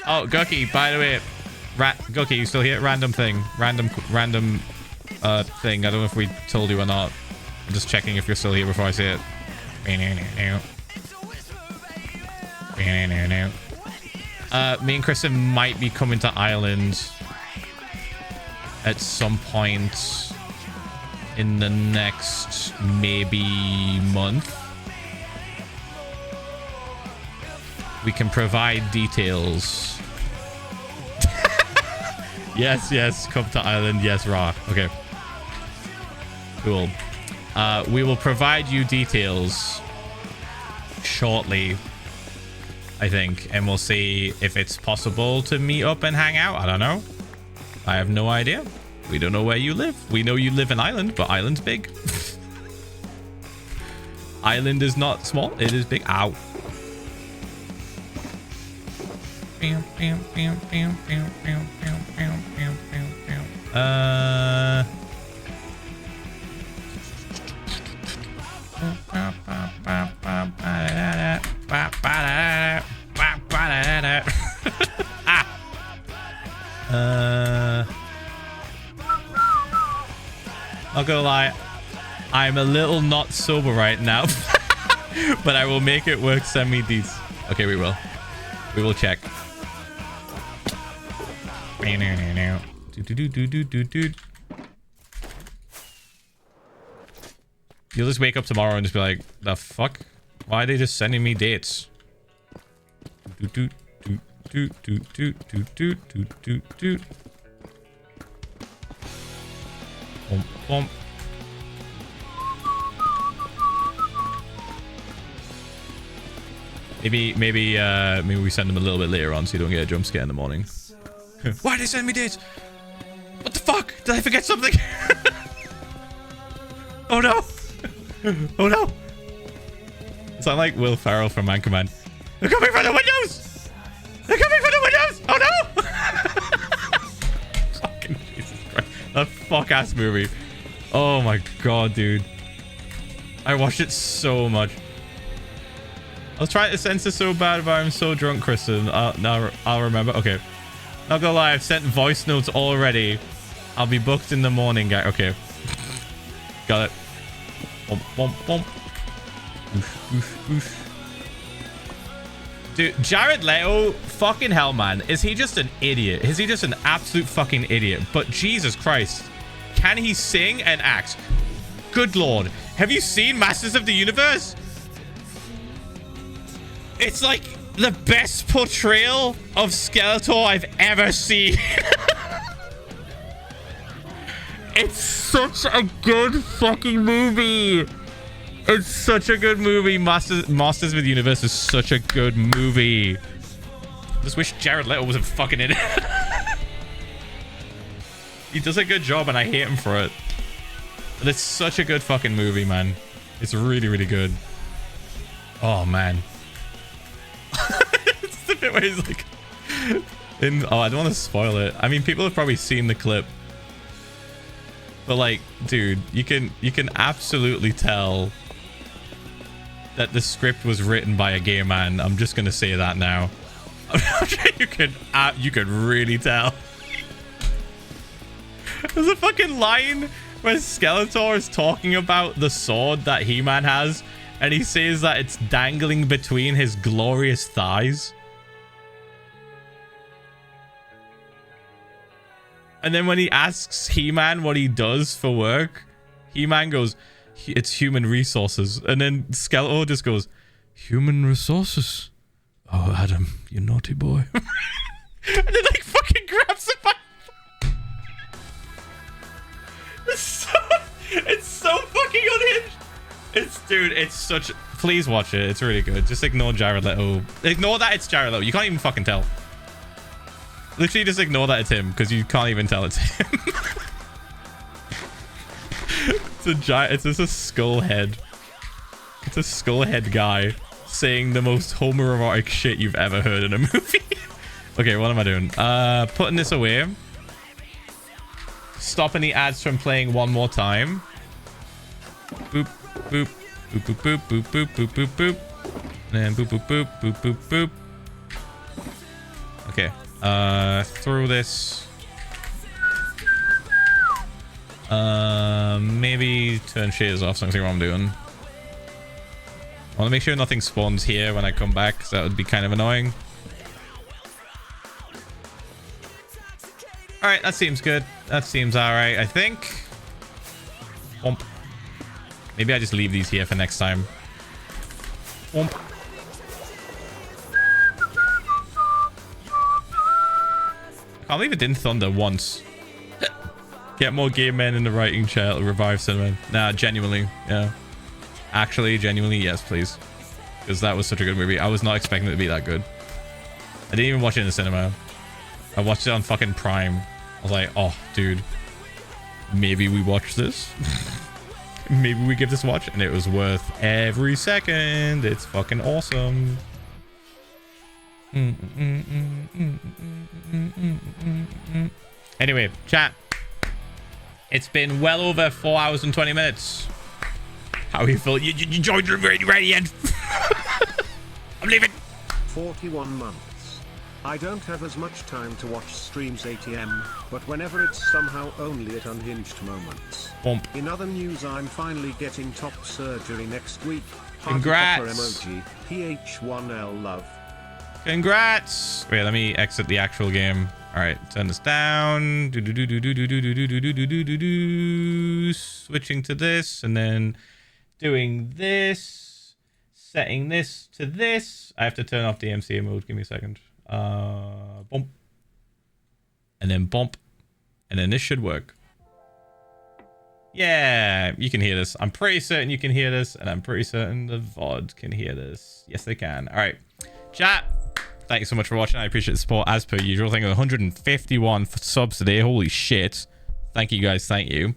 Oh, Gucky, by the way, Gucky, you still here? Random thing. Random thing. I don't know if we told you or not. I'm just checking if you're still here before I say it. Me and Kristen might be coming to Ireland at some point in the next maybe month. We can provide details. Yes, come to Ireland. Yes, raw. Okay. Cool. We will provide you details shortly, I think, and we'll see if it's possible to meet up and hang out. I don't know. I have no idea. We don't know where you live. We know you live in Ireland, but Ireland's big. Island is not small. It is big. Ow. Not gonna lie, I'm a little not sober right now, but I will make it work. Send me these. Okay, we will. We will check. You'll just wake up tomorrow and just be like, the fuck? Why are they just sending me dates? Bump. Maybe we send them a little bit later on so you don't get a jump scare in the morning. Why did they send me dates? What the fuck? Did I forget something? Oh no! Oh no! It's not like Will Ferrell from Anchorman. They're coming from the windows! They're coming from the windows! Oh no! Fucking Jesus Christ. That fuck ass movie. Oh my god, dude. I watched it so much. I was trying to censor so bad, but I'm so drunk, Kristen. Now I'll remember. Okay. Not gonna lie, I've sent voice notes already. I'll be booked in the morning, guy. Okay. Got it. Dude, Jared Leto, fucking hell, man. Is he just an idiot? Is he just an absolute fucking idiot? But Jesus Christ. Can he sing and act? Good lord. Have you seen Masters of the Universe? It's like the best portrayal of Skeletor I've ever seen. It's such a good fucking movie. It's such a good movie. Masters of the Universe is such a good movie. Just wish Jared Leto wasn't fucking in it. He does a good job and I hate him for it. But it's such a good fucking movie, man. It's really, really good. Oh, man. It's the bit where he's like... Oh, I don't want to spoil it. I mean, people have probably seen the clip. But like, dude, you can absolutely tell that the script was written by a gay man. I'm just gonna say that now. you can really tell. There's a fucking line where Skeletor is talking about the sword that He-Man has, and he says that it's dangling between his glorious thighs. And then when he asks He-Man what he does for work, He-Man goes, it's human resources. And then Skeletor just goes, human resources? Oh, Adam, you naughty boy. And then like fucking grabs him by... It's so fucking unhinged. Dude, it's such... Please watch it. It's really good. Just ignore Jared Leto. Ignore that it's Jared Leto. You can't even fucking tell. Literally just ignore that it's him, because you can't even tell it's him. It's just a skull head. It's a skull head guy saying the most homoerotic shit you've ever heard in a movie. Okay, what am I doing? Putting this away. Stopping the ads from playing one more time. Boop, boop, boop, boop, boop, boop, boop, boop, boop. And boop, boop, boop, boop, boop, boop. Okay. Throw this. Maybe turn shaders off, so I can see what I'm doing. I want to make sure nothing spawns here when I come back, because that would be kind of annoying. Alright, that seems good. That seems alright, I think. Womp. Maybe I just leave these here for next time. Womp. I can't believe it didn't thunder once. Get more gay men in the writing chair to revive cinema. Nah, genuinely, yeah. Actually, genuinely, yes, please. Because that was such a good movie. I was not expecting it to be that good. I didn't even watch it in the cinema. I watched it on fucking Prime. I was like, oh, dude. Maybe we watch this? maybe we give this a watch, and it was worth every second. It's fucking awesome. Anyway, chat. It's been well over 4 hours and 20 minutes. How are you feeling? You joined the ready end. I'm leaving. 41 months. I don't have as much time to watch streams ATM, but whenever it's somehow only at unhinged moments. Bump. In other news, I'm finally getting top surgery next week. Congrats. Emoji, Ph1lza love. Congrats. Wait, let me exit the actual game. All right, turn this down. Switching to this, and then doing this. Setting this to this. I have to turn off the MCA mode. Give me a second. Bump. And then bump. And then this should work. Yeah, you can hear this. I'm pretty certain you can hear this, and I'm pretty certain the VOD can hear this. Yes, they can. All right, chat. Thank you so much for watching. I appreciate the support as per usual. Thank you. 151 subs today. Holy shit. Thank you guys. Thank you.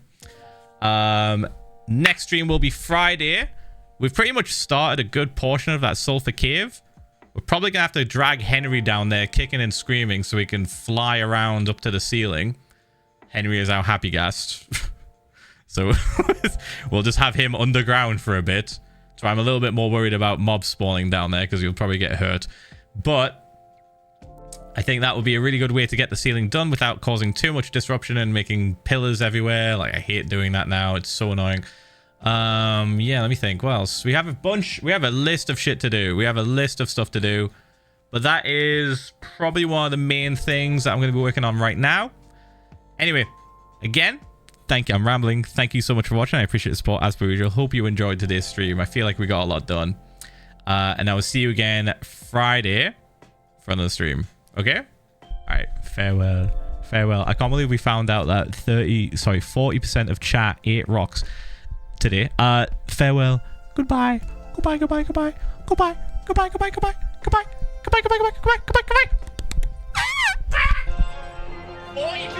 Next stream will be Friday. We've pretty much started a good portion of that sulfur cave. We're probably gonna have to drag Henry down there kicking and screaming so he can fly around up to the ceiling. Henry is our happy guest. So we'll just have him underground for a bit. So I'm a little bit more worried about mobs spawning down there because you'll probably get hurt. But I think that would be a really good way to get the ceiling done without causing too much disruption and making pillars everywhere. Like, I hate doing that now. It's so annoying. Yeah, let me think. What else? We have a list of shit to do. We have a list of stuff to do. But that is probably one of the main things that I'm going to be working on right now. Anyway, again, thank you. I'm rambling. Thank you so much for watching. I appreciate the support as per usual. Hope you enjoyed today's stream. I feel like we got a lot done. And I will see you again Friday for another stream. Okay? All right. Farewell. Farewell. I can't believe we found out that 40% of chat ate rocks today. Farewell. Goodbye. Goodbye. Goodbye. Goodbye. Goodbye. Goodbye. Goodbye. Goodbye. Goodbye. Goodbye. Goodbye. Goodbye. Goodbye. Goodbye. Goodbye.